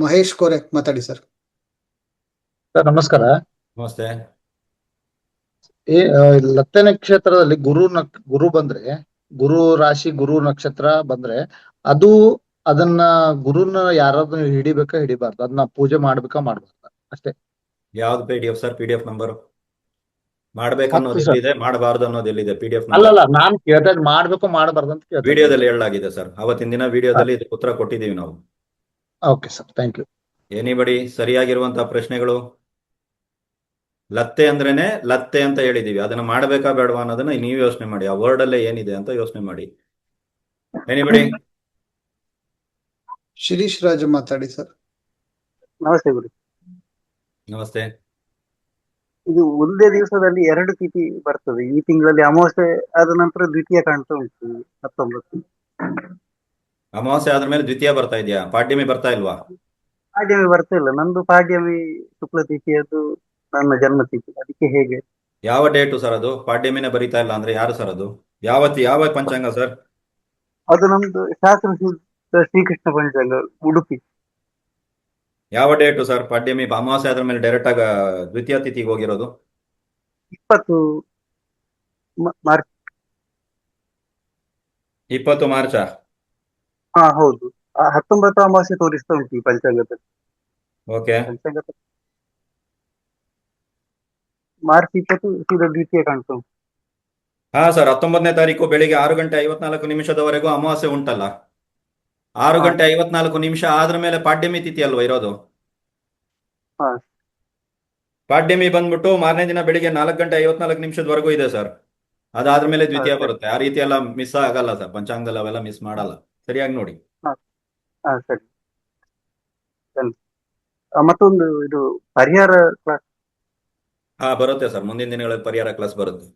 ಮಹೇಶ್ ಕೋರೆ ಮಾತಾಡಿ sir. Sir ನಮಸ್ಕಾರ. ನಮಸ್ತೆ. ಲತ್ತೆ ನಕ್ಷತ್ರದಲ್ಲಿ ಗುರು ಬಂದ್ರೆ, ಗುರು ರಾಶಿ ಗುರು ನಕ್ಷತ್ರ ಬಂದ್ರೆ ಅದು ಅದನ್ನ ಗುರುನ ಯಾರಾದ್ರೂ ಹಿಡಿಬೇಕಾ ಹಿಡಿಬಾರ್ದು, ಅದನ್ನ ಪೂಜೆ ಮಾಡ್ಬೇಕಾ ಮಾಡ್ಬಾರ್ದ ಅಷ್ಟೇ. ಯಾವ್ದು PDF ಸರ್? PDF ನಂಬರ್ ಮಾಡ್ಬೇಕನ್ನೋದು ಸರ್ ಎಲ್ಲಿದೆ, ಮಾಡಬಾರ್ದು ಅನ್ನೋದು ಎಲ್ಲಿದೆ? PDF ಅಲ್ಲಲ್ಲ, ನಾನ್ ಕೇಳ್ದಾಗ ಮಾಡ್ಬೇಕು ಮಾಡಬಾರ್ದು ಅಂತ ಕೇಳ್ತಾ ವಿಡಿಯೋದಲ್ಲಿ ಹೇಳಲಾಗಿದೆ ಸರ್. ಅವತ್ತಿನ ದಿನ ವಿಡಿಯೋದಲ್ಲಿ ಇದಕ್ಕೆ ಉತ್ತರ ಕೊಟ್ಟಿದ್ದೀವಿ ನಾವು. Okay sir, thank you. Anybody ಸರಿಯಾಗಿರುವಂತಹ ಪ್ರಶ್ನೆಗಳು? ಲತ್ತೆ ಅಂದ್ರೇನೆ ಲತ್ತೆ ಅಂತ ಹೇಳಿದೀವಿ, ಅದನ್ನ ಮಾಡಬೇಕಾ ಬೇಡವಾ ಅನ್ನೋದನ್ನ ನೀವು ಯೋಚನೆ ಮಾಡಿ. ಆ ವರ್ಡ್ ಅಲ್ಲೇ ಏನಿದೆ ಅಂತ ಯೋಚನೆ ಮಾಡಿ. ಎನಿಬಡಿ? ಶಿರೀಶ್ ರಾಜು ಮಾತಾಡಿ ಸರ್. ನಮಸ್ತೆ ಗುರು. ನಮಸ್ತೆ. ಇದು ಒಂದೇ ದಿವಸದಲ್ಲಿ 2 ತಿಥಿ ಬರ್ತದೆ. ಈ ತಿಂಗಳಲ್ಲಿ ಅಮಾವಾಸ್ಯೆ ಆದ ನಂತರ ದ್ವಿತೀಯ ಕಾಣ್ತಾ ಉಂಟು 19. ಅಮಾವಾಸ್ಯೆ ಆದ್ರ ಮೇಲೆ ದ್ವಿತೀಯ ಬರ್ತಾ ಇದೆಯಾ? ಪಾಡ್ಯಮಿ ಬರ್ತಾ ಇಲ್ವಾ? ಪಾಡ್ಯಮಿ ಬರ್ತಾ ಇಲ್ಲ. ನಂದು ಪಾಡ್ಯಮಿ ಶುಕ್ಲ ತಿಥಿಯದ್ದು ನನ್ನ ಜನ್ಮ ತಿಥಿ. ಅದಕ್ಕೆ ಹೇಗೆ? ಯಾವ ಡೇಟು ಸರ್ ಅದು? ಪಾಡ್ಯಮಿನೇ ಬರೀತಾ ಇಲ್ಲ ಅಂದ್ರೆ ಯಾರು ಸರ್ ಅದು? ಯಾವ ಪಂಚಾಂಗ ಸರ್? ಅದು ನಮ್ದು ಶಾಸ್ತ್ರ ಶುದ್ಧ ಶ್ರೀಕೃಷ್ಣ ಪಂಚಾಂಗ, ಉಡುಪಿ. ಯಾವ ಡೇಟು ಸರ್? ಪಾಡ್ಯಮಿ ಅಮಾವಾಸ್ಯೆ ಆದ್ರ ಮೇಲೆ ಡೈರೆಕ್ಟ್ ಆಗ ದ್ವಿತೀಯ ತಿಥಿಗೆ ಹೋಗಿರೋದು? 20 ಮಾರ್ಚ್. 20 ಮಾರ್ಚಾ? ಹಾ ಹೌದು. 19 ಅಮಾವಾಸ್ಯೆ ತೋರಿಸ್ತಾ ಉಂಟು ಈ ಪಂಚಾಂಗದಲ್ಲಿ. ಓಕೆ. ಪಂಚಾಂಗ ಮಾರ್ಚ್ 20 ಸೀದಾ ದ್ವಿತೀಯ ಕಾಣ್ತಾ ಉಂಟು. ಹಾ ಸರ್, 19ನೇ ತಾರೀಕು ಬೆಳಿಗ್ಗೆ 6:54 ಅಮಾವಾಸ್ಯೆ ಉಂಟಲ್ಲ. 6:54 ಆದ್ರ ಮೇಲೆ ಪಾಡ್ಯಮಿ ತಿಥಿ ಅಲ್ವಾ ಇರೋದು? ಹಾ. ಪಾಡ್ಯಮಿ ಬಂದ್ಬಿಟ್ಟು ಮಾರನೇ ದಿನ ಬೆಳಿಗ್ಗೆ 4:54 ಇದೆ ಸರ್. ಅದಾದ್ರ ಮೇಲೆ ದ್ವಿತೀಯ ಬರುತ್ತೆ. ಆ ರೀತಿ ಎಲ್ಲ ಮಿಸ್ ಆಗಲ್ಲ ಸರ್, ಪಂಚಾಂಗದಲ್ಲಿ ಅವೆಲ್ಲ ಮಿಸ್ ಮಾಡಲ್ಲ. ಸರಿಯಾಗಿ ನೋಡಿ. ಹಾ ಸರಿ. ಮತ್ತೊಂದು ಇದು ಪರಿಹಾರ ಕ್ಲಾಸ್. ಹಾ ಬರುತ್ತೆ ಸರ್, ಮುಂದಿನ ದಿನಗಳಲ್ಲಿ ಪರಿಹಾರ ಕ್ಲಾಸ್ ಬರುತ್ತೆ.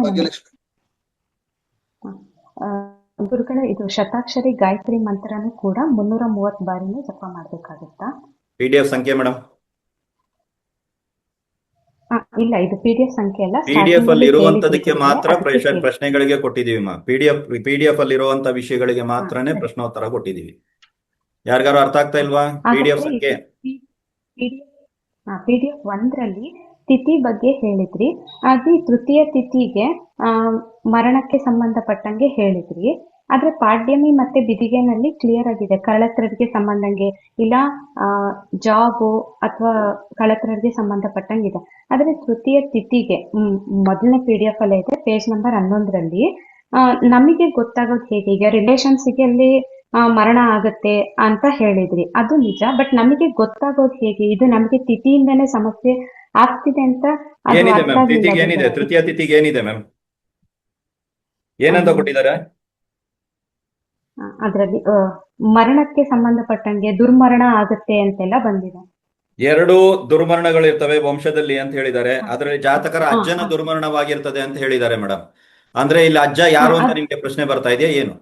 ಭಾಗ್ಯಲಕ್ಷ್ಮಿ. ಗುರುಗಳ ಇದು ಶತಾಕ್ಷರಿ ಗಾಯತ್ರಿ ಮಂತ್ರನೂ ಕೂಡ 330 ಬಾರಿನೂ ಜಪ ಮಾಡ್ಬೇಕಾಗುತ್ತಾ? PDF ಸಂಖ್ಯೆ ಮೇಡಮ್? ಇಲ್ಲ, ಇದು PDF ಸಂಖ್ಯೆ ಅಲ್ಲ. PDF ಅಲ್ಲಿ ಇರುವಂತದಕ್ಕೆ ಮಾತ್ರ ಪ್ರಶ್ನೆಗಳಿಗೆ ಕೊಟ್ಟಿದೀವಿ. PDF ಅಲ್ಲಿ ಇರುವಂತ ವಿಷಯಗಳಿಗೆ ಮಾತ್ರನೇ ಪ್ರಶ್ನೋತ್ತರ ಕೊಟ್ಟಿದೀವಿ. ಯಾರಿಗಾರು ಅರ್ಥ ಆಗ್ತಾ ಇಲ್ವಾ? PDF ಸಂಖ್ಯೆ PDF 1ರಲ್ಲಿ ತಿಥಿ ಬಗ್ಗೆ ಹೇಳಿದ್ರಿ. ಅದು ತೃತೀಯ ತಿಥಿಗೆ ಮರಣಕ್ಕೆ ಸಂಬಂಧಪಟ್ಟಂಗೆ ಹೇಳಿದ್ರಿ. ಆದ್ರೆ ಪಾಡ್ಯಮಿ ಮತ್ತೆ ಬಿದಿಗೆನಲ್ಲಿ ಕ್ಲಿಯರ್ ಆಗಿದೆ, ಕಳತ್ರರಿಗೆ ಸಂಬಂಧಂಗೆ ಇಲ್ಲ ಜಾಬು ಅಥವಾ ಕಳತ್ರರಿಗೆ ಸಂಬಂಧಪಟ್ಟಂಗಿದೆ. ಆದ್ರೆ ತೃತೀಯ ತಿಥಿಗೆ ಮೊದಲನೇ PDF ಅಲ್ಲೇ ಇದೆ, ಪೇಜ್ ನಂಬರ್ 11ರಲ್ಲಿ. ನಮಗೆ ಗೊತ್ತಾಗೋದು ಹೇಗೆ? ಈಗ ರಿಲೇಷನ್ಸ್ಗೆ ಅಲ್ಲಿ ಮರಣ ಆಗತ್ತೆ ಅಂತ ಹೇಳಿದ್ರಿ, ಅದು ನಿಜ. ಬಟ್ ನಮಗೆ ಗೊತ್ತಾಗೋದು ಹೇಗೆ? ಇದು ನಮಗೆ ತಿಥಿಯಿಂದನೇ ಸಮಸ್ಯೆ ಆಗ್ತಿದೆ ಅಂತ ಏನಿದೆ ಮ್ಯಾಮ್? ತಿಥಿಗೆ ಏನಿದೆ? ತೃತೀಯ ತಿಥಿಗೆ ಏನಿದೆ ಮ್ಯಾಮ್? ಏನಂತ ಕೊಟ್ಟಿದ್ದಾರೆ? ಅದರಲ್ಲಿ ಮರಣಕ್ಕೆ ಸಂಬಂಧಪಟ್ಟಂಗೆ ದುರ್ಮರಣ ಆಗತ್ತೆ ಅಂತೆಲ್ಲ ಬಂದಿದೆ. 2 ದುರ್ಮರಣಗಳಿರ್ತವೆ ವಂಶದಲ್ಲಿ ಅಂತ ಹೇಳಿದ್ದಾರೆ. ಅದರಲ್ಲಿ ಜಾತಕರ ಅಜ್ಜನ ದುರ್ಮರಣವಾಗಿರ್ತದೆ ಅಂತ ಹೇಳಿದ್ದಾರೆ ಮೇಡಮ್. ಅಂದ್ರೆ ಇಲ್ಲಿ ಅಜ್ಜ ಯಾರು ಅಂತ ನಿಮ್ಗೆ ಪ್ರಶ್ನೆ ಬರ್ತಾ ಇದೆಯಾ ಏನು?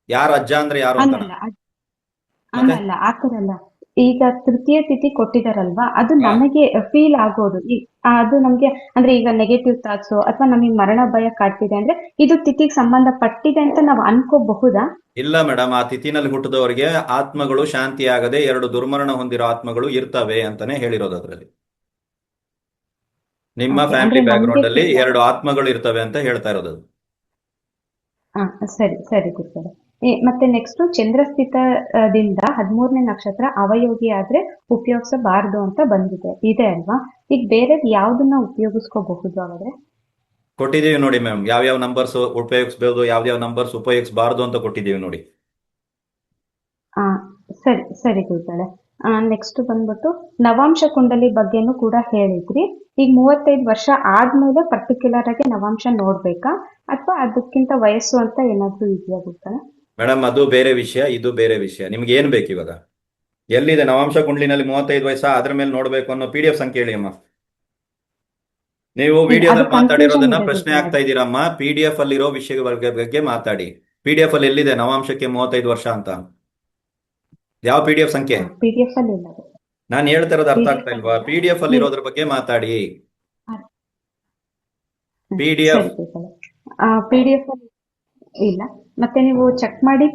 ಯಾರು ಅಜ್ಜ ಅಂದ್ರೆ ಯಾರು ಅಂತ? ಅಲ್ಲ, ಆತರಲ್ಲ. ಈಗ ತೃತೀಯ ತಿಥಿ ಕೊಟ್ಟಿದಾರಲ್ವಾ, ಅದು ನಮಗೆ ಫೀಲ್ ಆಗೋದು. ಅದು ನಮ್ಗೆ ಅಂದ್ರೆ ಈಗ ನೆಗೆಟಿವ್ ಥಾಟ್ಸ್ ಅಥವಾ ನಮಗೆ ಮರಣ ಭಯ ಕಾಡ್ತಿದೆ ಅಂದ್ರೆ ಇದು ತಿಥಿಗೆ ಸಂಬಂಧಪಟ್ಟಿದೆ ಅಂತ ನಾವು ಅನ್ಕೋಬಹುದಾ? ಇಲ್ಲ ಮೇಡಮ್, ಆ ತಿಥಿನಲ್ಲಿ ಹುಟ್ಟಿದವರಿಗೆ ಆತ್ಮಗಳು ಶಾಂತಿ ಆಗದೆ 2 ದುರ್ಮರಣ ಹೊಂದಿರೋ ಆತ್ಮಗಳು ಇರ್ತವೆ ಅಂತಾನೆ ಹೇಳಿರೋದು ಅದರಲ್ಲಿ. ನಿಮ್ಮ ಫ್ಯಾಮಿಲಿ ಬ್ಯಾಕ್ ಗ್ರೌಂಡ್ ಅಲ್ಲಿ 2 ಆತ್ಮಗಳು ಇರ್ತವೆ ಅಂತ ಹೇಳ್ತಾ ಇರೋದು. ಸರಿ ಗುರುಗಳೇ. ಮತ್ತೆ ನೆಕ್ಸ್ಟ್ ಚಂದ್ರಸ್ಥಿತದಿಂದ 13ನೇ ನಕ್ಷತ್ರ ಅವಯೋಗಿ ಆದ್ರೆ ಉಪಯೋಗಿಸಬಾರದು ಅಂತ ಇದೆ ಅಲ್ವಾ? ಈಗ ಬೇರೆ ಯಾವ್ದನ್ನ ಉಪಯೋಗಿಸ್ಕೋಬಹುದು ಹಾಗಾದ್ರೆ? ಕೊಟ್ಟಿದೀವಿ ನೋಡಿ ಮ್ಯಾಮ್, ಯಾವ್ಯಾವ ನಂಬರ್ಸ್ ಉಪಯೋಗಿಸಬಹುದು, ಯಾವ್ಯಾವ ನಂಬರ್ಸ್ ಉಪಯೋಗಿಸಬಾರದು ಅಂತ ಕೊಟ್ಟಿದೀವಿ ನೋಡಿ. ಸರಿ ಗುರುಗಳೇ. ನೆಕ್ಸ್ಟ್ ಬಂದ್ಬಿಟ್ಟು ನವಾಂಶ ಕುಂಡಲಿ ಬಗ್ಗೆನೂ ಕೂಡ ಹೇಳಿದ್ರಿ. ಈಗ 35 ವರ್ಷ ಆದ್ಮೇಲೆ ಪರ್ಟಿಕ್ಯುಲರ್ ಆಗಿ ನವಾಂಶ ನೋಡ್ಬೇಕಾ ಅಥವಾ ಅದಕ್ಕಿಂತ ವಯಸ್ಸು ಅಂತ ಏನಾದ್ರೂ ಇದೆಯಾ ಗುರುಗಳೇ? ಮೇಡಮ್, ಅದು ಬೇರೆ ವಿಷಯ, ಇದು ಬೇರೆ ವಿಷಯ. ನಿಮ್ಗೆ ಏನ್ ಬೇಕು ಇವಾಗ? ಎಲ್ಲಿದೆ ನವಾಂಶ ಕುಂಡ್ಲಿನಲ್ಲಿ 35 ವಯಸ್ಸ ಅದ್ರ ಮೇಲೆ ನೋಡ್ಬೇಕು ಅನ್ನೋ PDF ಸಂಖ್ಯೆ ಹೇಳಿ ಅಮ್ಮ. ನೀವು ವಿಡಿಯೋದಲ್ಲಿ ಮಾತಾಡಿರೋದನ್ನ ಪ್ರಶ್ನೆ ಆಗ್ತಾ ಇದ್ದೀರಮ್ಮ. PDF ಅಲ್ಲಿರೋ ವಿಷಯಗಳ ಬಗ್ಗೆ ಮಾತಾಡಿ. PDF ಅಲ್ಲಿ ಎಲ್ಲಿದೆ ನವಾಂಶಕ್ಕೆ 35 ವರ್ಷ ಅಂತ? ಯಾವ PDF ಸಂಖ್ಯೆ? PDF ಅಲ್ಲಿ ಇಲ್ಲ. ನಾನು ಹೇಳ್ತಾ ಇರೋದು ಅರ್ಥ ಆಗ್ತಾ ಇಲ್ವಾ? PDF ಅಲ್ಲಿ ಇರೋದ್ರ ಬಗ್ಗೆ ಮಾತಾಡಿ. PDF PDF ಅಲ್ಲಿ ಇಲ್ಲ. ಮತ್ತೆ ನೀವು ಚೆಕ್ ಮಾಡಿ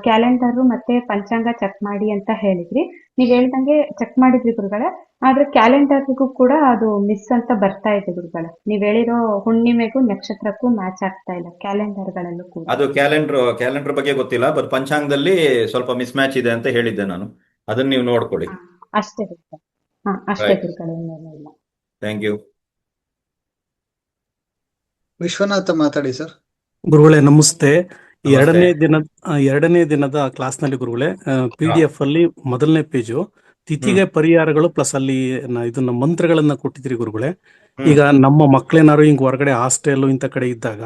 ಕ್ಯಾಲೆಂಡರ್ ಮತ್ತೆ ಪಂಚಾಂಗ ಚೆಕ್ ಮಾಡಿ ಅಂತ ಹೇಳಿದ್ರಿ. ನೀವ್ ಹೇಳ್ದಂಗೆ ಚೆಕ್ ಮಾಡಿದ್ವಿ ಗುರುಗಳೇ. ಆದ್ರೆ ಕ್ಯಾಲೆಂಡರ್ಗೂ ಕೂಡ ಅದು ಮಿಸ್ ಅಂತ ಬರ್ತಾ ಇದೆ ಗುರುಗಳೇ. ನೀವ್ ಹೇಳಿರೋ ಹುಣ್ಣಿಮೆಗೂ ನಕ್ಷತ್ರಕ್ಕೂ ಮ್ಯಾಚ್ ಆಗ್ತಾ ಇಲ್ಲ ಕ್ಯಾಲೆಂಡರ್ಗಳಲ್ಲೂ ಕೂಡ. ಅದು ಕ್ಯಾಲೆಂಡರ್ ಬಗ್ಗೆ ಗೊತ್ತಿಲ್ಲ, ಬಟ್ ಪಂಚಾಂಗದಲ್ಲಿ ಸ್ವಲ್ಪ ಮಿಸ್ ಮ್ಯಾಚ್ ಇದೆ ಅಂತ ಹೇಳಿದ್ದೆ ನಾನು. ಅದನ್ನ ನೀವು ನೋಡ್ಕೊಳ್ಳಿ. ಹಾ, ಅಷ್ಟೇ ಗುರುಗಳೇ. ಹಾ, ಅಷ್ಟೇ ರೈಟ್, ಗುರುಗಳೇ, ಇನ್ನೇನೂ ಇಲ್ಲ. Thank you. ವಿಶ್ವನಾಥ ಮಾತಾಡಿ ಸರ್. ಗುರುಗಳೇ ನಮಸ್ತೆ. ನಮಸ್ತೆ. ಎರಡನೇ ದಿನದ ಕ್ಲಾಸ್ನಲ್ಲಿ ಗುರುಗಳೇ, ಹಾ. PDF ಅಲ್ಲಿ ಮೊದಲನೇ ಪೇಜು ತಿಥಿಗೆ ಪರಿಹಾರಗಳು ಪ್ಲಸ್ ಅಲ್ಲಿ ಇದನ್ನ ಮಂತ್ರಗಳನ್ನ ಕೊಟ್ಟಿದ್ರಿ ಗುರುಗಳೇ. ಈಗ ನಮ್ಮ ಮಕ್ಕಳೇನಾದ್ರು ಹಿಂಗ್ ಹೊರಗಡೆ ಹಾಸ್ಟೆಲ್ ಇಂಥ ಕಡೆ ಇದ್ದಾಗ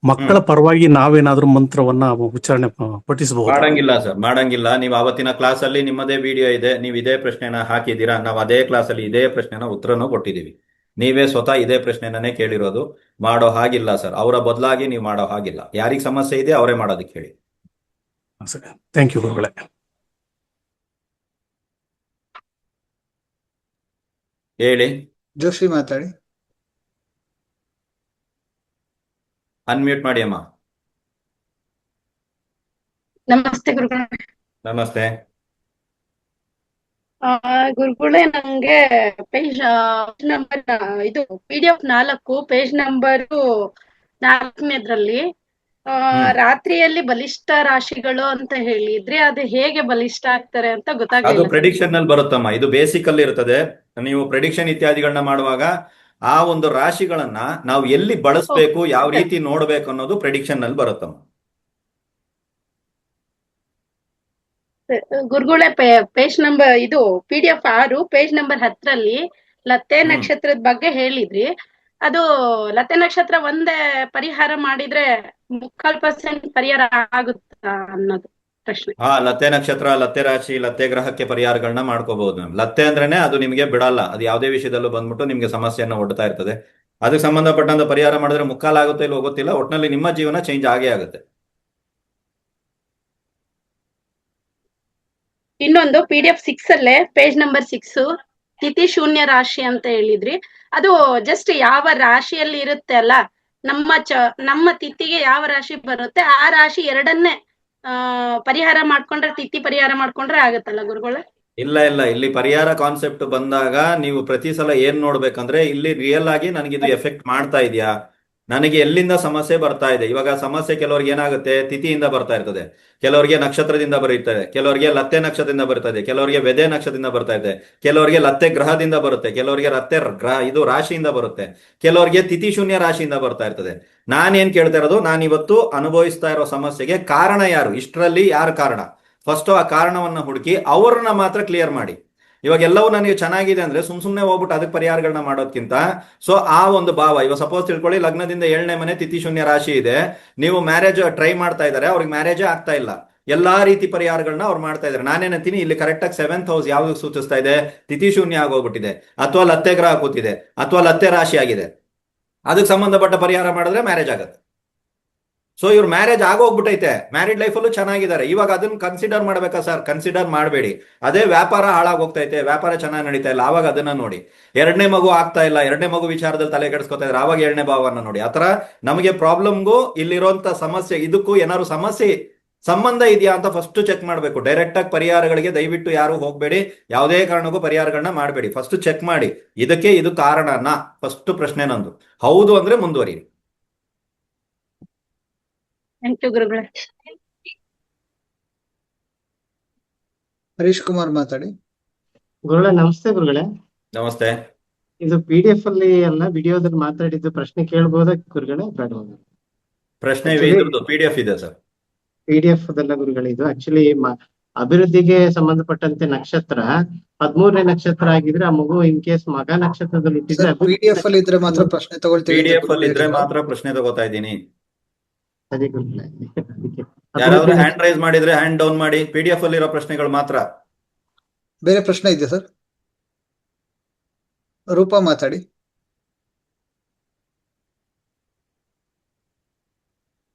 ಮಕ್ಕಳ ಪರವಾಗಿ ನಾವೇನಾದ್ರೂ ಮಂತ್ರವನ್ನ ಉಚ್ಚಾರಣೆ ಪಠಿಸಬಹುದು? ಮಾಡಂಗಿಲ್ಲ ಸರ್, ಮಾಡಂಗಿಲ್ಲ. ನೀವು ಅವತ್ತಿನ ಕ್ಲಾಸ್ ಅಲ್ಲಿ ನಿಮ್ಮದೇ ವಿಡಿಯೋ ಇದೆ, ನೀವು ಇದೇ ಪ್ರಶ್ನೆನ ಹಾಕಿದ್ದೀರಾ. ನಾವು ಅದೇ ಕ್ಲಾಸ್ ಅಲ್ಲಿ ಇದೇ ಪ್ರಶ್ನೆನ ಉತ್ತರನೂ ಕೊಟ್ಟಿದ್ದೀವಿ. ನೀವೇ ಸ್ವತಃ ಇದೇ ಪ್ರಶ್ನೆನೇ ಕೇಳಿರೋದು. ಮಾಡೋ ಹಾಗಿಲ್ಲ ಸರ್, ಅವರ ಬದಲಾಗಿ ನೀವು ಮಾಡೋ ಹಾಗಿಲ್ಲ. ಯಾರಿಗೆ ಸಮಸ್ಯೆ ಇದೆ ಅವರೇ ಮಾಡೋದಕ್ಕೆ ಹೇಳಿ. ಥ್ಯಾಂಕ್ ಯು ಗುರುಗಳೇ. ಹೇಳಿ. ಜೋಶಿ ಮಾತಾಡಿ. ಅನ್ಮ್ಯೂಟ್ ಮಾಡಿ ಅಮ್ಮ. ನಮಸ್ತೆ ಗುರುಗಳೇ. ನಮಸ್ತೆ. ಗುರುಗಳೇ, ನಂಗೆ ಪೇಜ್ ನಂಬರ್ ಇದು PDF 4 ಪೇಜ್ ನಂಬರ್ 4ನೇದ್ರಲ್ಲಿ ರಾತ್ರಿಯಲ್ಲಿ ಬಲಿಷ್ಠ ರಾಶಿಗಳು ಅಂತ ಹೇಳಿದ್ರಿ. ಅದು ಹೇಗೆ ಬಲಿಷ್ಠ ಆಗ್ತಾರೆ ಅಂತ ಅದು ಗೊತ್ತಾಗಲಿಲ್ಲ. ಪ್ರೆಡಿಕ್ಷನ್ ನಲ್ಲಿ ಬರುತ್ತಮ್ಮ. ಇದು ಬೇಸಿಕ್ ಅಲ್ಲಿ ಇರ್ತದೆ. ನೀವು ಪ್ರೆಡಿಕ್ಷನ್ ಇತ್ಯಾದಿಗಳನ್ನ ಮಾಡುವಾಗ ಆ ಒಂದು ರಾಶಿಗಳನ್ನ ನಾವು ಎಲ್ಲಿ ಬಳಸಬೇಕು, ಯಾವ ರೀತಿ ನೋಡ್ಬೇಕು ಅನ್ನೋದು ಪ್ರೆಡಿಕ್ಷನ್ ನಲ್ಲಿ ಬರುತ್ತಮ್ಮ. ಗುರುಗಳೇ, ಪೇಜ್ ನಂಬರ್ ಇದು PDF 6 ಪೇಜ್ ನಂಬರ್ 10ರಲ್ಲಿ ಲತ್ತೆ ನಕ್ಷತ್ರದ ಬಗ್ಗೆ ಹೇಳಿದ್ರಿ. ಅದು ಲತ್ತೆ ನಕ್ಷತ್ರ ಒಂದೇ ಪರಿಹಾರ ಮಾಡಿದ್ರೆ 3% ಪರಿಹಾರ ಆಗುತ್ತಾ ಅನ್ನೋದು ಪ್ರಶ್ನೆ. ಲತ್ತೆ ನಕ್ಷತ್ರ, ಲತ್ತೆ ರಾಶಿ, ಲತ್ತೆ ಗ್ರಹಕ್ಕೆ ಪರಿಹಾರಗಳನ್ನ ಮಾಡ್ಕೋಬಹುದು ಮ್ಯಾಮ್. ಲತ್ತೆ ಅಂದ್ರೇನೆ ಅದು ನಿಮಗೆ ಬಿಡಲ್ಲ. ಅದು ಯಾವುದೇ ವಿಷಯದಲ್ಲೂ ಬಂದ್ಬಿಟ್ಟು ನಿಮ್ಗೆ ಸಮಸ್ಯೆಯನ್ನ ಒಡ್ತಾ ಇರ್ತದೆ. ಅದಕ್ಕೆ ಸಂಬಂಧಪಟ್ಟಂತ ಪರಿಹಾರ ಮಾಡಿದ್ರೆ ಮುಕ್ಕಾಲಾಗುತ್ತೆ ಇಲ್ಲೋ ಗೊತ್ತಿಲ್ಲ, ಒಟ್ಟಿನಲ್ಲಿ ನಿಮ್ಮ ಜೀವನ ಚೇಂಜ್ ಆಗೇ ಆಗುತ್ತೆ. ಇನ್ನೊಂದು PDF 6 ಅಲ್ಲೇ ಪೇಜ್ ನಂಬರ್ 6 ತಿಥಿ ಶೂನ್ಯ ರಾಶಿ ಅಂತ ಹೇಳಿದ್ರಿ. ಅದು ಜಸ್ಟ್ ಯಾವ ರಾಶಿಯಲ್ಲಿ ಇರುತ್ತೆ ಅಲ್ಲ, ನಮ್ಮ ತಿಥಿಗೆ ಯಾವ ರಾಶಿ ಬರುತ್ತೆ ಆ ರಾಶಿ ಎರಡನ್ನೇ ಪರಿಹಾರ ಮಾಡ್ಕೊಂಡ್ರೆ, ತಿಥಿ ಪರಿಹಾರ ಮಾಡ್ಕೊಂಡ್ರೆ ಆಗತ್ತಲ್ಲ ಗುರುಗಳೇ? ಇಲ್ಲ, ಇಲ್ಲಿ ಪರಿಹಾರ ಕಾನ್ಸೆಪ್ಟ್ ಬಂದಾಗ ನೀವು ಪ್ರತಿ ಸಲ ಏನ್ ನೋಡ್ಬೇಕಂದ್ರೆ, ಇಲ್ಲಿ ರಿಯಲ್ ಆಗಿ ನನಗಿದು ಎಫೆಕ್ಟ್ ಮಾಡ್ತಾ ಇದೆಯಾ, ನನಗೆ ಎಲ್ಲಿಂದ ಸಮಸ್ಯೆ ಬರ್ತಾ ಇದೆ. ಇವಾಗ ಸಮಸ್ಯೆ ಕೆಲವರಿಗೆ ಏನಾಗುತ್ತೆ, ತಿಥಿಯಿಂದ ಬರ್ತಾ ಇರ್ತದೆ, ಕೆಲವರಿಗೆ ನಕ್ಷತ್ರದಿಂದ ಬರೀತಾರೆ, ಕೆಲವರಿಗೆ ಲತ್ತೆ ನಕ್ಷತ್ರದಿಂದ ಬರ್ತಾ ಇದೆ, ಕೆಲವರಿಗೆ ವೆದೆ ನಕ್ಷತ್ರದಿಂದ ಬರ್ತಾ ಇದೆ, ಕೆಲವರಿಗೆ ಲತ್ತೆ ಗ್ರಹದಿಂದ ಬರುತ್ತೆ, ಕೆಲವರಿಗೆ ಲತ್ತೆ ಇದು ರಾಶಿಯಿಂದ ಬರುತ್ತೆ, ಕೆಲವರಿಗೆ ತಿಥಿ ಶೂನ್ಯ ರಾಶಿಯಿಂದ ಬರ್ತಾ ಇರ್ತದೆ. ನಾನೇನ್ ಕೇಳ್ತಾ ಇರೋದು, ನಾನು ಇವತ್ತು ಅನುಭವಿಸ್ತಾ ಇರೋ ಸಮಸ್ಯೆಗೆ ಕಾರಣ ಯಾರು, ಇಷ್ಟರಲ್ಲಿ ಯಾರು ಕಾರಣ, ಫಸ್ಟ್ ಆ ಕಾರಣವನ್ನ ಹುಡುಕಿ ಅವ್ರನ್ನ ಮಾತ್ರ ಕ್ಲಿಯರ್ ಮಾಡಿ. ಇವಾಗ ಎಲ್ಲವೂ ನನಗೆ ಚೆನ್ನಾಗಿದೆ ಅಂದ್ರೆ ಸುಮ್ನೆ ಹೋಗ್ಬಿಟ್ಟು ಅದಕ್ಕೆ ಪರಿಹಾರಗಳನ್ನ ಮಾಡೋದ್ಕಿಂತ, ಸೊ ಆ ಒಂದು ಭಾವ, ಇವಾಗ ಸಪೋಸ್ ತಿಳ್ಕೊಳ್ಳಿ, ಲಗ್ನದಿಂದ 7ನೇ ಮನೆ ತಿಥಿ ಶೂನ್ಯ ರಾಶಿ ಇದೆ, ನೀವು ಮ್ಯಾರೇಜ್ ಟ್ರೈ ಮಾಡ್ತಾ ಇದ್ದಾರೆ, ಅವ್ರಿಗೆ ಮ್ಯಾರೇಜೇ ಆಗ್ತಾ ಇಲ್ಲ, ಎಲ್ಲಾ ರೀತಿ ಪರಿಹಾರಗಳನ್ನ ಅವ್ರು ಮಾಡ್ತಾ ಇದ್ದಾರೆ. ನಾನೇನಂತೀನಿ, ಇಲ್ಲಿ ಕರೆಕ್ಟ್ ಆಗಿ 7th ಹೌಸ್ ಯಾವ್ದು ಸೂಚಿಸ್ತಾ ಇದೆ, ತಿಥಿ ಶೂನ್ಯ ಆಗೋಗ್ಬಿಟ್ಟಿದೆ, ಅಥವಾ ಲತ್ತೆ ಗ್ರಹ ಕೂತಿದೆ, ಅಥವಾ ಲತ್ತೆ ರಾಶಿ ಆಗಿದೆ, ಅದಕ್ಕೆ ಸಂಬಂಧಪಟ್ಟ ಪರಿಹಾರ ಮಾಡಿದ್ರೆ ಮ್ಯಾರೇಜ್ ಆಗುತ್ತೆ. ಸೊ ಇವ್ರು ಮ್ಯಾರೇಜ್ ಆಗೋಗ್ಬಿಟ್ಟೈತೆ, ಮ್ಯಾರಿಡ್ ಲೈಫಲ್ಲೂ ಚೆನ್ನಾಗಿದ್ದಾರೆ, ಇವಾಗ ಅದನ್ನ ಕನ್ಸಿಡರ್ ಮಾಡ್ಬೇಕಾ ಸರ್? ಕನ್ಸಿಡರ್ ಮಾಡಬೇಡಿ. ಅದೇ ವ್ಯಾಪಾರ ಹಾಳಾಗೋಗ್ತೈತೆ, ವ್ಯಾಪಾರ ಚೆನ್ನಾಗಿ ನಡೀತಾ ಇಲ್ಲ, ಆವಾಗ ಅದನ್ನ ನೋಡಿ. 2ನೇ ಮಗು ಆಗ್ತಾ ಇಲ್ಲ, 2ನೇ ಮಗು ವಿಚಾರದಲ್ಲಿ ತಲೆ ಕೆಡಿಸ್ಕೊತಾ ಇದ್ರೆ ಆವಾಗ 7ನೇ ಭಾವವನ್ನು ನೋಡಿ. ಆತರ ನಮಗೆ ಪ್ರಾಬ್ಲಮ್ಗೂ ಇಲ್ಲಿರುವಂತ ಸಮಸ್ಯೆ ಇದಕ್ಕೂ ಏನಾದ್ರು ಸಮಸ್ಯೆ ಸಂಬಂಧ ಇದೆಯಾ ಅಂತ ಫಸ್ಟ್ ಚೆಕ್ ಮಾಡಬೇಕು. ಡೈರೆಕ್ಟ್ ಆಗಿ ಪರಿಹಾರಗಳಿಗೆ ದಯವಿಟ್ಟು ಯಾರು ಹೋಗ್ಬೇಡಿ, ಯಾವುದೇ ಕಾರಣಕ್ಕೂ ಪರಿಹಾರಗಳನ್ನ ಮಾಡಬೇಡಿ. ಫಸ್ಟ್ ಚೆಕ್ ಮಾಡಿ, ಇದಕ್ಕೆ ಇದು ಕಾರಣನಾ, ಫಸ್ಟ್ ಪ್ರಶ್ನೆ ನಂದು. ಹೌದು ಅಂದ್ರೆ ಮುಂದುವರಿ. ಥ್ಯಾಂಕ್ ಯು ಗುರುಗಳೇ. ಹರೀಶ್ ಕುಮಾರ್ ಮಾತಾಡಿ. ಗುರುಗಳೇ ನಮಸ್ತೆ. ಗುರುಗಳೇ ನಮಸ್ತೆ. ಇದು PDF ಅಲ್ಲಿ ಎಲ್ಲ ವಿಡಿಯೋದಲ್ಲಿ ಮಾತಾಡಿದ್ದು ಪ್ರಶ್ನೆ ಕೇಳ್ಬೋದಾ ಗುರುಗಳೇ? ಬೇಡ, ಪ್ರಶ್ನೆ ಇದ್ರದ್ದು PDF ಇದೆ ಸರ್. PDF ಅದೆಲ್ಲ ಗುರುಗಳೇ. ಇದು ಆಕ್ಚುಲಿ ಅಭಿವೃದ್ಧಿಗೆ ಸಂಬಂಧಪಟ್ಟಂತೆ ನಕ್ಷತ್ರ 13ನೇ ನಕ್ಷತ್ರ ಆಗಿದ್ರೆ ಆ ಮಗು ಇನ್ ಕೇಸ್ ಮಗ ನಕ್ಷತ್ರದಲ್ಲಿ ಹುಟ್ಟಿದ್ರೆ PDF ಅಲ್ಲಿ ಇದ್ರೆ ಮಾತ್ರ ಪ್ರಶ್ನೆ ತಗೊಳ್ತೀವಿ. PDF ಅಲ್ಲಿ ಇದ್ರೆ ಮಾತ್ರ ಪ್ರಶ್ನೆ ತಗೋತಾ ಇದ್ದೀನಿ. ಸರಿ ಗುರುಗಳೇ. ಯಾರಾದ್ರೂ ಹ್ಯಾಂಡ್ ರೈಸ್ ಮಾಡಿದ್ರೆ ಹ್ಯಾಂಡ್ ಡೌನ್ ಮಾಡಿ. PDF ಅಲ್ಲಿ ಇರೋ ಪ್ರಶ್ನೆಗಳು ಮಾತ್ರ. ಬೇರೆ ಪ್ರಶ್ನೆ ಇದೆಯಾ ಸರ್? ರೂಪಾ ಮಾತಾಡಿ.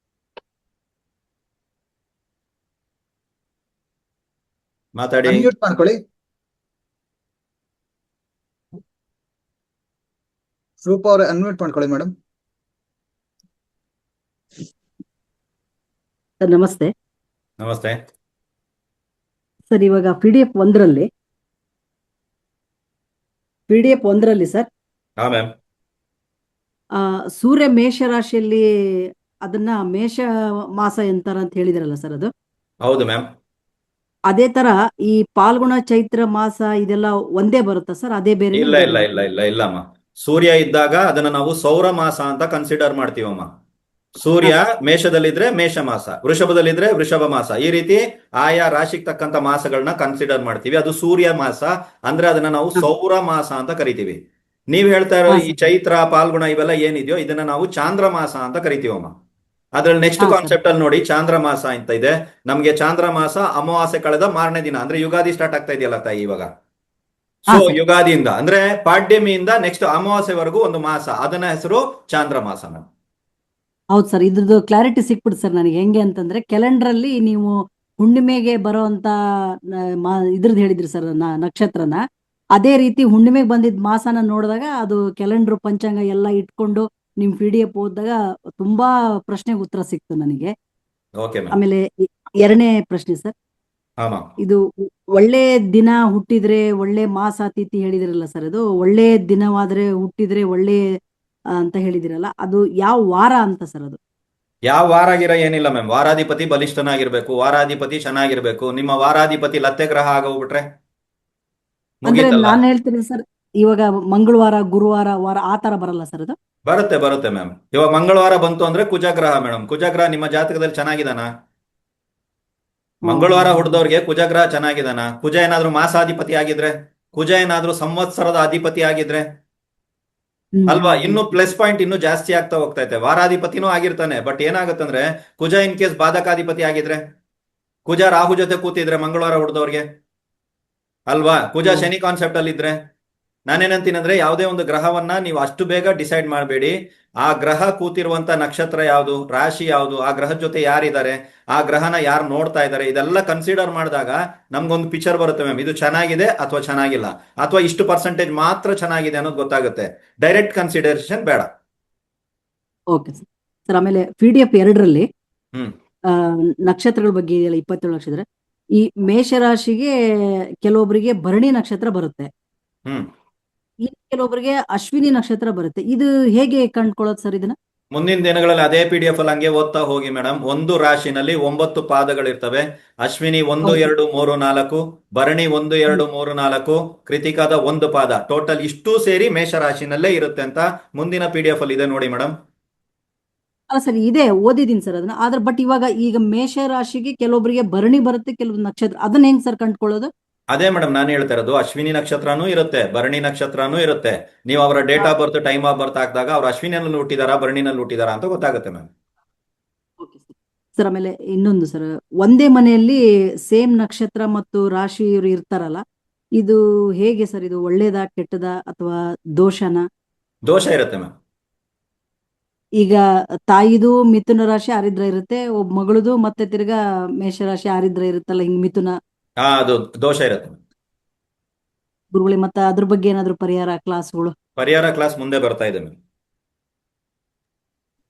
ಮಾತಾಡಿ. ಅನ್ಮ್ಯೂಟ್ ಮಾಡ್ಕೊಳ್ಳಿ. ರೂಪಾ ಅವರೇ ಅನ್ಮ್ಯೂಟ್ ಮಾಡ್ಕೊಳ್ಳಿ ಮೇಡಮ್. ಸರ್ ನಮಸ್ತೆ. ನಮಸ್ತೆ. ಸರ್ ಇವಾಗ ಪಿ ಡಿ ಎಫ್ ಒಂದರಲ್ಲಿ ಸರ್ ಹಾ ಮ್ಯಾಮ್. ಸೂರ್ಯ ಮೇಷ ರಾಶಿಯಲ್ಲಿ ಅದನ್ನ ಮೇಷ ಮಾಸ ಎಂತಾರ ಅಂತ ಹೇಳಿದ್ರಲ್ಲ ಸರ್, ಅದು ಹೌದು ಮ್ಯಾಮ್. ಅದೇ ತರ ಈ ಪಾಲ್ಗುಣ ಚೈತ್ರ ಮಾಸ ಇದೆಲ್ಲ ಒಂದೇ ಬರುತ್ತಾ ಸರ್? ಅದೇ ಬೇರೆ ಇಲ್ಲ ಇಲ್ಲ ಇಲ್ಲ ಇಲ್ಲ ಇಲ್ಲಮ್ಮ. ಸೂರ್ಯ ಇದ್ದಾಗ ಅದನ್ನ ನಾವು ಸೌರ ಮಾಸ ಅಂತ ಕನ್ಸಿಡರ್ ಮಾಡ್ತೀವಮ್ಮ. ಸೂರ್ಯ ಮೇಷದಲ್ಲಿದ್ರೆ ಮೇಷ ಮಾಸ, ವೃಷಭದಲ್ಲಿದ್ರೆ ವೃಷಭ ಮಾಸ, ಈ ರೀತಿ ಆಯಾ ರಾಶಿಗೆ ತಕ್ಕಂತ ಮಾಸಗಳನ್ನ ಕನ್ಸಿಡರ್ ಮಾಡ್ತೀವಿ. ಅದು ಸೂರ್ಯ ಮಾಸ ಅಂದ್ರೆ ಅದನ್ನ ನಾವು ಸೌರ ಮಾಸ ಅಂತ ಕರಿತೀವಿ. ನೀವ್ ಹೇಳ್ತಾ ಇರೋ ಈ ಚೈತ್ರ ಪಾಲ್ಗುಣ ಇವೆಲ್ಲ ಏನಿದೆಯೋ ಇದನ್ನ ನಾವು ಚಾಂದ್ರ ಮಾಸ ಅಂತ ಕರಿತೀವಮ್ಮ. ಅದ್ರಲ್ಲಿ ನೆಕ್ಸ್ಟ್ ಕಾನ್ಸೆಪ್ಟ್ ಅಲ್ಲಿ ನೋಡಿ, ಚಾಂದ್ರ ಮಾಸ ಅಂತ ಇದೆ ನಮ್ಗೆ. ಚಾಂದ್ರ ಮಾಸ ಅಮಾವಾಸ್ಯೆ ಕಳೆದ ಮಾರನೇ ದಿನ ಅಂದ್ರೆ ಯುಗಾದಿ ಸ್ಟಾರ್ಟ್ ಆಗ್ತಾ ಇದೆಯಲ್ಲ ತಾಯಿ ಇವಾಗ. ಸೊ ಯುಗಾದಿಯಿಂದ ಅಂದ್ರೆ ಪಾಡ್ಯಮಿಯಿಂದ ನೆಕ್ಸ್ಟ್ ಅಮಾವಾಸ್ಯೆವರೆಗೂ ಒಂದು ಮಾಸ, ಅದನ್ನ ಹೆಸರು ಚಾಂದ್ರ ಮಾಸ ಮ್ಯಾಮ್. ಹೌದು ಸರ್, ಇದ್ರದ್ದು ಕ್ಲಾರಿಟಿ ಸಿಕ್ಬಿಡ್ತು ಸರ್ ನನಗೆ. ಹೆಂಗೆ ಅಂತಂದ್ರೆ ಕ್ಯಾಲೆಂಡರ್ ಅಲ್ಲಿ ನೀವು ಹುಣ್ಣಿಮೆಗೆ ಬರೋಂತ ಇದ್ರದ್ದು ಹೇಳಿದ್ರಿ ಸರ್ ನಕ್ಷತ್ರನ. ಅದೇ ರೀತಿ ಹುಣ್ಣಿಮೆಗೆ ಬಂದಿದ್ದ ಮಾಸನ ನೋಡಿದಾಗ ಅದು ಕ್ಯಾಲೆಂಡರ್ ಪಂಚಾಂಗ ಎಲ್ಲ ಇಟ್ಕೊಂಡು ನಿಮ್ PDF ಓದಿದಾಗ ತುಂಬಾ ಪ್ರಶ್ನೆಗೆ ಉತ್ತರ ಸಿಕ್ತು ನನಗೆ. Okay ma'am. ಆಮೇಲೆ ಎರಡನೇ ಪ್ರಶ್ನೆ ಸರ್, ಹಾ ಮ್ಯಾಮ್. ಇದು ಒಳ್ಳೆ ದಿನ ಹುಟ್ಟಿದ್ರೆ ಒಳ್ಳೆ ಮಾಸ ತಿಥಿ ಹೇಳಿದಿರಲ್ಲ ಸರ್, ಅದು ಒಳ್ಳೆ ದಿನವಾದ್ರೆ ಹುಟ್ಟಿದ್ರೆ ಒಳ್ಳೆ ಅಂತ ಹೇಳಿದಿರಲ್ಲ, ಅದು ಯಾವ ವಾರ ಅಂತ ಸರ್? ಅದು ಯಾವ ವಾರ ಆಗಿರೋ ಏನಿಲ್ಲ ಮ್ಯಾಮ್. ವಾರಾಧಿಪತಿ ಬಲಿಷ್ಠನಾಗಿರ್ಬೇಕು, ವಾರಾಧಿಪತಿ ಚೆನ್ನಾಗಿರ್ಬೇಕು. ನಿಮ್ಮ ವಾರಾಧಿಪತಿ ಲತ್ತೆ ಗ್ರಹ ಆಗೋಗ್ಬಿಟ್ರೆ ಅಂದ್ರೆ ಮುಗೀತಲ್ಲ. ನಾನು ಹೇಳ್ತೀನಿ ಸರ್, ಇವಾಗ ಮಂಗಳವಾರ ಗುರುವಾರ ವಾರ ಆ ತರ ಬರಲ್ಲ ಸರ್ ಅದು? ಬರುತ್ತೆ ಮ್ಯಾಮ್. ಇವಾಗ ಮಂಗಳವಾರ ಬಂತು ಅಂದ್ರೆ ಕುಜಗ್ರಹ ಮೇಡಮ್. ಕುಜಗ್ರಹ ನಿಮ್ಮ ಜಾತಕದಲ್ಲಿ ಚೆನ್ನಾಗಿದಾನ? ಮಂಗಳವಾರ ಹುಡ್ದವ್ರಿಗೆ ಕುಜಗ್ರಹ ಚೆನ್ನಾಗಿದಾನ? ಕುಜ ಏನಾದ್ರೂ ಮಾಸಾಧಿಪತಿ ಆಗಿದ್ರೆ, ಕುಜ ಏನಾದ್ರೂ ಸಂವತ್ಸರದ ಅಧಿಪತಿ ಆಗಿದ್ರೆ ಅಲ್ವಾ, ಇನ್ನು ಪ್ಲಸ್ ಪಾಯಿಂಟ್ ಇನ್ನು ಜಾಸ್ತಿ ಆಗ್ತಾ ಹೋಗ್ತೈತೆ. ವಾರಾಧಿಪತಿನೂ ಆಗಿರ್ತಾನೆ, ಬಟ್ ಏನಾಗುತ್ತಂದ್ರೆ ಕುಜ ಇನ್ ಕೇಸ್ ಬಾಧಕಾಧಿಪತಿ ಆಗಿದ್ರೆ, ಕುಜ ರಾಹು ಜೊತೆ ಕೂತಿದ್ರೆ ಮಂಗಳವಾರ ಹುಡ್ದವ್ರಿಗೆ ಅಲ್ವಾ, ಕುಜ ಶನಿ ಕಾನ್ಸೆಪ್ಟ್ ಅಲ್ಲಿ ಇದ್ರೆ, ನಾನೇನಂತೀನಿ ಅಂದ್ರೆ ಯಾವುದೇ ಒಂದು ಗ್ರಹವನ್ನ ನೀವು ಅಷ್ಟು ಬೇಗ ಡಿಸೈಡ್ ಮಾಡಬೇಡಿ. ಆ ಗ್ರಹ ಕೂತಿರುವಂತ ನಕ್ಷತ್ರ ಯಾವುದು, ರಾಶಿ ಯಾವುದು, ಆ ಗ್ರಹದ ಜೊತೆ ಯಾರಿದ್ದಾರೆ, ಆ ಗ್ರಹನ ಯಾರು ನೋಡ್ತಾ ಇದ್ದಾರೆ, ಇದೆಲ್ಲ ಕನ್ಸಿಡರ್ ಮಾಡಿದಾಗ ನಮ್ಗೊಂದು ಪಿಕ್ಚರ್ ಬರುತ್ತೆ ಮ್ಯಾಮ್. ಇದು ಚೆನ್ನಾಗಿದೆ ಅಥವಾ ಚೆನ್ನಾಗಿಲ್ಲ, ಅಥವಾ ಇಷ್ಟು ಪರ್ಸೆಂಟೇಜ್ ಮಾತ್ರ ಚೆನ್ನಾಗಿದೆ ಅನ್ನೋದು ಗೊತ್ತಾಗುತ್ತೆ. ಡೈರೆಕ್ಟ್ ಕನ್ಸಿಡರೇಷನ್ ಬೇಡ. Okay sir. ಸರ್ ಆಮೇಲೆ PDF 2ರಲ್ಲಿ ಹ್ಮ್. ನಕ್ಷತ್ರಗಳ ಬಗ್ಗೆ ಇದೆಯಲ್ಲ, 27 ನಕ್ಷತ್ರ. ಈ ಮೇಷರಾಶಿಗೆ ಕೆಲವೊಬ್ಬರಿಗೆ ಭರಣಿ ನಕ್ಷತ್ರ ಬರುತ್ತೆ, ಹ್ಮ್. ಇನ್ನು ಕೆಲವೊಬ್ಬರಿಗೆ ಅಶ್ವಿನಿ ನಕ್ಷತ್ರ ಬರುತ್ತೆ. ಇದು ಹೇಗೆ ಕಂಡ್ಕೊಳ್ಳೋದು ಸರ್ ಇದನ್ನ? ಮುಂದಿನ ದಿನಗಳಲ್ಲಿ ಅದೇ PDF ಅಲ್ಲಿ ಹಂಗೆ ಓದ್ತಾ ಹೋಗಿ ಮೇಡಮ್. ಒಂದು ರಾಶಿನಲ್ಲಿ 9 ಪಾದಗಳಿರ್ತವೆ. ಅಶ್ವಿನಿ 1, 2, 3, 4, ಭರಣಿ 1, 2, 3, 4, ಕೃತಿಕಾದ 1 ಪಾದ, ಟೋಟಲ್ ಇಷ್ಟು ಸೇರಿ ಮೇಷ ರಾಶಿನಲ್ಲೇ ಇರುತ್ತೆ ಅಂತ ಮುಂದಿನ PDF ಅಲ್ಲಿ ಇದೆ ನೋಡಿ ಮೇಡಮ್. ಅಲ್ಲ ಸರ್, ಇದೆ ಓದಿದೀನಿ ಸರ್ ಅದನ್ನ. ಆದ್ರೆ ಬಟ್ ಈಗ ಮೇಷ ರಾಶಿಗೆ ಕೆಲವೊಬ್ಬರಿಗೆ ಭರಣಿ ಬರುತ್ತೆ, ಕೆಲವು ನಕ್ಷತ್ರ, ಅದನ್ನ ಹೆಂಗ್ ಸರ್ ಕಂಡ್ಕೊಳ್ಳೋದು? ಅದೇ ಮೇಡಮ್ ನಾನು ಹೇಳ್ತಾ ಇರೋದು, ಅಶ್ವಿನಿ ನಕ್ಷತ್ರನೂ ಇರುತ್ತೆ, ಭರಣಿ ನಕ್ಷತ್ರನೂ ಇರುತ್ತೆ. ನೀವು ಅವರ date of birth, time of birth ಹಾಕಿದಾಗ ಅವ್ರು ಅಶ್ವಿನಿಯಲ್ಲಿ ಹುಟ್ಟಿದಾರಾ ಭರಣಿನಲ್ಲಿ ಹುಟ್ಟಿದಾರಾ ಅಂತ ಗೊತ್ತಾಗುತ್ತೆ ಮ್ಯಾಮ್. ಸರ್ ಆಮೇಲೆ ಇನ್ನೊಂದು ಸರ್, ಒಂದೇ ಮನೆಯಲ್ಲಿ ಸೇಮ್ ನಕ್ಷತ್ರ ಮತ್ತು ರಾಶಿ ಇವ್ರು ಇರ್ತಾರಲ್ಲ, ಇದು ಹೇಗೆ ಸರ್? ಇದು ಒಳ್ಳೇದಾ ಕೆಟ್ಟದಾ ಅಥವಾ ದೋಷನಾ? ದೋಷ ಇರುತ್ತೆ ಮ್ಯಾಮ್. ಈಗ ತಾಯಿದು ಮಿಥುನ ರಾಶಿ ಆರಿದ್ರ ಇರುತ್ತೆ, ಒಬ್ಬ ಮಗಳದು ಮತ್ತೆ ತಿರ್ಗಾ ಮೇಷರಾಶಿ ಆರಿದ್ರ ಇರುತ್ತಲ್ಲ, ಹಿಂಗ್ ಮಿಥುನ. ಅದು ದೋಷ ಇರುತ್ತೆ. ಗುರುಗಳೇ, ಮತ್ತೆ ಅದ್ರ ಬಗ್ಗೆ ಏನಾದ್ರು ಪರಿಹಾರ ಕ್ಲಾಸ್ಗಳು? ಪರಿಹಾರ ಕ್ಲಾಸ್ ಮುಂದೆ ಬರ್ತಾ ಇದೆ ಮ್ಯಾಮ್.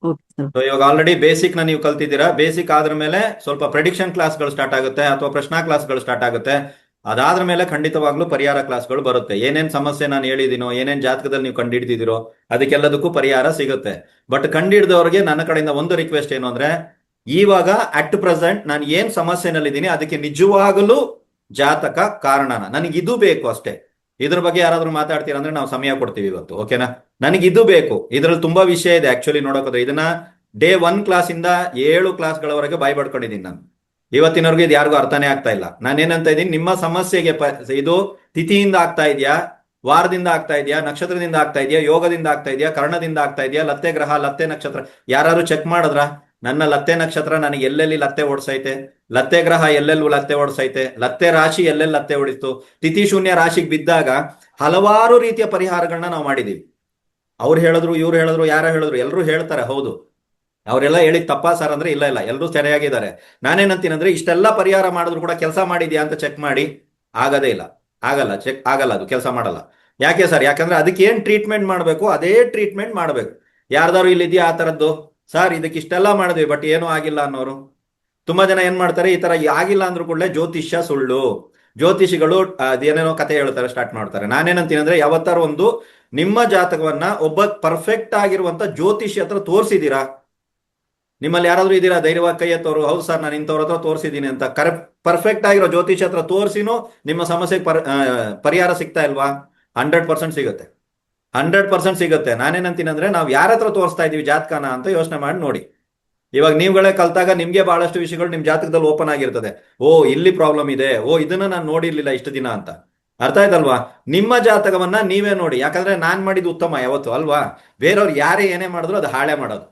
Okay sir. ಇವಾಗ ಆಲ್ರೆಡಿ ಬೇಸಿಕ್ ನ ನೀವು ಕಲ್ತಿದ್ದೀರಾ. ಬೇಸಿಕ್ ಆದ್ರ ಮೇಲೆ ಸ್ವಲ್ಪ ಪ್ರೆಡಿಕ್ಷನ್ ಕ್ಲಾಸ್ಗಳು ಸ್ಟಾರ್ಟ್ ಆಗುತ್ತೆ ಅಥವಾ ಪ್ರಶ್ನಾ ಕ್ಲಾಸ್ಗಳು ಸ್ಟಾರ್ಟ್ ಆಗುತ್ತೆ. ಅದಾದ್ರ ಮೇಲೆ ಖಂಡಿತವಾಗ್ಲೂ ಪರಿಹಾರ ಕ್ಲಾಸ್ಗಳು ಬರುತ್ತೆ. ಏನೇನ್ ಸಮಸ್ಯೆ ನಾನು ಹೇಳಿದೀನೋ, ಏನೇನ್ ಜಾತಕದಲ್ಲಿ ನೀವು ಕಂಡಿಡ್ದಿದ್ದೀರೋ ಅದಕ್ಕೆಲ್ಲದಕ್ಕೂ ಪರಿಹಾರ ಸಿಗುತ್ತೆ. ಬಟ್ ಕಂಡಿಡ್ದವ್ರಿಗೆ ನನ್ನ ಕಡೆಯಿಂದ ಒಂದು ರಿಕ್ವೆಸ್ಟ್ ಏನು ಅಂದ್ರೆ, ಇವಾಗ ಅಟ್ ಪ್ರೆಸೆಂಟ್ ನಾನು ಏನ್ ಸಮಸ್ಯೆನಲ್ಲಿದ್ದೀನಿ ಅದಕ್ಕೆ ನಿಜವಾಗಲೂ ಜಾತಕ ಕಾರಣನ, ನನಗೆ ಇದು ಬೇಕು ಅಷ್ಟೇ. ಇದ್ರ ಬಗ್ಗೆ ಯಾರಾದ್ರೂ ಮಾತಾಡ್ತೀರಾ ಅಂದ್ರೆ ನಾವು ಸಮಯ ಕೊಡ್ತೀವಿ ಇವತ್ತು, ಓಕೆನಾ? ನನಗೆ ಇದು ಬೇಕು. ಇದ್ರಲ್ಲಿ ತುಂಬಾ ವಿಷಯ ಇದೆ ಆಕ್ಚುಲಿ ನೋಡೋಕೋದ್ರೆ. ಇದನ್ನ ಡೇ 1 ಕ್ಲಾಸಿಂದ 7 ಕ್ಲಾಸ್ಗಳವರೆಗೆ ಬಾಯ್ ಪಡ್ಕೊಂಡಿದ್ದೀನಿ ನಾನು. ಇವತ್ತಿನವರೆಗೂ ಇದು ಯಾರಿಗೂ ಅರ್ಥನೇ ಆಗ್ತಾ ಇಲ್ಲ. ನಾನೇನಂತ ಇದ್ದೀನಿ, ನಿಮ್ಮ ಸಮಸ್ಯೆಗೆ ಇದು ತಿಥಿಯಿಂದ ಆಗ್ತಾ ಇದೆಯಾ, ವಾರದಿಂದ ಆಗ್ತಾ ಇದೆಯಾ, ನಕ್ಷತ್ರದಿಂದ ಆಗ್ತಾ ಇದೆಯಾ, ಯೋಗದಿಂದ ಆಗ್ತಾ ಇದೆಯಾ, ಕರ್ಣದಿಂದ ಆಗ್ತಾ ಇದೆಯಾ, ಲತ್ತೆ ಗ್ರಹ, ಲತ್ತೆ ನಕ್ಷತ್ರ ಯಾರು ಚೆಕ್ ಮಾಡಿದ್ರ? ನನ್ನ ಲತ್ತೆ ನಕ್ಷತ್ರ ನನಗೆ ಎಲ್ಲೆಲ್ಲಿ ಲತ್ತೆ ಓಡಿಸೈತೆ, ಲತ್ತೆ ಗ್ರಹ ಎಲ್ಲೆಲ್ಲೂ ಲತ್ತೆ ಓಡಿಸೈತೆ, ಲತ್ತೆ ರಾಶಿ ಎಲ್ಲೆಲ್ಲಿ ಲತ್ತೆ ಓಡಿಸ್ತು, ತಿಥಿ ಶೂನ್ಯ ರಾಶಿಗೆ ಬಿದ್ದಾಗ ಹಲವಾರು ರೀತಿಯ ಪರಿಹಾರಗಳನ್ನ ನಾವು ಮಾಡಿದೀವಿ. ಅವ್ರು ಹೇಳಿದ್ರು, ಇವ್ರು ಹೇಳಿದ್ರು, ಯಾರ ಹೇಳಿದ್ರು, ಎಲ್ಲರೂ ಹೇಳ್ತಾರೆ ಹೌದು. ಅವರೆಲ್ಲ ಹೇಳಿದ್ ತಪ್ಪಾ ಸರ್ ಅಂದ್ರೆ ಇಲ್ಲ ಇಲ್ಲ, ಎಲ್ಲರೂ ಸರಿಯಾಗಿದ್ದಾರೆ. ನಾನೇನಂತೀನಂದ್ರೆ, ಇಷ್ಟೆಲ್ಲ ಪರಿಹಾರ ಮಾಡಿದ್ರು ಕೂಡ ಕೆಲಸ ಮಾಡಿದ್ಯಾ ಅಂತ ಚೆಕ್ ಮಾಡಿ. ಆಗದೇ ಇಲ್ಲ, ಆಗಲ್ಲ, ಚೆಕ್ ಆಗಲ್ಲ, ಅದು ಕೆಲಸ ಮಾಡಲ್ಲ. ಯಾಕೆ ಸರ್? ಯಾಕಂದ್ರೆ ಅದಕ್ಕೆ ಏನ್ ಟ್ರೀಟ್ಮೆಂಟ್ ಮಾಡಬೇಕು ಅದೇ ಟ್ರೀಟ್ಮೆಂಟ್ ಮಾಡಬೇಕು. ಯಾರ್ದಾರು ಇಲ್ಲಿದ್ಯಾ ಆ ತರದ್ದು? ಸರ್ ಇದಕ್ಕೆ ಇಷ್ಟೆಲ್ಲ ಮಾಡಿದ್ವಿ ಬಟ್ ಏನೂ ಆಗಿಲ್ಲ ಅನ್ನೋರು? ತುಂಬಾ ಜನ ಏನ್ ಮಾಡ್ತಾರೆ, ಈ ತರ ಆಗಿಲ್ಲ ಅಂದ್ರೂ ಕೂಡಲೇ ಜ್ಯೋತಿಷ್ಯ ಸುಳ್ಳು, ಜ್ಯೋತಿಷಿಗಳು ಅದೇನೇನೋ ಕತೆ ಹೇಳ್ತಾರೆ, ಸ್ಟಾರ್ಟ್ ಮಾಡ್ತಾರೆ. ನಾನೇನಂತೀನಿ ಅಂದ್ರೆ, ಯಾವತ್ತಾರು ಒಂದು ನಿಮ್ಮ ಜಾತಕವನ್ನ ಒಬ್ಬ ಪರ್ಫೆಕ್ಟ್ ಆಗಿರುವಂತ ಜ್ಯೋತಿಷಿ ಹತ್ರ ತೋರಿಸಿದೀರಾ? ನಿಮ್ಮಲ್ಲಿ ಯಾರಾದ್ರೂ ಇದೀರಾ ಧೈರ್ಯವಾಗಿ ಕೈ ಎತ್ತೋರು, ಹೌದು ಸರ್ ನಾನು ಇಂಥವ್ರ ಹತ್ರ ತೋರಿಸಿದೀನಿ ಅಂತ? ಪರ್ಫೆಕ್ಟ್ ಆಗಿರೋ ಜ್ಯೋತಿಷಿ ಹತ್ರ ತೋರಿಸಿನೂ ನಿಮ್ಮ ಸಮಸ್ಯೆಗೆ ಪರಿಹಾರ ಸಿಗ್ತಾ ಇಲ್ವಾ? 100% ಸಿಗುತ್ತೆ, 100% ಸಿಗುತ್ತೆ. ನಾನೇನಂತೀನಿ ಅಂದ್ರೆ, ನಾವು ಯಾರ ಹತ್ರ ತೋರಿಸ್ತಾ ಇದೀವಿ ಜಾತಕನ ಅಂತ ಯೋಚನೆ ಮಾಡಿ ನೋಡಿ. ಇವಾಗ ನೀವುಗಳೇ ಕಲ್ತಾಗ ನಿಮ್ಗೆ ಬಹಳಷ್ಟು ವಿಷಯಗಳು ನಿಮ್ ಜಾತಕದಲ್ಲಿ ಓಪನ್ ಆಗಿರ್ತದೆ. ಓ ಇಲ್ಲಿ ಪ್ರಾಬ್ಲಮ್ ಇದೆ, ಓ ಇದನ್ನ ನಾನು ನೋಡಿರ್ಲಿಲ್ಲ ಇಷ್ಟು ದಿನ ಅಂತ. ಅರ್ಥ ಆಯ್ತಲ್ವಾ? ನಿಮ್ಮ ಜಾತಕವನ್ನ ನೀವೇ ನೋಡಿ, ಯಾಕಂದ್ರೆ ನಾನ್ ಮಾಡಿದ್ದು ಉತ್ತಮ ಯಾವತ್ತು ಅಲ್ವಾ? ಬೇರೆಯವ್ರು ಯಾರೇ ಏನೇ ಮಾಡಿದ್ರು ಅದು ಹಾಳೆ ಮಾಡೋದು.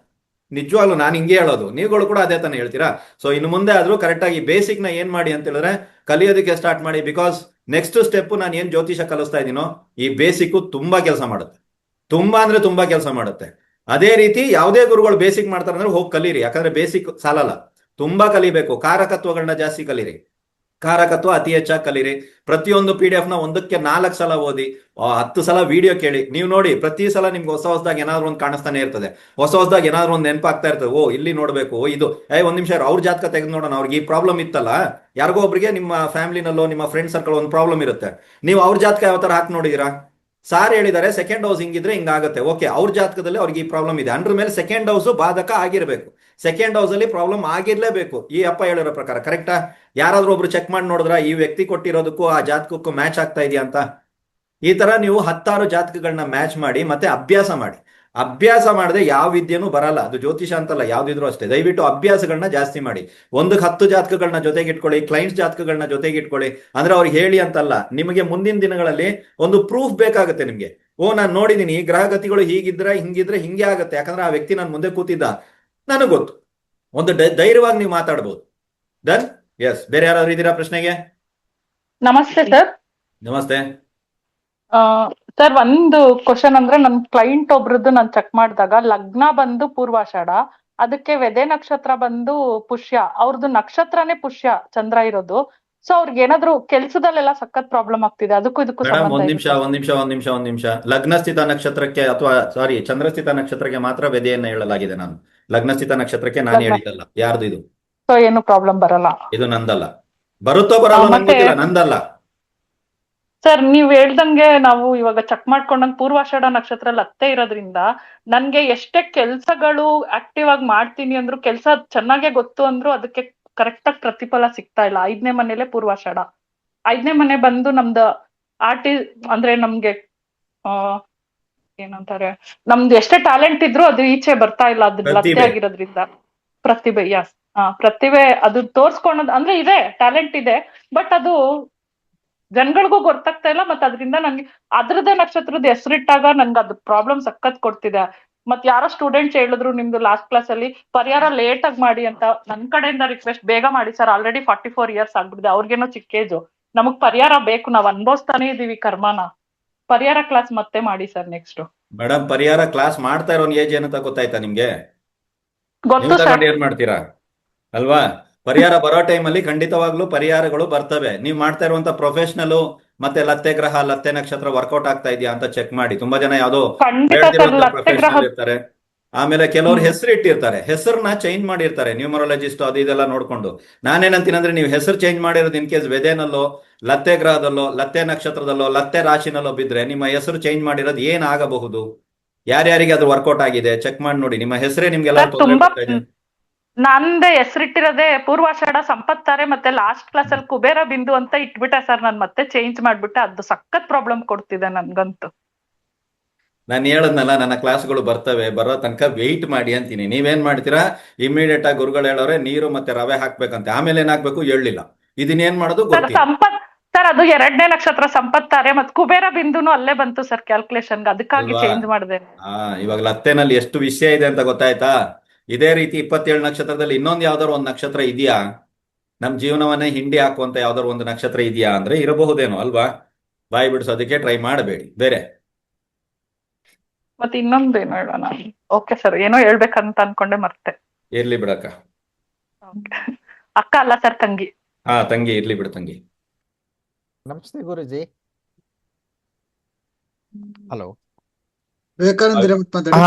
ನಿಜವಾಗ್ಲು ನಾನು ಹಿಂಗೆ ಹೇಳೋದು, ನೀವುಗಳು ಕೂಡ ಅದೇ ತಾನೇ ಹೇಳ್ತೀರಾ. ಸೊ ಇನ್ನು ಮುಂದೆ ಆದ್ರೂ ಕರೆಕ್ಟ್ ಆಗಿ ಬೇಸಿಕ್ ನ ಏನ್ ಮಾಡಿ ಅಂತ ಹೇಳಿದ್ರೆ ಕಲಿಯೋದಕ್ಕೆ ಸ್ಟಾರ್ಟ್ ಮಾಡಿ. ಬಿಕಾಸ್ ನೆಕ್ಸ್ಟ್ ಸ್ಟೆಪ್ ನಾನು ಏನ್ ಜ್ಯೋತಿಷ ಕಲಿಸ್ತಾ ಇದೀನೋ ಈ ಬೇಸಿಕ್ ತುಂಬಾ ಕೆಲಸ ಮಾಡುತ್ತೆ, ತುಂಬಾ ಅಂದ್ರೆ ತುಂಬಾ ಕೆಲಸ ಮಾಡುತ್ತೆ. ಅದೇ ರೀತಿ ಯಾವುದೇ ಗುರುಗಳು ಬೇಸಿಕ್ ಮಾಡ್ತಾರೆ ಅಂದ್ರೆ ಹೋಗಿ ಕಲೀರಿ, ಯಾಕಂದ್ರೆ ಬೇಸಿಕ್ ಸಾಲಲ್ಲ, ತುಂಬಾ ಕಲಿಬೇಕು. ಕಾರಕತ್ವಗಳನ್ನ ಜಾಸ್ತಿ ಕಲೀರಿ, ಕಾರಕತ್ವ ಅತಿ ಹೆಚ್ಚಾಗಿ ಕಲೀರಿ. ಪ್ರತಿಯೊಂದು PDF ನ 1ಕ್ಕೆ 4 ಸಲ ಓದಿ, 10 ಸಲ ವಿಡಿಯೋ ಕೇಳಿ. ನೀವು ನೋಡಿ, ಪ್ರತಿ ಸಲ ನಿಮ್ಗೆ ಹೊಸದಾಗಿ ಏನಾದ್ರು ಒಂದು ಕಾಣಿಸ್ತಾನೆ ಇರ್ತದೆ, ಹೊಸದಾಗಿ ಏನಾದ್ರು ಒಂದು ನೆನಪಾಗ್ತಾ ಇರ್ತದೆ. ಓ ಇಲ್ಲಿ ನೋಡ್ಬೇಕು, ಓ ಇದು ಒಂದ್ ನಿಮಿಷ ಅವ್ರ ಜಾತಕ ತೆಗೆದು ನೋಡೋಣ, ಅವ್ರಿಗೆ ಈ ಪ್ರಾಬ್ಲಮ್ ಇತ್ತಲ್ಲ. ಯಾರಿಗೋ ಒಬ್ರಿಗೆ ನಿಮ್ಮ ಫ್ಯಾಮಿಲಿನಲ್ಲೋ ನಿಮ್ಮ ಫ್ರೆಂಡ್ ಸರ್ಕಲ್ ಒಂದು ಪ್ರಾಬ್ಲಮ್ ಇರುತ್ತೆ, ನೀವು ಅವ್ರ ಜಾತಕ ಯಾವ ತರ ಹಾಕಿ ನೋಡಿದೀರಾ? ಸಾರ್ ಹೇಳಿದ್ದಾರೆ ಸೆಕೆಂಡ್ ಹೌಸ್ ಹಿಂಗಿದ್ರೆ ಹಿಂಗಾಗುತ್ತೆ, ಓಕೆ ಅವ್ರ ಜಾತಕದಲ್ಲಿ ಅವ್ರಿಗೆ ಈ ಪ್ರಾಬ್ಲಮ್ ಇದೆ ಅಂದ್ರ ಮೇಲೆ ಸೆಕೆಂಡ್ ಹೌಸ್ ಬಾಧಕ ಆಗಿರ್ಬೇಕು, ಸೆಕೆಂಡ್ ಹೌಸ್ ಅಲ್ಲಿ ಪ್ರಾಬ್ಲಮ್ ಆಗಿರ್ಲೇಬೇಕು. ಈ ಅಪ್ಪ ಹೇಳಿರೋ ಪ್ರಕಾರ ಕರೆಕ್ಟಾ? ಯಾರಾದ್ರೂ ಒಬ್ರು ಚೆಕ್ ಮಾಡಿ ನೋಡಿದ್ರ ಈ ವ್ಯಕ್ತಿ ಕೊಟ್ಟಿರೋದಕ್ಕೂ ಆ ಜಾತಕಕ್ಕೂ ಮ್ಯಾಚ್ ಆಗ್ತಾ ಇದೆಯಾ ಅಂತ? ಈ ತರ ನೀವು 10 ಜಾತಕಗಳನ್ನ ಮ್ಯಾಚ್ ಮಾಡಿ ಮತ್ತೆ ಅಭ್ಯಾಸ ಮಾಡಿ. ಅಭ್ಯಾಸ ಮಾಡದೆ ಯಾವ ವಿದ್ಯೆನೂ ಬರಲ್ಲ, ಅದು ಜ್ಯೋತಿಷ ಅಂತಲ್ಲ, ಯಾವ್ದಿದ್ರು ಅಷ್ಟೇ. ದಯವಿಟ್ಟು ಅಭ್ಯಾಸಗಳನ್ನ ಜಾಸ್ತಿ ಮಾಡಿ. 10 ಜಾತಕಗಳನ್ನ ಜೊತೆಗಿಟ್ಕೊಳ್ಳಿ, ಕ್ಲೈಂಟ್ಸ್ ಜಾತಕಗಳನ್ನ ಜೊತೆಗಿಟ್ಕೊಳ್ಳಿ. ಅಂದ್ರೆ ಅವ್ರಿಗೆ ಹೇಳಿ ಅಂತಲ್ಲ, ನಿಮಗೆ ಮುಂದಿನ ದಿನಗಳಲ್ಲಿ ಒಂದು ಪ್ರೂಫ್ ಬೇಕಾಗುತ್ತೆ ನಿಮ್ಗೆ. ಓ ನಾನು ನೋಡಿದೀನಿ ಈ ಗ್ರಹಗತಿಗಳು ಹೀಗಿದ್ರೆ ಹಿಂಗಿದ್ರೆ ಹಿಂಗೆ ಆಗುತ್ತೆ, ಯಾಕಂದ್ರೆ ಆ ವ್ಯಕ್ತಿ ನಾನು ಮುಂದೆ ಕೂತಿದ್ದ, ನನಗೆ ಗೊತ್ತು. ಒಂದು ಧೈರ್ಯವಾಗಿ ನೀವು ಮಾತಾಡ್ಬೋದು. ಡನ್? ಎಸ್. ಬೇರೆ ಯಾರಾದ್ರೂ ಇದ್ದೀರಾ ಪ್ರಶ್ನೆಗೆ? ನಮಸ್ತೆ ಸರ್. ನಮಸ್ತೆ ಸರ್, ಒಂದು ಕ್ವಶನ್ ಅಂದ್ರೆ, ನನ್ ಕ್ಲೈಂಟ್ ಒಬ್ರದ್ದು ನಾನು ಚೆಕ್ ಮಾಡಿದಾಗ ಲಗ್ನ ಬಂದು ಪೂರ್ವಾಷಾಢ, ಅದಕ್ಕೆ ವ್ಯದೆ ನಕ್ಷತ್ರ ಬಂದು ಪುಷ್ಯ, ಅವ್ರದ್ದು ನಕ್ಷತ್ರನೇ ಪುಷ್ಯ, ಚಂದ್ರ ಇರೋದು. ಸೊ ಅವ್ರಿಗೆ ಏನಾದ್ರು ಕೆಲ್ಸದಲ್ಲೆಲ್ಲ ಸಖತ್ ಪ್ರಾಬ್ಲಮ್ ಆಗ್ತಿದೆ, ಅದಕ್ಕೂ ಇದಕ್ಕೂ ಸಂಬಂಧ ಒಂದ್ ನಿಮಿಷ. ಲಗ್ನಸ್ಥಿತ ನಕ್ಷತ್ರಕ್ಕೆ ಅಥವಾ ಚಂದ್ರಸ್ಥಿತ ನಕ್ಷತ್ರಕ್ಕೆ ಮಾತ್ರ ವ್ಯದೆಯನ್ನ ಹೇಳಲಾಗಿದೆ. ನಾನು ಲಗ್ನಸ್ಥಿತ ನಕ್ಷತ್ರಕ್ಕೆ ನಾನು ಹೇಳಿದ್ದಲ್ಲ. ಯಾರ್ದು ಇದು? ಸೊ ಏನು ಪ್ರಾಬ್ಲಮ್ ಬರಲ್ಲ? ಇದು ನಂದಲ್ಲ. ಬರುತ್ತೋ ಬರಲ್ಲ ನಂಗೆ ಗೊತ್ತಿಲ್ಲ, ನಂದಲ್ಲ. ಸರ್ ನೀವ್ ಹೇಳ್ದಂಗೆ ನಾವು ಇವಾಗ ಚೆಕ್ ಮಾಡ್ಕೊಂಡಂಗ್ ಪೂರ್ವಾಷಾಢ ನಕ್ಷತ್ರ ಅತ್ತೆ ಇರೋದ್ರಿಂದ ನನ್ಗೆ ಎಷ್ಟೇ ಕೆಲ್ಸಗಳು ಆಕ್ಟಿವ್ ಆಗಿ ಮಾಡ್ತೀನಿ ಅಂದ್ರು, ಕೆಲ್ಸ ಚೆನ್ನಾಗೆ ಗೊತ್ತು ಅಂದ್ರು ಅದಕ್ಕೆ ಕರೆಕ್ಟ್ ಆಗಿ ಪ್ರತಿಫಲ ಸಿಗ್ತಾ ಇಲ್ಲ. 5ನೇ ಮನೇಲೆ ಪೂರ್ವಾಷಾಢ, 5ನೇ ಮನೆ ಬಂದು ನಮ್ದು ಅಂದ್ರೆ ನಮ್ಗೆ ಏನಂತಾರೆ, ನಮ್ದು ಎಷ್ಟೇ ಟ್ಯಾಲೆಂಟ್ ಇದ್ರು ಅದು ಈಚೆ ಬರ್ತಾ ಇಲ್ಲ, ಅದು ಲತ್ತೆ ಆಗಿರೋದ್ರಿಂದ. ಪ್ರತಿಭೆ, ಯಸ್, ಪ್ರತಿಭೆ ಅದು ತೋರ್ಸ್ಕೊಳೋದು ಅಂದ್ರೆ ಇದೆ, ಟ್ಯಾಲೆಂಟ್ ಇದೆ, ಬಟ್ ಅದು ಜನಗಳಿಗೂ ಗೊತ್ತಾಗ್ತಾ ಇಲ್ಲ. ಮತ್ತೆ ಅದರಿಂದ ನಂಗೆ ಅದ್ರದ್ದೇ ನಕ್ಷತ್ರದ ಹೆಸರಿಟ್ಟಾಗ ನನ್ಗೆ ಅದು ಪ್ರಾಬ್ಲಮ್ ಸಖತ್ ಕೊಡ್ತಿದೆ. ಮತ್ ಯಾರೋ ಸ್ಟೂಡೆಂಟ್ಸ್ ಹೇಳಿದ್ರು ನಿಮ್ದು ಲಾಸ್ಟ್ ಕ್ಲಾಸ್ ಅಲ್ಲಿ ಪರಿಹಾರ ಲೇಟ್ ಆಗಿ ಮಾಡಿ ಅಂತ. ನನ್ ಕಡೆಯಿಂದ ರಿಕ್ವೆಸ್ಟ್, ಬೇಗ ಮಾಡಿ ಸರ್, ಆಲ್ರೆಡಿ 44 ಇಯರ್ಸ್ ಆಗ್ಬಿಟ್ಟಿದೆ, ಅವ್ರಿಗೇನೋ ಚಿಕ್ಕ ಏಜು, ನಮಗ್ ಪರಿಹಾರ ಬೇಕು, ನಾವ್ ಅನ್ಭವಿಸ್ತಾನೆ ಇದೀವಿ ಕರ್ಮನ. ಪರಿಹಾರ ಕ್ಲಾಸ್ ಮತ್ತೆ ಮಾಡಿ ಸರ್ ನೆಕ್ಸ್ಟ್. ಮೇಡಮ್, ಪರಿಹಾರ ಕ್ಲಾಸ್ ಮಾಡ್ತಾ ಇರೋ ಏಜ್ ಏನಂತ ಗೊತ್ತಾಯ್ತಾ ನಿಮ್ಗೆ? ಗೊತ್ತು ಸರ್. ಏನ್ ಮಾಡ್ತೀರಾ ಅಲ್ವಾ? ಪರಿಹಾರ ಬರೋ ಟೈಮಲ್ಲಿ ಖಂಡಿತವಾಗ್ಲೂ ಪರಿಹಾರಗಳು ಬರ್ತವೆ. ನೀವು ಮಾಡ್ತಾ ಇರುವಂತ ಪ್ರೊಫೆಷನಲ್ ಮತ್ತೆ ಲತ್ತೆ ಗ್ರಹ, ಲತ್ತೆ ನಕ್ಷತ್ರ ವರ್ಕೌಟ್ ಆಗ್ತಾ ಇದೆಯಾ ಅಂತ ಚೆಕ್ ಮಾಡಿ. ತುಂಬಾ ಜನ ಯಾವ್ದೋ ಪ್ರೊಫೆಷನಲ್ ಇರ್ತಾರೆ, ಆಮೇಲೆ ಕೆಲವರು ಹೆಸರು ಇಟ್ಟಿರ್ತಾರೆ, ಹೆಸರನ್ನ ಚೇಂಜ್ ಮಾಡಿರ್ತಾರೆ, ನ್ಯೂಮರಾಲಜಿಸ್ಟ್ ಅದು ಇದೆಲ್ಲ ನೋಡ್ಕೊಂಡು. ನಾನೇನಂತೀನಿ ಅಂದ್ರೆ, ನೀವು ಹೆಸರು ಚೇಂಜ್ ಮಾಡಿರೋದು ಇನ್ ಕೇಸ್ ವೆದೆನಲ್ಲೋ, ಲತ್ತೆ ಗ್ರಹದಲ್ಲೋ, ಲತ್ತೆ ನಕ್ಷತ್ರದಲ್ಲೋ, ಲತ್ತೆ ರಾಶಿನಲ್ಲೋ ಬಿದ್ರೆ ನಿಮ್ಮ ಹೆಸರು ಚೇಂಜ್ ಮಾಡಿರೋದು ಏನಾಗಬಹುದು? ಯಾರ್ಯಾರಿಗೆ ಅದು ವರ್ಕೌಟ್ ಆಗಿದೆ ಚೆಕ್ ಮಾಡಿ ನೋಡಿ. ನಿಮ್ಮ ಹೆಸರೇ ನಿಮ್ಗೆಲ್ಲ ನಂದೇ ಹೆಸರಿಟ್ಟಿರೋದೇ ಪೂರ್ವಾಷಾಢ ಸಂಪತ್ತಾರೆ, ಮತ್ತೆ ಲಾಸ್ಟ್ ಕ್ಲಾಸ್ ಅಲ್ಲಿ ಕುಬೇರ ಬಿಂದು ಅಂತ ಇಟ್ಬಿಟ್ಟೆ ಸರ್. ನಾನ್ ಮತ್ತೆ ಚೇಂಜ್ ಮಾಡ್ಬಿಟ್ಟೆ, ಅದು ಸಖತ್ ಪ್ರಾಬ್ಲಮ್ ಕೊಡ್ತಿದೆ ನನ್ಗಂತೂ. ನಾನು ಹೇಳದ್ನಲ್ಲ, ನನ್ನ ಕ್ಲಾಸ್ಗಳು ಬರ್ತವೆ, ಬರೋ ತನಕ ವೆಯ್ಟ್ ಮಾಡಿ ಅಂತೀನಿ. ನೀವೇನ್ ಮಾಡ್ತೀರಾ? ಇಮಿಡಿಯೇಟ್ ಆಗಿ ಗುರುಗಳು ಹೇಳೋರೆ ನೀರು ಮತ್ತೆ ರವೆ ಹಾಕ್ಬೇಕಂತೆ, ಆಮೇಲೆ ಏನಾಗ್ಬೇಕು ಹೇಳಿಲ್ಲ. ಇದನ್ನೇನ್ ಮಾಡೋದು ಗೊತ್ತಿಲ್ಲ. ಸಂಪತ್ ಸರ್, ಅದು 2ನೇ ನಕ್ಷತ್ರ ಸಂಪತ್ತಾರೆ, ಮತ್ತೆ ಕುಬೇರ ಬಿಂದುನು ಅಲ್ಲೇ ಬಂತು ಸರ್ ಕ್ಯಾಲ್ಕುಲೇಷನ್, ಅದಕ್ಕಾಗಿ ಚೇಂಜ್ ಮಾಡಿದೆ. ಇವಾಗ ಲತ್ತೆನಲ್ಲಿ ಎಷ್ಟು ವಿಷಯ ಇದೆ ಅಂತ ಗೊತ್ತಾಯ್ತಾ? ಇದೇ ರೀತಿ 27 ನಕ್ಷತ್ರದಲ್ಲಿ ಇನ್ನೊಂದು ಯಾವ್ದಾದ್ರು ಒಂದು ನಕ್ಷತ್ರ ಇದೆಯಾ? ನಮ್ ಜೀವನವನ್ನೇ ಹಿಂಡಿ ಹಾಕುವಂತ ಯಾವ್ದಾದ್ರು ಒಂದು ನಕ್ಷತ್ರ ಇದೆಯಾ ಅಂದ್ರೆ ಇರಬಹುದೇನೋ ಅಲ್ವಾ? ಬಾಯಿ ಬಿಡಿಸೋದಕ್ಕೆ ಟ್ರೈ ಮಾಡಬೇಡಿ. ಬೇರೆ ಮತ್ತೆ ಇನ್ನೊಂದೇನು ಹೇಳೋಣ? ಓಕೆ ಸರ್, ಏನೋ ಹೇಳ್ಬೇಕಂತ ಅನ್ಕೊಂಡೆ ಮತ್ತೆ. ಇರ್ಲಿ ಬಿಡಕ್ಕ. ಅಕ್ಕ ಅಲ್ಲ ಸರ್, ತಂಗಿ. ತಂಗಿ ಇರ್ಲಿ ಬಿಡು ತಂಗಿ. ನಮಸ್ತೆ ಗುರುಜಿ. ಹಲೋ, ವಿವೇಕಾನಂದ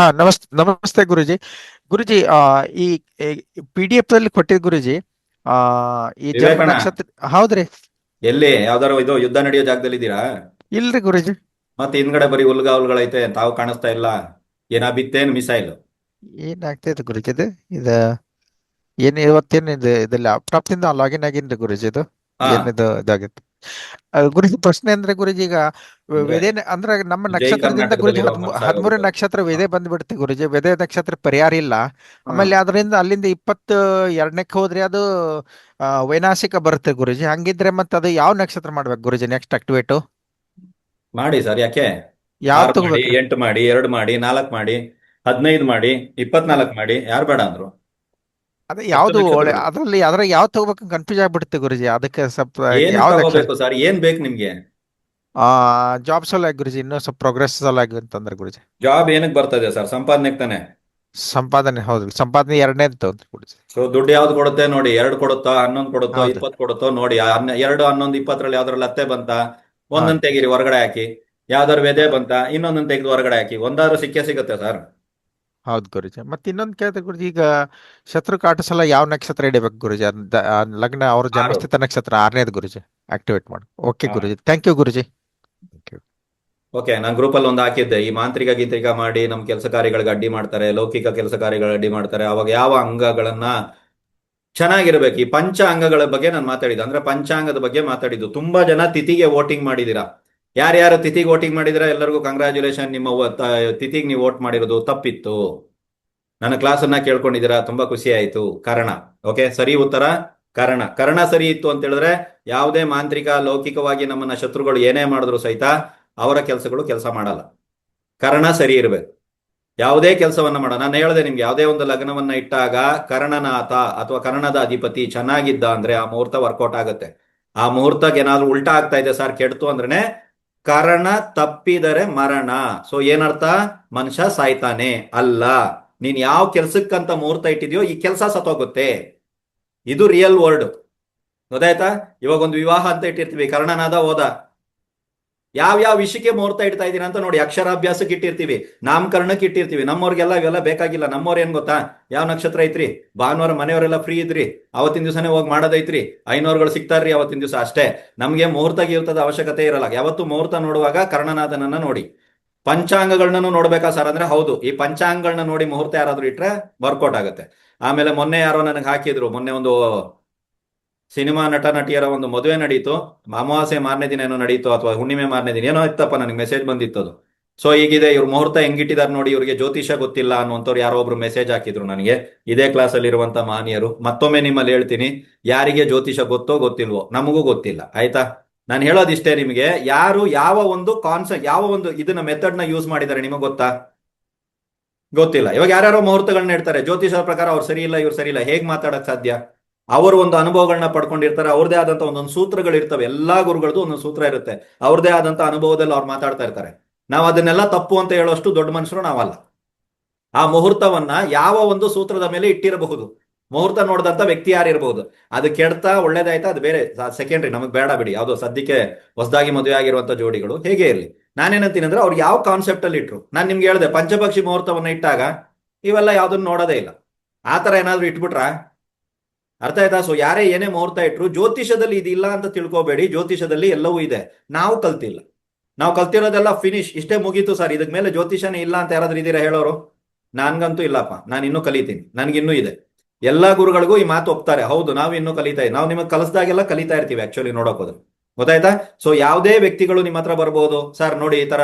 ನಮಸ್ತೆ ಗುರುಜಿ. ಗುರುಜಿ, ಈ PDF ಅಲ್ಲಿ ಕೊಟ್ಟಿದ್ ಗುರುಜಿ, ಆ ಈ ಜನ್ಮ ವಿವೇಕಣ್ಣ ನಕ್ಷತ್ರ ಹೌದ್ರಿ. ಎಲ್ಲಿ ಯಾವ್ದಾರು ಇದು ಯುದ್ಧ ನಡೆಯೋ ಜಾಗದಲ್ಲಿ ಇದ್ದೀರಾ? ಇಲ್ರಿ ಗುರುಜಿ. ಮತ್ತೆ ಹಿಂದ್ಗಡೆ ಬರೀ ಹುಲ್ಗಾವಲ್ಗಳೈತೆ, ತಾವು ಕಾಣಿಸ್ತಾ ಇಲ್ಲ. ಏನಾ ಬಿತ್ತೇನು ಮಿಸೈಲ್? ಏನಾಗ್ತೈತೆ ಗುರುಜಿ ಇದು ಏನ್ ಇವತ್ತೇನ್ ಇದು ಲ್ಯಾಪ್ಟಾಪ್ ಇಂದ ಲಾಗಿನ್ ಆಗಿನ್ರಿ ಗುರುಜಿ. ಇದು ಹಾ ಏನಿದು ಇದಾಗಿತ್ತು ಗುರುಜಿ. ಪ್ರಶ್ನೆ ಅಂದ್ರೆ ಗುರುಜಿ, ಈಗ ಅಂದ್ರೆ ವೇದೆ ಅಂದ್ರೆ ನಮ್ಮ ಜೈ ನಕ್ಷತ್ರದಿಂದ ಗುರುಜಿ ಕರ್ನಾಟಕದಲ್ಲಿರೋ ಮನ್ಸ 13 ಆಗೋಗ್ಬಿಟ್ಟದು. ನಕ್ಷತ್ರ ವೇದೆ ಬಂದ್ಬಿಡುತ್ತೆ ಗುರುಜಿ. ವೇದೆ ನಕ್ಷತ್ರ ಪರಿಹಾರ ಇಲ್ಲ. ಹಾ ಆಮೇಲೆ ಅದರಿಂದ ಅಲ್ಲಿಂದ 22ಕ್ಕೆ ಹೋದ್ರೆ ಅದು ವೈನಾಸಿಕ ಬರುತ್ತೆ ಗುರುಜಿ. ಹಂಗಿದ್ರೆ ಮತ್ತೆ ಅದು ಯಾವ ನಕ್ಷತ್ರ ಮಾಡ್ಬೇಕು ಗುರುಜಿ ನೆಕ್ಸ್ಟ್ ಆಕ್ಟಿವೇಟ್? ಮಾಡಿ ಸರ್, ಯಾಕೆ? ಯಾವ್ದು 6 ಮಾಡಿ, ತಗೋಬೇಕ್ರಿ? 8 ಮಾಡಿ, 2 ಮಾಡಿ, 4 ಮಾಡಿ, 15 ಮಾಡಿ, 24 ಮಾಡಿ, ಯಾರು ಬೇಡ ಅಂದ್ರು? ಅದೇ 10 ಯಾವ್ದು ಒಳ್ಳೆ ನಕ್ಷತ್ರಗಳು. ಅದ್ರಾಗ ಯಾವ್ದು ತಗೋಬೇಕು ಕನ್ಫ್ಯೂಸ್ ಆಗ್ಬಿಡುತ್ತೆ ಗುರುಜಿ. ಅದಕ್ಕೆ ಸ್ವಲ್ಪ ಏನು ಯಾವ ನಕ್ಷತ್ರ ತಗೋಬೇಕು ಸರ್? ಏನ್ ಬೇಕು ನಿಮ್ಗೆ? ಜಾಬ್ ಸಲುವಾಗಿ ಗುರುಜಿ, ಇನ್ನೂ ಸ್ವಲ್ಪ ಪ್ರೋಗ್ರೆಸ್ ಸಲುವಾಗಿ ಅಂತಂದ್ರೆ ಗುರುಜಿ. ಜಾಬ್ ಏನಕ್ಕೆ ಬರ್ತದೆ ಸರ್? ಸಂಪಾದನೆಗೆ ತಾನೆ. ಸಂಪಾದನೆ ಹೌದು, ಸಂಪಾದನೆ 2ನೇದು ತಗೊಂಡ್ರಿ ಗುರುಜಿ. ಸೊ ದುಡ್ಡು ಯಾವ್ದು ಕೊಡುತ್ತೆ ನೋಡಿ? 2 ಕೊಡುತ್ತೋ, 11 ಕೊಡುತ್ತೋ, ಹೌದು 20 ಕೊಡುತ್ತೋ ನೋಡಿ. 2, 11, 20ರಲ್ಲಿ ಯಾವ್ದ್ರಲ್ಲಿ ಹತ್ತೆ ಬಂತ? ಒಂದೊಂದು ಹೌದು ತೆಗೀರಿ, ಹೊರಗಡೆ ಹಾಕಿ. ಯಾವ್ದಾರು ವೆದೆ ಬಂತ? ಇನ್ನೊಂದನ್ನು ತೆಗೆದು ಹೊರಗಡೆ ಹಾಕಿ. ಒಂದಾದ್ರೂ ಸಿಕ್ಕೇ ಸಿಗುತ್ತೆ ಸರ್. ಹೌದು ಗುರುಜಿ. ಮತ್ತೆ ಇನ್ನೊಂದು ಕೇಳ್ದೆ ಗುರುಜಿ, ಈಗ ಶತ್ರು ಕಾಟ ಸಲ ಯಾವ ನಕ್ಷತ್ರ ಹಿಡಿಬೇಕು ಗುರುಜಿ? ಲಗ್ನ ಅವ್ರ 6. ಜನ್ಮಸ್ಥಿತ ನಕ್ಷತ್ರ 6ನೇದು ಗುರುಜಿ ಆಕ್ಟಿವೇಟ್ ಮಾಡಿ. ಓಕೆ ಹಾ Guruji, thank you Guruji. Thank you. Okay, ನಾನು ಗ್ರೂಪಲ್ಲಿ ಒಂದು ಹಾಕಿದ್ದೆ. ಈ ಮಾಂತ್ರಿಕ ಗೀಂತ್ರಿಕ ಮಾಡಿ ನಮ್ಮ ಕೆಲಸ ಕಾರ್ಯಗಳಿಗೆ ಅಡ್ಡಿ ಮಾಡ್ತಾರೆ, ಲೌಕಿಕ ಕೆಲಸ ಕಾರ್ಯಗಳಿಗೆ ಅಡ್ಡಿ ಮಾಡ್ತಾರೆ. ಅವಾಗ ಯಾವ ಅಂಗಗಳನ್ನ ಚೆನ್ನಾಗಿರ್ಬೇಕು? ಈ ಪಂಚ ಅಂಗಗಳ ಬಗ್ಗೆ ನಾನು ಮಾತಾಡಿದ್ದು, ಅಂದ್ರೆ ಪಂಚಾಂಗದ ಬಗ್ಗೆ ಮಾತಾಡಿದ್ದು. ತುಂಬಾ ಜನ ತಿಥಿಗೆ ವೋಟಿಂಗ್ ಮಾಡಿದ್ದೀರಾ. ಯಾರ್ಯಾರು ತಿಥಿಗೆ ವೋಟಿಂಗ್ ಮಾಡಿದಿರಾ ಎಲ್ಲರಿಗೂ ಕಂಗ್ರ್ಯಾಚುಲೇಷನ್. ನಿಮ್ಮ ತಿಥಿಗೆ ನೀವು ವೋಟ್ ಮಾಡಿರೋದು ತಪ್ಪಿತ್ತು. ನನ್ನ ಕ್ಲಾಸನ್ನ ಕೇಳ್ಕೊಂಡಿದ್ದೀರಾ, ತುಂಬಾ ಖುಷಿ ಆಯ್ತು. ಕಾರಣ ಓಕೆ, ಸರಿ ಉತ್ತರ ಕರ್ಣ ಸರಿ ಇತ್ತು ಅಂತ ಹೇಳಿದ್ರೆ ಯಾವುದೇ ಮಾಂತ್ರಿಕ ಲೌಕಿಕವಾಗಿ ನಮ್ಮನ್ನ ಶತ್ರುಗಳು ಏನೇ ಮಾಡಿದ್ರು ಸಹಿತ ಅವರ ಕೆಲಸ ಮಾಡಲ್ಲ. ಕರ್ಣ ಸರಿ ಇರಬೇಕು. ಯಾವುದೇ ಕೆಲಸವನ್ನ ಮಾಡ, ನಾನು ಹೇಳಿದೆ ನಿಮ್ಗೆ, ಯಾವುದೇ ಒಂದು ಲಗ್ನವನ್ನ ಇಟ್ಟಾಗ ಕರ್ಣನಾಥ ಅಥವಾ ಕರ್ಣದ ಅಧಿಪತಿ ಚೆನ್ನಾಗಿದ್ದ ಅಂದ್ರೆ ಆ ಮುಹೂರ್ತ ವರ್ಕೌಟ್ ಆಗುತ್ತೆ. ಆ ಮುಹೂರ್ತಕ್ಕೆ ಏನಾದ್ರೂ ಉಲ್ಟಾ ಆಗ್ತಾ ಇದೆ ಸರ್, ಕೆಡ್ತು ಅಂದ್ರೆ ಕರ್ಣ ತಪ್ಪಿದರೆ ಮರಣ. ಸೊ ಏನರ್ಥ? ಮನುಷ್ಯ ಸಾಯ್ತಾನೆ ಅಲ್ಲ. ನೀನ್ ಯಾವ ಕೆಲ್ಸಕ್ಕಂತ ಮುಹೂರ್ತ ಇಟ್ಟಿದ್ಯೋ ಈ ಕೆಲಸ ಸತ್ತೋಗುತ್ತೆ. ಇದು ರಿಯಲ್ ವರ್ಡ್, ಗೊತ್ತಾಯ್ತಾ? ಇವಾಗ ಒಂದು ವಿವಾಹ ಅಂತ ಇಟ್ಟಿರ್ತೀವಿ, ಕರ್ಣನಾದ ಹೋದ. ಯಾವ ವಿಷಯಕ್ಕೆ ಮುಹೂರ್ತ ಇಡ್ತಾ ಇದೀನಿ ಅಂತ ನೋಡಿ. ಅಕ್ಷರಾಭ್ಯಾಸಕ್ಕೆ ಇಟ್ಟಿರ್ತೀವಿ, ನಾಮಕರಣಕ್ಕೆ ಇಟ್ಟಿರ್ತೀವಿ. ನಮ್ಮವ್ರಿಗೆಲ್ಲ ಇವೆಲ್ಲ ಬೇಕಾಗಿಲ್ಲ. ನಮ್ಮವ್ರು ಏನ್ ಗೊತ್ತಾ? ಯಾವ ನಕ್ಷತ್ರ ಐತ್ರಿ? ಭಾನುವಾರ ಮನೆಯವರೆಲ್ಲ ಫ್ರೀ ಇದ್ರಿ, ಅವತ್ತಿನ ದಿವಸನೇ ಹೋಗಿ ಮಾಡೋದೈತ್ರಿ. 500ಗಳು ಸಿಗ್ತಾರ್ರಿ ಅವತ್ತಿನ ದಿವಸ ಅಷ್ಟೇ. ನಮ್ಗೆ ಮುಹೂರ್ತ ಗೀರ್ತದ ಅವಶ್ಯಕತೆ ಇರಲ್ಲ. ಯಾವತ್ತು ಮುಹೂರ್ತ ನೋಡುವಾಗ ಕರ್ಣನಾಥನನ್ನ ನೋಡಿ. ಪಂಚಾಂಗಗಳನ್ನ ನೋಡ್ಬೇಕಾ ಸರ್ ಅಂದ್ರೆ ಹೌದು. ಈ ಪಂಚಾಂಗಗಳನ್ನ ನೋಡಿ ಮುಹೂರ್ತ ಯಾರಾದ್ರೂ ಇಟ್ರೆ ವರ್ಕೌಟ್ ಆಗುತ್ತೆ. ಆಮೇಲೆ ಮೊನ್ನೆ ಯಾರೋ ನನಗೆ ಹಾಕಿದ್ರು, ಮೊನ್ನೆ ಒಂದು ಸಿನಿಮಾ ನಟ ನಟಿಯರ ಒಂದು ಮದುವೆ ನಡೀತು. ಅಮಾವಾಸ್ಯೆ ಮಾರನೇ ದಿನ ಏನೋ ನಡೀತು, ಅಥವಾ ಹುಣ್ಣಿಮೆ ಮಾರನೇ ದಿನ ಏನೋ ಇತ್ತಪ್ಪ, ನನಗೆ ಮೆಸೇಜ್ ಬಂದಿತ್ತು ಅದು. ಸೊ ಈಗಿದೆ, ಇವ್ರ ಮುಹೂರ್ತ ಹೆಂಗಿಟ್ಟಿದ್ದಾರೆ ನೋಡಿ, ಇವ್ರಿಗೆ ಜ್ಯೋತಿಷ ಗೊತ್ತಿಲ್ಲ ಅನ್ನುವಂಥವ್ರು ಯಾರೋ ಒಬ್ರು ಮೆಸೇಜ್ ಹಾಕಿದ್ರು ನನಗೆ, ಇದೇ ಕ್ಲಾಸಲ್ಲಿ ಇರುವಂತ ಮಾನ್ಯರು. ಮತ್ತೊಮ್ಮೆ ನಿಮ್ಮಲ್ಲಿ ಹೇಳ್ತೀನಿ, ಯಾರಿಗೆ ಜ್ಯೋತಿಷ ಗೊತ್ತೋ ಗೊತ್ತಿಲ್ವೋ, ನಮಗೂ ಗೊತ್ತಿಲ್ಲ, ಆಯ್ತಾ? ನಾನು ಹೇಳೋದಿಷ್ಟೇ ನಿಮಗೆ, ಯಾರು ಯಾವ ಒಂದು ಕಾನ್ಸೆಪ್ಟ್, ಯಾವ ಒಂದು ಇದನ್ನ ಮೆಥಡ್ ನ ಯೂಸ್ ಮಾಡಿದ್ದಾರೆ ನಿಮಗೆ ಗೊತ್ತಾ? ಗೊತ್ತಿಲ್ಲ. ಇವಾಗ ಯಾರ್ಯಾರೋ ಮುಹೂರ್ತಗಳನ್ನ ಇಡ್ತಾರೆ, ಜ್ಯೋತಿಷರ ಪ್ರಕಾರ ಅವ್ರು ಸರಿ ಇಲ್ಲ, ಇವ್ರು ಸರಿ ಇಲ್ಲ. ಹೇಗ್ ಮಾತಾಡಕ್ ಸಾಧ್ಯ? ಅವರು ಒಂದು ಅನುಭವಗಳನ್ನ ಪಡ್ಕೊಂಡಿರ್ತಾರೆ, ಅವ್ರದೇ ಆದಂತ ಒಂದೊಂದು ಸೂತ್ರಗಳಿರ್ತವೆ. ಎಲ್ಲಾ ಗುರುಗಳದ್ದು ಒಂದೊಂದು ಸೂತ್ರ ಇರುತ್ತೆ, ಅವ್ರದೇ ಆದಂತ ಅನುಭವದಲ್ಲಿ ಅವ್ರು ಮಾತಾಡ್ತಾ ಇರ್ತಾರೆ. ನಾವು ಅದನ್ನೆಲ್ಲ ತಪ್ಪು ಅಂತ ಹೇಳೋಷ್ಟು ದೊಡ್ಡ ಮನುಷ್ಯರು ನಾವಲ್ಲ. ಆ ಮುಹೂರ್ತವನ್ನ ಯಾವ ಒಂದು ಸೂತ್ರದ ಮೇಲೆ ಇಟ್ಟಿರಬಹುದು, ಮುಹೂರ್ತ ನೋಡಿದಂತ ವ್ಯಕ್ತಿ ಯಾರಿರಬಹುದು. ಅದು ಕೆಡ್ತಾ ಒಳ್ಳೇದಾಯ್ತಾ ಅದು ಬೇರೆ ಸೆಕೆಂಡ್ರಿ, ನಮಗ್ ಬೇಡ ಬಿಡಿ. ಯಾವ್ದೋ ಸದ್ಯಕ್ಕೆ ಹೊಸದಾಗಿ ಮದುವೆ ಆಗಿರುವಂತ ಜೋಡಿಗಳು ಹೇಗೆ ಇರಲಿ, ನಾನೇನಂತೀನಿ ಅಂದ್ರೆ ಅವ್ರು ಯಾವ ಕಾನ್ಸೆಪ್ಟ್ ಅಲ್ಲಿ ಇಟ್ರು. ನಾನು ನಿಮ್ಗೆ ಹೇಳಿದೆ, ಪಂಚಪಕ್ಷಿ ಮುಹೂರ್ತವನ್ನ ಇಟ್ಟಾಗ ಇವೆಲ್ಲ ಯಾವ್ದನ್ನ ನೋಡೋದೇ ಇಲ್ಲ. ಆತರ ಏನಾದ್ರು ಇಟ್ಬಿಟ್ರ ಅರ್ಥ ಆಯ್ತಾ? ಸೊ ಯಾರೇ ಏನೇ ಮುಹೂರ್ತ ಇಟ್ರು, ಜ್ಯೋತಿಷದಲ್ಲಿ ಇದಿಲ್ಲ ಅಂತ ತಿಳ್ಕೊಬೇಡಿ. ಜ್ಯೋತಿಷದಲ್ಲಿ ಎಲ್ಲವೂ ಇದೆ, ನಾವು ಕಲ್ತಿಲ್ಲ. ನಾವು ಕಲ್ತಿರೋದೆಲ್ಲ ಫಿನಿಶ್, ಇಷ್ಟೇ ಮುಗೀತು ಸರ್, ಇದಕ್ ಮೇಲೆ ಜ್ಯೋತಿಷನೇ ಇಲ್ಲ ಅಂತ ಯಾರಾದ್ರೂ ಇದೀರಾ ಹೇಳೋರು? ನನ್ಗಂತೂ ಇಲ್ಲಪ್ಪ, ನಾನು ಇನ್ನೂ ಕಲಿತೀನಿ, ನನ್ಗಿನ್ನೂ ಇದೆ. ಎಲ್ಲಾ ಗುರುಗಳಿಗೂ ಈ ಮಾತು ಒಪ್ತಾರೆ, ಹೌದು ನಾವು ಇನ್ನೂ ಕಲಿತಾ ಇದ್ದೀವಿ. ನಾವು ನಿಮಗೆ ಕಲಿಸಿದಾಗೆಲ್ಲ ಕಲಿತಾ ಇರ್ತೀವಿ ಆಕ್ಚುಲಿ, ನೋಡಕ್ ಹೋದ್ರೆ, ಗೊತ್ತಾಯ್ತಾ? ಸೊ ಯಾವುದೇ ವ್ಯಕ್ತಿಗಳು ನಿಮ್ಮ ಹತ್ರ ಬರ್ಬೋದು, ಸರ್ ನೋಡಿ ಈ ತರ,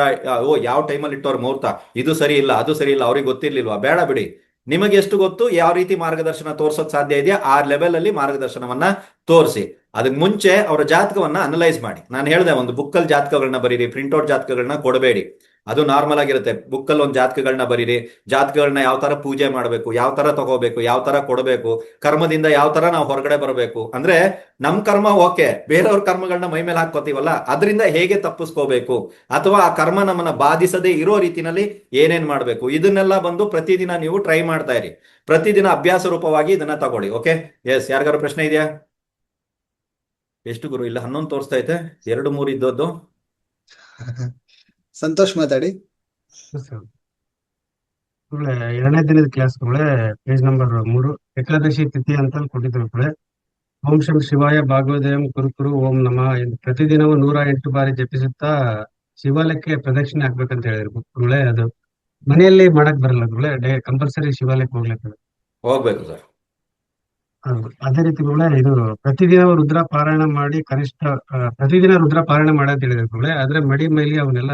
ಯಾವ ಟೈಮಲ್ಲಿ ಇಟ್ಟವ್ರ ಮುಹೂರ್ತ, ಇದು ಸರಿ ಇಲ್ಲ, ಅದು ಸರಿ ಇಲ್ಲ, ಅವ್ರಿಗೆ ಗೊತ್ತಿರ್ಲಿಲ್ವಾ? ಬೇಡ ಬಿಡಿ, ನಿಮಗೆ ಎಷ್ಟು ಗೊತ್ತು, ಯಾವ ರೀತಿ ಮಾರ್ಗದರ್ಶನ ತೋರ್ಸೋಕ್ ಸಾಧ್ಯ ಇದೆಯಾ ಆ ಲೆವೆಲ್ ಅಲ್ಲಿ ಮಾರ್ಗದರ್ಶನವನ್ನ ತೋರಿಸಿ. ಅದಕ್ಕೆ ಮುಂಚೆ ಅವರ ಜಾತಕವನ್ನ ಅನಲೈಸ್ ಮಾಡಿ. ನಾನು ಹೇಳಿದೆ, ಒಂದು ಬುಕ್ಕಲ್ಲಿ ಜಾತಕಗಳನ್ನ ಬರೀರಿ, ಪ್ರಿಂಟ್ಔಟ್ ಜಾತಕಗಳನ್ನ ಕೊಡಬೇಡಿ. ಅದು ನಾರ್ಮಲ್ ಆಗಿರುತ್ತೆ. ಬುಕ್ಕಲ್ಲಿ ಒಂದು ಜಾತಕಗಳನ್ನ ಬರೀರಿ, ಜಾತಕಗಳನ್ನ ಯಾವ ತರ ಪೂಜೆ ಮಾಡಬೇಕು, ಯಾವ ತರ ತಗೋಬೇಕು, ಯಾವ ತರ ಕೊಡಬೇಕು, ಕರ್ಮದಿಂದ ಯಾವ ತರ ನಾವು ಹೊರಗಡೆ ಬರಬೇಕು. ಅಂದ್ರೆ ನಮ್ ಕರ್ಮ ಓಕೆ, ಬೇರೆಯವ್ರ ಕರ್ಮಗಳನ್ನ ಮೈ ಮೇಲೆ ಹಾಕೋತೀವಲ್ಲ, ಅದರಿಂದ ಹೇಗೆ ತಪ್ಪಿಸ್ಕೋಬೇಕು, ಅಥವಾ ಆ ಕರ್ಮ ನಮ್ಮನ್ನ ಬಾಧಿಸದೇ ಇರೋ ರೀತಿನಲ್ಲಿ ಏನೇನ್ ಮಾಡ್ಬೇಕು, ಇದನ್ನೆಲ್ಲ ಬಂದು ಪ್ರತಿದಿನ ನೀವು ಟ್ರೈ ಮಾಡ್ತಾ ಇರಿ. ಪ್ರತಿದಿನ ಅಭ್ಯಾಸ ರೂಪವಾಗಿ ಇದನ್ನ ತಗೊಳ್ಳಿ. ಓಕೆ, ಎಸ್, ಯಾರಿಗಾರು ಪ್ರಶ್ನೆ ಇದೆಯಾ? ಎಷ್ಟು ಗುರು? ಇಲ್ಲ 11 ತೋರಿಸ್ತಾ ಐತೆ, 2, 3 ಇದ್ದದ್ದು. ಸಂತೋಷ್ ಮಾತಾಡಿ. ಎರಡನೇ ದಿನದ ಕ್ಲಾಸ್ ಪೇಜ್ ನಂಬರ್ 3 ಏಕಾದಶಿ ತಿಥಿ ಅಂತ ಕೊಟ್ಟಿದ್ರು. ಓಂ ಶಂ ಶಿವಾಯ ಭಾಗವದೇವಂ ಕುರುಕುರು ಓಂ ನಮಃ ಎಂದು ಪ್ರತಿದಿನವೂ 108 ಬಾರಿ ಜಪಿಸುತ್ತಾ ಶಿವಾಲಯಕ್ಕೆ ಪ್ರದಕ್ಷಿಣೆ ಹಾಕ್ಬೇಕಂತ ಹೇಳಿದ್ರು ಗುರುಗಳೇ. ಅದು ಮನೆಯಲ್ಲಿ ಮಾಡಕ್ ಬರಲ್ಲ ಗುರುಗಳೇ, ಕಂಪಲ್ಸರಿ ಶಿವಾಲಯಕ್ಕೆ ಹೋಗ್ಬೇಕು. ಹೋಗ್ಬೇಕು ಸರ್. ಹೌದು. ಅದೇ ರೀತಿ ಗುರುಗಳೇ, ಇದು ಪ್ರತಿದಿನ ರುದ್ರ ಪಾರಾಯಣ ಮಾಡಿ ಕನಿಷ್ಠ ಪ್ರತಿದಿನ ರುದ್ರ ಪಾರಾಯಣ ಮಾಡಿ ಅಂತ ಹೇಳಿದ್ರು ಗುರುಗಳೇ. ಆದ್ರೆ ಮಡಿ ಮೈಲಿ ಅವನ್ನೆಲ್ಲ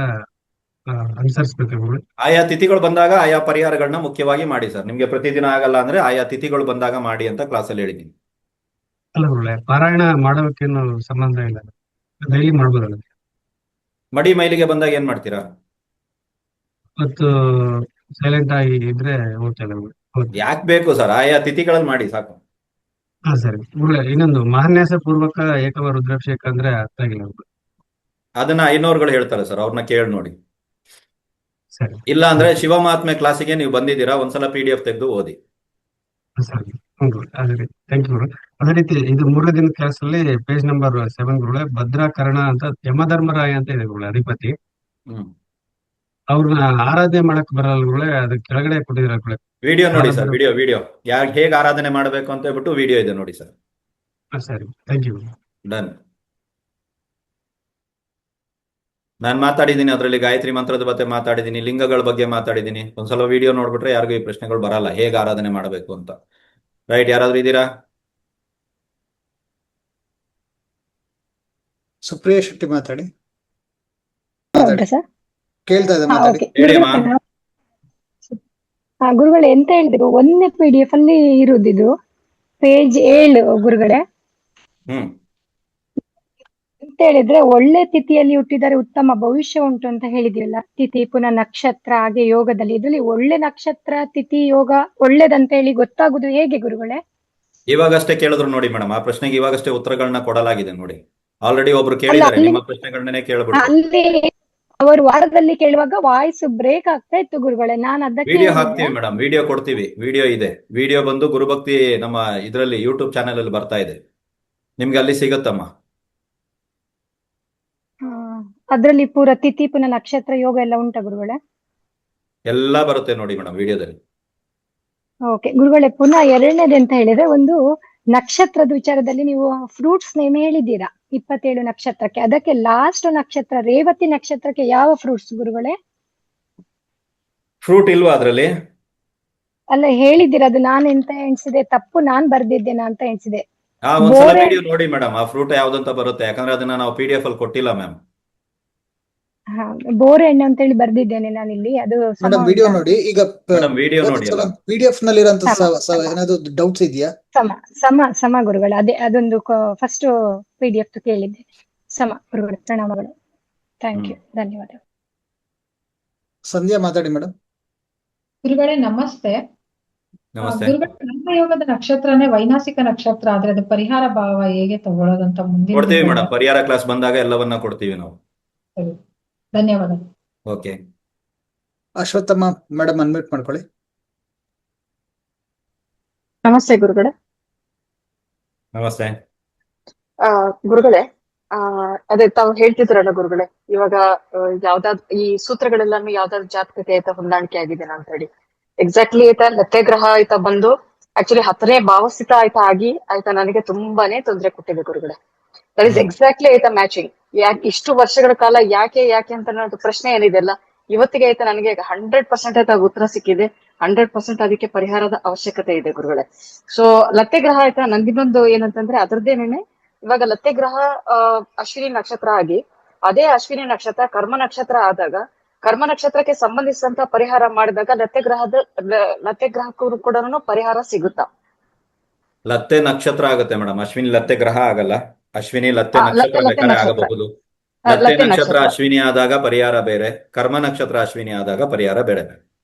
ಅನುಸರಿಸ್ಬೇಕು ಗುರುಗಳೇ. ಆಯಾ ತಿಥಿಗಳು ಬಂದಾಗ ಆಯಾ ಪರಿಹಾರಗಳನ್ನ ಮುಖ್ಯವಾಗಿ ಮಾಡಿ ಸರ್. ನಿಮ್ಗೆ ಪ್ರತಿದಿನ ಆಗಲ್ಲ ಅಂದ್ರೆ ಆಯಾ ತಿಥಿಗಳು ಬಂದಾಗ ಮಾಡಿ ಅಂತ ಕ್ಲಾಸಲ್ಲಿ ಹೇಳಿದ್ದೀನಿ. ಅಲ್ಲ ಗುರುಗಳೇ, ಪಾರಾಯಣ ಮಾಡೋಕೇನು ಸಂಬಂಧ ಇಲ್ಲ, ಡೈಲಿ ಮಾಡ್ಬೋದಲ್ಲ. ಮಡಿ ಮೈಲಿಗೆ ಬಂದಾಗ ಏನ್ ಮಾಡ್ತೀರಾ? ಮತ್ತು ಸೈಲೆಂಟ್ ಆಗಿ ಇದ್ರೆ ಓಕೆ ಅಲ್ಲ ಗುರುಗಳೇ. ಹೌದು. ಯಾಕೆ ಬೇಕು ಸರ್? ಆಯಾ ತಿಥಿಗಳಲ್ಲಿ ಮಾಡಿ ಸಾಕು. ಹಾ ಸರಿ ಗುರುಗಳೇ. ಇನ್ನೊಂದು ಮಹಾನ್ಯಾಸ ಪೂರ್ವಕ ಏಕವ ರುದ್ರಾಭಿಷೇಕ ಅಂದ್ರೆ ಅರ್ಥ ಆಗಿಲ್ಲ ಗುರುಗಳೇ. ಅದನ್ನ ಐನೋರ್ಗಳು ಹೇಳ್ತಾರೆ ಸರ್, ಅವ್ರನ್ನ ಕೇಳಿ ನೋಡಿ. ಸರಿ ಇಲ್ಲ ಅಂದ್ರೆ ಶಿವಮಹಾತ್ಮೆ ಕ್ಲಾಸಿಗೆ ನೀವು ಬಂದಿದ್ದೀರಾ, ಒಂದ್ಸಲ PDF ತೆಗೆದು ಓದಿ. ಸರಿ. ಹ್ಞೂ ಗುರುಗಳೇ. ಅದೇ ರೀತಿ ಥ್ಯಾಂಕ್ ಯು ಗುರುಗಳೇ. ಅದೇ ರೀತಿ ಇದು 3 ದಿನ ಕ್ಲಾಸ್ ಅಲ್ಲಿ ಪೇಜ್ ನಂಬರ್ 7 ಗುರುಗಳೇ, ಭದ್ರಾಕರಣ ಅಂತ ಯಮಧರ್ಮರಾಯ ಅಂತ ಇದೆ ಗುರುಗಳೇ, ಅಧಿಪತಿ. ಹ್ಮ್. ಅವ್ರನ್ನ ಆರಾಧನೆ ಮಾಡಕ್ ಬರಲ್ಲ ಗುರುಗಳೇ, ಅದು ಕೆಳಗಡೆ ಕೊಟ್ಟಿದ್ರ ಗುರುಗಳೇ. ವಿಡಿಯೋ ನೋಡಿ ಸರ್, ವಿಡಿಯೋ ಯಾಕೆ ಹೇಗೆ ಆರಾಧನೆ ಮಾಡಬೇಕು ಅಂತ ಹೇಳ್ಬಿಟ್ಟು ವಿಡಿಯೋ ಇದೆ ನೋಡಿ ಸರ್. ಸರಿ ಥ್ಯಾಂಕ್ ಯು. ಡನ್. ನಾನು ಮಾತಾಡಿದ್ದೀನಿ ಅದರಲ್ಲಿ, ಗಾಯತ್ರಿ ಮಂತ್ರದ ಬಗ್ಗೆ ಮಾತಾಡಿದ್ದೀನಿ, ಲಿಂಗಗಳ ಬಗ್ಗೆ ಮಾತಾಡಿದ್ದೀನಿ. ಒಂದ್ಸಲ ವಿಡಿಯೋ ನೋಡ್ಬಿಟ್ರೆ ಯಾರಿಗೂ ಈ ಪ್ರಶ್ನೆಗಳು ಬರಲ್ಲ, ಹೇಗೆ ಆರಾಧನೆ ಮಾಡಬೇಕು ಅಂತ. ರೈಟ್? ಯಾರಾದ್ರೂ ಇದ್ದೀರಾ? ಸುಪ್ರಿಯಾ ಶೆಟ್ಟಿ ಮಾತಾಡಿ. ಹೌದಾ ಸರ್? ಕೇಳ್ತಾ ಇದೆ, ಹಾ, ಮಾತಾಡಿ. ಓಕೆ. ಹೇಳಿ ಅಮ್ಮ. ಗುರುಗಳೇ ಎಂತ ಹೇಳಿದ್ರು, ಒಂದನೇ PDF ಅಲ್ಲಿ ಇರುದಿದು ಪೇಜ್ 7 ಗುರುಗಳೇ. ಹ್ಮ್. ಎಂತ ಹೇಳಿದ್ರೆ, ಒಳ್ಳೆ ತಿಥಿಯಲ್ಲಿ ಹುಟ್ಟಿದರೆ ಉತ್ತಮ ಭವಿಷ್ಯ ಉಂಟು ಅಂತ ಹೇಳಿದ್ರಲ್ಲ. ತಿಥಿ ಪುನಃ ನಕ್ಷತ್ರ ಹಾಗೆ ಯೋಗದಲ್ಲಿ, ಇದ್ರಲ್ಲಿ ಒಳ್ಳೆ ನಕ್ಷತ್ರ ತಿಥಿ ಯೋಗ ಒಳ್ಳೇದಂತ ಹೇಳಿ ಗೊತ್ತಾಗುದು ಹೇಗೆ ಗುರುಗಳೇ? ಇವಾಗಷ್ಟೇ ಕೇಳಿದ್ರು ನೋಡಿ ಮೇಡಮ್, ಆ ಪ್ರಶ್ನೆಗೆ ಇವಾಗಷ್ಟೇ ಉತ್ತರಗಳನ್ನ ಕೊಡಲಾಗಿದೆ ನೋಡಿ. ಆಲ್ರೆಡಿ ಒಬ್ರು ಕೇಳಿದ್ದಾರೆ, ಅಲ್ಲಿ- ನಿಮ್ಮ ಪ್ರಶ್ನೆಗಳನ್ನೇ ಕೇಳ್ಬಿಟ್ಟು. ಅಲ್ಲಿ ಅವರು ವಾರದಲ್ಲಿ ಕೇಳುವಾಗ ವಾಯ್ಸ್ ಬ್ರೇಕ್ ಆಗ್ತಾ ಇತ್ತು ಗುರುಗಳೇ, ನಾನು ಅದಕ್ಕೆ ವಿಡಿಯೋ ಹೇಳಿದ್ದು. ಹಾಕ್ತೀವಿ ಮೇಡಮ್, ವಿಡಿಯೋ ಕೊಡ್ತೀವಿ. ವಿಡಿಯೋ ಇದೆ, ವಿಡಿಯೋ ಬಂದು ಗುರುಭಕ್ತಿ ನಮ್ಮ ಇದರಲ್ಲಿ ಯೂಟ್ಯೂಬ್ ಚಾನೆಲ್ ಅಲ್ಲಿ ಬರ್ತಾ ಇದೆ, ನಿಮ್ಗೆ ಅಲ್ಲಿ ಸಿಗುತ್ತಮ್ಮ. ಅದ್ರಲ್ಲಿ ಪೂರ ತಿಥಿ ಪುನಃ ನಕ್ಷತ್ರ ಯೋಗ ಎಲ್ಲ ಉಂಟಾ ಗುರುಗಳೇ? ಎಲ್ಲ ಬರುತ್ತೆ ನೋಡಿ ಮೇಡಮ್ ವಿಡಿಯೋದಲ್ಲಿ. ಓಕೆ ಗುರುಗಳೇ, ಪುನಃ ಎರಡನೇದು ಅಂತ ಹೇಳಿದ್ರೆ, ಒಂದು ನಕ್ಷತ್ರದ ವಿಚಾರದಲ್ಲಿ ನೀವು ಫ್ರೂಟ್ಸ್ ನೇಮ್ ಹೇಳಿದ್ದೀರಾ 27 ನಕ್ಷತ್ರಕ್ಕೆ. ಅದಕ್ಕೆ ಲಾಸ್ಟ್ ನಕ್ಷತ್ರ ರೇವತಿ ನಕ್ಷತ್ರಕ್ಕೆ ಯಾವ ಫ್ರೂಟ್ಸ್ ಗುರುಗಳೇ? ಫ್ರೂಟ್ ಇಲ್ವಾ ಅದ್ರಲ್ಲಿ? ಅಲ್ಲ ಹೇಳಿದ್ದೀರಾ, ಅದು ನಾನು ಎಂತ ಎಣಿಸಿದೆ, ತಪ್ಪು ನಾನ್ ಬರ್ದಿದ್ದೇನಾ ಅಂತ ಎಣಿಸಿದೆ. ಒಂದ್ಸಲ ಬೋರೆ- ವಿಡಿಯೋ ನೋಡಿ ಮೇಡಮ್, ಆ ಫ್ರೂಟ್ ಯಾವ್ದಂತ ಬರುತ್ತೆ, ಯಾಕಂದ್ರೆ ಅದನ್ನ ನಾವು PDF ಅಲ್ಲಿ ಕೊಟ್ಟಿಲ್ಲ ಮ್ಯಾಮ್. ಹಾ, ಬೋರೆ ಹಣ್ಣು ಅಂತ ಹೇಳಿ ಬರ್ದಿದ್ದೇನೆ ನಾನಿಲ್ಲಿ. ಅದು ಸಮ ಮೇಡಮ್ ವಿಡಿಯೋ ಉಂಟಾ? ನೋಡಿ. ಈಗ ಮೇಡಮ್ ವಿಡಿಯೋ ನೋಡಿ ಅಲ್ಲ. PDF ನಲ್ಲಿರೋಂತ ಸಮ. ಏನಾದ್ರು ಡೌಟ್ಸ್ ಇದೆಯಾ? ಸಮ ಗುರುಗಳು. ಅದೇ ಅದೊಂದು ಫಸ್ಟ್ PDF ಕೇಳಿದ್ದೆ. ಸಮ ಗುರುಗಳು, ಪ್ರಣಾಮಗಳು. ಥ್ಯಾಂಕ್ ಯು, ಧನ್ಯವಾದ. ಸಂಧ್ಯಾ ಮಾತಾಡಿ ಮೇಡಮ್. ಗುರುಗಳೇ ನಮಸ್ತೆ. ನಮಸ್ತೆ. ಗುರುಗಳೇ, ಕರ್ಮಯೋಗದ ನಕ್ಷತ್ರನೇ ವೈನಾಸಿಕ ನಕ್ಷತ್ರ ಆದ್ರೆ ಅದು ಪರಿಹಾರ ಭಾವ ಹೇಗೆ ತಗೊಳ್ಳೋದಂತ ಮುಂದಿನ ಕೊಡ್ತೀವಿ ದಿನಗಳಲ್ಲಿ- ಮೇಡಮ್, ಪರಿಹಾರ ಕ್ಲಾಸ್ ಬಂದಾಗ ಎಲ್ಲವನ್ನ ಕೊಡ್ತೀವಿ ನಾವು. ಸರಿ. ಧನ್ಯವಾದ. ಓಕೆ. ಅಶ್ವತ್ಥಮ್ಮ ಮೇಡಮ್ ಅನ್ಮ್ಯೂಟ್ ಮಾಡ್ಕೊಳ್ಳಿ. ನಮಸ್ತೆ ಗುರುಗಳೇ. ನಮಸ್ತೆ. ಗುರುಗಳೇ, ಅದೇ ತಾವು ಹೇಳ್ತಿದ್ರಲ್ಲ ಗುರುಗಳೇ, ಇವಾಗ ಯಾವ್ದಾದ್ ಈ ಸೂತ್ರಗಳೆಲ್ಲಾನು ಯಾವ್ದಾದ್ರು ಜಾತಕಕ್ಕೆ ಆಯ್ತಾ ಹೊಂದಾಣಿಕೆ ಆಗಿದೆನಾ ಅಂತ ಹೇಳಿ. ಎಕ್ಸಾಕ್ಟ್ಲಿ ಆಯ್ತಾ ಲತೆ ಗ್ರಹ ಆಯ್ತಾ ಬಂದು ಆಕ್ಚುಲಿ 10ನೇ ಭಾವಸ್ಥಿತ ಆಯ್ತಾ ಆಗಿ ಆಯ್ತಾ ನನಗೆ ತುಂಬಾನೇ ತೊಂದರೆ ಕೊಟ್ಟಿದೆ ಗುರುಗಳೇ. ದಟ್ ಇಸ್ ಎಕ್ಸಾಕ್ಟ್ಲಿ ಆಯ್ತಾ ಮ್ಯಾಚಿಂಗ್. ಯಾಕೆ ಇಷ್ಟು ವರ್ಷಗಳ ಕಾಲ ಯಾಕೆ ಅಂತ ಅನ್ನೋದು ಪ್ರಶ್ನೆ ಏನಿದೆಲ್ಲ ಇವತ್ತಿಗೆ ಆಯ್ತಾ ನನಗೆ 100% ಆಯ್ತಾ ಉತ್ತರ ಸಿಕ್ಕಿದೆ. 100% ಅದಕ್ಕೆ ಪರಿಹಾರದ ಅವಶ್ಯಕತೆ ಇದೆ ಗುರುಗಳೇ. ಸೊ ಲತೆ ಗ್ರಹ ಆಯ್ತಾ ನಂದಿನ್ನೊಂದು ಏನಂತಂದ್ರೆ ಅದ್ರದ್ದೇನೇನೆ, ಇವಾಗ ಲತೆ ಗ್ರಹ ಅಶ್ವಿನಿ ನಕ್ಷತ್ರ ಆಗಿ ಅದೇ ಅಶ್ವಿನಿ ನಕ್ಷತ್ರ ಕರ್ಮ ನಕ್ಷತ್ರ ಆದಾಗ, ಕರ್ಮ ನಕ್ಷತ್ರಕ್ಕೆ ಸಂಬಂಧಿಸಿದಂತ ಪರಿಹಾರ ಮಾಡಿದಾಗ ಲತೆ ಗ್ರಹಕ್ಕೂ ಕೂಡ ಪರಿಹಾರ ಸಿಗುತ್ತಾ? ಲತ್ತೆ ನಕ್ಷತ್ರ ಆಗುತ್ತೆ ಮೇಡಮ್, ಅಶ್ವಿನಿ ಲತ್ತೆ ಗ್ರಹ ಆಗಲ್ಲ. ಅಶ್ವಿನಿ ಲತ್ತೆ ನಕ್ಷತ್ರ ಲತ್ತೆ ಬೇಕಾದ್ರೆ ನಕ್ಷತ್ರ. ಆಗಬಹುದು. ಲತ್ತೆ ಲತ್ತೆ ನಕ್ಷತ್ರ ನಕ್ಷತ್ರ. ಅಶ್ವಿನಿ ಆದಾಗ ಪರಿಹಾರ ಬೇರೆ, ಕರ್ಮ ನಕ್ಷತ್ರ ಅಶ್ವಿನಿ ಆದಾಗ ಪರಿಹಾರ ಬೇರೆ.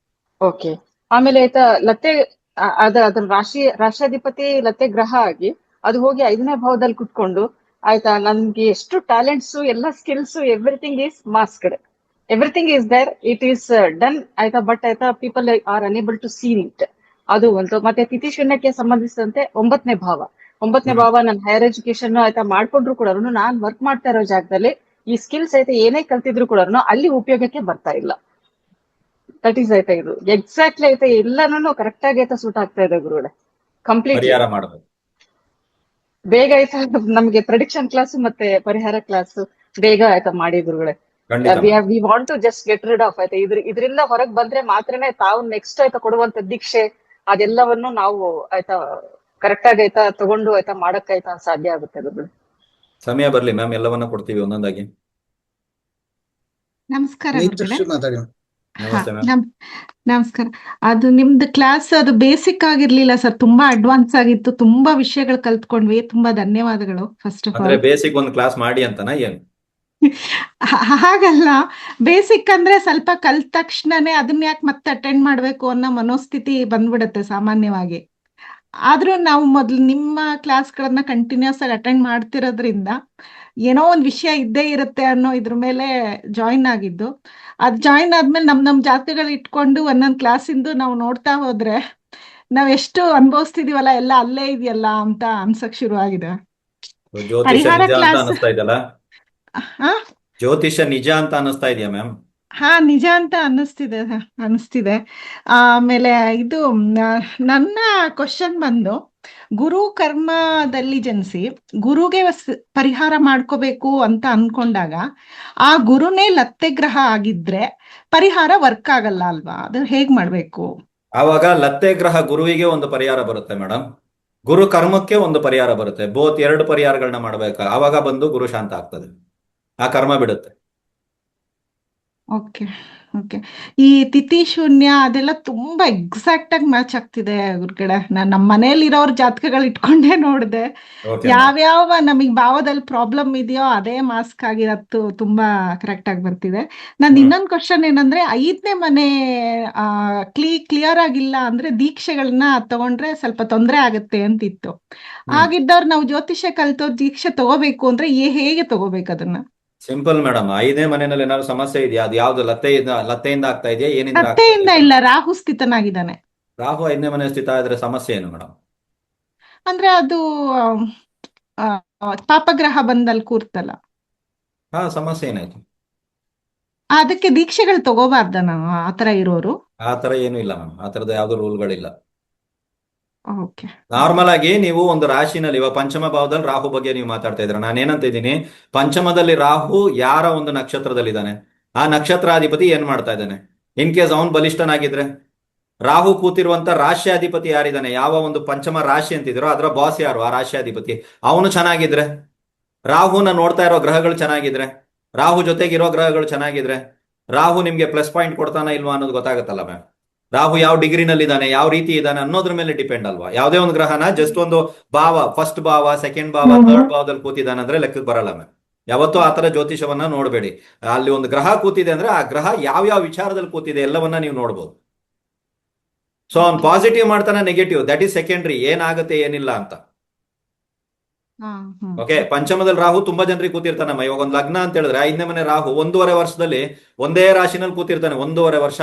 ಓಕೆ. ಆಮೇಲೆ ಆಯ್ತಾ ಲತ್ತೆ ಅದ್ರ ರಾಶಿಯಾಧಿಪತಿ ಲತ್ತೆ ಗ್ರಹ ಆಗಿ ಅದು ಹೋಗಿ 5ನೇ ಭಾವದಲ್ಲಿ ಕುತ್ಕೊಂಡು ಆಯ್ತಾ ನನ್ಗೆ ಎಷ್ಟು ಟ್ಯಾಲೆಂಟ್ಸ್ ಎಲ್ಲ skills everything is masked, everything is there, it is done ಆಯ್ತಾ. ಬಟ್ ಆಯ್ತಾ people are unable to see it. ಅದು ಒಂದು. ಮತ್ತೆ ತಿಥಿ ಶೂನ್ಯಕ್ಕೆ ಸಂಬಂಧಿಸಿದಂತೆ 9ನೇ ಭಾವ ನಾನು ಹೈಯರ್ ಎಜುಕೇಶನ್ ಆಯ್ತಾ ಮಾಡ್ಕೊಂಡ್ರು ಕೂಡ ನಾನ್ ವರ್ಕ್ ಮಾಡ್ತಾ ಇರೋ ಜಾಗದಲ್ಲಿ ಈ ಸ್ಕಿಲ್ಸ್ ಆಯ್ತಾ ಏನೇ ಕಲ್ತಿದ್ರು ಕೂಡ ಅಲ್ಲಿ ಉಪಯೋಗಕ್ಕೆ ಬರ್ತಾ ಇಲ್ಲ. ದಟ್ ಈಸ್ ಆಯ್ತಾ ಇದು ಎಕ್ಸಾಕ್ಟ್ಲಿ ಆಯ್ತಾ ಎಲ್ಲಾನು ಕರೆಕ್ಟ್ ಆಗಿ ಆಯ್ತಾ ಸೂಟ್ ಆಗ್ತಾ ಇದೆ ಗುರುಗಳೇ. ಕಂಪ್ಲೀಟ್ ಪರಿಹಾರ ಮಾಡಬೇಕು. ಬೇಗ ಆಯ್ತಾ ನಮ್ಗೆ ಪ್ರೆಡಿಕ್ಷನ್ ಕ್ಲಾಸ್ ಮತ್ತೆ ಪರಿಹಾರ ಕ್ಲಾಸ್ ಬೇಗ ಆಯ್ತಾ ಮಾಡಿ ಗುರುಗಳೇ. ಖಂಡಿತ we want to just get rid of ಆಯ್ತಾ ಇದರಿಂದ ಹೊರಗ್ ಬಂದ್ರೆ ಮಾತ್ರನೇ ತಾವು ನೆಕ್ಸ್ಟ್ ಆಯ್ತಾ ಕೊಡುವಂತ ದೀಕ್ಷೆ ಅದೆಲ್ಲವನ್ನು ನಾವು ಆಯ್ತಾ ಕರೆಕ್ಟ್ ಆಗಿ ಆಯ್ತಾ ತಗೊಂಡು ಆಯ್ತಾ ಮಾಡಕ್ ಆಯ್ತಾ ಸಾಧ್ಯ ಆಗುತ್ತೆ ಗುರುಗಳೇ. ಸಮಯ ಬರ್ಲಿ ಮ್ಯಾಮ್, ಎಲ್ಲವನ್ನ ಕೊಡ್ತೀವಿ ಒಂದೊಂದಾಗಿ. ನಮಸ್ಕಾರ ಗುರುಗಳೇ. ನೇತ್ರಶ್ರೀ ಮಾತಾಡಿ. ನಮಸ್ತೆ ಮ್ಯಾಮ್. ನಮಸ್ಕಾರ. ಅದು ನಿಮ್ದು ಕ್ಲಾಸ್ ಅದು ಬೇಸಿಕ್ ಆಗಿರ್ಲಿಲ್ಲ ಸರ್, ತುಂಬಾ ಅಡ್ವಾನ್ಸ್ ಆಗಿತ್ತು, ತುಂಬಾ ವಿಷಯಗಳು ಕಲ್ತ್ಕೊಂಡ್ವಿ. ತುಂಬಾ ಧನ್ಯವಾದಗಳು ಫಸ್ಟ್ ಆಫ್ ಅಂದ್ರೆ ಆಲ್. ಬೇಸಿಕ್ ಒಂದು ಕ್ಲಾಸ್ ಮಾಡಿ ಅಂತನಾ ಏನು? ಹಾಗಲ್ಲ, ಬೇಸಿಕ್ ಅಂದ್ರೆ ಸ್ವಲ್ಪ ಕಲ್ತ ತಕ್ಷಣನೇ ಅದನ್ನ ಯಾಕೆ ಮತ್ತೆ ಅಟೆಂಡ್ ಮಾಡ್ಬೇಕು ಅನ್ನೋ ಮನೋಸ್ಥಿತಿ ಬಂದ್ಬಿಡುತ್ತೆ ಸಾಮಾನ್ಯವಾಗಿ. ಆದ್ರೂ ನಾವು ಮೊದ್ಲು ನಿಮ್ಮ ಕ್ಲಾಸ್ಗಳನ್ನ ಕಂಟಿನ್ಯೂಸ್ ಆಗಿ ಅಟೆಂಡ್ ಮಾಡ್ತಿರೋದ್ರಿಂದ ಏನೋ ಒಂದ್ ವಿಷಯ ಇದ್ದೇ ಇರುತ್ತೆ ಅನ್ನೋ ಇದ್ರ ಮೇಲೆ ಜಾಯಿನ್ ಆಗಿದ್ದು. ಅದ್ ಜಾಯಿನ್ ಆದ್ಮೇಲೆ ನಮ್ ಜಾತಕಗಳು ಇಟ್ಕೊಂಡು ಒಂದೊಂದ್ ಕ್ಲಾಸಿಂದು ನಾವು ನೋಡ್ತಾ ಹೋದ್ರೆ ನಾವ್ ಎಷ್ಟು ಅನುಭವಿಸ್ತಿದೀವಲ್ಲ ಎಲ್ಲ ಅಲ್ಲೇ ಇದೆಯಲ್ಲ ಅಂತ ಅನ್ಸಕ್ ಶುರು ಆಗಿದೆ. ಜ್ಯೋತಿಷ ಪರಿಹಾರ ನಿಜ ಅಂತ ಕ್ಲಾಸ್ ಅನಿಸ್ತಾ ಇದೆಯಲ್ಲ? ಹಾ ಜ್ಯೋತಿಷ ನಿಜ ಅಂತ ಅನಿಸ್ತಾ ಇದೆಯಾ ಮ್ಯಾಮ್? ಹಾ ನಿಜ ಅಂತ ಅನಿಸ್ತಿದೆ. ಆಮೇಲೆ ಇದು ನನ್ನ ಕ್ವಶನ್ ಬಂದು, ಗುರು ಕರ್ಮದಲ್ಲಿ ಜನಿಸಿ ಗುರುಗೆ ಪರಿಹಾರ ಮಾಡ್ಕೋಬೇಕು ಅಂತ ಅನ್ಕೊಂಡಾಗ ಆ ಗುರುನೇ ಲತ್ತೆ ಗ್ರಹ ಆಗಿದ್ರೆ ಪರಿಹಾರ ವರ್ಕ್ ಆಗಲ್ಲ ಅಲ್ವಾ? ಅದು ಹೇಗ್ ಮಾಡ್ಬೇಕು? ಆವಾಗ ಲತ್ತೆ ಗ್ರಹ ಗುರುವಿಗೆ ಒಂದು ಪರಿಹಾರ ಬರುತ್ತೆ ಮೇಡಮ್, ಗುರು ಕರ್ಮಕ್ಕೆ ಒಂದು ಪರಿಹಾರ ಬರುತ್ತೆ. ಬೋತ್ ಎರಡು ಪರಿಹಾರಗಳನ್ನ ಮಾಡ್ಬೇಕು. ಆವಾಗ ಬಂದು ಗುರು ಶಾಂತ ಆಗ್ತದೆ, ಆ ಕರ್ಮ ಬಿಡುತ್ತೆ. Okay okay. ಈ ತಿಥಿ ಶೂನ್ಯ ಅದೆಲ್ಲ ತುಂಬಾ ಎಕ್ಸಾಕ್ಟ್ ಆಗಿ ಮ್ಯಾಚ್ ಆಗ್ತಿದೆ ಗುರುಗಳೇ. ನಮ್ಮ ಮನೇಲಿರೋರ್ ಜಾತಕಗಳು ಇಟ್ಕೊಂಡೇ ನೋಡಿದೆ, ಓಕೆ ಯಾವ್ಯಾವ ನಮಗ್ ಭಾವದಲ್ಲಿ ಪ್ರಾಬ್ಲಮ್ ಇದೆಯೋ ಅದೇ ಮಾಸ್ಕ್ ಆಗಿರತ್ತು ತುಂಬಾ ಕರೆಕ್ಟ್ ಆಗಿ ಬರ್ತಿದೆ. ನಂದು ಇನ್ನೊಂದು ಕ್ವಶನ್ ಏನಂದ್ರೆ, 5ನೇ ಮನೆ ಕ್ಲಿಯರ್ ಆಗಿಲ್ಲ ಅಂದ್ರೆ ದೀಕ್ಷೆಗಳನ್ನ ತಗೊಂಡ್ರೆ ಸ್ವಲ್ಪ ತೊಂದರೆ ಆಗುತ್ತೆ ಅಂತಿತ್ತು. ಹಾಗಿದ್ದವ್ರು ನಾವು ಜ್ಯೋತಿಷ್ಯ ಕಲ್ತವ್ರು ದೀಕ್ಷೆ ತಗೋಬೇಕು ಅಂದ್ರೆ ಹೇಗೆ ತಗೋಬೇಕು ಅದನ್ನ? ಸಿಂಪಲ್ ಮೇಡಮ್, 5ನೇ ಮನೆಯಲ್ಲಿ ಏನಾದ್ರು ಸಮಸ್ಯೆ ಇದೆಯಾ? ಅದು ಯಾವ್ದು ಲತ್ತೆಯಿಂದ ಆಗ್ತಾ ಇದೆಯಾ, ಏನಿಂದ ಆಗ್ತಾ ಲತ್ತೆಯಿಂದ ಇದೆಯಾ? ಇಲ್ಲ, ರಾಹು ಸ್ಥಿತನಾಗಿದ್ದಾನೆ. ರಾಹು 5ನೇ ಮನೆ ಸ್ಥಿತ ಆದ್ರೆ ಸಮಸ್ಯೆ ಏನು ಮೇಡಮ್? ಅಂದ್ರೆ ಅದು ಪಾಪಗ್ರಹ ಬಂದಲ್ಲಿ ಕೂರ್ತಲ್ಲ, ಹಾ, ಸಮಸ್ಯೆ ಏನಾಯ್ತು? ಅದಕ್ಕೆ ದೀಕ್ಷೆಗಳು ತಗೋಬಾರ್ದ ನಾವು ಆತರ ಇರೋರು? ಆ ತರ ಏನು ಇಲ್ಲ ಮ್ಯಾಮ್, ಆ ತರದ ಯಾವ್ದು ರೂಲ್ಗಳಿಲ್ಲ. ಓಕೆ. ನಾರ್ಮಲ್ ಆಗಿ ನೀವು ಒಂದು ರಾಶಿನಲ್ಲಿ ಇವಾಗ ಪಂಚಮ ಭಾವದಲ್ಲಿ ರಾಹು ಬಗ್ಗೆ ನೀವು ಮಾತಾಡ್ತಾ ಇದ್ರ, ನಾನು ಏನಂತ ಇದ್ದೀನಿ, ಪಂಚಮದಲ್ಲಿ ರಾಹು ಯಾರ ಒಂದು ನಕ್ಷತ್ರದಲ್ಲಿದ್ದಾನೆ, ಆ ನಕ್ಷತ್ರಾಧಿಪತಿ ಏನ್ ಮಾಡ್ತಾ ಇದ್ದಾನೆ. ಇನ್ ಕೇಸ್ ಅವನ್ ಬಲಿಷ್ಠನಾಗಿದ್ರೆ, ರಾಹು ಕೂತಿರುವಂತ ರಾಶ್ಯಾಧಿಪತಿ ಯಾರಿದ್ದಾನೆ, ಯಾವ ಒಂದು ಪಂಚಮ ರಾಶಿ ಅಂತಿದ್ರು ಅದರ ಬಾಸ್ ಯಾರು, ಆ ರಾಶ್ಯಾಧಿಪತಿ, ಅವನು ಚೆನ್ನಾಗಿದ್ರೆ, ರಾಹುನ ನೋಡ್ತಾ ಇರೋ ಗ್ರಹಗಳು ಚೆನ್ನಾಗಿದ್ರೆ, ರಾಹು ಜೊತೆಗಿರೋ ಗ್ರಹಗಳು ಚೆನ್ನಾಗಿದ್ರೆ, ರಾಹು ನಿಮ್ಗೆ ಪ್ಲಸ್ ಪಾಯಿಂಟ್ ಕೊಡ್ತಾನ ಇಲ್ವಾ ಅನ್ನೋದು ಗೊತ್ತಾಗುತ್ತಲ್ಲ ಮ್ಯಾಮ್. ರಾಹು ಯಾವ ಡಿಗ್ರಿನಲ್ಲಿದ್ದಾನೆ, ಯಾವ ರೀತಿ ಇದ್ದಾನೆ ಅನ್ನೋದ್ರ ಮೇಲೆ ಡಿಪೆಂಡ್ ಅಲ್ವಾ. ಯಾವುದೇ ಒಂದು ಗ್ರಹನ ಜಸ್ಟ್ ಒಂದು ಭಾವ, ಫಸ್ಟ್ ಭಾವ, ಸೆಕೆಂಡ್ ಭಾವ, ಥರ್ಡ್ ಭಾವದಲ್ಲಿ ಕೂತಿದ್ದಾನೆ ಅಂದ್ರೆ ಲೆಕ್ಕಕ್ಕೆ ಬರಲ್ಲ ಮ್ಯಾಮ್. ಯಾವತ್ತೂ ಆತರ ಜ್ಯೋತಿಷವನ್ನ ನೋಡಬೇಡಿ. ಅಲ್ಲಿ ಒಂದು ಗ್ರಹ ಕೂತಿದೆ ಅಂದ್ರೆ ಆ ಗ್ರಹ ಯಾವ ವಿಚಾರದಲ್ಲಿ ಕೂತಿದೆ ಎಲ್ಲವನ್ನ ನೀವು ನೋಡ್ಬೋದು. ಸೊ ಅವ್ನು ಪಾಸಿಟಿವ್ ಮಾಡ್ತಾನೆ, ನೆಗೆಟಿವ್ ದಟ್ ಈಸ್ ಸೆಕೆಂಡ್ರಿ, ಏನಾಗುತ್ತೆ ಏನಿಲ್ಲ ಅಂತ. ಓಕೆ, ಪಂಚಮದಲ್ಲಿ ರಾಹು ತುಂಬಾ ಜನರಿಗೆ ಕೂತಿರ್ತಾನಮ್ಮ. ಇವಾಗ ಒಂದು ಲಗ್ನ ಅಂತ ಹೇಳಿದ್ರೆ 5ನೇ ಮನೆ ರಾಹು 1.5 ವರ್ಷದಲ್ಲಿ ಒಂದೇ ರಾಶಿನಲ್ಲಿ ಕೂತಿರ್ತಾನೆ, 1.5 ವರ್ಷ.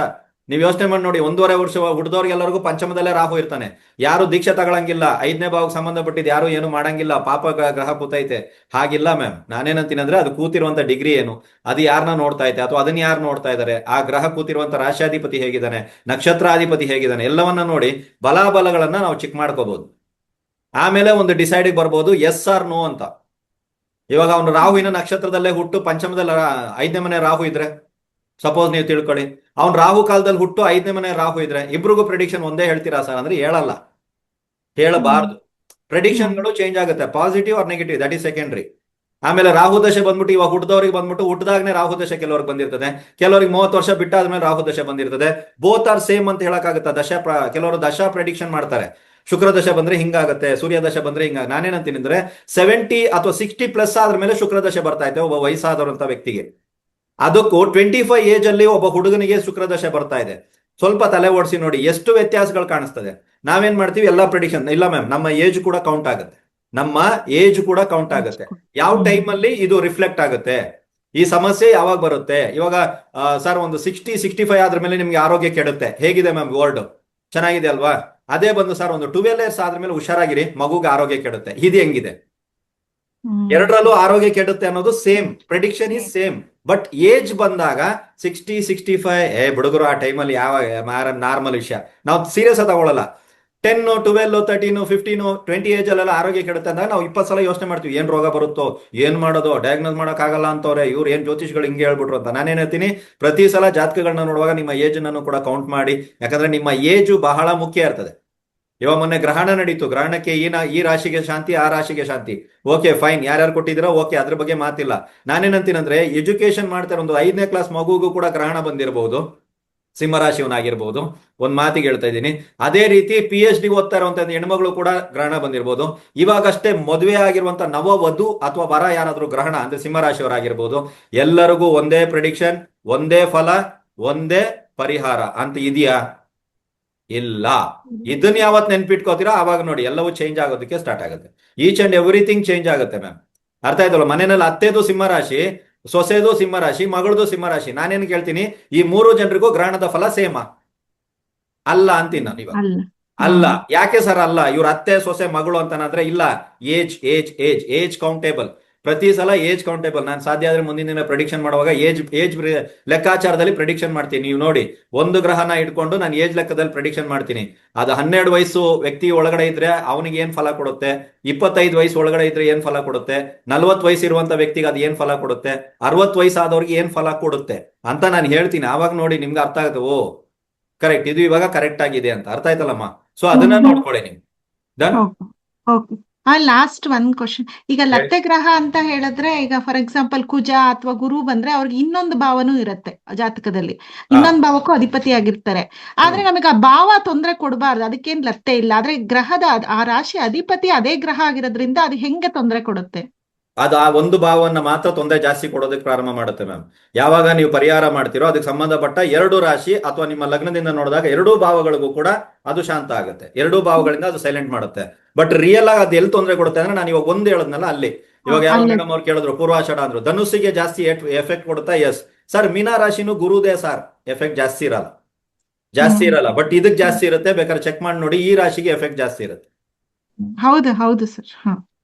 ನೀವು ಯೋಚನೆ ಮಾಡಿ ನೋಡಿ, 1.5 ವರ್ಷ ಹುಡ್ದವ್ರಿಗೆಲ್ಲರಿಗೂ ಪಂಚಮದಲ್ಲೇ ರಾಹು ಇರ್ತಾನೆ. ಯಾರು ದೀಕ್ಷೆ ತಗೊಳಂಗಿಲ್ಲ, 5ನೇ ಭಾವಕ್ಕೆ ಸಂಬಂಧಪಟ್ಟಿದ್ದು ಯಾರು ಏನು ಮಾಡಂಗಿಲ್ಲ, ಪಾಪ ಗ್ರಹ ಕೂತೈತೆ. ಹಾಗಿಲ್ಲ ಮ್ಯಾಮ್. ನಾನೇನಂತೀನಿ ಅಂದ್ರೆ, ಅದು ಕೂತಿರುವಂತ ಡಿಗ್ರಿ ಏನು, ಅದು ಯಾರನ್ನ ನೋಡ್ತಾ ಐತೆ, ಅಥವಾ ಅದನ್ನ ಯಾರು ನೋಡ್ತಾ ಇದ್ದಾರೆ, ಆ ಗ್ರಹ ಕೂತಿರುವಂತ ರಾಶ್ಯಾಧಿಪತಿ ಹೇಗಿದ್ದಾನೆ, ನಕ್ಷತ್ರಾಧಿಪತಿ ಹೇಗಿದ್ದಾನೆ, ಎಲ್ಲವನ್ನ ನೋಡಿ ಬಲಾಬಲಗಳನ್ನ ನಾವು ಚೆಕ್ ಮಾಡ್ಕೋಬಹುದು. ಆಮೇಲೆ ಒಂದು ಡಿಸೈಡಿಗೆ ಬರ್ಬೋದು ಎಸ್ ಆರ್ ನೋ ಅಂತ. ಇವಾಗ ಅವನು ರಾಹುವಿನ ನಕ್ಷತ್ರದಲ್ಲೇ ಹುಟ್ಟು ಪಂಚಮದಲ್ಲಿ 5ನೇ ಮನೆ ರಾಹು ಇದ್ರೆ, ಸಪೋಸ್ ನೀವು ತಿಳ್ಕೊಳ್ಳಿ, ಅವ್ನು ರಾಹು ಕಾಲದಲ್ಲಿ ಹುಟ್ಟು 5ನೇ ಮನೆ ರಾಹು ಇದ್ರೆ, ಇಬ್ರಿಗೂ ಪ್ರೆಡಿಕ್ಷನ್ ಒಂದೇ ಹೇಳ್ತೀರಾ ಸರ್ ಅಂದ್ರೆ ಹೇಳಲ್ಲ, ಹೇಳಬಾರ್ದು. ಪ್ರೆಡಿಕ್ಷನ್ಗಳು ಚೇಂಜ್ ಆಗುತ್ತೆ, positive or negative, that is secondary. ಆಮೇಲೆ ರಾಹು ದಶೆ ಬಂದ್ಬಿಟ್ಟು ಇವಾಗ ಹುಟ್ಟಿದವ್ರಿಗೆ ಬಂದ್ಬಿಟ್ಟು ಹುಟ್ಟಿದಾಗನೇ ರಾಹು ದಶೆ ಕೆಲವ್ರಿಗೆ ಬಂದಿರ್ತದೆ, ಕೆಲವರಿಗೆ 30 ವರ್ಷ ಬಿಟ್ಟಾದ್ಮೇಲೆ ರಾಹು ದಶೆ ಬಂದಿರ್ತದೆ. ಬೋತ್ ಆರ್ ಸೇಮ್ ಅಂತ ಹೇಳಕ್ಕಾಗತ್ತಾ? ಕೆಲವರು ದಶಾ ಪ್ರೆಡಿಕ್ಷನ್ ಮಾಡ್ತಾರೆ, ಶುಕ್ರ ದಶ ಬಂದ್ರೆ ಹಿಂಗಾಗತ್ತೆ, ಸೂರ್ಯ ದಶ ಬಂದ್ರೆ ಹಿಂಗ. ನಾನೇನಂತೀನಿ ಅಂದ್ರೆ 70 ಅಥವಾ 60 ಪ್ಲಸ್ ಆದ್ರ ಮೇಲೆ ಶುಕ್ರ ದಶೆ ಬರ್ತಾ ಇದೆ ಒಬ್ಬ ವಯಸ್ಸಾದವರಂತ ವ್ಯಕ್ತಿಗೆ. ಅದಕ್ಕೂ 25 ಏಜ್ ಅಲ್ಲಿ ಒಬ್ಬ ಹುಡುಗನಿಗೆ ಶುಕ್ರ ದಶೆ ಬರ್ತಾ ಇದೆ. ಸ್ವಲ್ಪ ತಲೆ ಓಡಿಸಿ ನೋಡಿ ಎಷ್ಟು ವ್ಯತ್ಯಾಸಗಳು ಕಾಣಿಸ್ತದೆ. ನಾವೇನ್ ಮಾಡ್ತೀವಿ, ಎಲ್ಲಾ ಪ್ರೆಡಿಕ್ಷನ್ ಇಲ್ಲ ಮ್ಯಾಮ್, ನಮ್ಮ ಏಜ್ ಕೂಡ ಕೌಂಟ್ ಆಗುತ್ತೆ, ನಮ್ಮ ಏಜ್ ಕೂಡ ಕೌಂಟ್ ಆಗುತ್ತೆ. ಯಾವ ಟೈಮ್ ಅಲ್ಲಿ ಇದು ರಿಫ್ಲೆಕ್ಟ್ ಆಗುತ್ತೆ, ಈ ಸಮಸ್ಯೆ ಯಾವಾಗ ಬರುತ್ತೆ. ಇವಾಗ ಸರ್ ಒಂದು 60-65 ಆದ್ರ ಮೇಲೆ ನಿಮ್ಗೆ ಆರೋಗ್ಯ ಕೆಡುತ್ತೆ, ಹೇಗಿದೆ ಮ್ಯಾಮ್ ವರ್ಡ್, ಚೆನ್ನಾಗಿದೆ ಅಲ್ವಾ? ಅದೇ ಬಂದು ಸರ್ ಒಂದು 12 ಇಯರ್ಸ್ ಆದ್ಮೇಲೆ ಹುಷಾರಾಗಿರಿ, ಮಗುಗೆ ಆರೋಗ್ಯ ಕೆಡುತ್ತೆ. ಇದು ಹೆಂಗಿದೆ? ಎರಡರಲ್ಲೂ ಆರೋಗ್ಯ ಕೆಡುತ್ತೆ ಅನ್ನೋದು same, prediction is same. But age ಬಂದಾಗ 60-65 ಹುಡುಗರು ಆ ಟೈಮಲ್ಲಿ ಯಾವ ನಾರ್ಮಲ್ ವಿಷಯ ನಾವು ಸೀರಿಯಸ್ ತಗೊಳ್ಳಲ್ಲ. 10, 12, 13, 15, 20 ಏಜ್ ಅಲ್ಲೆಲ್ಲ ಆರೋಗ್ಯ ಕೆಡುತ್ತೆ ಅಂದಾಗ ನಾವು 20 ಸಲ ಯೋಚನೆ ಮಾಡ್ತೀವಿ, ಏನ್ ರೋಗ ಬರುತ್ತೋ, ಏನ್ ಮಾಡೋದು, ಡಯಾಗ್ನೋಸ್ ಆಗಲ್ಲ ಅಂತವ್ರೆ, ಇವ್ರು ಏನ್ ಜ್ಯೋತಿಷ್ಗಳು ಹಿಂಗೆ ಹೇಳ್ಬಿಟ್ರು ಅಂತ. ನಾನೇನ್ ಹೇಳ್ತೀನಿ, ಪ್ರತಿ ಸಲ ಜಾತಕಗಳನ್ನ ನೋಡುವಾಗ ನಿಮ್ಮ ಏಜ್ ಅನ್ನು ಕೂಡ ಕೌಂಟ್ ಮಾಡಿ, ಯಾಕಂದ್ರೆ ನಿಮ್ಮ ಏಜು ಬಹಳ ಮುಖ್ಯ ಇರ್ತದೆ. ಇವಾಗ ಮೊನ್ನೆ ಗ್ರಹಣ ನಡೀತು, ಗ್ರಹಣಕ್ಕೆ ಈ ರಾಶಿಗೆ ಶಾಂತಿ, ಆ ರಾಶಿಗೆ ಶಾಂತಿ, ಓಕೆ ಫೈನ್, ಯಾರ್ಯಾರು ಕೊಟ್ಟಿದ್ದೀರಾ ಓಕೆ, ಅದ್ರ ಬಗ್ಗೆ ಮಾತಿಲ್ಲ. ನಾನೇನಂತೀನಂದ್ರೆ ಎಜುಕೇಶನ್ ಮಾಡ್ತಾರೆ, ಒಂದು 5ನೇ ಕ್ಲಾಸ್ ಮಗುಗೂ ಕೂಡ ಗ್ರಹಣ ಬಂದಿರಬಹುದು, ಸಿಂಹರಾಶಿಯವನಾಗಿರ್ಬೋದು, ಒಂದ್ ಮಾತಿಗೆ ಹೇಳ್ತಾ ಇದ್ದೀನಿ. ಅದೇ ರೀತಿ PhD ಓದ್ತಾ ಇರುವಂತ ಹೆಣ್ಮಗಳು ಕೂಡ ಗ್ರಹಣ ಬಂದಿರಬಹುದು. ಇವಾಗಷ್ಟೇ ಮದುವೆ ಆಗಿರುವಂತ ನವವಧು ಅಥವಾ ವರ ಯಾರಾದ್ರೂ ಗ್ರಹಣ ಅಂದ್ರೆ ಸಿಂಹರಾಶಿಯವರಾಗಿರ್ಬೋದು. ಎಲ್ಲರಿಗೂ ಒಂದೇ ಪ್ರಿಡಿಕ್ಷನ್, ಒಂದೇ ಫಲ, ಒಂದೇ ಪರಿಹಾರ ಅಂತ ಇದೆಯಾ? ಇಲ್ಲ. ಇದನ್ನ ಯಾವತ್ ನೆನ್ಪಿಟ್ಕೋತೀರಾ ಅವಾಗ ನೋಡಿ ಎಲ್ಲವೂ ಚೇಂಜ್ ಆಗೋದಕ್ಕೆ ಸ್ಟಾರ್ಟ್ ಆಗುತ್ತೆ. ಈಚ್ ಅಂಡ್ ಎವ್ರಿಥಿಂಗ್ ಚೇಂಜ್ ಆಗುತ್ತೆ ಮ್ಯಾಮ್. ಅರ್ಥ ಆಯ್ತಲ್ಲ? ಮನೆಯಲ್ಲಿ ಅತ್ತೆದು ಸಿಂಹರಾಶಿ, ಸೊಸೆದು ಸಿಂಹರಾಶಿ, ಮಗಳದು ಸಿಂಹರಾಶಿ. ನಾನೇನ್ ಕೇಳ್ತೀನಿ, ಈ 3 ಜನರಿಗೂ ಗ್ರಹಣದ ಫಲ ಸೇಮಾ? ಅಲ್ಲ ಅಂತೀನಿ ನಾನು ಇವಾಗ. ಅಲ್ಲ. ಯಾಕೆ ಸರ್ ಅಲ್ಲ? ಇವ್ರ ಅತ್ತೆ, ಸೊಸೆ, ಮಗಳು ಅಂತಂದ್ರೆ ಇಲ್ಲ. Age age age age countable. ಪ್ರತಿ ಸಲ ಏಜ್ ಕೌಂಟೇಬಲ್. ನಾನು ಸಾಧ್ಯ ಆದ್ರೆ ಮುಂದಿನ ದಿನ ಪ್ರೆಡಿಕ್ಷನ್ ಮಾಡುವಾಗ ಏಜ್ ಲೆಕ್ಕಾಚಾರದಲ್ಲಿ ಪ್ರೆಡಿಕ್ಷನ್ ಮಾಡ್ತೀನಿ. ನೀವು ನೋಡಿ, ಒಂದು ಗ್ರಹನ ಇಟ್ಕೊಂಡು ನಾನು ಏಜ್ ಲೆಕ್ಕದಲ್ಲಿ ಪ್ರೆಡಿಕ್ಷನ್ ಮಾಡ್ತೀನಿ. ಅದು 12 ವಯಸ್ಸು ವ್ಯಕ್ತಿ ಒಳಗಡೆ ಇದ್ರೆ ಅವನಿಗೆ ಏನ್ ಫಲ ಕೊಡುತ್ತೆ, 25 ವಯಸ್ಸು ಒಳಗಡೆ ಇದ್ರೆ ಏನ್ ಫಲ ಕೊಡುತ್ತೆ, 40 ವಯಸ್ಸು ಇರುವಂತ ವ್ಯಕ್ತಿಗೆ ಅದು ಏನ್ ಫಲ ಕೊಡುತ್ತೆ, 60 ವಯಸ್ಸಾದವ್ರಿಗೆ ಏನ್ ಫಲ ಕೊಡುತ್ತೆ ಅಂತ ನಾನು ಹೇಳ್ತೀನಿ. ಆವಾಗ ನೋಡಿ ನಿಮ್ಗೆ ಅರ್ಥ ಆಗುತ್ತೆ, ಓ ಕರೆಕ್ಟ್, ಇದು ಇವಾಗ ಕರೆಕ್ಟ್ ಆಗಿದೆ ಅಂತ. ಅರ್ಥ ಆಯ್ತಲ್ಲಮ್ಮ? ಸೊ ಅದನ್ನ ನೋಡ್ಕೊಳ್ಳಿ ನೀವು. ಡನ್. ಓಕೆ. ಲಾಸ್ಟ್ ಒಂದ್ ಕ್ವಶನ್. ಈಗ ಲತ್ತೆ ಗ್ರಹ ಅಂತ ಹೇಳಿದ್ರೆ, ಈಗ ಫಾರ್ ಎಕ್ಸಾಂಪಲ್ ಕುಜ ಅಥವಾ ಗುರು ಬಂದ್ರೆ ಅವ್ರಿಗೆ ಇನ್ನೊಂದು ಭಾವನೂ ಇರುತ್ತೆ ಜಾತಕದಲ್ಲಿ, ಇನ್ನೊಂದು ಭಾವಕ್ಕೂ ಅಧಿಪತಿ ಆಗಿರ್ತಾರೆ. ಆದ್ರೆ ನಮಗೆ ಆ ಭಾವ ತೊಂದರೆ ಕೊಡಬಾರ್ದು, ಅದಕ್ಕೇನ್ ಲತ್ತೆ ಇಲ್ಲ. ಆದ್ರೆ ಗ್ರಹದ ಆ ರಾಶಿ ಅಧಿಪತಿ ಅದೇ ಗ್ರಹ ಆಗಿರೋದ್ರಿಂದ ಅದು ಹೆಂಗೆ ತೊಂದರೆ ಕೊಡುತ್ತೆ? ಅದು ಆ ಒಂದು ಭಾವವನ್ನ ಮಾತ್ರ ತೊಂದರೆ ಜಾಸ್ತಿ ಕೊಡೋದಕ್ಕೆ ಪ್ರಾರಂಭ ಮಾಡುತ್ತೆ ಮ್ಯಾಮ್. ಯಾವಾಗ ನೀವು ಪರಿಹಾರ ಮಾಡ್ತೀರೋ ಅದಕ್ಕೆ ಸಂಬಂಧಪಟ್ಟ 2 ರಾಶಿ ಅಥವಾ ನಿಮ್ಮ ಲಗ್ನದಿಂದ ನೋಡಿದಾಗ 2 ಭಾವಗಳಿಗೂ ಕೂಡ ಅದು ಶಾಂತ ಆಗುತ್ತೆ. 2 ಭಾವಗಳಿಂದ ಅದು ಸೈಲೆಂಟ್ ಮಾಡುತ್ತೆ. ಬಟ್ ರಿಯಲ್ ಆಗಿ ಅದು ಎಲ್ಲಿ ತೊಂದರೆ ಕೊಡುತ್ತೆ ಅಂದ್ರೆ, ನಾನು ಇವಾಗ ಒಂದು ಹೇಳದ್ನಲ್ಲ ಅಲ್ಲಿ, ಇವಾಗ ಯಾರೋ ಮೇಡಮ್ ಅವ್ರು ಕೇಳಿದ್ರು ಪೂರ್ವಾಷಾಢ ಅಂದ್ರು, ಧನುಸ್ಸಿಗೆ ಜಾಸ್ತಿ ಎಫೆಕ್ಟ್ ಕೊಡುತ್ತಾ? Yes sir. ಮೀನಾ ರಾಶಿನೂ ಗುರುದೇ ಸರ್, ಎಫೆಕ್ಟ್ ಜಾಸ್ತಿ ಇರಲ್ಲ. ಬಟ್ ಇದಕ್ ಜಾಸ್ತಿ ಇರುತ್ತೆ. ಬೇಕಾದ್ರೆ ಚೆಕ್ ಮಾಡಿ ನೋಡಿ, ಈ ರಾಶಿಗೆ ಎಫೆಕ್ಟ್ ಜಾಸ್ತಿ ಇರುತ್ತೆ. ಹೌದು ಸರ್.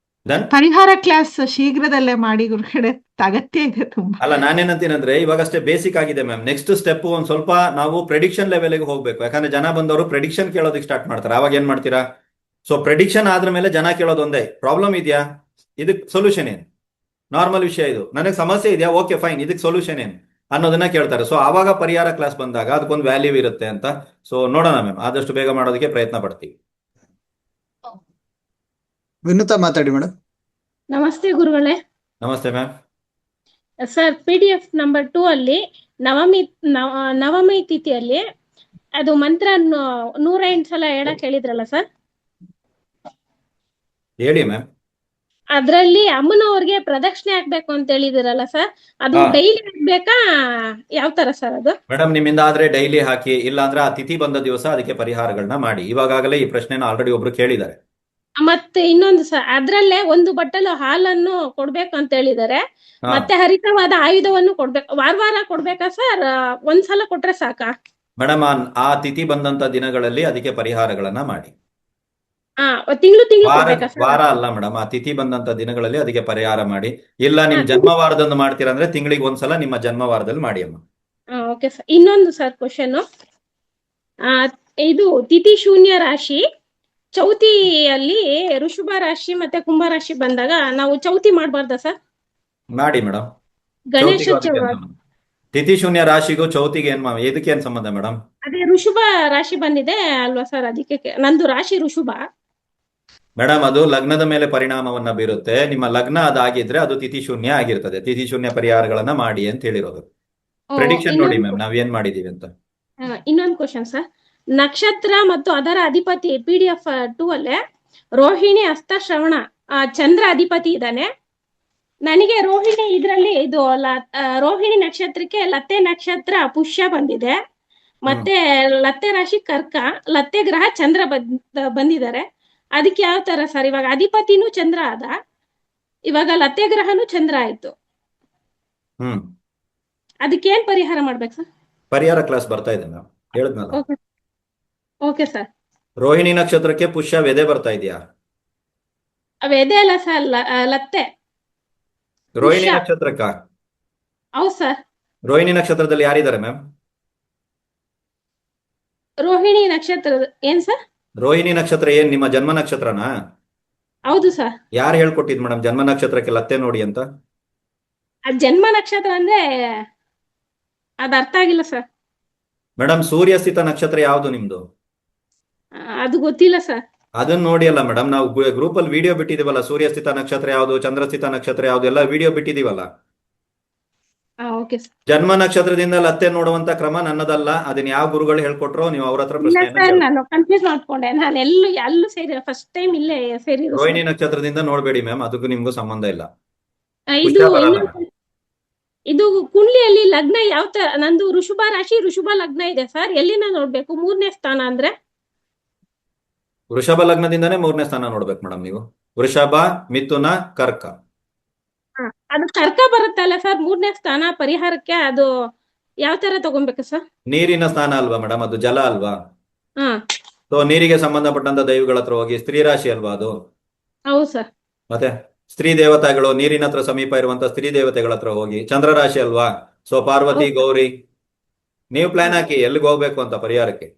ಪರಿಹಾರ ಕ್ಲಾಸ್ ಶೀಘ್ರದಲ್ಲೇ ಮಾಡಿ ಗುರುಗಡೆ, ಅಗತ್ಯ ಇದೆ ತುಂಬಾ. ಅಲ್ಲ, ನಾನೇನಂತೀನಂದ್ರೆ ಇವಾಗಷ್ಟೇ ಬೇಸಿಕ್ ಆಗಿದೆ ಮ್ಯಾಮ್. ನೆಕ್ಸ್ಟ್ ಸ್ಟೆಪ್ ಒಂದ್ ಸ್ವಲ್ಪ ನಾವು ಪ್ರೆಡಿಕ್ಷನ್ ಲೆವೆಲ್ಗೆ ಹೋಗ್ಬೇಕು. ಯಾಕಂದ್ರೆ ಜನ ಬಂದವರು ಪ್ರೆಡಿಕ್ಷನ್ ಕೇಳೋದಕ್ಕೆ ಸ್ಟಾರ್ಟ್ ಮಾಡ್ತಾರೆ. ಅವಾಗ ಏನ್ ಮಾಡ್ತೀರಾ? ಸೊ ಪ್ರೆಡಿಕ್ಷನ್ ಆದ್ರ ಮೇಲೆ ಜನ ಕೇಳೋದು ಒಂದೇ, ಪ್ರಾಬ್ಲಮ್ ಇದೆಯಾ, ಇದಕ್ ಸೊಲ್ಯೂಷನ್ ಏನು, ನಾರ್ಮಲ್ ವಿಷಯ ಇದು, ನನಗೆ ಸಮಸ್ಯೆ ಇದೆಯಾ, ಓಕೆ ಫೈನ್, ಇದಕ್ ಸೊಲ್ಯೂಷನ್ ಏನು ಅನ್ನೋದನ್ನ ಕೇಳ್ತಾರೆ. ಸೊ ಆವಾಗ ಪರಿಹಾರ ಕ್ಲಾಸ್ ಬಂದಾಗ ಅದಕ್ಕೊಂದು ವ್ಯಾಲ್ಯೂ ಇರುತ್ತೆ ಅಂತ. ಸೊ ನೋಡೋಣ ಮ್ಯಾಮ್, ಆದಷ್ಟು ಬೇಗ ಮಾಡೋದಕ್ಕೆ ಪ್ರಯತ್ನ ಪಡ್ತೀವಿ. ವಿನುತಾ ಮಾತಾಡಿ ಮೇಡಮ್. ನಮಸ್ತೆ ಗುರುಗಳೇ. ನಮಸ್ತೆ ಮ್ಯಾಮ್. ಸರ್, PDF ನಂಬರ್ 2 ಅಲ್ಲಿ ನವಮಿ ತಿಥಿಯಲ್ಲಿ ಅದು ಮಂತ್ರ 108 ಸಲ ಹೇಳಕ್ ಹೇಳಿದ್ರಲ್ಲ ಸರ್, ಹೇಳಿ ಮ್ಯಾಮ್. ಅದ್ರಲ್ಲಿ ಅಮ್ಮನವ್ರಿಗೆ ಪ್ರದಕ್ಷಿಣೆ ಹಾಕ್ಬೇಕು ಅಂತ ಹೇಳಿದಿರಲ್ಲ ಸರ್, ಅದು ಡೈಲಿ ಹಾಕ್ಬೇಕಾ, ಯಾವ ತರ ಸರ್ ಅದು? ಮೇಡಮ್, ನಿಮ್ಮಿಂದ ಆದ್ರೆ ಡೈಲಿ ಹಾಕಿ, ಇಲ್ಲ ಅಂದ್ರೆ ಆ ತಿಥಿ ಬಂದ ದಿವಸ ಅದಕ್ಕೆ ಪರಿಹಾರಗಳನ್ನ ಮಾಡಿ. ಇವಾಗಲೇ ಈ ಪ್ರಶ್ನೆನ ಆಲ್ರೆಡಿ ಒಬ್ರು ಕೇಳಿದ್ದಾರೆ. ಮತ್ತೆ ಇನ್ನೊಂದು ಸರ್, ಅದ್ರಲ್ಲೇ 1 ಬಟ್ಟಲು ಹಾಲನ್ನು ಕೊಡ್ಬೇಕು ಅಂತ ಹೇಳಿದ್ದಾರೆ. ಮತ್ತೆ ಹರಿತವಾದ ಆಯುಧವನ್ನು ಕೊಡ್ಬೇಕು. ವಾರ ಕೊಡ್ಬೇಕಾ ಸರ್, ಒಂದ್ಸಲ ಕೊಟ್ರೆ ಸಾಕಾ? ಮೇಡಮ್, ಆ ತಿಥಿ ಬಂದಂತ ದಿನಗಳಲ್ಲಿ ಅದಕ್ಕೆ ಪರಿಹಾರಗಳನ್ನ ಮಾಡಿ. ತಿಂಗಳು ಕೊಡ್ಬೇಕಾ ಸರ್? ವಾರ ಅಲ್ಲ ಮೇಡಮ್, ಆ ತಿಥಿ ಬಂದಂತ ದಿನಗಳಲ್ಲಿ ಅದಕ್ಕೆ ಪರಿಹಾರ ಮಾಡಿ. ಇಲ್ಲ ನಿಮ್ ಜನ್ಮವಾರದಂದು ಮಾಡ್ತೀರಾ ಅಂದ್ರೆ ತಿಂಗಳಿಗೆ ಒಂದ್ಸಲ ನಿಮ್ಮ ಜನ್ಮವಾರದಲ್ಲಿ ಮಾಡಿ ಅಮ್ಮ. Okay sir. ಇನ್ನೊಂದು ಸರ್ ಕ್ವಶನ್, ಇದು ತಿಥಿ ಶೂನ್ಯ ರಾಶಿ ಚೌತಿಯಲ್ಲಿ ಋಷಭ ರಾಶಿ ಮತ್ತೆ ಕುಂಭ ರಾಶಿ ಬಂದಾಗ ನಾವು ಚೌತಿ ಮಾಡಬಾರ್ದಾ ಸರ್? ಮಾಡಿ ಮೇಡಮ್. ಗಣೇಶ ತಿಥಿ ಶೂನ್ಯ ರಾಶಿಗೂ ಚೌತಿಗೆ ಇದಕ್ಕೆ ಏನ್ ಸಂಬಂಧ ಮೇಡಮ್? ಅದೇ ಋಷಭ ರಾಶಿ ಬಂದಿದೆ ಅಲ್ವಾ ಸರ್, ಅದಕ್ಕೆ ನಂದು ರಾಶಿ ಋಷಭ. ಮೇಡಮ್, ಅದು ಲಗ್ನದ ಮೇಲೆ ಪರಿಣಾಮವನ್ನ ಬೀರುತ್ತೆ. ನಿಮ್ಮ ಲಗ್ನ ಅದಾಗಿದ್ರೆ ಅದು ತಿಥಿ ಶೂನ್ಯ ಆಗಿರ್ತದೆ. ತಿಥಿ ಶೂನ್ಯ ಪರಿಹಾರಗಳನ್ನ ಮಾಡಿ ಅಂತ ಹೇಳಿರೋದು. ಪ್ರೆಡಿಕ್ಷನ್ ನೋಡಿ ಮ್ಯಾಮ್, ನಾವ್ ಏನ್ ಮಾಡಿದೀವಿ ಅಂತ. ಇನ್ನೊಂದು ಕ್ವಶನ್ ಸರ್, ನಕ್ಷತ್ರ ಮತ್ತು ಅದರ ಅಧಿಪತಿ PDF 2 ಅಲ್ಲೇ ರೋಹಿಣಿ, ಹಸ್ತ, ಶ್ರವಣ ಚಂದ್ರ ಅಧಿಪತಿ ಇದ್ದಾನೆ. ನನಗೆ ರೋಹಿಣಿ ಇದ್ರಲ್ಲಿ ಇದು ರೋಹಿಣಿ ನಕ್ಷತ್ರಕ್ಕೆ ಲತ್ತೆ ನಕ್ಷತ್ರ ಪುಷ್ಯ ಬಂದಿದೆ, ಮತ್ತೆ ಲತ್ತೆ ರಾಶಿ ಕರ್ಕ, ಲತ್ತೆ ಗ್ರಹ ಚಂದ್ರ ಬಂದಿದ್ದಾರೆ. ಅದಕ್ಕೆ ಯಾವ ತರ ಸರ್? ಇವಾಗ ಅಧಿಪತಿನೂ ಚಂದ್ರ ಆದ, ಇವಾಗ ಲತ್ತೆ ಗ್ರಹನೂ ಚಂದ್ರ ಆಯ್ತು. ಅದಕ್ಕೆ ಏನ್ ಪರಿಹಾರ ಮಾಡ್ಬೇಕು ಸರ್? ಪರಿಹಾರ ಕ್ಲಾಸ್ ಬರ್ತಾ ಇದೆ ಮ್ಯಾಮ್, ಹೇಳಿದ್ನಲ್ಲ. Okay sir. ರೋಹಿಣಿ ನಕ್ಷತ್ರಕ್ಕೆ ಪುಷ್ಯ ವೆದೆ ಬರ್ತಾ ಇದೆಯಾ? ವೆದೆ ಅಲ್ಲ ಸರ್, ಲತ್ತೆ. ರೋಹಿಣಿ ನಕ್ಷತ್ರಕ್ಕ? ಹೌದು ಸರ್. ರೋಹಿಣಿ ನಕ್ಷತ್ರದಲ್ಲಿ ಯಾರಿದ್ದಾರೆ ಮ್ಯಾಮ್? ರೋಹಿಣಿ ನಕ್ಷತ್ರ ಏನ್ ಸರ್? ರೋಹಿಣಿ ನಕ್ಷತ್ರ ಏನ್ ನಿಮ್ಮ ಜನ್ಮ ನಕ್ಷತ್ರನಾ? ಹೌದು ಸರ್. ಯಾರು ಹೇಳ್ಕೊಟ್ಟಿದ್ ಮೇಡಮ್ ಜನ್ಮ ನಕ್ಷತ್ರಕ್ಕೆ ಲತ್ತೆ ನೋಡಿ ಅಂತ? ಅದ್ ಜನ್ಮ ನಕ್ಷತ್ರ ಅಂದ್ರೆ ಅದ್ ಅರ್ಥ ಆಗಿಲ್ಲ ಸರ್. ಮೇಡಮ್ ಸೂರ್ಯ ಸ್ಥಿತ ನಕ್ಷತ್ರ ಯಾವ್ದು ನಿಮ್ದು? ಅದು ಗೊತ್ತಿಲ್ಲ ಸರ್. ಅದನ್ನ ನೋಡಿ ಅಲ್ಲ ಮೇಡಮ್, ನಾವು ಗ್ರೂಪ್ ಅಲ್ಲಿ ವಿಡಿಯೋ ಬಿಟ್ಟಿದೀವಲ್ಲ, ಸೂರ್ಯ ಸ್ಥಿತ ನಕ್ಷತ್ರ ಯಾವ್ದು, ಚಂದ್ರ ಸ್ಥಿತ ನಕ್ಷತ್ರ ಯಾವ್ದು ಎಲ್ಲ ವಿಡಿಯೋ ಬಿಟ್ಟಿದೀವಲ್ಲ. Okay sir. ಜನ್ಮ ನಕ್ಷತ್ರದಿಂದ ಲತ್ತೆ ನೋಡುವಂತ ಕ್ರಮ ನನ್ನದಲ್ಲ, ಅದನ್ನ ಯಾವ ಗುರುಗಳು ಹೇಳ್ಕೊಟ್ರೋ ನೀವು ಅವ್ರ ಹತ್ರ ಇಲ್ಲ ಪ್ರಶ್ನೆಯನ್ನ ಸರ್, ಕೇಳಿ. ನಾನು ಕನ್ಫ್ಯೂಸ್ ಮಾಡ್ಕೊಂಡೆ. ನಾನು ಎಲ್ಲೂ ಸೇರಿಲ್ಲ, ಫಸ್ಟ್ ಟೈಮ್ ಇಲ್ಲೇ ಸೇರಿದ್ರು ರೋಹಿಣಿ ಸರ್. ನಕ್ಷತ್ರದಿಂದ ನೋಡ್ಬೇಡಿ ಮ್ಯಾಮ್, ಅದಕ್ಕೂ ನಿಮ್ಗೂ ಸಂಬಂಧ ಇಲ್ಲ. ಇದು ಹುಷಾರ್ ಬರಲ್ಲ ಇನ್ನೊಂದು- ma'am. ಇದು ಕುಂಡ್ಲಿಯಲ್ಲಿ ಲಗ್ನ ಯಾವ ತರ? ನಂದು ಋಷಭ ರಾಶಿ, ಋಷಭ ಲಗ್ನ ಇದೆ ಸರ್. ಎಲ್ಲಿನ ನೋಡ್ಬೇಕು? 3ನೇ ಸ್ಥಾನ ಅಂದ್ರೆ ವೃಷಭ ಲಗ್ನದಿಂದಾನೇ 3ನೇ ಸ್ಥಾನ ನೋಡ್ಬೇಕು ಮೇಡಮ್ ನೀವು. ವೃಷಭ, ಮಿಥುನ, ಕರ್ಕ. ಅದು ಕರ್ಕ ಬರುತ್ತಲ್ಲ ಸರ್ 3ನೇ ಸ್ಥಾನ ಪರಿಹಾರಕ್ಕೆ. ಅದು ಯಾವ ತರ ತಗೊಬೇಕು ಸರ್? ನೀರಿನ ಸ್ಥಾನ ಅಲ್ವಾ ಮೇಡಮ್, ಅದು ಜಲ ಅಲ್ವಾ? ಹಾ, ಸೊ ನೀರಿಗೆ ಸಂಬಂಧಪಟ್ಟಂತ ದೈವಗಳ ಹತ್ರ ಹೋಗಿ. ಸ್ತ್ರೀ ರಾಶಿ ಅಲ್ವಾ ಅದು? ಹೌದು ಸರ್. ಮತ್ತೆ ಸ್ತ್ರೀ ದೇವತೆಗಳು, ನೀರಿನ ಹತ್ರ ಸಮೀಪ ಇರುವಂತ ಸ್ತ್ರೀ ದೇವತೆಗಳ ಹತ್ರ ಹೋಗಿ. ಚಂದ್ರ ರಾಶಿ ಅಲ್ವಾ? ಸೊ ಪಾರ್ವತಿ, ಹೌದು. ಗೌರಿ. ನೀವು ಪ್ಲಾನ್ ಹಾಕಿ ಎಲ್ಲಿಗೆ ಹೋಗ್ಬೇಕು ಅಂತ ಪರಿಹಾರಕ್ಕೆ.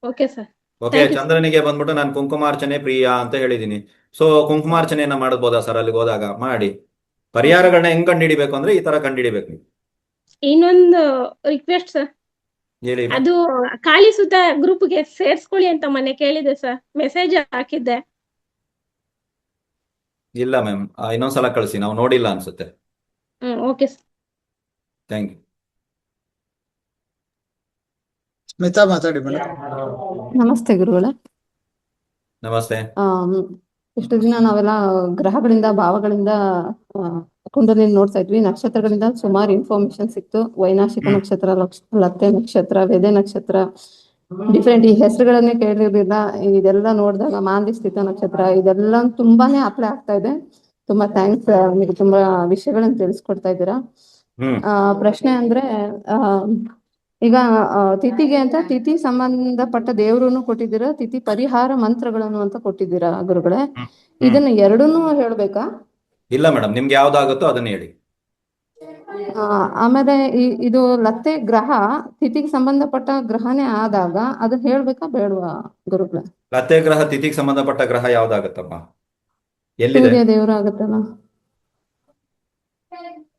Okay sir. Okay, Thank you, sir. ಚಂದ್ರನಿಗೆ ಬಂದ್ಬಿಟ್ಟು ನಾನು ಕುಂಕುಮಾರ್ಚನೆ ಪ್ರಿಯ ಅಂತ ಹೇಳಿದೀನಿ. ಸೊ ಕುಂಕುಮಾರ್ಚನೆಯನ್ನ ಮಾಡಬಹುದಾ ಸರ್? ಅಲ್ಲಿಗೆ ಹೋದಾಗ ಮಾಡಿ. ಪರಿಹಾರಗಳನ್ನ ಹೆಂಗ್ ಕಂಡುಹಿಡಿಬೇಕು ಅಂದ್ರೆ ಈ ತರ ಕಂಡುಹಿಡಿಬೇಕು ನೀವು. ಇನ್ನೊಂದು ರಿಕ್ವೆಸ್ಟ್ ಸರ್. ಹೇಳಿ ma'am. ಅದು ಖಾಲಿ ಸುತ್ತ ಗ್ರೂಪ್ಗೆ ಸೇರ್ಸ್ಕೊಳ್ಳಿ ಅಂತ ಮೊನ್ನೆ ಕೇಳಿದೆ ಸರ್, ಮೆಸೇಜ್ ಹಾಕಿದ್ದೆ. ಇಲ್ಲ ಮ್ಯಾಮ್, ಇನ್ನೊಂದ್ಸಲ ಕಳಿಸಿ, ನಾವು ನೋಡಿಲ್ಲ ಅನ್ಸುತ್ತೆ. Okay sir. Thank you. Smita ಮಾತಾಡಿ ಮೇಡಮ್. ನಮಸ್ತೆ ಗುರುಗಳೇ. ನಮಸ್ತೆ. ಇಷ್ಟು ದಿನ ನಾವೆಲ್ಲ ಗ್ರಹಗಳಿಂದ, ಭಾವಗಳಿಂದ ಕುಂಡಲಿನಿ ನೋಡ್ತಾ ಇದ್ವಿ. ನಕ್ಷತ್ರಗಳಿಂದ ಸುಮಾರು ಇನ್ಫಾರ್ಮೇಶನ್ ಸಿಕ್ತು. ವೈನಾಶಿಕ ನಕ್ಷತ್ರ, ಲತ್ತೆ ನಕ್ಷತ್ರ, ವೆದೆ ನಕ್ಷತ್ರ, ಡಿಫ್ರೆಂಟ್ ಈ ಹೆಸರುಗಳನ್ನೇ ಕೇಳಿರ್ಲಿಲ್ಲ. ಇದೆಲ್ಲ ನೋಡಿದಾಗ ಮಾಂದಿ ಸ್ಥಿತ ನಕ್ಷತ್ರ, ಇದೆಲ್ಲ ತುಂಬಾನೇ ಅಪ್ಲೈ ಆಗ್ತಾ ಇದೆ. ತುಂಬಾ ಥ್ಯಾಂಕ್ಸ್, ನಿಮಗೆ ತುಂಬಾ ವಿಷಯಗಳನ್ನ ತಿಳಿಸ್ಕೊಡ್ತಾ ಇದ್ದೀರಾ. ಪ್ರಶ್ನೆ ಅಂದ್ರೆ ಈಗ ತಿಥಿಗೆ ಅಂತ ತಿಥಿ ಸಂಬಂಧಪಟ್ಟ ದೇವ್ರನ್ನು ಕೊಟ್ಟಿದ್ದೀರಾ, ತಿಥಿ ಪರಿಹಾರ ಮಂತ್ರಗಳನ್ನು ಅಂತ ಕೊಟ್ಟಿದ್ದೀರಾ ಗುರುಗಳೇ. ಇದನ್ನ ಎರಡನ್ನೂ ಹೇಳ್ಬೇಕಾ? ಇಲ್ಲ ಮೇಡಮ್, ನಿಮ್ಗೆ ಯಾವ್ದಾಗುತ್ತೋ ಅದನ್ನ ಹೇಳಿ. ಆಮೇಲೆ ಇದು ಲತ್ತೆ ಗ್ರಹ ತಿಥಿಗೆ ಸಂಬಂಧಪಟ್ಟ ಗ್ರಹನೇ ಆದಾಗ ಅದನ್ನ ಹೇಳ್ಬೇಕಾ ಬೇಡವಾ ಗುರುಗಳೇ? ಲತ್ತೆ ಗ್ರಹ ತಿಥಿಗೆ ಸಂಬಂಧಪಟ್ಟ ಗ್ರಹ ಯಾವ್ದಾಗತ್ತಮ್ಮ? ಎಲ್ಲಿದೆ ಸೂರ್ಯ ದೇವ್ರ ಆಗತ್ತಲ್ಲ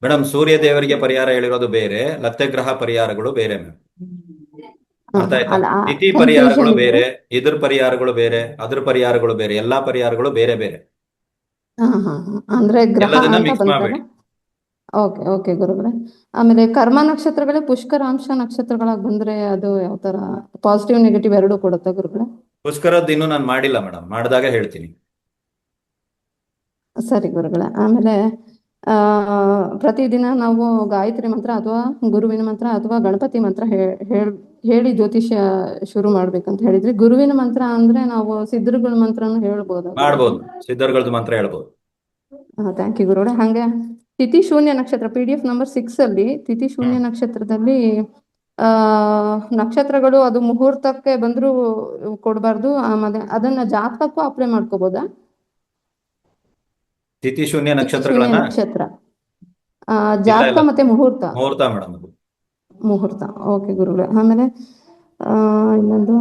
ಮೇಡಮ್? ಸೂರ್ಯ ದೇವರಿಗೆ ಪರಿಹಾರ ಹೇಳಿರೋದು ಬೇರೆ, ಲತ್ತೆ ಗ್ರಹ ಪರಿಹಾರಗಳು ಬೇರೆ ಮ್ಯಾಮ್. ಅರ್ಥ ಆಯ್ತಾ? ತಿಥಿ ಪರಿಹಾರಗಳು ಬೇರೆ, ಇದ್ರ ಪರಿಹಾರಗಳು ಬೇರೆ, ಅದ್ರ ಪರಿಹಾರಗಳು ಬೇರೆ, ಎಲ್ಲಾ ಪರಿಹಾರಗಳು ಬೇರೆ ಬೇರೆ. ಅಂದ್ರೆ ಗ್ರಹ ಎಲ್ಲದನ್ನ ಅಂತ ಮಿಕ್ಸ್ ಬಂದಾಗ ಮಾಡಬೇಡಿ. ಓಕೆ ಓಕೆ ಗುರುಗಳೇ. ಆಮೇಲೆ ಕರ್ಮ ನಕ್ಷತ್ರಗಳೇ ಪುಷ್ಕರಾಂಶ ನಕ್ಷತ್ರಗಳಾಗಿ ಬಂದ್ರೆ ಅದು ಯಾವ ತರ ಪಾಸಿಟಿವ್ ನೆಗೆಟಿವ್ ಎರಡೂ ಕೊಡುತ್ತಾ ಗುರುಗಳೇ? ಪುಷ್ಕರದ್ದು ಇನ್ನೂ ನಾನು ಮಾಡಿಲ್ಲ ಮೇಡಮ್, ಮಾಡಿದಾಗ ಹೇಳ್ತೀನಿ. ಸರಿ ಗುರುಗಳೇ. ಆಮೇಲೆ ಪ್ರತಿದಿನ ನಾವು ಗಾಯತ್ರಿ ಮಂತ್ರ ಅಥವಾ ಗುರುವಿನ ಮಂತ್ರ ಅಥವಾ ಗಣಪತಿ ಮಂತ್ರ ಹೇಳಿ ಜ್ಯೋತಿಷ್ಯ ಶುರು ಮಾಡ್ಬೇಕಂತ ಹೇಳಿದ್ರಿ. ಗುರುವಿನ ಮಂತ್ರ ಅಂದ್ರೆ ನಾವು ಸಿದ್ಧರುಗಳ ಮಂತ್ರನ ಹೇಳ್ಬೋದಾ? ಮಾಡ್ಬೋದು, ಸಿದ್ಧರುಗಳದ್ದು ಮಂತ್ರ ಹೇಳ್ಬೋದು. ಥ್ಯಾಂಕ್ ಯು ಗುರುಗಳೇ. ಹಾಗೆ ತಿಥಿ ಶೂನ್ಯ ನಕ್ಷತ್ರ PDF ನಂಬರ್ 6 ಅಲ್ಲಿ ತಿಥಿ ಶೂನ್ಯ ನಕ್ಷತ್ರದಲ್ಲಿ ನಕ್ಷತ್ರಗಳು ಅದು ಮುಹೂರ್ತಕ್ಕೆ ಬಂದ್ರು ಕೊಡಬಾರ್ದು, ಆಮೇಲೆ ಅದನ್ನ ಜಾತಕಕ್ಕೂ ಅಪ್ಲೈ ಮಾಡ್ಕೋಬಹುದಾ? ತಿಥಿ ಶೂನ್ಯ ಶೂನ್ಯ ನಕ್ಷತ್ರಗಳನ್ನ ನಕ್ಷತ್ರ ಜಾತಕ ಮತ್ತೆ ಮುಹೂರ್ತ. ಮುಹೂರ್ತ ಮೇಡಮ್ ಅದು. ಮುಹೂರ್ತ. ಓಕೆ ಗುರುಗಳೇ. ಆಮೇಲೆ ಇನ್ನೊಂದು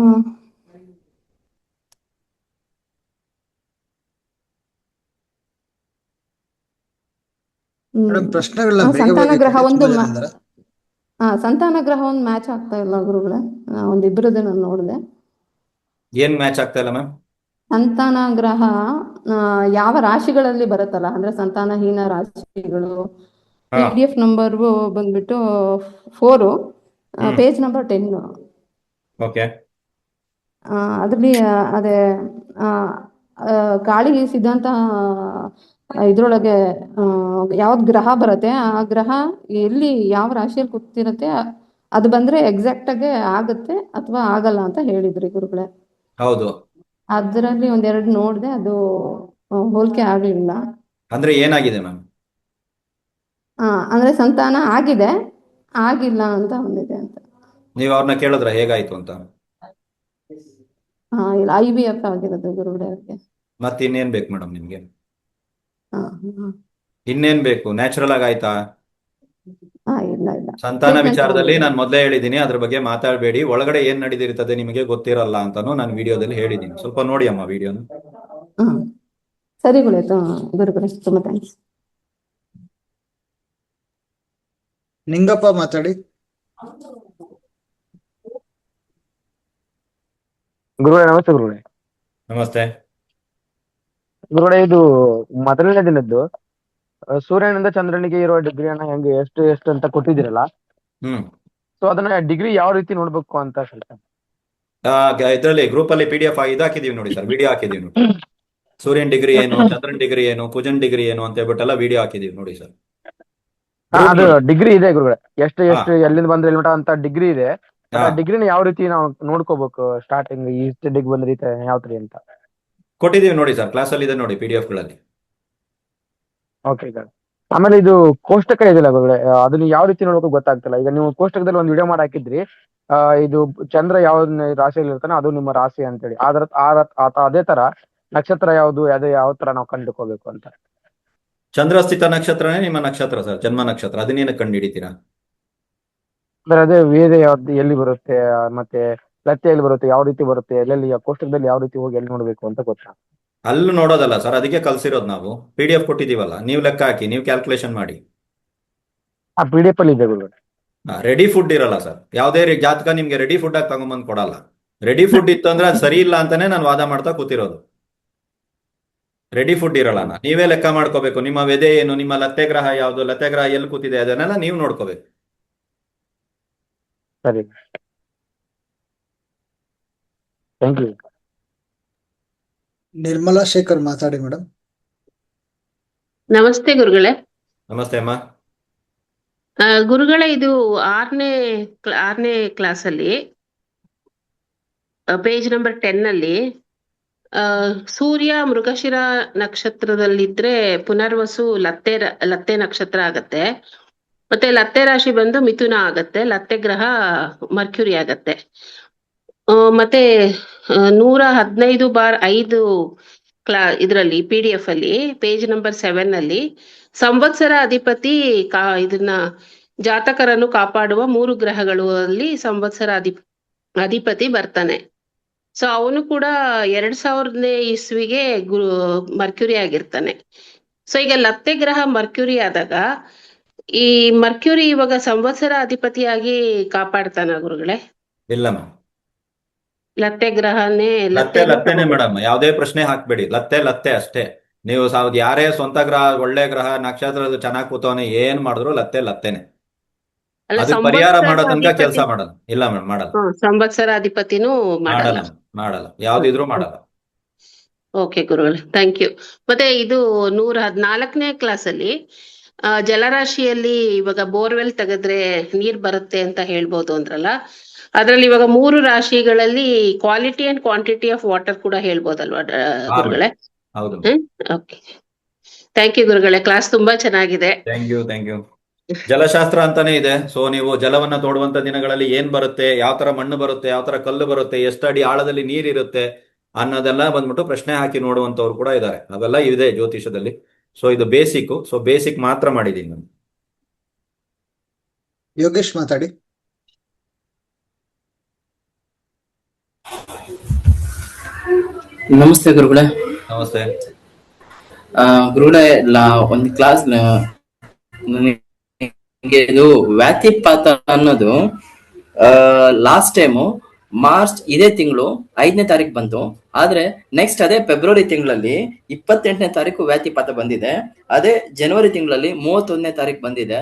ಮೇಡಮ್ ಪ್ರಶ್ನೆಗಳನ್ನ ಬೇಗ ಸಂತಾನ ಬೇಗ ಗ್ರಹ ಕೇಳಿ, ಒಂದು ತುಂಬಾ ಜನ ಇದ್ದಾರೆ. ಸಂತಾನ ಗ್ರಹ ಒಂದು ಮ್ಯಾಚ್ ಆಗ್ತಾ ಇಲ್ಲ ಗುರುಗಳೇ. ಒಂದಿಬ್ಬರದ್ದು ನಾನು ನೋಡಿದೆ. ಏನ್ ಮ್ಯಾಚ್ ಆಗ್ತಾ ಇಲ್ಲ ಮ್ಯಾಮ್? ಸಂತಾನ ಗ್ರಹ ಯಾವ ರಾಶಿಗಳಲ್ಲಿ ಬರುತ್ತಲ್ಲ, ಅಂದ್ರೆ ಸಂತಾನಹೀನ ರಾಶಿಗಳು. PDF ನಂಬರ್ ಬಂದ್ಬಿಟ್ಟು 4, ಪೇಜ್ ನಂಬರ್ 10. ಓಕೆ. ಅದ್ರಲ್ಲಿ ಅದೇ ಗಾಳಿ ಸಿದ್ಧಾಂತ ಇದ್ರೊಳಗೆ ಯಾವ್ದು ಗ್ರಹ ಬರುತ್ತೆ, ಆ ಗ್ರಹ ಎಲ್ಲಿ ಯಾವ ರಾಶಿಯಲ್ಲಿ ಕೂತಿರುತ್ತೆ ಅದು ಬಂದ್ರೆ ಎಕ್ಸಾಕ್ಟ್ ಆಗಿ ಆಗುತ್ತೆ ಅಥವಾ ಆಗಲ್ಲ ಅಂತ ಹೇಳಿದ್ರಿ ಗುರುಗಳೇ. ಹೌದು. ಅದರಲ್ಲಿ ಒಂದೆರಡು ನೋಡಿದೆ, ಅದು ಹೋಲಿಕೆ ಆಗ್ಲಿಲ್ಲ. ಅಂದ್ರೆ ಏನಾಗಿದೆ ಮ್ಯಾಮ್? ಅಂದ್ರೆ ಸಂತಾನ ಆಗಿದೆ, ಆಗಿಲ್ಲ ಅಂತ ಒಂದಿದೆ ಅಂತ. ನೀವು ಅವ್ರನ್ನ ಕೇಳಿದ್ರ ಹೇಗಾಯ್ತು ಅಂತ? ಇಲ್ಲ, IVF ಆಗಿರೋದು ಗುರುಗಳೇ ಅವ್ರಿಗೆ. ಮತ್ತೆ ಇನ್ನೇನ್ ಬೇಕು ಮೇಡಮ್ ನಿಮ್ಗೆ? ಇನ್ನೇನ್ ಬೇಕು? ನ್ಯಾಚುರಲ್ ಆಗಿ ಆಯ್ತಾ? ಇಲ್ಲ ಇಲ್ಲ ಸಂತಾನ Treatment ವಿಚಾರದಲ್ಲಿ ತಗೊಂಡಿದ್ದೀನಿ. ನಾನು ಮೊದಲೇ ಹೇಳಿದ್ದೀನಿ, ಅದ್ರ ಬಗ್ಗೆ ಮಾತಾಡಬೇಡಿ. ಒಳಗಡೆ ಏನ್ ನಡೀತಿರ್ತದೆ ನಿಮಗೆ ಗೊತ್ತಿರಲ್ಲ ಅಂತಾನು ನಾನು ವಿಡಿಯೋದಲ್ಲಿ ಹೇಳಿದ್ದೀನಿ. ಸ್ವಲ್ಪ ನೋಡಿ ಅಮ್ಮ ವಿಡಿಯೋನ. ಹಾ ಸರಿ ಗುರುಗಳೇ ತುಂಬಾ ಥ್ಯಾಂಕ್ಸ್. ನಿಂಗಪ್ಪ ಮಾತಾಡಿ. ಗುರುಗಳೇ ನಮಸ್ತೆ ಗುರುಗಳೇ. ನಮಸ್ತೆ. ಗುರುಗಳೇ, ಇದು ಮೊದಲನೇ ದಿನದ್ದು ಸೂರ್ಯನಿಂದ ಚಂದ್ರನಿಗೆ ಇರೋ ಡಿಗ್ರಿಯನ್ನ ಹೆಂಗೆ ಎಷ್ಟು ಎಷ್ಟು ಅಂತ ಕೊಟ್ಟಿದ್ದೀರಲ್ಲ, ಸೊ ಅದನ್ನ ಡಿಗ್ರಿ ಯಾವ ರೀತಿ ನೋಡ್ಬೇಕು ಅಂತ ಹೇಳ್ತೇನೆ. ಇದರಲ್ಲಿ ಗ್ರೂಪ್ ಅಲ್ಲಿ PDF ಇದು ಹಾಕಿದೀವಿ ನೋಡಿ ಸರ್, ವಿಡಿಯೋ ಹಾಕಿದೀವಿ ನೋಡಿ. ಸೂರ್ಯನ್ ಡಿಗ್ರಿ ಏನು, ಚಂದ್ರನ್ ಡಿಗ್ರಿ ಏನು, ಕುಜನ್ ಡಿಗ್ರಿ ಏನು ಅಂತ ಹೇಳ್ಬಿಟ್ಟೆಲ್ಲ ವಿಡಿಯೋ ಹಾಕಿದೀವಿ ನೋಡಿ ಸರ್. ಅದು ಡಿಗ್ರಿ ಇದೆ ಗುರುಗಳೇ, ಎಷ್ಟು ಎಷ್ಟು ಎಲ್ಲಿಂದ ಬಂದ್ರೆ ಎಲ್ಲಿ ಮಟ ಅಂತ ಡಿಗ್ರಿ ಇದೆ. ಆ ಡಿಗ್ರಿನ ಯಾವ ರೀತಿ ನಾವು ನೋಡ್ಕೋಬೇಕು, ಸ್ಟಾರ್ಟಿಂಗ್ ಇಷ್ಟು ಡಿಗ್ರಿ ಬಂದ ರೀತಿ ಯಾವ ತರ ಅಂತ ಕೊಟ್ಟಿದೀವಿ ನೋಡಿ ಸರ್, ಕ್ಲಾಸ್ ಅಲ್ಲಿ ಇದೆ ನೋಡಿ PDF ಗಳಲ್ಲಿ. Okay sir. ಆಮೇಲೆ ಇದು ಕೋಷ್ಟಕ ಇದೆಯಲ್ಲ ಗುರುಗಳೇ, ಅದನ್ನ ಯಾವ ರೀತಿ ನೋಡ್ಬೇಕು ಗೊತ್ತಾಗ್ತಿಲ್ಲ. ಈಗ ನೀವು ಕೋಷ್ಟಕದಲ್ಲಿ ಒಂದು ವಿಡಿಯೋ ಮಾಡಿ ಹಾಕಿದ್ರಿ, ಇದು ಚಂದ್ರ ಯಾವ ರಾಶಿಯಲ್ಲಿ ಇರ್ತಾನೆ ಅದು ನಿಮ್ಮ ರಾಶಿ ಅಂತೇಳಿ. ಅದೇ ತರ ನಕ್ಷತ್ರ ಯಾವ್ದು, ಅದೇ ಯಾವ ತರ ನಾವು ಕಂಡುಕೋಬೇಕು ಅಂತ. ಚಂದ್ರ ಸ್ಥಿತ ನಕ್ಷತ್ರನೇ ನಿಮ್ಮ ನಕ್ಷತ್ರ ಸರ್, ಜನ್ಮ ನಕ್ಷತ್ರ. ಅದನ್ನೇನು ಕಂಡು ಹಿಡಿತೀರಾ? ಅಂದ್ರೆ ಅದೇ ವೇದ ಯಾವ್ದು ಎಲ್ಲಿ ಬರುತ್ತೆ, ಮತ್ತೆ ಲತ್ತೆ ಎಲ್ಲಿ ಬರುತ್ತೆ, ಯಾವ ರೀತಿ ಬರುತ್ತೆ, ಎಲ್ಲೆಲ್ಲಿ ಕೋಷ್ಟಕದಲ್ಲಿ ಯಾವ ರೀತಿ ಹೋಗಿ ಎಲ್ಲಿ ನೋಡ್ಬೇಕು ಅಂತ ಗೊತ್ತಾ? ಅಲ್ಲಿ ನೋಡೋದಲ್ಲ ಸರ್, ಅದಕ್ಕೆ ಕಲ್ಸಿರೋದು ನಾವು. PDF ಕೊಟ್ಟಿದೀವಲ್ಲ, ನೀವು ಲೆಕ್ಕ ಹಾಕಿ, ನೀವು ಕ್ಯಾಲ್ಕುಲೇಷನ್ ಮಾಡಿ. ಆ PDF ಅಲ್ಲಿ ಇದೆ ಗುರುಗಳೇ. ರೆಡಿ ಫುಡ್ ಇರಲ್ಲ ಸರ್, ಯಾವುದೇ ಜಾತಕ ನಿಮ್ಗೆ ರೆಡಿ ಫುಡ್ ಆಗಿ ತಗೊಂಬಂದ್ ಕೊಡಲ್ಲ. ರೆಡಿ ಫುಡ್ ಇತ್ತು ಅಂದ್ರೆ ಅದು ಸರಿ ಇಲ್ಲ ಅಂತಾನೆ ನಾನು ವಾದ ಮಾಡ್ತಾ ಕೂತಿರೋದು. ರೆಡಿ ಫುಡ್ ಇರಲ್ಲ. ನೀವೇ ಲೆಕ್ಕ ಮಾಡ್ಕೋಬೇಕು, ನಿಮ್ಮ ವೆದೆ ಏನು, ನಿಮ್ಮ ಲತ್ತೆ ಗ್ರಹ ಯಾವುದು, ಲತ್ತೆ ಗ್ರಹ ಎಲ್ಲಿ ಕೂತಿದೆ, ಅದನ್ನೆಲ್ಲ ನೀವು ನೋಡ್ಕೋಬೇಕು. ಸರಿ, ಥ್ಯಾಂಕ್ ಯು. ನಿರ್ಮಲಾ ಶೇಖರ್ ಮಾತಾಡಿ ಮೇಡಮ್. ನಮಸ್ತೆ ಗುರುಗಳೇ. ನಮಸ್ತೆ ಅಮ್ಮ. ಗುರುಗಳೇ, ಇದು ಆರನೇ ಕ್ಲಾಸ್ ಅಲ್ಲಿ ಪೇಜ್ ನಂಬರ್ 10 ಅಲ್ಲಿ ಸೂರ್ಯ ಮೃಗಶಿರ ನಕ್ಷತ್ರದಲ್ಲಿದ್ರೆ ಪುನರ್ವಸು ಲತ್ತೆ ನಕ್ಷತ್ರ ಆಗತ್ತೆ, ಮತ್ತೆ ಲತ್ತೆ ರಾಶಿ ಬಂದು ಮಿಥುನ ಆಗತ್ತೆ, ಲತ್ತೆ ಗ್ರಹ ಮರ್ಕ್ಯುರಿ ಆಗತ್ತೆ. ಮತ್ತೆ 115/5 ಇದರಲ್ಲಿ PDF ಅಲ್ಲಿ ಪೇಜ್ ನಂಬರ್ 7 ಅಲ್ಲಿ ಸಂವತ್ಸರ ಅಧಿಪತಿ ಇದನ್ನ ಜಾತಕರನ್ನು ಕಾಪಾಡುವ 3 ಗ್ರಹಗಳು ಅಲ್ಲಿ ಸಂವತ್ಸರ ಅಧಿಪತಿ ಬರ್ತಾನೆ. ಸೊ ಅವನು ಕೂಡ 2000ನೇ ಇಸ್ವಿಗೆ ಮರ್ಕ್ಯುರಿ ಆಗಿರ್ತಾನೆ. ಸೊ ಈಗ ಲತ್ತೆ ಗ್ರಹ ಮರ್ಕ್ಯುರಿ ಆದಾಗ ಈ ಮರ್ಕ್ಯುರಿ ಇವಾಗ ಸಂವತ್ಸರ ಅಧಿಪತಿಯಾಗಿ ಕಾಪಾಡ್ತಾನ ಗುರುಗಳೇ? ಇಲ್ಲಮ್ಮ, ಲತ್ತೆ ಗ್ರಹನೇ ಲತ್ತೆನೆ ಮೇಡಮ್. ಯಾವುದೇ ಪ್ರಶ್ನೆ ಹಾಕ್ಬೇಡಿ, ಲತ್ತೆ ಅಷ್ಟೇ. ನೀವು ಯಾರೇ ಸ್ವಂತ ಗ್ರಹ, ಒಳ್ಳೆ ಗ್ರಹ, ನಕ್ಷತ್ರ ಚೆನ್ನಾಗಿ ಕೂತವನೆ ಏನ್ ಮಾಡಿದ್ರು ಲತ್ತೆನೆ. ಅದಕ್ಕೆ ಪರಿಹಾರ ಮಾಡೋ ತನಕ ಕೆಲಸ ಮಾಡಲ್ಲ. ಇಲ್ಲ ಮೇಡಮ್, ಮಾಡಲ್ಲ. ಸಂವತ್ಸರ ಅಧಿಪತಿನೂ ಮಾಡಲ್ಲ, ಯಾವ್ದಿದ್ರು ಮಾಡಲ್ಲ. ಓಕೆ ಗುರುಗಳೇ, ಥ್ಯಾಂಕ್ ಯು. ಮತ್ತೆ ಇದು 114ನೇ ಕ್ಲಾಸ್ ಅಲ್ಲಿ ಜಲರಾಶಿಯಲ್ಲಿ ಇವಾಗ ಬೋರ್ವೆಲ್ ತೆಗೆದ್ರೆ ನೀರ್ ಬರುತ್ತೆ ಅಂತ ಹೇಳ್ಬೋದು ಅಂದ್ರಲ್ಲ, ಅದ್ರಲ್ಲಿ ಇವಾಗ 3 ರಾಶಿಗಳಲ್ಲಿ quality and quantity of water ಕೂಡ ಹೇಳ್ಬೋದಲ್ವಾ ಗುರುಗಳೇ? ಹೌದು. ಓಕೆ, ಥ್ಯಾಂಕ್ ಯು ಗುರುಗಳೇ. ಕ್ಲಾಸ್ ತುಂಬಾ ಚೆನ್ನಾಗಿದೆ. Thank you. ಜಲಶಾಸ್ತ್ರ ಅಂತಾನೆ ಇದೆ. ಸೊ ನೀವು ಜಲವನ್ನ ತೋಡುವಂತ ದಿನಗಳಲ್ಲಿ ಏನ್ ಬರುತ್ತೆ, ಯಾವ ತರ ಮಣ್ಣು ಬರುತ್ತೆ, ಯಾವ ತರ ಕಲ್ಲು ಬರುತ್ತೆ, ಎಷ್ಟು ಅಡಿ ಆಳದಲ್ಲಿ ನೀರಿರುತ್ತೆ ಅನ್ನೋದೆಲ್ಲ ಬಂದ್ಬಿಟ್ಟು ಪ್ರಶ್ನೆ ಹಾಕಿ ನೋಡುವಂತವ್ರು ಕೂಡ ಇದ್ದಾರೆ. ಅವೆಲ್ಲ ಇದೆ ಜ್ಯೋತಿಷದಲ್ಲಿ. ಸೊ ಇದು ಬೇಸಿಕ್. ಸೊ ಬೇಸಿಕ್ ಮಾತ್ರ ಮಾಡಿದೀನಿ ನಾನು. ಯೋಗೇಶ್ ಮಾತಾಡಿ. ನಮಸ್ತೆ ಗುರುಗಳೇ. ನಮಸ್ತೆ ಗುರುಗಳೇ, ಒಂದು ಕ್ಲಾಸ್ ಇದು ವ್ಯಾತಿಪಾತ ಅನ್ನೋದು ಲಾಸ್ಟ್ ಟೈಮು ಮಾರ್ಚ್ ಇದೇ ತಿಂಗಳು 5ನೇ ತಾರೀಕು ಬಂತು. ಆದ್ರೆ ನೆಕ್ಸ್ಟ್ ಅದೇ ಫೆಬ್ರವರಿ ತಿಂಗಳಲ್ಲಿ 28ನೇ ತಾರೀಕು ವ್ಯಾತಿಪಾತ ಬಂದಿದೆ. ಅದೇ ಜನವರಿ ತಿಂಗಳಲ್ಲಿ 31ನೇ ತಾರೀಕು ಬಂದಿದೆ.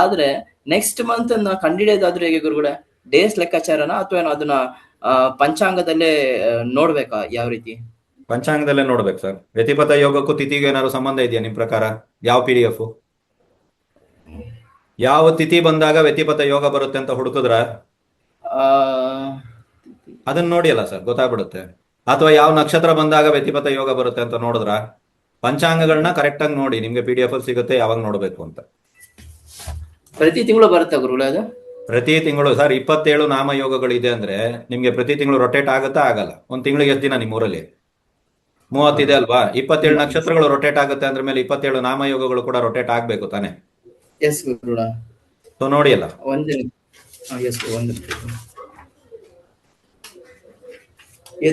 ಆದ್ರೆ ನೆಕ್ಸ್ಟ್ ಮಂತ್ ಕಂಡಿಡಿಯೋದಾದ್ರೆ ಹೇಗೆ ಗುರುಗಳೇ? ಡೇಸ್ ಲೆಕ್ಕಾಚಾರನ ಅಥವಾ ಏನೋ ಅದನ್ನ ಪಂಚಾಂಗದಲ್ಲೇ ನೋಡ್ಬೇಕಾ? ಯಾವ ರೀತಿ? ಪಂಚಾಂಗದಲ್ಲೇ ನೋಡ್ಬೇಕು ಸರ್. ವ್ಯತಿಪತ ಯೋಗಕ್ಕೂ ತಿಥಿಗೂ ಏನಾದ್ರು ಸಂಬಂಧ ಇದೆಯಾ ನಿಮ್ ಪ್ರಕಾರ? ಯಾವ PDF? ಯಾವ ತಿಥಿ ಬಂದಾಗ ವ್ಯತಿಪತ ಯೋಗ ಬರುತ್ತೆ ಅಂತ ಹುಡುಕಿದ್ರ ಅದನ್ನ ನೋಡಿ ಅಲ್ಲ ಸರ್, ಗೊತ್ತಾಗ್ಬಿಡುತ್ತೆ. ಅಥವಾ ಯಾವ ನಕ್ಷತ್ರ ಬಂದಾಗ ವ್ಯತಿಪತ ಯೋಗ ಬರುತ್ತೆ ಅಂತ ನೋಡಿದ್ರ ಪಂಚಾಂಗಗಳನ್ನ ಕರೆಕ್ಟ್ ಆಗಿ ನೋಡಿ, ನಿಮ್ಗೆ PDF ಅಲ್ಲಿ ಸಿಗುತ್ತೆ ಯಾವಾಗ ನೋಡ್ಬೇಕು ಅಂತ. ಪ್ರತಿ ತಿಂಗಳು ಬರುತ್ತೆ ಗುರುಗಳೇ ಅದು? ಪ್ರತಿ ತಿಂಗಳು ಸರ್ 27 ನಾಮಯೋಗಗಳಿದೆ ಅಂದ್ರೆ ನಿಮ್ಗೆ ಪ್ರತಿ ತಿಂಗಳು ರೊಟೇಟ್ ಆಗುತ್ತಾ? ಆಗಲ್ಲ. ಒಂದ್ ತಿಂಗಳಿಗೆ ಎಷ್ಟು ದಿನ ನಿಮ್ಮೂರಲ್ಲಿ? 30 ಇದೆ ಅಲ್ವಾ? 27 ನಕ್ಷತ್ರಗಳು ರೊಟೇಟ್ ಆಗುತ್ತೆ ಅಂದ್ರೆ ಮೇಲೆ 27 ನಾಮಯೋಗಗಳು ಕೂಡ ರೊಟೇಟ್ ಆಗ್ಬೇಕು ತಾನೆ? ಸೊ ನೋಡಿ ಅಲ್ಲ. ಒಂದು ಎಸ್ ಒಂದು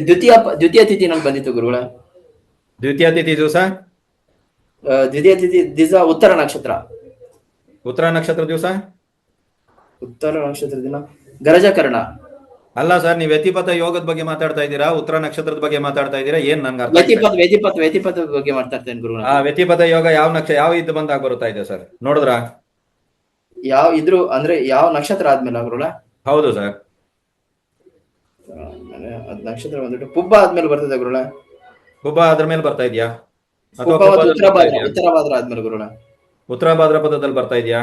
ದ್ವಿತೀಯ ತಿಥಿ ನಮ್ಗೆ ಬಂದಿತ್ತು ಗುರುಗಳ. ದ್ವಿತೀಯ ತಿಥಿ ದಿವಸ ದ್ವಿತೀಯ ತಿಥಿ ದಿವಸ ಉತ್ತರ ನಕ್ಷತ್ರ. ಉತ್ತರ ನಕ್ಷತ್ರ ದಿವಸ ಉತ್ತರ ನಕ್ಷತ್ರ ದಿನ ಗರಜಕರ್ಣ. ಅಲ್ಲ ಸರ್, ನೀವು ವ್ಯತಿಪಥ ಯೋಗದ ಬಗ್ಗೆ ಮಾತಾಡ್ತಾ ಇದ್ದೀರಾ, ಉತ್ತರ ನಕ್ಷತ್ರದ ಬಗ್ಗೆ ಮಾತಾಡ್ತಾ ಇದ್ದೀರಾ? ಏನ್ ನನ್ಗೆ ಅರ್ಥ ವ್ಯತಿಪಥದ ಬಗ್ಗೆ ಮಾತಾಡ್ತೇನೆ ಗುರುಗಳ. ಆ ವ್ಯತಿಪಥ ಯೋಗ ಯಾವ ಇದು ಬಂದಾಗ ಬರುತ್ತಾ ಇದೆ ಸರ್, ನೋಡಿದ್ರಾ? ಯಾವ ಇದ್ರು ಅಂದ್ರೆ ಯಾವ ನಕ್ಷತ್ರ ಆದ್ಮೇಲೆ ಗುರುಗಳ? ಹೌದು ಸರ್. ಅದ್ ನಕ್ಷತ್ರ ಬಂದ್ಬಿಟ್ಟು ಪುಬ್ಬ ಆದ್ಮೇಲೆ ಬರ್ತದೆ ಗುರುಗಳ. ಪುಬ್ಬ ಅದ್ರ ಮೇಲೆ ಬರ್ತಾ ಇದೆಯಾ ಅಥವಾ ಉತ್ತರ ಭಾದ್ರ ಆದ್ಮೇಲೆ ಗುರುಗಳ. ಉತ್ತರ ಭಾದ್ರಪದದಲ್ಲಿ ಬರ್ತಾ ಇದೆಯಾ?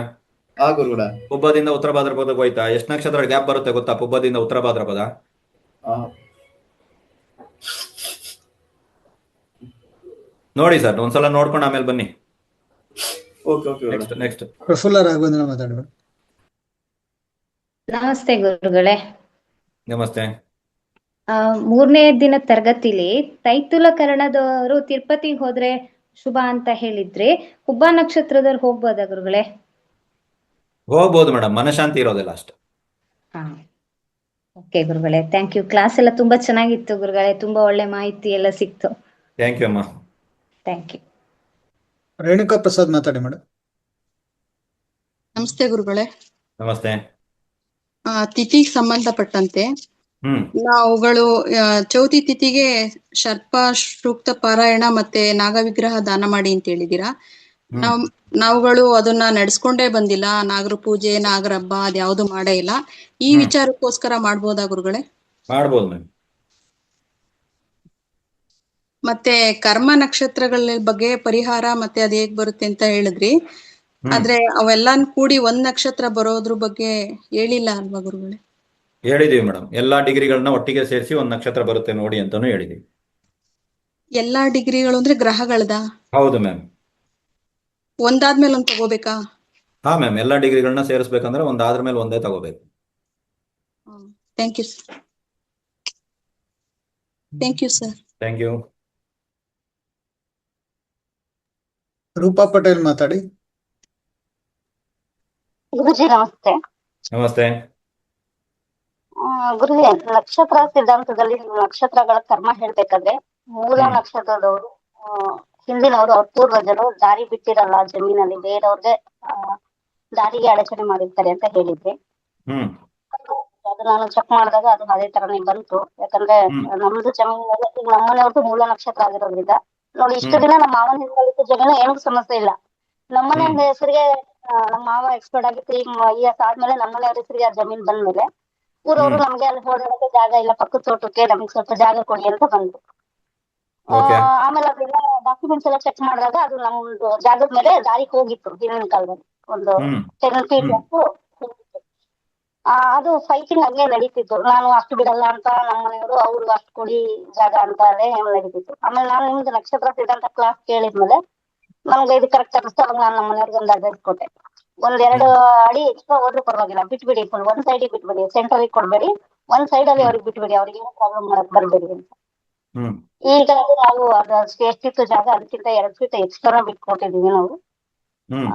ಆ ಗುರುಗಳ. ಪುಬ್ಬದಿಂದ ಉತ್ತರ ಭಾದ್ರಪದಕ್ಕೆ ಹೋಯ್ತಾ? ಎಷ್ಟು ನಕ್ಷತ್ರ ಗ್ಯಾಪ್ ಬರುತ್ತೆ ಗೊತ್ತಾ ಪುಬ್ಬದಿಂದ ಉತ್ತರ ಭಾದ್ರಪದ? ನೋಡಿ ಸರ್, ಒಂದ್ಸಲ ನೋಡ್ಕೊಂಡು ಆಮೇಲೆ ಬನ್ನಿ. ನೆಕ್ಸ್ಟ್ ಪ್ರಫುಲ್ಲ ರಾಘವೇಂದ್ರ ಮಾತಾಡೋಣ. ನಮಸ್ತೆ ಗುರುಗಳೇ. ನಮಸ್ತೆ. ಮೂರನೇ ದಿನ ತರಗತಿಲಿ ತೈತುಲ ಕರ್ಣದವರು ತಿರುಪತಿಗೆ ಹೋದ್ರೆ ಶುಭ ಅಂತ ಹೇಳಿದ್ರಿ. ಹುಬ್ಬ ನಕ್ಷತ್ರದವ್ರು ಹೋಗ್ಬೋದಾ ಗುರುಗಳೇ? ಹೋಗ್ಬೋದು ಮೇಡಮ್, ಮನಶಾಂತಿ ಇರೋದಿಲ್ಲ ಅಷ್ಟೇ. ಓಕೆ ಗುರುಗಳೇ, ಥ್ಯಾಂಕ್ ಯು. ಕ್ಲಾಸ್ ಎಲ್ಲ ತುಂಬಾ ಚೆನ್ನಾಗಿತ್ತು ಗುರುಗಳೇ, ತುಂಬಾ ಒಳ್ಳೆ ಮಾಹಿತಿ ಎಲ್ಲ ಸಿಕ್ತು. ಥ್ಯಾಂಕ್ ಯು ಅಮ್ಮ. Thank you. ರೇಣುಕಾ ಪ್ರಸಾದ್ ಮಾತಾಡಿ ಮೇಡಮ್. ನಮಸ್ತೆ ಗುರುಗಳೇ. ನಮಸ್ತೆ. ತಿಥಿಗೆ ಸಂಬಂಧಪಟ್ಟಂತೆ ನಾವುಗಳು ಚೌತಿ ತಿಥಿಗೆ ಸರ್ಪ ಸೂಕ್ತ ಪಾರಾಯಣ ಮತ್ತೆ ನಾಗವಿಗ್ರಹ ದಾನ ಮಾಡಿ ಅಂತ ಹೇಳಿದೀರಾ. ನಾವುಗಳು ಅದನ್ನ ನಡೆಸ್ಕೊಂಡೇ ಬಂದಿಲ್ಲ. ನಾಗರ ಪೂಜೆ, ನಾಗರ ಹಬ್ಬ ಅದ್ಯಾವುದು ಮಾಡೇ ಇಲ್ಲ. ಈ ವಿಚಾರಕ್ಕೋಸ್ಕರ ಮಾಡ್ಬೋದಾ ಗುರುಗಳೇ? ಮಾಡ್ಬೋದು ಮ್ಯಾಮ್. ಮತ್ತೆ ಕರ್ಮ ನಕ್ಷತ್ರಗಳ ಬಗ್ಗೆ ಪರಿಹಾರ ಮತ್ತೆ ಅದ್ ಹೇಗ್ ಬರುತ್ತೆ ಅಂತ ಹೇಳಿದ್ರಿ. ಆದ್ರೆ ಅವೆಲ್ಲಾನು ಕೂಡಿ ಒಂದ್ ನಕ್ಷತ್ರ ಬರೋದ್ರ ಬಗ್ಗೆ ಹೇಳಿಲ್ಲ ಅಲ್ವಾ ಗುರುಗಳೇ? ಹೇಳಿದೀವಿ ಮೇಡಮ್, ಎಲ್ಲಾ ಡಿಗ್ರಿಗಳನ್ನ ಒಟ್ಟಿಗೆ ಸೇರಿಸಿ ಒಂದ್ ನಕ್ಷತ್ರ ಬರುತ್ತೆ ನೋಡಿ ಅಂತಾನು ಹೇಳಿದೀವಿ. ಎಲ್ಲಾ ಡಿಗ್ರಿಗಳು ಅಂದ್ರೆ ಗ್ರಹಗಳದ? ಹೌದು ಮ್ಯಾಮ್. ಒಂದಾದ್ಮೇಲೆ ಒಂದ್ ತಗೋಬೇಕಾ? ಹಾ ಮ್ಯಾಮ್, ಎಲ್ಲಾ ಡಿಗ್ರಿಗಳನ್ನ ಸೇರಿಸ್ಬೇಕಂದ್ರೆ ಒಂದಾದ್ರ ಮೇಲೆ ಒಂದೇ ತಗೋಬೇಕು. Thank you sir. Thank you sir. Thank you. Roopa Patel ಮಾತಾಡಿ. ಗುರುಜಿ ನಮಸ್ತೆ. ನಮಸ್ತೆ. ಗುರುಜಿ, ನಕ್ಷತ್ರ ಸಿದ್ಧಾಂತದಲ್ಲಿ ನಕ್ಷತ್ರಗಳ ಕರ್ಮ ಹೇಳ್ಬೇಕಾದ್ರೆ ಮೂಲ ನಕ್ಷತ್ರದವರು ಹಿಂದಿನವರು ಅವ್ರ ಪೂರ್ವಜರು ದಾರಿ ಬಿಟ್ಟಿರಲ್ಲ ಜಮೀನಲ್ಲಿ, ಬೇರೆಯವ್ರಿಗೆ ದಾರಿಗೆ ಅಡಚಣೆ ಮಾಡಿರ್ತಾರೆ ಅಂತ ಹೇಳಿದ್ರಿ. ಅದು ನಾನು ಚೆಕ್ ಮಾಡಿದಾಗ ಅದು ಅದೇ ತರನೇ ಬಂತು. ಯಾಕಂದ್ರೆ ನಮ್ದು ಜಮೀನಲ್ಲಿ ಈಗ ನಮ್ಮನೆಯವ್ರದ್ದು ಮೂಲ ನಕ್ಷತ್ರ ಆಗಿರೋದ್ರಿಂದ ನೋಡಿ, ಇಷ್ಟು ದಿನ ನಮ್ಮ ಮಾವನ ಹೆಸರಲ್ಲಿ ಜಮೀನು ಏನೂ ಸಮಸ್ಯೆ ಇಲ್ಲ. ನಮ್ಮನೆ ಹೆಸರಿಗೆ ನಮ್ಮ ಮಾವ ಎಕ್ಸ್ಪರ್ಟ್ ಆಗಿ 3 years ಆದ್ಮೇಲೆ ನಮ್ಮನೆಯವ್ರ ಹೆಸರಿಗೆ ಆ ಜಮೀನ್ ಬಂದ್ಮೇಲೆ ಊರವರು ನಮ್ಗೆ ಅಲ್ಲಿ ಓಡಾಡಕ್ಕೆ ಜಾಗ ಇಲ್ಲ, ಪಕ್ಕದ ತೋಟಕ್ಕೆ ನಮ್ಗೆ ಸ್ವಲ್ಪ ಜಾಗ ಕೊಡಿ ಅಂತ ಬಂದ್ರು. ಆಮೇಲೆ ಅದೆಲ್ಲ ಡಾಕ್ಯುಮೆಂಟ್ಸ್ ಎಲ್ಲ ಚೆಕ್ ಮಾಡಿದಾಗ ಅದು ನಮ್ದು ಜಾಗದ ಮೇಲೆ ದಾರಿಗೆ ಹೋಗಿತ್ತು ಹಿಂದಿನ ಕಾಲದಲ್ಲಿ, ಒಂದು 10 feet ಅಷ್ಟು ಹೋಗಿತ್ತು. ಅದು ಫೈಟಿಂಗ್ ಹಂಗೆ ನಡೀತಿತ್ತು. ನಾನು ಅಷ್ಟು ಬಿಡಲ್ಲ ಅಂತ ನಮ್ಮ ಮನೆಯವರು, ಅವ್ರು ಅಷ್ಟು ಕೊಡಿ ಜಾಗ ಅಂತಾರೆ ನಡೀತಿತ್ತು. ಆಮೇಲೆ ನಾನು ನಿಮ್ದು ನಕ್ಷತ್ರ ಸಿದ್ಧಾಂತ ಕ್ಲಾಸ್ ಕೇಳಿದ್ಮೇಲೆ ನಮ್ಗೆ ಇದು ಕರೆಕ್ಟ್ ಅನಿಸ್ತು. ಅವಾಗ ನಾನು ನಮ್ಮ ಮನೆಯವ್ರಿಗೆ ಒಂದು ಅಡ್ವೈಸ್ ಕೊಟ್ಟೆ, 1-2 ಅಡಿ ಎಕ್ಸ್ಟ್ರಾ ಹೋದ್ರೂ ಪರವಾಗಿಲ್ಲ, ಬಿಟ್ಬಿಡಿ, ಒಂದ್ ಸೈಡಿಗೆ ಬಿಟ್ಬಿಡಿ, ಸೆಂಟರ್ಗೆ ಕೊಡ್ಬೇಡಿ, ಒಂದ್ ಸೈಡ್ ಅಲ್ಲಿ ಅವ್ರಿಗೆ ಬಿಟ್ಬಿಡಿ, ಅವ್ರಿಗೆ ಏನೋ ಪ್ರಾಬ್ಲಮ್ ಮಾಡಕ್ ಬರ್ಬೇಡಿ ಅಂತ. ಈಗ ನಾವು ಅದು ಎಷ್ಟಿತ್ತು ಜಾಗ ಅದಕ್ಕಿಂತ 2 feet ಎಕ್ಸ್ಟ್ರಾ ಬಿಟ್ಕೊಟ್ಟಿದೀವಿ ನಾವು.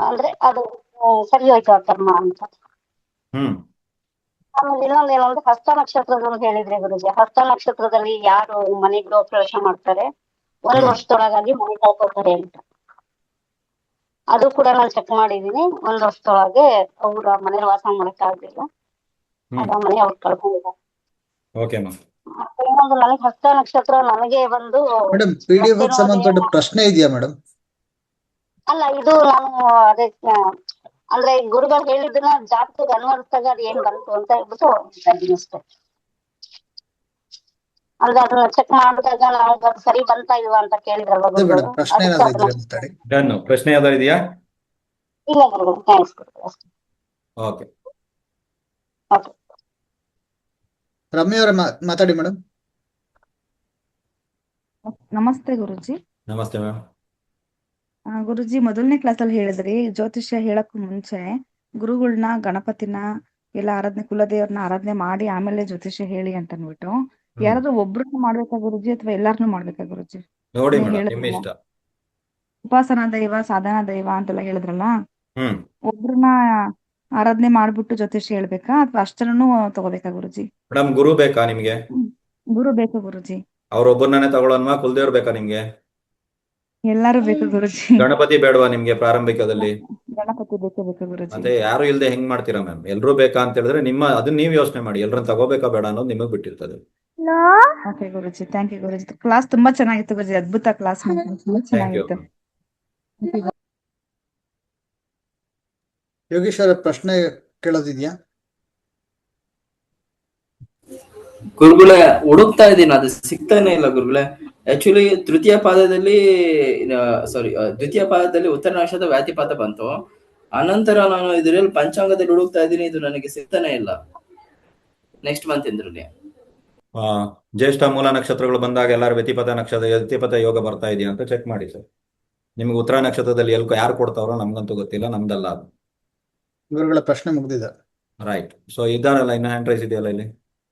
ಅಂದ್ರೆ ಅದು ಸರಿ ಹೋಯ್ತು ಆ ಕರ್ಮ ಅಂತ. ಆಮೇಲೆ ಇನ್ನೊಂದೇನು ಅಂದ್ರೆ ಹಸ್ತ ನಕ್ಷತ್ರದ ಹೇಳಿದ್ರೆ ಗುರುಜಿ, ಹಸ್ತ ನಕ್ಷತ್ರದಲ್ಲಿ ಯಾರು ಮನೆ ಗೃಹ ಪ್ರವೇಶ ಮಾಡ್ತಾರೆ 1 ವರ್ಷದೊಳಗಾಗಿ ಮನೆ ಕಳ್ಕೊತಾರೆ ಅಂತ. ಅದು ಕೂಡ ನಾನು ಚೆಕ್ ಮಾಡಿದೀನಿ. 1 ವರ್ಷದೊಳಗೆ ಅವ್ರ ಮನೇಲಿ ವಾಸ ಮಾಡಕ್ ಆಗ್ಲಿಲ್ಲ, ಅದ ಮನೆ ಅವ್ರು ಕಳ್ಕೊಂಡಿದ್ದಾರೆ. ಇನ್ನೊಂದು ನನಗೆ ಹಸ್ತ ನಕ್ಷತ್ರ ನನಗೆ ಬಂದು ಮೇಡಮ್, PDF ಸಂಬಂಧಪಟ್ಟ ಪ್ರಶ್ನೆ ಇದೆಯಾ ಮೇಡಮ್? ಅಲ್ಲ, ಇದು ನಾನು ಅದೇ ಅಂದ್ರೆ ಗುರುಗಳು ಹೇಳಿದ್ದನ್ನ ಜಾತಕ ಅನ್ವಯಿಸಿದಾಗ ಅದು ಏನ್ ಬಂತು ಅಂತ ಹೇಳ್ಬಿಟ್ಟು ಅಷ್ಟೇ. ಅಂದ್ರೆ ಅದನ್ನ ಚೆಕ್ ಮಾಡಿದಾಗ ನಾವು ಅದು ಸರಿ ಬಂತಾ ಇಲ್ವಾ ಅಂತ ಕೇಳಿದ್ರಲ್ವಾ ಗುರುಗಳು? ಪ್ರಶ್ನೆ ಏನಾದ್ರು ಇದ್ರೆ ಮಾತಾಡಿ. ಡನ್. ಪ್ರಶ್ನೆ ಯಾವ್ದಾರು ಇದೆಯಾ? ಇಲ್ಲ ಗುರುಗಳು, ಥ್ಯಾಂಕ್ಸ್ ಗುರುಗಳು. ಓಕೆ. ರಮ್ಯ ಅವರ ಮಾತಾಡಿ ಮೇಡಮ್. ನಮಸ್ತೆ ಗುರುಜಿ. ನಮಸ್ತೆ ಮ್ಯಾಮ್. ಗುರುಜಿ, ಮೊದಲನೇ ಕ್ಲಾಸಲ್ಲಿ ಹೇಳಿದ್ರಿ ಜ್ಯೋತಿಷ್ಯ ಹೇಳಕ್ಕೂ ಮುಂಚೆ ಗುರುಗಳನ್ನ, ಗಣಪತಿನ ಎಲ್ಲ ಆರಾಧನೆ, ಕುಲದೇವ್ರನ್ನ ಆರಾಧನೆ ಮಾಡಿ ಆಮೇಲೆ ಜ್ಯೋತಿಷ್ಯ ಹೇಳಿ ಅಂತ ಅನ್ಬಿಟ್ಟು. ಯಾರಾದ್ರೂ ಒಬ್ರನ್ನ ಮಾಡ್ಬೇಕಾ ಗುರುಜಿ ಅಥವಾ ಎಲ್ಲಾರ್ನು ಮಾಡ್ಬೇಕಾ ಗುರುಜಿ? ನೋಡಿ ಮೇಡಮ್, ನಿಮ್ಮ ಇಷ್ಟ. ಉಪಾಸನಾ ದೈವ, ಸಾಧನಾ ದೈವ ಅಂತೆಲ್ಲ ಹೇಳಿದ್ರಲ್ಲ, ಒಬ್ರನ್ನ ಆರಾಧನೆ ಮಾಡ್ಬಿಟ್ಟು ಜ್ಯೋತಿಷ್ಯ ಹೇಳ್ಬೇಕಾ ಅಥವಾ ಅಷ್ಟನ್ನು ತಗೋಬೇಕಾ ಗುರುಜಿ? ಮೇಡಮ್, ಗುರು ಬೇಕಾ ನಿಮ್ಗೆ? ಗುರು ಬೇಕು ಗುರುಜಿ. ಅವ್ರೊಬ್ಬರನ್ನೇ ತಗೊಳ್ಳೋನ್ವಾ, ಕುಲದೇವ್ರು ಬೇಕಾ ನಿಮ್ಗೆ? ಎಲ್ಲಾರು ಬೇಕು ಗುರುಜಿ. ಗಣಪತಿ ಬೇಡವಾ ನಿಮ್ಗೆ ಪ್ರಾರಂಭಿಕದಲ್ಲಿ? ಗಣಪತಿ ಬೇಕು ಗುರುಜಿ. ಮತ್ತೆ ಯಾರು ಇಲ್ದೆ ಹೆಂಗ್ ಮಾಡ್ತೀರಾ ಮ್ಯಾಮ್? ಎಲ್ರೂ ಬೇಕಾ ಅಂತ ಹೇಳಿದ್ರೆ ಅದನ್ನ ನೀವ್ ಯೋಚನೆ ಮಾಡಿ, ಎಲ್ರನ್ನ ತಗೋಬೇಕಾ ಬೇಡ ಅನ್ನೋದು ನಿಮಗ್ ಬಿಟ್ಟಿರ್ತದೆ. Okay Guruji, thank you Guruji. Class ತುಂಬಾ ಚೆನ್ನಾಗಿತ್ತು ಗುರುಜಿ, ಅದ್ಭುತ ಕ್ಲಾಸ್ ತುಂಬಾ ಥ್ಯಾಂಕ್ ಯು. ಚೆನ್ನಾಗಿತ್ತು. ಯೋಗೀಶ್ ಅವರ ಪ್ರಶ್ನೆ ಕೇಳೋದಿದ್ಯಾ? ಗುರುಗಳೇ, ಹುಡುಕ್ತಾ ಇದ್ದೀನಿ, ಅದು ಸಿಗ್ತಾನೆ ಇಲ್ಲ ಗುರುಗಳೇ. ಆಕ್ಚುಲಿ ದ್ವಿತೀಯ ಪಾದದಲ್ಲಿ ಉತ್ತರ ನಕ್ಷತ್ರದ ವ್ಯಾತಿಪಾತ ಬಂತು. ಅನಂತರ ನಾನು ಇದರಲ್ಲಿ ಪಂಚಾಂಗದಲ್ಲಿ ಹುಡುಕ್ತಾ ಇದ್ದೀನಿ, ಇದು ನನಗೆ ಸಿಗ್ತಾನೆ ಇಲ್ಲ. ನೆಕ್ಸ್ಟ್ ಮಂತ್ ಇಂದ್ರಲ್ಲಿ ಜ್ಯೇಷ್ಠ ಮೂಲ ನಕ್ಷತ್ರಗಳು ಬಂದಾಗ ಎಲ್ಲಾರು ವ್ಯತಿಪತ ಯೋಗ ಬರ್ತಾ ಇದೆಯಾ ಅಂತ ಚೆಕ್ ಮಾಡಿ ಸರ್. ನಿಮ್ಗೆ ಉತ್ತರ ನಕ್ಷತ್ರದಲ್ಲಿ ಯಾರು ಕೊಡ್ತಾವ್ರೋ ನಮ್ಗಂತೂ ಗೊತ್ತಿಲ್ಲ, ನಮ್ದಲ್ಲ ಅದು. ಗುರುಗಳ ಪ್ರಶ್ನೆ ಮುಗ್ದಿದೆ. ರೈಟ್. ಸೊ ಇದಾರಲ್ಲ, ಇನ್ನ ಹ್ಯಾಂಡ್ ರೈಸ್ ಇದೆಯಲ್ಲ ಇಲ್ಲಿ.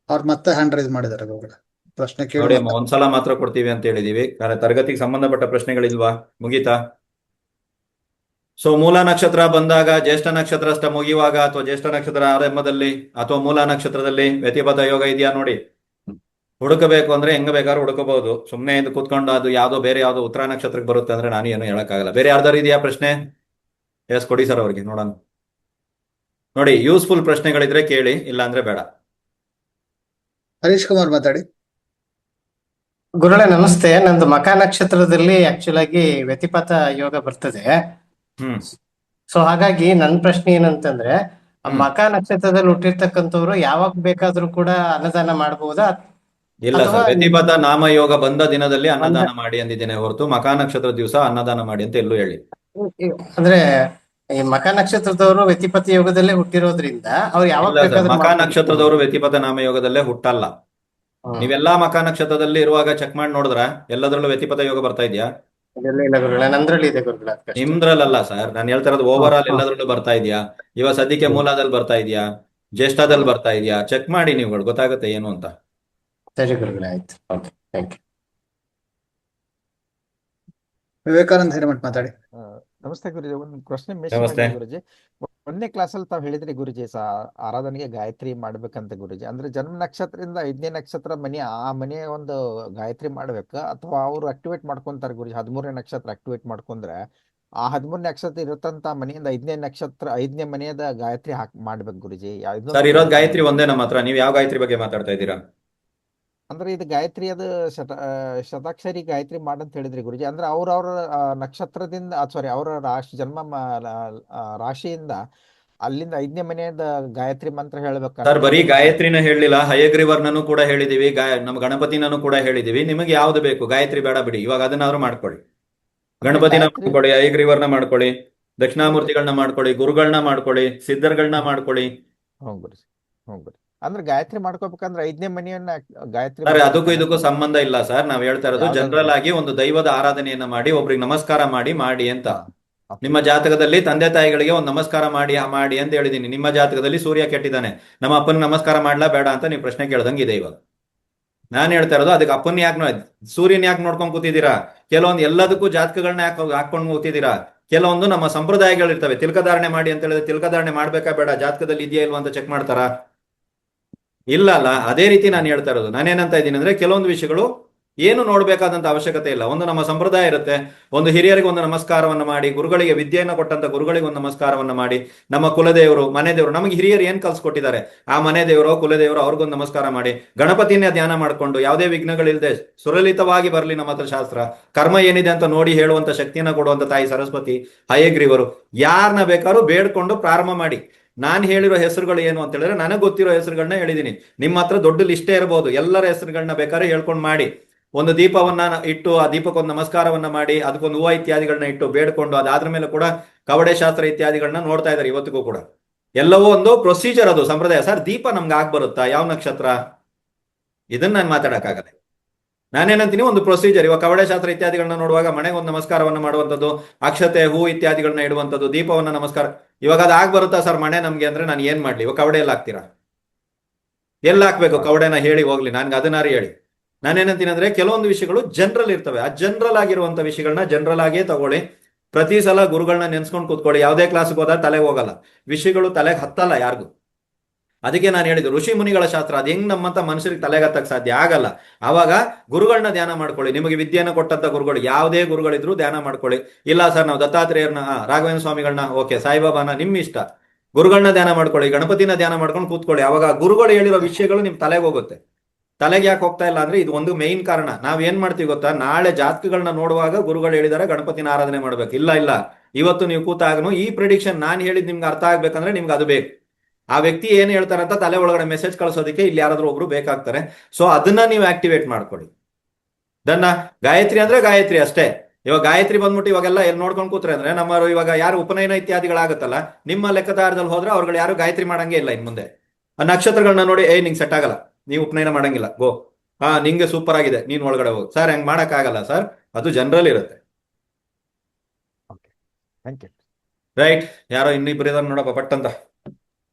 ಅವ್ರು ಮತ್ತೆ ಹ್ಯಾಂಡ್ ರೈಸ್ ಮಾಡಿದ್ದಾರೆ ಗುರುಗಳ. ಪ್ರಶ್ನೆ ನೋಡಿ ಕೇಳಿ ಅಮ್ಮ, ಒಂದ್ಸಲ ಮಾತ್ರ ಕೊಡ್ತೀವಿ ಅಂತ ಹೇಳಿದೀವಿ. ತರಗತಿಗೆ ಸಂಬಂಧಪಟ್ಟ ಪ್ರಶ್ನೆಗಳಿಲ್ವಾ? ಮುಗೀತಾ? ಸೊ ಮೂಲ ನಕ್ಷತ್ರ ಬಂದಾಗ ಜ್ಯೇಷ್ಠ ನಕ್ಷತ್ರ ಅಷ್ಟ ಮುಗಿಯುವಾಗ ಅಥವಾ ಜ್ಯೇಷ್ಠ ನಕ್ಷತ್ರ ಆರಂಭದಲ್ಲಿ ಅಥವಾ ಮೂಲ ನಕ್ಷತ್ರದಲ್ಲಿ ವ್ಯತಿಪತ ಯೋಗ ಇದೆಯಾ ನೋಡಿ. ಹುಡುಕಬೇಕು ಅಂದ್ರೆ ಹೆಂಗ ಬೇಕಾದ್ರೂ ಹುಡುಕಬಹುದು. ಸುಮ್ಮನೆ ಇದು ಕೂತ್ಕೊಂಡು ಅದು ಯಾವ್ದೋ ಬೇರೆ ಯಾವ್ದೋ ಉತ್ತರ ನಕ್ಷತ್ರಕ್ಕೆ ಬರುತ್ತೆ ಅಂದ್ರೆ ನಾನು ಏನು ಹೇಳಕ್ಕಾಗಲ್ಲ. ಬೇರೆ ಯಾರ್ದಾರು ಇದೆಯಾ ಪ್ರಶ್ನೆ? ಎಸ್, ಕೊಡಿ ಸರ್ ಅವ್ರಿಗೆ ನೋಡೋಣ. ನೋಡಿ, ಯೂಸ್ಫುಲ್ ಪ್ರಶ್ನೆಗಳಿದ್ರೆ ಕೇಳಿ, ಇಲ್ಲ ಅಂದ್ರೆ ಬೇಡ. ಹರೀಶ್ ಕುಮಾರ್ ಮಾತಾಡಿ. ಗುರುಗಳೇ ನಮಸ್ತೆ. ನಂದು ಮಕ ನಕ್ಷತ್ರದಲ್ಲಿ ಆಕ್ಚುಲ್ ಆಗಿ ವ್ಯತಿಪಾತ ಯೋಗ ಬರ್ತದೆ. ಸೊ ಹಾಗಾಗಿ ನನ್ನ ಪ್ರಶ್ನೆ ಏನಂತಂದ್ರೆ, ಮಕ ನಕ್ಷತ್ರದಲ್ಲಿ ಹುಟ್ಟಿರ್ತಕ್ಕಂಥವ್ರು ಯಾವಾಗ ಬೇಕಾದ್ರೂ ಕೂಡ ಅನ್ನದಾನ ಮಾಡಬಹುದಾ? ಇಲ್ಲ ಸರ್, ವ್ಯತಿಪತ ನಾಮ ಯೋಗ ಬಂದ ದಿನದಲ್ಲಿ ಅನ್ನದಾನ ಮಾಡಿ ಅಂದಿದ್ದೇನೆ ಹೊರತು ಮಕಾ ನಕ್ಷತ್ರ ದಿವಸ ಅನ್ನದಾನ ಮಾಡಿ ಅಂತ ಎಲ್ಲೂ ಹೇಳಿ. ಅಂದ್ರೆ ಈ ಮಕ ನಕ್ಷತ್ರದವರು ವ್ಯತಿಪತ ಯೋಗದಲ್ಲೇ ಹುಟ್ಟಿರೋದ್ರಿಂದ ಅವ್ರು ಯಾವಾಗ ಬೇಕಾದ್ರೂ ಮಕಾ ನಕ್ಷತ್ರದವರು ವ್ಯತಿಪತ ನಾಮ ಯೋಗದಲ್ಲೇ ಹುಟ್ಟಲ್ಲ. ನೀವೆಲ್ಲಾ ಮಕಾ ನಕ್ಷತ್ರದಲ್ಲಿ ಇರುವಾಗ ಚೆಕ್ ಮಾಡಿ ನೋಡಿದ್ರ ಎಲ್ಲದರಲ್ಲೂ ವ್ಯತಿಪತ ಯೋಗ ಬರ್ತಾ ಇದೆಯಾ? ನಂದ್ರಲ್ಲಿ ಇದೆ ಗುರುಗಳ. ನಿಮ್ದ್ರಲ್ಲ ಸರ್, ನಾನು ಹೇಳ್ತಾ ಇರೋದು ಓವರ್ ಆಲ್ ಎಲ್ಲದರಲ್ಲೂ ಬರ್ತಾ ಇದೆಯಾ? ಇವಾಗ ಸದ್ಯಕ್ಕೆ ಮೂಲದಲ್ಲಿ ಬರ್ತಾ ಇದೆಯಾ, ಜ್ಯೇಷ್ಠದಲ್ಲಿ ಬರ್ತಾ ಇದೆಯಾ? ಚೆಕ್ ಮಾಡಿ ನೀವುಗಳು, ಗೊತ್ತಾಗುತ್ತೆ ಏನು ಅಂತ. ಸರಿ ಗುರುಗಳೇ, ಆಯ್ತು. Okay, thank you. Vivekananda Hiremath ಮಾತಾಡಿ. ನಮಸ್ತೆ ಗುರುಜಿ. ಒಂದು ಪ್ರಶ್ನೆ ಮಿಸ್ ನಮಸ್ತೆ. ಮಾಡಿದೆ ಗುರುಜಿ. ಒಂದನೇ ಕ್ಲಾಸಲ್ಲಿ ತಾವು ಹೇಳಿದ್ರಿ ಗುರುಜಿ, ಆರಾಧನೆಗೆ ಗಾಯತ್ರಿ ಮಾಡ್ಬೇಕಂತ ಗುರುಜಿ. ಅಂದ್ರೆ ಜನ್ಮ ನಕ್ಷತ್ರದಿಂದ 5ನೇ ನಕ್ಷತ್ರ ಆ ಮನೆಯ ಒಂದು ಗಾಯತ್ರಿ ಮಾಡ್ಬೇಕ ಅಥವಾ ಅವ್ರು ಆಕ್ಟಿವೇಟ್ ಮಾಡ್ಕೊಂತಾರೆ ಗುರುಜಿ? 13ನೇ ನಕ್ಷತ್ರ ಆಕ್ಟಿವೇಟ್ ಮಾಡ್ಕೊಂಡ್ರೆ ಆ 13ನೇ ನಕ್ಷತ್ರ ಇರತ್ತಂತ ಮನೆಯಿಂದ 5ನೇ ಮನೆಯದ ಗಾಯತ್ರಿ ಮಾಡ್ಬೇಕು ಗುರುಜಿ. ಸರ್, ಇರೋದ್ ಗಾಯತ್ರಿ ಒಂದೇ ನಮ್ಮ ಹತ್ರ. ನೀವು ಯಾವ ಗಾಯತ್ರಿ ಬಗ್ಗೆ ಮಾತಾಡ್ತಾ ಇದ್ದೀರಾ? ಅಂದ್ರೆ ಇದು ಗಾಯತ್ರಿ ಅದು ಶತಾಕ್ಷರಿ ಗಾಯತ್ರಿ ಮಾಡಂತ ಹೇಳಿದ್ರಿ ಗುರುಜಿ. ಅಂದ್ರೆ ಅವ್ರವ್ರ ನಕ್ಷತ್ರದಿಂದ ಸಾರಿ ಅವ್ರ ರಾಶಿಯಿಂದ ಅಲ್ಲಿಂದ 5ನೇ ಮನೆಯದ ಗಾಯತ್ರಿ ಮಂತ್ರ ಹೇಳ್ಬೇಕು ಸರ್. ಬರೀ ಗಾಯತ್ರಿನ ಹೇಳಲಿಲ್ಲ, ಹಯಗ್ರೀವರ್ನೂ ಕೂಡ ಹೇಳಿದೀವಿ, ನಮ್ಮ ಗಣಪತಿನೂ ಕೂಡ ಹೇಳಿದೀವಿ. ನಿಮಗೆ ಯಾವ್ದು ಬೇಕು? ಗಾಯತ್ರಿ ಬೇಡ ಬಿಡಿ, ಇವಾಗ ಅದನ್ನಾದ್ರೂ ಮಾಡ್ಕೊಳ್ಳಿ. ಗಣಪತಿನ ಮಾಡ್ಕೊಳ್ಳಿ, ಹಯಗ್ರೀವರ್ನ ಮಾಡ್ಕೊಳ್ಳಿ, ದಕ್ಷಿಣಾಮೂರ್ತಿಗಳನ್ನ ಮಾಡ್ಕೊಳ್ಳಿ, ಗುರುಗಳನ್ನ ಮಾಡ್ಕೊಳ್ಳಿ, ಸಿದ್ಧರ್ಗಳನ್ನ ಮಾಡ್ಕೊಳ್ಳಿ. ಹ್ಞೂ ಗುರುಜಿ, ಹ್ಞೂ ಗುರುಜಿ. ಅಂದ್ರೆ ಗಾಯತ್ರಿ ಮಾಡ್ಕೋಬೇಕಂದ್ರೆ 5ನೇ ಮನೆಯನ್ನ ಗಾಯತ್ರಿ ಸರ್, ಅದಕ್ಕೂ ಇದಕ್ಕೂ ಸಂಬಂಧ ಇಲ್ಲ ಸರ್. ನಾವ್ ಹೇಳ್ತಾ ಇರೋದು ಜನರಲ್ ಆಗಿ ಒಂದು ದೈವದ ಆರಾಧನೆಯನ್ನ ಮಾಡಿ ಒಬ್ರಿಗೆ ನಮಸ್ಕಾರ ಮಾಡಿ ಅಂತ. ನಿಮ್ಮ ಜಾತಕದಲ್ಲಿ ತಂದೆ ತಾಯಿಗಳಿಗೆ ಒಂದು ನಮಸ್ಕಾರ ಮಾಡಿ ಅಂತ ಹೇಳಿದೀನಿ. ನಿಮ್ಮ ಜಾತಕದಲ್ಲಿ ಸೂರ್ಯ ಕೆಟ್ಟಿದ್ದಾನೆ, ನಮ್ಮ ಅಪ್ಪನ ನಮಸ್ಕಾರ ಮಾಡ್ಲಾ ಬೇಡ ಅಂತ ನೀವು ಪ್ರಶ್ನೆ ಕೇಳ್ದಂಗೆ ಇದೆ. ಇವಾಗ ನಾನು ಹೇಳ್ತಾ ಇರೋದು ಅದಕ್ಕೆ ಅಪ್ಪನ ಯಾಕೆ ಸೂರ್ಯನ ಯಾಕೆ ನೋಡ್ಕೊಂಡ್ ಕೂತಿದ್ದೀರಾ? ಕೆಲವೊಂದು ಎಲ್ಲದಕ್ಕೂ ಜಾತಕಗಳನ್ನ ಯಾಕೆ ಹಾಕೊಂಡು ಕೂತಿದ್ದೀರಾ? ಕೆಲವೊಂದು ನಮ್ಮ ಸಂಪ್ರದಾಯಗಳಿರ್ತವೆ. ತಿಲಕಧಾರಣೆ ಮಾಡಿ ಅಂತ ಹೇಳಿದ್ರೆ ತಿಲಕಧಾರಣೆ ಮಾಡ್ಬೇಕಾ ಬೇಡ, ಜಾತಕದಲ್ಲಿ ಇದೆಯಾ ಇಲ್ವಾ ಅಂತ ಚೆಕ್ ಮಾಡ್ತಾರಾ? ಇಲ್ಲ ಅಲ್ಲ. ಅದೇ ರೀತಿ ನಾನು ಹೇಳ್ತಾ ಇರೋದು, ನಾನೇನಂತ ಇದ್ದೀನಿ ಅಂದ್ರೆ ಕೆಲವೊಂದು ವಿಷಯಗಳು ಏನು ನೋಡ್ಬೇಕಾದಂತ ಅವಶ್ಯಕತೆ ಇಲ್ಲ. ಒಂದು ನಮ್ಮ ಸಂಪ್ರದಾಯ ಇರುತ್ತೆ, ಒಂದು ಹಿರಿಯರಿಗೆ ಒಂದು ನಮಸ್ಕಾರವನ್ನ ಮಾಡಿ, ಗುರುಗಳಿಗೆ ವಿದ್ಯೆಯನ್ನು ಕೊಟ್ಟಂತ ಗುರುಗಳಿಗೆ ಒಂದು ನಮಸ್ಕಾರವನ್ನ ಮಾಡಿ, ನಮ್ಮ ಕುಲದೇವರು ಮನೆ ದೇವರು ನಮಗೆ ಹಿರಿಯರು ಏನ್ ಕಲ್ಸ್ಕೊಟ್ಟಿದ್ದಾರೆ ಆ ಮನೆ ದೇವರು ಕುಲದೇವರು ಅವ್ರಿಗೊಂದು ನಮಸ್ಕಾರ ಮಾಡಿ, ಗಣಪತಿನೇ ಧ್ಯಾನ ಮಾಡ್ಕೊಂಡು ಯಾವುದೇ ವಿಘ್ನಗಳಿಲ್ಲದೆ ಸುಲಲಿತವಾಗಿ ಬರಲಿ ನಮ್ಮ ಹತ್ರ ಶಾಸ್ತ್ರ ಕರ್ಮ ಏನಿದೆ ಅಂತ ನೋಡಿ ಹೇಳುವಂತ ಶಕ್ತಿಯನ್ನ ಕೊಡುವಂತ ತಾಯಿ ಸರಸ್ವತಿ, ಹಯಗ್ರೀವರು, ಯಾರನ್ನ ಬೇಕಾದ್ರೂ ಬೇಡ್ಕೊಂಡು ಪ್ರಾರಂಭ ಮಾಡಿ. ನಾನು ಹೇಳಿರೋ ಹೆಸರುಗಳು ಏನು ಅಂತ ಹೇಳಿದ್ರೆ ನನಗೆ ಗೊತ್ತಿರೋ ಹೆಸರುಗಳನ್ನ ಹೇಳಿದೀನಿ. ನಿಮ್ಮ ಹತ್ರ ದೊಡ್ಡ ಲಿಸ್ಟೇ ಇರಬಹುದು, ಎಲ್ಲರ ಹೆಸರುಗಳನ್ನ ಬೇಕಾದ್ರೆ ಹೇಳ್ಕೊಂಡು ಮಾಡಿ. ಒಂದು ದೀಪವನ್ನ ಇಟ್ಟು ಆ ದೀಪಕ್ಕೊಂದು ನಮಸ್ಕಾರವನ್ನ ಮಾಡಿ, ಅದಕ್ಕೊಂದು ಹೂವು ಇತ್ಯಾದಿಗಳನ್ನ ಇಟ್ಟು ಬೇಡ್ಕೊಂಡು, ಅದಾದ್ರ ಮೇಲೆ ಕೂಡ ಕವಡೆ ಶಾಸ್ತ್ರ ಇತ್ಯಾದಿಗಳನ್ನ ನೋಡ್ತಾ ಇದ್ದಾರೆ ಇವತ್ತಿಗೂ ಕೂಡ. ಎಲ್ಲವೂ ಒಂದು ಪ್ರೊಸೀಜರ್, ಅದು ಸಂಪ್ರದಾಯ. ಸರ್, ದೀಪ ನಮ್ಗೆ ಆಗ್ ಬರುತ್ತಾ? ಯಾವ ನಕ್ಷತ್ರ? ಇದನ್ನ ನಾನು ಮಾತಾಡಕ್ಕಾಗಲ್ಲ. ನಾನೇನಂತೀನಿ, ಒಂದು ಪ್ರೊಸೀಜರ್. ಇವಾಗ ಕವಡೆ ಶಾಸ್ತ್ರ ಇತ್ಯಾದಿಗಳನ್ನ ನೋಡುವಾಗ ಮನೆಗೆ ಒಂದು ನಮಸ್ಕಾರವನ್ನ ಮಾಡುವಂಥದ್ದು, ಅಕ್ಷತೆ ಹೂ ಇತ್ಯಾದಿಗಳನ್ನ ಇಡುವಂಥದ್ದು, ದೀಪವನ್ನ ನಮಸ್ಕಾರ. ಇವಾಗ ಅದು ಆಗ್ ಬರುತ್ತಾ ಸರ್ ಮನೆ ನಮ್ಗೆ ಅಂದ್ರೆ ನಾನು ಏನ್ ಮಾಡ್ಲಿ? ಇವಾಗ ಕವಡೆ ಎಲ್ಲ ಹಾಕ್ತೀರಾ? ಎಲ್ಲ ಹಾಕ್ಬೇಕು ಕವಡೆನ? ಹೇಳಿ ಹೋಗ್ಲಿ, ನನ್ಗೆ ಅದನ್ನಾರು ಹೇಳಿ. ನಾನೇನಂತೀನಿ ಅಂದ್ರೆ ಕೆಲವೊಂದು ವಿಷಯಗಳು ಜನರಲ್ ಇರ್ತವೆ. ಆ ಜನರಲ್ ಆಗಿರುವಂತ ವಿಷಯಗಳನ್ನ ಜನರಲ್ ಆಗೇ ತಗೊಳ್ಳಿ. ಪ್ರತಿ ಸಲ ಗುರುಗಳನ್ನ ನೆನ್ಸ್ಕೊಂಡು ಕೂತ್ಕೊಳ್ಳಿ. ಯಾವುದೇ ಕ್ಲಾಸ್ಗೆ ಹೋದಾಗ ತಲೆಗೆ ಹೋಗಲ್ಲ, ವಿಷಯಗಳು ತಲೆಗೆ ಹತ್ತಲ್ಲ ಯಾರಿಗೂ. ಅದಕ್ಕೆ ನಾನು ಹೇಳಿದ್ದು ಋಷಿ ಮುನಿಗಳ ಶಾಸ್ತ್ರ ಅದು ಹೆಂಗ್ ನಮ್ಮಂತ ಮನುಷ್ಯರಿಗೆ ತಲೆಗೆ ಹತ್ತಕ್ಕೆ ಸಾಧ್ಯ ಆಗಲ್ಲ. ಆವಾಗ ಗುರುಗಳನ್ನ ಧ್ಯಾನ ಮಾಡ್ಕೊಳ್ಳಿ. ನಿಮಗೆ ವಿದ್ಯೆಯನ್ನು ಕೊಟ್ಟಂತ ಗುರುಗಳು ಯಾವುದೇ ಗುರುಗಳಿದ್ರು ಧ್ಯಾನ ಮಾಡ್ಕೊಳ್ಳಿ. ಇಲ್ಲ ಸರ್ ನಾವು ದತ್ತಾತ್ರೇಯರನ್ನ, ರಾಘವೇಂದ್ರ ಸ್ವಾಮಿಗಳನ್ನ, ಓಕೆ, ಸಾಯಿಬಾಬಾನ, ನಿಮ್ಮ ಇಷ್ಟ. ಗುರುಗಳನ್ನ ಧ್ಯಾನ ಮಾಡ್ಕೊಳ್ಳಿ, ಗಣಪತಿನ ಧ್ಯಾನ ಮಾಡ್ಕೊಂಡು ಕೂತ್ಕೊಳ್ಳಿ. ಅವಾಗ ಗುರುಗಳು ಹೇಳಿರೋ ವಿಷಯಗಳು ನಿಮ್ ತಲೆಗೆ ಹೋಗುತ್ತೆ. ತಲೆಗೆ ಯಾಕೆ ಹೋಗ್ತಾ ಇಲ್ಲ ಅಂದ್ರೆ ಇದು ಒಂದು ಮೇಯ್ನ್ ಕಾರಣ. ನಾವ್ ಏನ್ ಮಾಡ್ತೀವಿ ಗೊತ್ತಾ, ನಾಳೆ ಜಾತಕಗಳನ್ನ ನೋಡುವಾಗ ಗುರುಗಳು ಹೇಳಿದಾರೆ ಗಣಪತಿನ ಆರಾಧನೆ ಮಾಡ್ಬೇಕು. ಇಲ್ಲ, ಇವತ್ತು ನೀವು ಕೂತಾಗನು ಈ ಪ್ರಿಡಿಕ್ಷನ್ ನಾನು ಹೇಳಿದ್ ನಿಮ್ಗೆ ಅರ್ಥ ಆಗ್ಬೇಕಂದ್ರೆ ನಿಮ್ಗೆ ಅದು ಬೇಕು. ಆ ವ್ಯಕ್ತಿ ಏನ್ ಹೇಳ್ತಾರೆ ಅಂತ ತಲೆ ಒಳಗಡೆ ಮೆಸೇಜ್ ಕಳಿಸೋದಕ್ಕೆ ಇಲ್ಲಿ ಯಾರಾದ್ರೂ ಒಬ್ರು ಬೇಕಾಗ್ತಾರೆ. ಸೊ ಅದನ್ನ ನೀವು ಆಕ್ಟಿವೇಟ್ ಮಾಡ್ಕೊಳ್ಳಿ. ದನ್ನ ಗಾಯತ್ರಿ ಅಂದ್ರೆ ಗಾಯತ್ರಿ ಅಷ್ಟೇ. ಇವಾಗ ಗಾಯತ್ರಿ ಬಂದ್ಬಿಟ್ಟು ಇವಾಗೆಲ್ಲ ಎಲ್ಲಿ ನೋಡ್ಕೊಂಡು ಕೂತ್ರೆ ಅಂದ್ರೆ ನಮ್ಮ ಇವಾಗ ಯಾರು ಉಪನಯನ ಇತ್ಯಾದಿಗಳಾಗುತ್ತಲ್ಲ, ನಿಮ್ಮ ಲೆಕ್ಕದಾರದಲ್ಲಿ ಹೋದ್ರೆ ಅವ್ರುಗಳು ಯಾರು ಗಾಯತ್ರಿ ಮಾಡಂಗೆ ಇಲ್ಲ. ಇನ್ ಮುಂದೆ ಆ ನಕ್ಷತ್ರಗಳನ್ನ ನೋಡಿ, ನಿಂಗೆ ಸೆಟ್ ಆಗಲ್ಲ, ನೀವು ಉಪನಯನ ಮಾಡಂಗಿಲ್ಲ, ಗೋ, ನಿಂಗೆ ಸೂಪರ್ ಆಗಿದೆ, ನೀನ್ ಒಳಗಡೆ ಹೋಗಿ. ಸರ್ ಹೆಂಗ್ ಮಾಡಕ್ ಆಗಲ್ಲ ಸರ್, ಅದು ಜನರಲ್ ಇರುತ್ತೆ. ರೈಟ್, ಯಾರೋ ಇನ್ನಿಬ್ರು ಇದಾರೆ ನೋಡಪ್ಪ ಪಟ್ಟಂತ.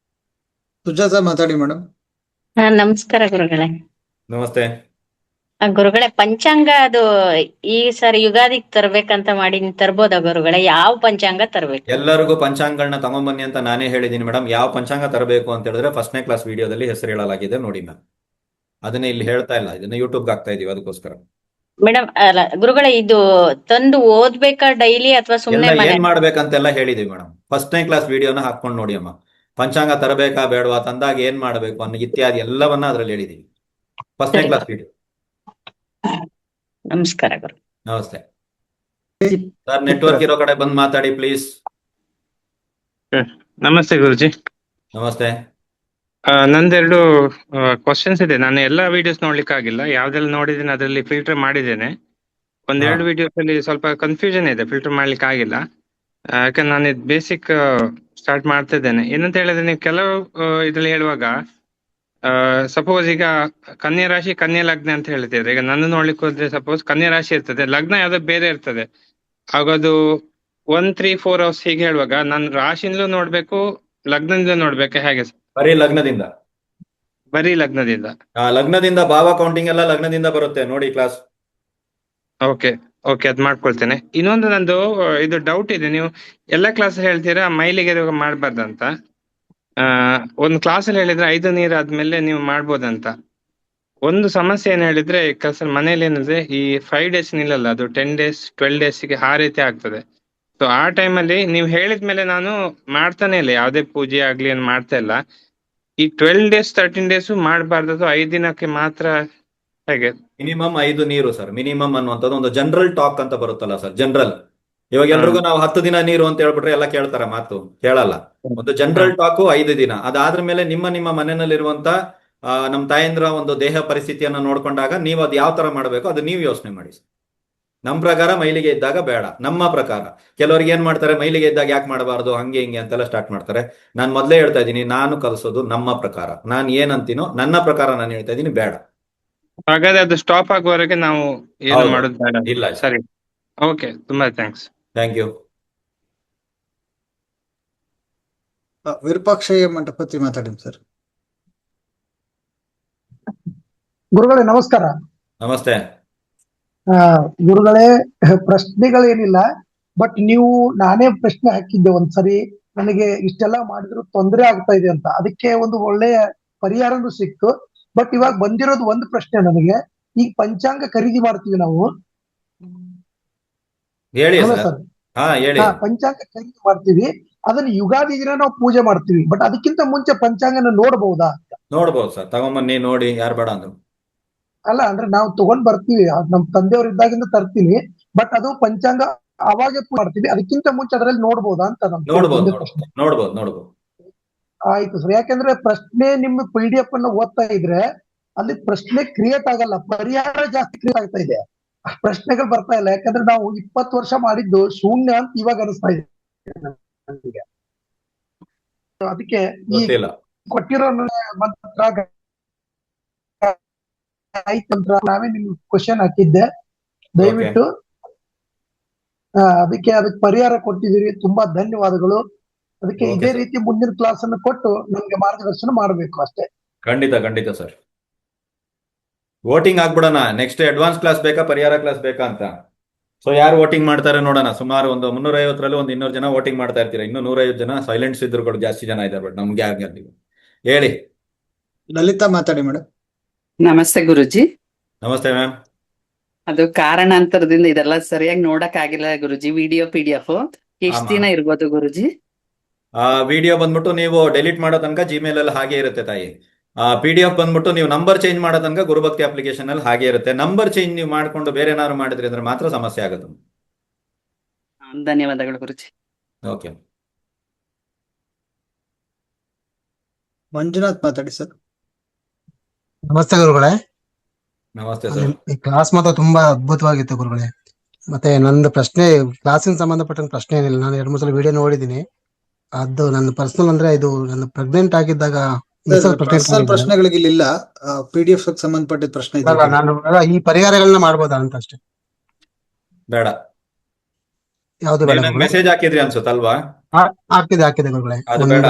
ಸುಜಾತ ಮಾತಾಡಿ ಮೇಡಮ್. ನಮಸ್ಕಾರ ಗುರುಗಳೇ. ನಮಸ್ತೆ ಗುರುಗಳೇ, ಪಂಚಾಂಗ ಅದು ಈ ಸರಿ ಯುಗಾದಿಗೆ ತರ್ಬೇಕಂತ ಮಾಡಿ ತರ್ಬೋದಾ ಗುರುಗಳೇ? ಯಾವ ಪಂಚಾಂಗ ತರ್ಬೇಕು? ಎಲ್ಲರಿಗೂ ಪಂಚಾಂಗಗಳನ್ನ ತಗೊಂಬನ್ನಿ ಅಂತ ನಾನೇ ಹೇಳಿದ್ದೀನಿ ಮೇಡಮ್. ಯಾವ ಪಂಚಾಂಗ ತರಬೇಕು ಅಂತ ಹೇಳಿದ್ರೆ ಫಸ್ಟ್ನೇ ಕ್ಲಾಸ್ ವಿಡಿಯೋದಲ್ಲಿ ಹೆಸರು ಹೇಳಲಾಗಿದೆ ನೋಡಿ ಮ್ಯಾಮ್. ಅದನ್ನ ಇಲ್ಲಿ ಹೇಳ್ತಾ ಇಲ್ಲ, ಇದನ್ನ ಯೂಟ್ಯೂಬ್ಗೆ ಹಾಕ್ತಾ ಇದೀವಿ ಅದಕ್ಕೋಸ್ಕರ. ಮೇಡಮ್ ಅಲ್ಲ ಗುರುಗಳೇ, ಇದು ತಂದು ಓದ್ಬೇಕಾ ಡೈಲಿ ಅಥವಾ ಸುಮ್ನೆ ಎಲ್ಲ ಏನ್ ಮಾಡ್ಬೇಕಂತೆಲ್ಲ ಹೇಳಿದೀವಿ ಮೇಡಮ್. ಫಸ್ಟ್ನೇ ಕ್ಲಾಸ್ ವಿಡಿಯೋನ ಹಾಕೊಂಡು ನೋಡಿ ಅಮ್ಮ. ಪಂಚಾಂಗ ತರಬೇಕಾ ಬೇಡವಾ, ತಂದಾಗ ಏನ್ ಮಾಡ್ಬೇಕು ಅನ್ನೋ ಇತ್ಯಾದಿ ಎಲ್ಲವನ್ನ ಅದ್ರಲ್ಲಿ ಹೇಳಿದೀವಿ. ಫಸ್ಟ್ನೇ ಕ್ಲಾಸ್ ವಿಡಿಯೋ. ನಮಸ್ಕಾರ ಗುರು. ನಮಸ್ತೆ ಸರ್. ನೆಟ್ವರ್ಕ್ ಇರೋ ಕಡೆ ಬಂದು ಮಾತಾಡಿ ಪ್ಲೀಸ್. ನಮಸ್ತೆ ಗುರುಜಿ. ನಮಸ್ತೆ. ನಂದೆರಡು ಕ್ವಶನ್ಸ್ ಇದೆ. ನಾನು ಎಲ್ಲಾ ವಿಡಿಯೋಸ್ ನೋಡ್ಲಿಕ್ಕೆ ಆಗಿಲ್ಲ, ಯಾವ್ದೆಲ್ಲ ನೋಡಿದ್ದೀನಿ ಅದರಲ್ಲಿ ಫಿಲ್ಟರ್ ಮಾಡಿದ್ದೇನೆ. ಒಂದೆರಡು ವಿಡಿಯೋಸ್ ಅಲ್ಲಿ ಸ್ವಲ್ಪ ಕನ್ಫ್ಯೂಷನ್ ಇದೆ, ಫಿಲ್ಟರ್ ಮಾಡ್ಲಿಕ್ಕೆ ಆಗಿಲ್ಲ. ಯಾಕಂದ್ರೆ ನಾನು ಇದು ಬೇಸಿಕ್ ಸ್ಟಾರ್ಟ್ ಮಾಡ್ತಾ ಇದ್ದೇನೆ. ಏನಂತ ಹೇಳಿದ್ರೆ, ನೀವು ಕೆಲವು ಇದ್ರಲ್ಲಿ ಹೇಳುವಾಗ ಸಪೋಸ್ ಈಗ ಕನ್ಯಾ ರಾಶಿ ಕನ್ಯಾ ಲಗ್ನ ಅಂತ ಹೇಳ್ತಿದ್ರೆ, ಈಗ ನನ್ನ ನೋಡ್ಲಿಕ್ಕೆ ಹೋದ್ರೆ ಸಪೋಸ್ ಕನ್ಯಾ ರಾಶಿ ಇರ್ತದೆ, ಲಗ್ನ ಯಾವ್ದೋ ಬೇರೆ ಇರ್ತದೆ. ಆಗೋದು 1, 3, 4 hours ಹೀಗೆ ಹೇಳುವಾಗ ನಾನು ರಾಶಿಯಿಂದಲೂ ನೋಡ್ಬೇಕು, ಲಗ್ನದಿಂದಲೂ ನೋಡ್ಬೇಕು, ಹೇಗೆ? ಬರೀ ಲಗ್ನದಿಂದ. ಬರೀ ಲಗ್ನದಿಂದ. ಲಗ್ನದಿಂದ ಭಾವ ಕೌಂಟಿಂಗ್ ಎಲ್ಲ ಲಗ್ನದಿಂದ ಬರುತ್ತೆ ನೋಡಿ ಕ್ಲಾಸ್. ಓಕೆ ಓಕೆ, ಅದ್ ಮಾಡ್ಕೊಳ್ತೇನೆ. ಇನ್ನೊಂದು ನಂದು ಇದು ಡೌಟ್ ಇದೆ, ನೀವು ಎಲ್ಲ ಕ್ಲಾಸ್ ಹೇಳ್ತೀರಾ ಮೈಲಿಗೆ ಮಾಡ್ಬಾರ್ದಂತ. ಒಂದು ಕ್ಲಾಸಲ್ಲಿ ಹೇಳಿದ್ರೆ 5 ನೀರು ಆದ್ಮೇಲೆ ನೀವು ಮಾಡ್ಬೋದಂತ. ಒಂದು ಸಮಸ್ಯೆ ಏನ್ ಹೇಳಿದ್ರೆ, ಮನೇಲಿ ಏನಂದ್ರೆ ಈ 5 days ನಿಲ್ಲಲ್ಲ, ಅದು 10 days 12 days ಆ ರೀತಿ ಆಗ್ತದೆ. ಸೊ ಆ ಟೈಮಲ್ಲಿ ನೀವು ಹೇಳಿದ್ಮೇಲೆ ನಾನು ಮಾಡ್ತಾನೆ ಇಲ್ಲ, ಯಾವುದೇ ಪೂಜೆ ಆಗ್ಲಿ ಏನು ಮಾಡ್ತಾ ಇಲ್ಲ. ಈ 12 days 13 days ಮಾಡಬಾರ್ದು, 5 ದಿನಕ್ಕೆ ಮಾತ್ರ, ಹೇಗೆ? ಮಿನಿಮಮ್ 5 ನೀರು ಸರ್. ಮಿನಿಮಮ್ ಅನ್ನುವಂಥದ್ದು ಒಂದು ಜನರಲ್ ಟಾಕ್ ಅಂತ ಬರುತ್ತಲ್ಲ ಸರ್, ಜನರಲ್. ಇವಾಗ ಎಲ್ರಿಗೂ ನಾವು 10 ದಿನ ನೀರು ಅಂತ ಹೇಳ್ಬಿಟ್ರೆ ಎಲ್ಲ ಕೇಳ್ತಾರೆ, ಮಾತು ಕೇಳಲ್ಲ. ಒಂದು ಜನರಲ್ ಟಾಕು 5 ದಿನ. ಅದಾದ್ರ ಮೇಲೆ ನಿಮ್ಮ ಮನೆಯಲ್ಲಿರುವಂತ ನಮ್ಮ ತಾಯಂದ್ರ ಒಂದು ದೇಹ ಪರಿಸ್ಥಿತಿಯನ್ನ ನೋಡ್ಕೊಂಡಾಗ ನೀವು ಅದು ಯಾವ ತರ ಮಾಡಬೇಕು ಅದು ನೀವು ಯೋಚನೆ ಮಾಡಿ. ನಮ್ಮ ಪ್ರಕಾರ ಮೈಲಿಗೆ ಇದ್ದಾಗ ಬೇಡ. ನಮ್ಮ ಪ್ರಕಾರ ಕೆಲವರಿಗೆ ಏನ್ ಮಾಡ್ತಾರೆ, ಮೈಲಿಗೆ ಇದ್ದಾಗ ಯಾಕೆ ಮಾಡಬಾರ್ದು, ಹಂಗೆ ಹಿಂಗೆ ಅಂತೆಲ್ಲ ಸ್ಟಾರ್ಟ್ ಮಾಡ್ತಾರೆ. ನಾನು ಮೊದಲೇ ಹೇಳ್ತಾ ಇದ್ದೀನಿ, ನಾನು ಕಲಿಸೋದು ನಮ್ಮ ಪ್ರಕಾರ. ನಾನು ಏನಂತೀನೋ ನನ್ನ ಪ್ರಕಾರ ನಾನು ಹೇಳ್ತಾ ಇದ್ದೀನಿ, ಬೇಡ. ಹಾಗಾದ್ರೆ ಅದು ಸ್ಟಾಪ್ ಆಗುವವರೆಗೆ ನಾವು ಏನು ಮಾಡೋದು ಬೇಡ? ಇಲ್ಲ. ಸರಿ, ಓಕೆ, ತುಂಬಾ thanks. Thank you. Virupakshayya Mantapati ಮಾತಾಡಿ ಸರ್. ಗುರುಗಳೇ ನಮಸ್ಕಾರ. ನಮಸ್ತೆ. ಗುರುಗಳೇ, ಪ್ರಶ್ನೆಗಳೇನಿಲ್ಲ, ಬಟ್ ನೀವು ನಾನೇ ಪ್ರಶ್ನೆ ಹಾಕಿದ್ದೆ ಒಂದ್ಸರಿ, ನನಗೆ ಇಷ್ಟೆಲ್ಲ ಮಾಡಿದ್ರು ತೊಂದರೆ ಆಗ್ತಾ ಇದೆ ಅಂತ. ಅದಕ್ಕೆ ಒಂದು ಒಳ್ಳೆಯ ಪರಿಹಾರನೂ ಸಿಕ್ತು. ಬಟ್ ಇವಾಗ ಬಂದಿರೋದು ಒಂದು ಪ್ರಶ್ನೆ ನನಗೆ. ಈಗ ಪಂಚಾಂಗ ಖರೀದಿ ಮಾಡ್ತೀವಿ ನಾವು, ಪಂಚಾಂಗ ಖರೀದಿ ಮಾಡ್ತೀವಿ, ಅದನ್ನ ಯುಗಾದಿ ದಿನ ನಾವು ಪೂಜೆ ಮಾಡ್ತೀವಿ. ಬಟ್ ಅದಕ್ಕಿಂತ ಮುಂಚೆ ಪಂಚಾಂಗನ ನೋಡಬಹುದಾ? ನೋಡ್ಬೋದು ಸರ್, ತಗೊಂಬನ್ನಿ ನೋಡಿ, ಯಾರು ಬೇಡ ಅಂದ್ರು. ಅಲ್ಲ ಅಂದ್ರೆ ನಾವು ತಗೊಂಡ್ ಬರ್ತೀವಿ, ನಮ್ ತಂದೆಯವ್ರ ಇದ್ದಾಗಿಂದ ತರ್ತೀವಿ. ಬಟ್ ಅದು ಪಂಚಾಂಗ ಅವಾಗೆ ಮಾಡ್ತೀವಿ, ಅದಕ್ಕಿಂತ ಮುಂಚೆ ಅದರಲ್ಲಿ ನೋಡ್ಬೋದಾ ಅಂತ ನೋಡ್ಬೋದು. ಆಯ್ತು ಸರ್. ಯಾಕಂದ್ರೆ ಪ್ರಶ್ನೆ ನಿಮ್ಮ PDF ಅನ್ನ ಓದ್ತಾ ಇದ್ರೆ ಅಲ್ಲಿ ಪ್ರಶ್ನೆ ಕ್ರಿಯೇಟ್ ಆಗಲ್ಲ, ಪರಿಹಾರ ಜಾಸ್ತಿ ಕ್ರಿಯೇಟ್ ಆಗ್ತಾ ಇದೆ, ಪ್ರಶ್ನೆಗಳು ಬರ್ತಾ ಇಲ್ಲ. ಯಾಕಂದ್ರೆ ನಾವು 20 ವರ್ಷ ಮಾಡಿದ್ದು ಶೂನ್ಯ ಅಂತ ಇವಾಗ ಅನಿಸ್ತಾ ಇದೆ. ಅದಕ್ಕೆ ಈ ಕೊಟ್ಟಿರೋ ಮಂತ್ರ ಆಯ್ತಂತ್ರ ನಾವೇ ನಿಮ್ಗೆ ಕ್ವಶನ್ ಹಾಕಿದ್ದೆ, ದಯವಿಟ್ಟು ಅದಕ್ಕೆ ಪರಿಹಾರ ಕೊಟ್ಟಿದ್ದೀರಿ, ತುಂಬಾ ಧನ್ಯವಾದಗಳು. ಅದಕ್ಕೆ ಇದೇ ರೀತಿ ಮುಂದಿನ ಕ್ಲಾಸ್ ಅನ್ನು ಕೊಟ್ಟು ನಮ್ಗೆ ಮಾರ್ಗದರ್ಶನ ಮಾಡಬೇಕು ಅಷ್ಟೇ. ಖಂಡಿತ ಸರ್. ವೋಟಿಂಗ್ ಆಗ್ಬಿಡೋಣ. ನೆಕ್ಸ್ಟ್ ಅಡ್ವಾನ್ಸ್ ಕ್ಲಾಸ್ ಬೇಕಾ ಪರಿಹಾರ ಕ್ಲಾಸ್ ಬೇಕಾ ಅಂತ? ಸೊ ಯಾರು ವೋಟಿಂಗ್ ಮಾಡ್ತಾರೆ ನೋಡೋಣ. ಸುಮಾರು ಒಂದು 350ರಲ್ಲಿ ಒಂದು 200 ಜನ ವೋಟಿಂಗ್ ಮಾಡ್ತಾ ಇರ್ತೀರಾ. ಇನ್ನು 150 ಜನ ಸೈಲೆಂಟ್ಸ್ ಇದ್ರು ಜಾಸ್ತಿ ಜನ ಇದ್ದಾರೆ. ಬಟ್ ನಮ್ಗೆ ಆಗಿ ಹೇಳಿ. ಲಲಿತಾ ಮಾತಾಡಿ ಮೇಡಮ್. ನಮಸ್ತೆ ಗುರುಜಿ. ನಮಸ್ತೆ ಮ್ಯಾಮ್. ಅದು ಕಾರಣಾಂತರದಿಂದ ಇದೆಲ್ಲ ಸರಿಯಾಗಿ ನೋಡಕ್ ಆಗಿಲ್ಲ ಗುರುಜಿ. ವಿಡಿಯೋ PDF ಎಷ್ಟ್ ದಿನ ಇರ್ಬೋದು ಗುರುಜಿ? ವಿಡಿಯೋ ಬಂದ್ಬಿಟ್ಟು ನೀವು ಡೆಲೀಟ್ ಮಾಡೋ ತನಕ ಜಿಮೇಲ್ ಅಲ್ಲಿ ಹಾಗೆ ಇರುತ್ತೆ ತಾಯಿ. PDF ಬಂದ್ಬಿಟ್ಟು ನೀವು ನಂಬರ್ ಚೇಂಜ್ ಮಾಡೋ ತನಕ ಗುರುಭಕ್ತಿ ಅಪ್ಲಿಕೇಶನ್ ಅಲ್ಲಿ ಹಾಗೆ ಇರುತ್ತೆ. ನಂಬರ್ ಚೇಂಜ್ ನೀವು ಮಾಡ್ಕೊಂಡು ಬೇರೆ ಏನಾದ್ರು ಮಾಡಿದ್ರಿ ಅಂದ್ರೆ ಮಾತ್ರ ಸಮಸ್ಯೆ ಆಗುತ್ತೆ. ಧನ್ಯವಾದಗಳು ಗುರುಜಿ. ಓಕೆ. ಮಂಜುನಾಥ್ ಮಾತಾಡಿ ಸರ್. ನಮಸ್ತೆ ಗುರುಗಳೇ. ನಮಸ್ತೆ ಸರ್. ಈ ಕ್ಲಾಸ್ ಮಾತ್ರ ತುಂಬಾ ಅದ್ಭುತವಾಗಿತ್ತು ಗುರುಗಳೇ. ಮತ್ತೆ ನಂದು ಪ್ರಶ್ನೆ ಕ್ಲಾಸಿನ ಸಂಬಂಧಪಟ್ಟ ಪ್ರಶ್ನೆ ಏನಿಲ್ಲ. ನಾನು 2-3 ಸಲ ವಿಡಿಯೋ ನೋಡಿದ್ದೀನಿ. ಅದು ನನ್ನ ಪರ್ಸನಲ್ ಅಂದ್ರೆ ಇದು ನನ್ನ ಪ್ರೆಗ್ನೆಂಟ್ ಆಗಿದ್ದಾಗ ಪರ್ಸನಲ್ ಪ್ರಶ್ನೆಗಳಿಗೆ ಇಲ್ಲ, PDF ಸಂಬಂಧಪಟ್ಟಿದ್ದ ಪ್ರಶ್ನೆ ಇದೆ. ನಾನು ಈ ಪರಿಹಾರಗಳನ್ನ ಮಾಡ್ಬೋದಾ ಅಂತ ಅಷ್ಟೇ. ಬೇಡ. ಯಾವ್ದು ಬೇಡ. ಮೆಸೇಜ್ ಹಾಕಿದ್ರಿ ಅನ್ಸುತ್ತಲ್ವಾ? ಹಾಕಿದೆ ಗುರುಗಳೇ. ಅದು ಬೇಡ,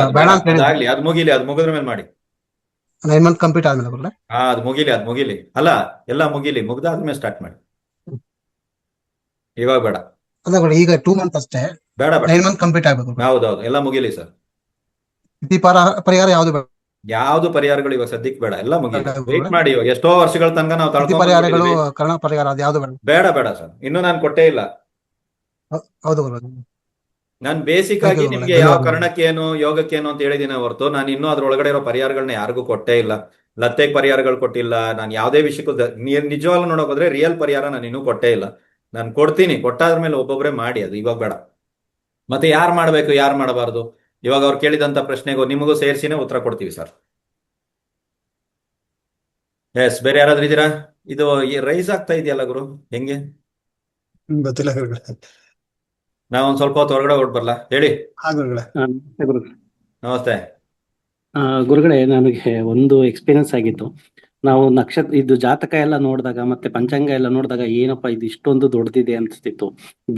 ಅದಾಗ್ಲಿ, ಅದು ಮುಗಿಲಿ. ಅದು ಮುಗಿದ್ರ ಮೇಲೆ ಮಾಡಿ. 9 ಮಂತ್ ಕಂಪ್ಲೀಟ್ ಆದ್ಮೇಲೆ ಗುರುಗಳೇ. ಅದು ಮುಗಿಲಿ ಅಲ್ಲ, ಎಲ್ಲ ಮುಗಿಲಿ. ಮುಗ್ದಾದ್ಮೇಲೆ ಸ್ಟಾರ್ಟ್ ಮಾಡಿ. ಇವಾಗ ಬೇಡ. ಅಲ್ಲ ಈಗ 2 ಮಂತ್ ಅಷ್ಟೇ. ಬೇಡ 9 ಮಂತ್ ಕಂಪ್ಲೀಟ್ ಆಗ್ಬೇಕು. ಹೌದೌದು, ಎಲ್ಲ ಮುಗಿಲಿ ಸರ್. ಪರಿಹಾರ ಯಾವ್ದು ಬೇಡ. ಯಾವ್ದು ಪರಿಹಾರಗಳು ಇವಾಗ ಸದ್ಯಕ್ಕೆ ಬೇಡ, ಎಲ್ಲ ಮುಗಿಲಿ. ವೇಟ್ ಮಾಡಿ. ಇವಾಗ ಎಷ್ಟೋ ವರ್ಷಗಳ ತನಕ ನಾವು ಪರಿಹಾರಗಳು ಕರ್ಣ ಪರಿಹಾರ ಅದು ಯಾವ್ದು ಬೇಡ. ಬೇಡ ಸರ್, ಇನ್ನು ನಾನು ಕೊಟ್ಟೇ ಇಲ್ಲ. ಹೌದು. ನಾನು ಬೇಸಿಕ್ ಆಗಿ ನಿಮ್ಗೆ ಯಾವ ಕರ್ಣಕ್ಕೇನು ಯೋಗಕ್ಕೇನು ಅಂತ ಹೇಳಿದೀನಿ ಹೊರತು ನಾನು ಇನ್ನೂ ಅದ್ರೊಳಗಡೆ ಇರೋ ಪರಿಹಾರಗಳನ್ನ ಯಾರಿಗೂ ಕೊಟ್ಟೇ ಇಲ್ಲ. ಲತ್ತೆಗೆ ಪರಿಹಾರಗಳು ಕೊಟ್ಟಿಲ್ಲ. ನಾನು ಯಾವುದೇ ವಿಷಯಕ್ಕೂ ನಿಜವಾಗ್ಲೂ ನೋಡಕ್ ಹೋದ್ರೆ ರಿಯಲ್ ಪರಿಹಾರ ನಾನು ಇನ್ನೂ ಕೊಟ್ಟೇ ಇಲ್ಲ. ನಾನು ಕೊಡ್ತೀನಿ. ಕೊಟ್ಟಾದ್ಮೇಲೆ ಒಬ್ಬೊಬ್ಬರೇ ಮಾಡಿ. ಅದು ಇವಾಗ ಬೇಡ. ಮತ್ತೆ ಯಾರು ಮಾಡ್ಬೇಕು, ಯಾರು ಮಾಡಬಾರ್ದು, ಇವಾಗ ಅವ್ರು ಕೇಳಿದಂತ ಪ್ರಶ್ನೆಗೂ ನಿಮಗೂ ಸೇರಿಸಿನೇ ಉತ್ತರ ಕೊಡ್ತೀವಿ ಸರ್. ಎಸ್, ಬೇರೆ ಯಾರಾದ್ರೂ ಇದ್ದೀರಾ? ಇದು ರೈಸ್ ಆಗ್ತಾ ಇದೆಯಲ್ಲ ಗುರು, ಹೆಂಗೆ ಗೊತ್ತಿಲ್ಲ. ನಾವೊಂದ್ ಸ್ವಲ್ಪ ಹೊತ್ತು ಹೊರಗಡೆ ಹೊರಡ್ಬರ್ಲಾ? ಹೇಳಿ. ನಮಸ್ತೆ ಗುರುಗಳೇ. ನನಗೆ ಒಂದು ಎಕ್ಸ್ಪೀರಿಯನ್ಸ್ ಆಗಿತ್ತು. ನಾವು ನಕ್ಷತ್ರ ಇದು ಜಾತಕ ಎಲ್ಲ ನೋಡಿದಾಗ ಮತ್ತೆ ಪಂಚಾಂಗ ಎಲ್ಲ ನೋಡಿದಾಗ ಏನಪ್ಪಾ ಇದು ಇಷ್ಟೊಂದು ದೊಡ್ಡದಿದೆ ಅನ್ಸ್ತಿತ್ತು.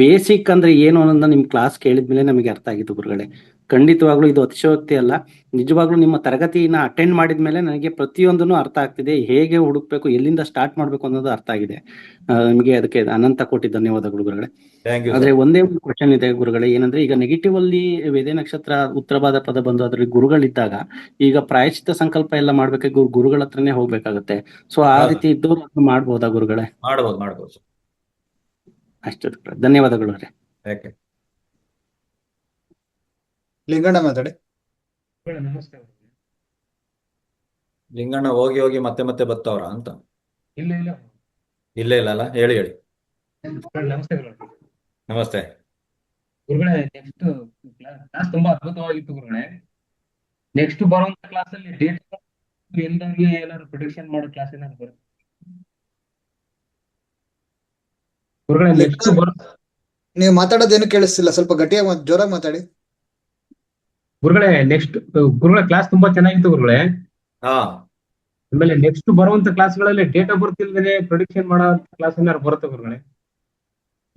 ಬೇಸಿಕ್ ಅಂದ್ರೆ ಏನು ಅನ್ನೋದನ್ನ ನಿಮ್ ಕ್ಲಾಸ್ ಕೇಳಿದ್ಮೇಲೆ ನಮಗೆ ಅರ್ಥ ಆಗಿತ್ತು ಗುರುಗಳೇ. ಖಂಡಿತವಾಗ್ಲೂ ಇದು ಅತಿಶಯೋಕ್ತಿ ಅಲ್ಲ. ನಿಜವಾಗ್ಲೂ ನಿಮ್ಮ ತರಗತಿನ ಅಟೆಂಡ್ ಮಾಡಿದ್ಮೇಲೆ ನನಗೆ ಪ್ರತಿಯೊಂದನ್ನು ಅರ್ಥ ಆಗ್ತಿದೆ. ಹೇಗೆ ಹುಡುಕ್ಬೇಕು, ಎಲ್ಲಿಂದ ಸ್ಟಾರ್ಟ್ ಮಾಡ್ಬೇಕು ಅನ್ನೋದು ಅರ್ಥ ಆಗಿದೆ. ನಿಮಗೆ ಅದಕ್ಕೆ ಅನಂತ ಕೋಟಿ ಧನ್ಯವಾದಗಳು ಗುರುಗಳೇ. ಆದ್ರೆ ಒಂದೇ ಒಂದು ಕ್ವಶನ್ ಇದೆ ಗುರುಗಳೇ. ಏನಂದ್ರೆ ಈಗ ನೆಗೆಟಿವ್ ಅಲ್ಲಿ ವೇದೆ ನಕ್ಷತ್ರ ಉತ್ತರವಾದ ಪದ ಬಂದು ಅದ್ರಲ್ಲಿ ಗುರುಗಳಿದ್ದಾಗ ಈಗ ಪ್ರಾಯಶ್ಚಿತ್ತ ಸಂಕಲ್ಪ ಎಲ್ಲ ಮಾಡ್ಬೇಕಾಗಿ ಗುರುಗಳ ಹತ್ರನೇ ಹೋಗ್ಬೇಕಾಗತ್ತೆ. ಸೊ ಆ ರೀತಿ ಇದ್ದವ್ರು ಅದನ್ನ ಮಾಡ್ಬೋದಾ ಗುರುಗಳೇ? ಮಾಡ್ಬೋದು. ಅಷ್ಟೇ, ಧನ್ಯವಾದಗಳು. ಲಿಂಗಣ್ಣ ಮಾತಾಡಿ. ಲಿಂಗಣ್ಣ ಹೋಗಿ ಮತ್ತೆ ಬರ್ತಾವ್ರ ಅಂತ? ಇಲ್ಲ ಅಲ್ಲ, ಹೇಳಿ. ನಮಸ್ತೆ ಗುರುಗಳೇ. ನೆಕ್ಸ್ಟ್ ಕ್ಲಾಸ್ ತುಂಬಾ ಅದ್ಭುತವಾಗಿತ್ತು ಗುರುಗಳೇ. ನೆಕ್ಸ್ಟ್ ಬರುವಂತ ಕ್ಲಾಸ್ ಅಲ್ಲಿ ಡೇಟ್ ಎಲ್ಲರಿಗೆ ಏನಾದ್ರು ಪ್ರಿಡಿಕ್ಷನ್ ಮಾಡೋ ಕ್ಲಾಸ್ ಏನಾದ್ರು ಬರುತ್ತೆ ಗುರುಗಳೇ? ನೆಕ್ಸ್ಟ್ ನೀವು ಮಾತಾಡೋದೇನು ಕೇಳಿಸ್ತಿಲ್ಲ, ಸ್ವಲ್ಪ ಗಟ್ಟಿಯಾಗಿ ಜೋರಾಗಿ ಮಾತಾಡಿ ಗುರುಗಳೇ. ನೆಕ್ಸ್ಟ್ ಗುರುಗಳೇ ಕ್ಲಾಸ್ ತುಂಬಾ ಚೆನ್ನಾಗಿತ್ತು ಗುರುಗಳೇ. ಆಮೇಲೆ ನೆಕ್ಸ್ಟ್ ಬರುವಂತ ಕ್ಲಾಸ್ಗಳಲ್ಲಿ ಡೇಟ್ ಆಫ್ ಬರ್ತ್ ಇಲ್ಲದೆ ಪ್ರಿಡಿಕ್ಷನ್ ಮಾಡೋ ಕ್ಲಾಸ್ ಏನಾದ್ರು ಬರುತ್ತೆ ಗುರುಗಳೇ?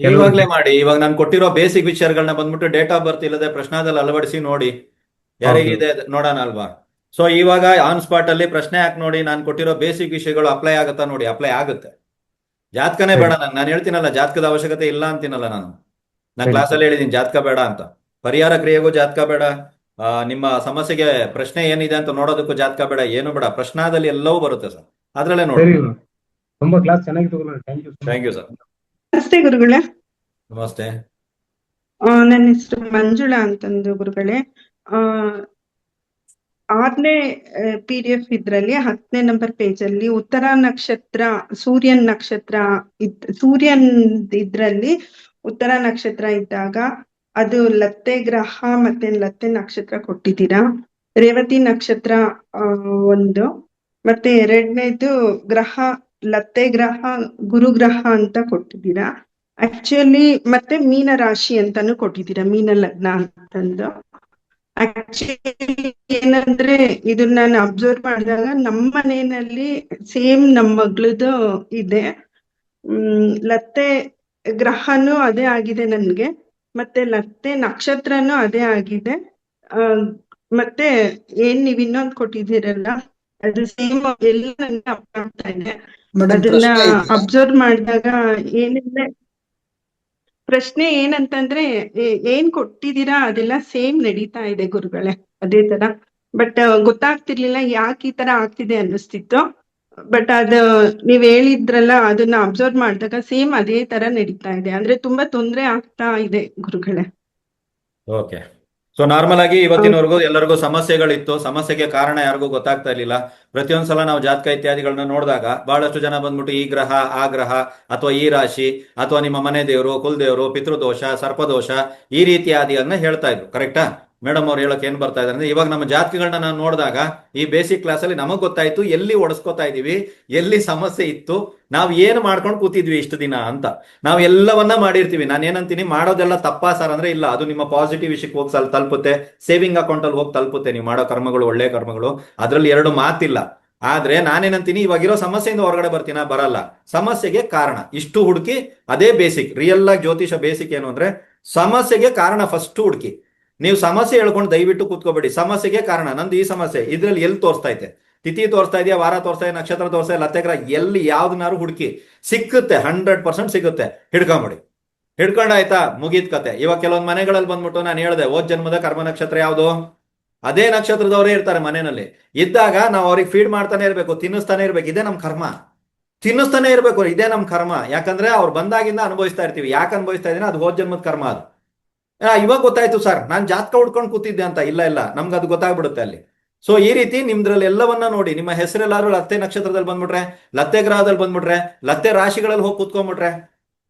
ಇವಾಗ್ಲೇ ಮಾಡಿ. ಇವಾಗ ನಾನು ಕೊಟ್ಟಿರೋ ಬೇಸಿಕ್ ವಿಚಾರಗಳನ್ನ ಬಂದ್ಬಿಟ್ಟು ಡೇಟ್ ಆಫ್ ಬರ್ತ್ ಇಲ್ಲದೆ ಪ್ರಶ್ನಾದಲ್ಲಿ ಅಳವಡಿಸಿ ನೋಡಿ ಯಾರಿಗಿದೆ ನೋಡೋಣ ಅಲ್ವಾ. ಸೊ ಇವಾಗ ಆನ್ ಸ್ಪಾಟ್ ಅಲ್ಲಿ ಪ್ರಶ್ನೆ ಹಾಕಿ ನೋಡಿ. ನಾನು ಕೊಟ್ಟಿರೋ ಬೇಸಿಕ್ ವಿಷಯಗಳು ಅಪ್ಲೈ ಆಗುತ್ತಾ ನೋಡಿ. ಅಪ್ಲೈ ಆಗುತ್ತೆ. ಜಾತಕನೇ ಬೇಡ ನಾನು ಹೇಳ್ತೀನಲ್ಲ, ಜಾತಕದ ಅವಶ್ಯಕತೆ ಇಲ್ಲ ಅಂತೀನಲ್ಲ. ನಾನು ಕ್ಲಾಸಲ್ಲಿ ಹೇಳಿದೀನಿ ಜಾತಕ ಬೇಡ ಅಂತ. ಪರಿಹಾರ ಕ್ರಿಯೆಗೂ ಜಾತಕ ಬೇಡ. ನಿಮ್ಮ ಸಮಸ್ಯೆಗೆ ಪ್ರಶ್ನೆ ಏನಿದೆ ಅಂತ ನೋಡೋದಕ್ಕೂ ಜಾತಕ ಬೇಡ, ಏನು ಬೇಡ. ಪ್ರಶ್ನಾದಲ್ಲಿ ಎಲ್ಲವೂ ಬರುತ್ತೆ ಸರ್, ಅದ್ರಲ್ಲೇ ನೋಡಿ. ತುಂಬಾ ಕ್ಲಾಸ್ ಚೆನ್ನಾಗಿತ್ತು ಗುರುಗಳೇ. Thank you sir. ನಮಸ್ತೆ ಗುರುಗಳೇ. ನಮಸ್ತೆ. ನನ್ನ ಹೆಸರು ಮಂಜುಳಾ ಅಂತಂದು ಗುರುಗಳೇ. 6ನೇ PDF ಇದ್ರಲ್ಲಿ 10ನೇ ನಂಬರ್ ಪೇಜ್ ಅಲ್ಲಿ ಉತ್ತರ ನಕ್ಷತ್ರ ಸೂರ್ಯನ್ ನಕ್ಷತ್ರ ಸೂರ್ಯನ್ ಇದ್ರಲ್ಲಿ ಉತ್ತರ ನಕ್ಷತ್ರ ಇದ್ದಾಗ ಅದು ಲತ್ತೆ ಗ್ರಹ ಮತ್ತೆ ಲತ್ತೆ ನಕ್ಷತ್ರ ಕೊಟ್ಟಿದ್ದೀರಾ. ರೇವತಿ ನಕ್ಷತ್ರ ಒಂದು, ಮತ್ತೆ 2ನೇದು ಗ್ರಹ ಲತ್ತೆ ಗ್ರಹ ಗುರು ಗ್ರಹ ಅಂತ ಕೊಟ್ಟಿದ್ದೀರಾ. ಆಕ್ಚುಲಿ ಮತ್ತೆ ಮೀನ ರಾಶಿ ಅಂತಾನು ಕೊಟ್ಟಿದ್ದೀರಾ, ಮೀನ ಲಗ್ನ ಅಂತಂದು. ಆಕ್ಚುಲಿ ಏನಂದ್ರೆ ಇದನ್ನ ನಾನು ಅಬ್ಸರ್ವ್ ಮಾಡಿದಾಗ ನಮ್ಮ ಮನೆಯಲ್ಲಿ ಸೇಮ್ ನಮ್ಮ ಮಗಳದು ಇದೆ. ಲತ್ತೆ ಗ್ರಹನೂ ಅದೇ ಆಗಿದೆ ನನ್ಗೆ, ಮತ್ತೆ ಲತ್ತೆ ನಕ್ಷತ್ರನೂ ಅದೇ ಆಗಿದೆ. ಮತ್ತೆ ಏನ್ ನೀವ್ ಇನ್ನೊಂದು ಕೊಟ್ಟಿದ್ದೀರಲ್ಲ ಅದು ಸೇಮ್ ಎಲ್ಲ ನನ್ಗೆ ಅರ್ಥ ಆಗ್ತಾ ಇದೆ. ಅದನ್ನ ಅಬ್ಸರ್ವ್ ಮಾಡಿದಾಗ ಏನಿದೆ ಪ್ರಶ್ನೆ ಏನಂತಂದ್ರೆ ಏನ್ ಕೊಟ್ಟಿದ್ದೀರಾ ಅದೆಲ್ಲ ಸೇಮ್ ನಡೀತಾ ಇದೆ ಗುರುಗಳೇ, ಅದೇ ತರ. ಬಟ್ ಗೊತ್ತಾಗ್ತಿರ್ಲಿಲ್ಲ ಯಾಕೆ ಈ ತರ ಆಗ್ತಿದೆ ಅನ್ನಿಸ್ತಿತ್ತು. ಬಟ್ ಅದು ನೀವ್ ಹೇಳಿದ್ರಲ್ಲ, ಅದನ್ನ ಅಬ್ಸರ್ವ್ ಮಾಡಿದಾಗ ಸೇಮ್ ಅದೇ ತರ ನಡೀತಾ ಇದೆ. ಅಂದ್ರೆ ತುಂಬಾ ತೊಂದ್ರೆ ಆಗ್ತಾ ಇದೆ ಗುರುಗಳೇ. ಓಕೆ. ಸೊ ನಾರ್ಮಲ್ ಆಗಿ ಇವತ್ತಿನವರೆಗೂ ಎಲ್ಲರಿಗೂ ಸಮಸ್ಯೆಗಳಿತ್ತು. ಸಮಸ್ಯೆಗೆ ಕಾರಣ ಯಾರಿಗೂ ಗೊತ್ತಾಗ್ತಾ ಇರ್ಲಿಲ್ಲ. ಪ್ರತಿಯೊಂದ್ಸಲ ನಾವು ಜಾತಕ ಇತ್ಯಾದಿಗಳನ್ನ ನೋಡಿದಾಗ ಬಹಳಷ್ಟು ಜನ ಬಂದ್ಬಿಟ್ಟು ಈ ಗ್ರಹ ಆ ಗ್ರಹ ಅಥವಾ ಈ ರಾಶಿ ಅಥವಾ ನಿಮ್ಮ ಮನೆ ದೇವರು, ಕುಲದೇವರು, ಪಿತೃದೋಷ, ಸರ್ಪದೋಷ ಈ ರೀತಿಯಾದಿಗಳನ್ನ ಹೇಳ್ತಾ ಇದ್ರು. ಕರೆಕ್ಟಾ ಮೇಡಮ್ ಅವ್ರು ಹೇಳಕ್ ಏನ್ ಬರ್ತಾ ಇದ್ದಾರೆ ಅಂದ್ರೆ, ಇವಾಗ ನಮ್ಮ ಜಾತಕಗಳನ್ನ ನಾವು ನೋಡಿದಾಗ ಈ ಬೇಸಿಕ್ ಕ್ಲಾಸ್ ಅಲ್ಲಿ ನಮಗ್ ಗೊತ್ತಾಯ್ತು ಎಲ್ಲಿ ಒಡಿಸ್ಕೊತಾ ಇದೀವಿ, ಎಲ್ಲಿ ಸಮಸ್ಯೆ ಇತ್ತು, ನಾವ್ ಏನ್ ಮಾಡ್ಕೊಂಡು ಕೂತಿದ್ವಿ ಇಷ್ಟು ದಿನ ಅಂತ. ನಾವ್ ಎಲ್ಲವನ್ನ ಮಾಡಿರ್ತೀವಿ. ನಾನು ಏನಂತೀನಿ, ಮಾಡೋದೆಲ್ಲ ತಪ್ಪಾ ಸರ್ ಅಂದ್ರೆ ಇಲ್ಲ, ಅದು ನಿಮ್ಮ ಪಾಸಿಟಿವ್ ವಿಷಯಕ್ಕೆ ಹೋಗಿ ತಲುಪುತ್ತೆ, ಸೇವಿಂಗ್ ಅಕೌಂಟ್ ಅಲ್ಲಿ ಹೋಗಿ ತಲುಪುತ್ತೆ. ನೀವು ಮಾಡೋ ಕರ್ಮಗಳು ಒಳ್ಳೆ ಕರ್ಮಗಳು, ಅದ್ರಲ್ಲಿ ಎರಡು ಮಾತಿಲ್ಲ. ಆದ್ರೆ ನಾನೇನಂತೀನಿ, ಇವಾಗಿರೋ ಸಮಸ್ಯೆಯಿಂದ ಹೊರಗಡೆ ಬರ್ತೀನ, ಬರಲ್ಲ. ಸಮಸ್ಯೆಗೆ ಕಾರಣ ಇಷ್ಟು ಹುಡುಕಿ, ಅದೇ ಬೇಸಿಕ್. ರಿಯಲ್ ಆಗಿ ಜ್ಯೋತಿಷ ಬೇಸಿಕ್ ಏನು ಅಂದ್ರೆ, ಸಮಸ್ಯೆಗೆ ಕಾರಣ ಫಸ್ಟ್ ಹುಡುಕಿ. ನೀವು ಸಮಸ್ಯೆ ಹೇಳ್ಕೊಂಡು ದಯವಿಟ್ಟು ಕೂತ್ಕೋಬೇಡಿ. ಸಮಸ್ಯೆಗೆ ಕಾರಣ, ನಂದು ಈ ಸಮಸ್ಯೆ, ಇದ್ರಲ್ಲಿ ಎಲ್ಲಿ ತೋರಿಸ್ತಾ ಐತೆ, ತಿಥಿ ತೋರಿಸ್ತಾ ಇದೆಯಾ, ವಾರ ತೋರಿಸ್ತಾ ಇದೆಯಾ, ನಕ್ಷತ್ರ ತೋರಿಸ್ತಾ ಇದೆಯಾ, ಲತ್ತೆಗ್ರಹ ಎಲ್ಲಿ ಯಾವ್ದನ್ನಾರು ಹುಡುಕಿ ಸಿಕ್ಕುತ್ತೆ, 100% ಸಿಗುತ್ತೆ. ಹಿಡ್ಕೊಂಬಿಡಿ. ಹಿಡ್ಕೊಂಡಾಯ್ತಾ, ಮುಗೀತ್ ಕತೆ. ಇವಾಗ ಕೆಲವೊಂದು ಮನೆಗಳಲ್ಲಿ ಬಂದ್ಬಿಟ್ಟು ನಾನು ಹೇಳ್ದೆ, ಓದ್ ಜನ್ಮದ ಕರ್ಮ ನಕ್ಷತ್ರ ಯಾವುದು, ಅದೇ ನಕ್ಷತ್ರದವರೇ ಇರ್ತಾರೆ ಮನೆಯಲ್ಲಿ. ಇದ್ದಾಗ ನಾವು ಅವ್ರಿಗೆ ಫೀಡ್ ಮಾಡ್ತಾನೆ ಇರ್ಬೇಕು, ತಿನ್ನಿಸ್ತಾನೆ ಇರ್ಬೇಕು. ಇದೇ ನಮ್ ಕರ್ಮ, ತಿನ್ನಿಸ್ತಾನೆ ಇರ್ಬೇಕು, ಇದೇ ನಮ್ ಕರ್ಮ. ಯಾಕಂದ್ರೆ ಅವ್ರು ಬಂದಾಗಿಂದ ಅನುಭವಿಸ್ತಾ ಇರ್ತೀವಿ. ಯಾಕೆ ಅನುಭವಿಸ್ತಾ ಇದೀನಿ, ಅದು ಹೋದ್ ಜನ್ಮದ ಕರ್ಮ. ಅದು ಇವಾಗ ಗೊತ್ತಾಯ್ತು ಸರ್, ನಾನು ಜಾತಕ ಹುಡ್ಕೊಂಡು ಕೂತಿದ್ದೆ ಅಂತ. ಇಲ್ಲ ಇಲ್ಲ, ನಮ್ಗೆ ಅದು ಗೊತ್ತಾಗ್ಬಿಡುತ್ತೆ ಅಲ್ಲಿ. ಸೊ ಈ ರೀತಿ ನಿಮ್ದ್ರಲ್ಲಿ ಎಲ್ಲವನ್ನ ನೋಡಿ, ನಿಮ್ಮ ಹೆಸರೆಲ್ಲಾರು ಲತ್ತೆ ನಕ್ಷತ್ರದಲ್ಲಿ ಬಂದ್ಬಿಟ್ರೆ, ಲತ್ತೆ ಗ್ರಹದಲ್ಲಿ ಬಂದ್ಬಿಟ್ರೆ, ಲತ್ತೆ ರಾಶಿಗಳಲ್ಲಿ ಹೋಗಿ ಕೂತ್ಕೊಂಡ್ಬಿಟ್ರೆ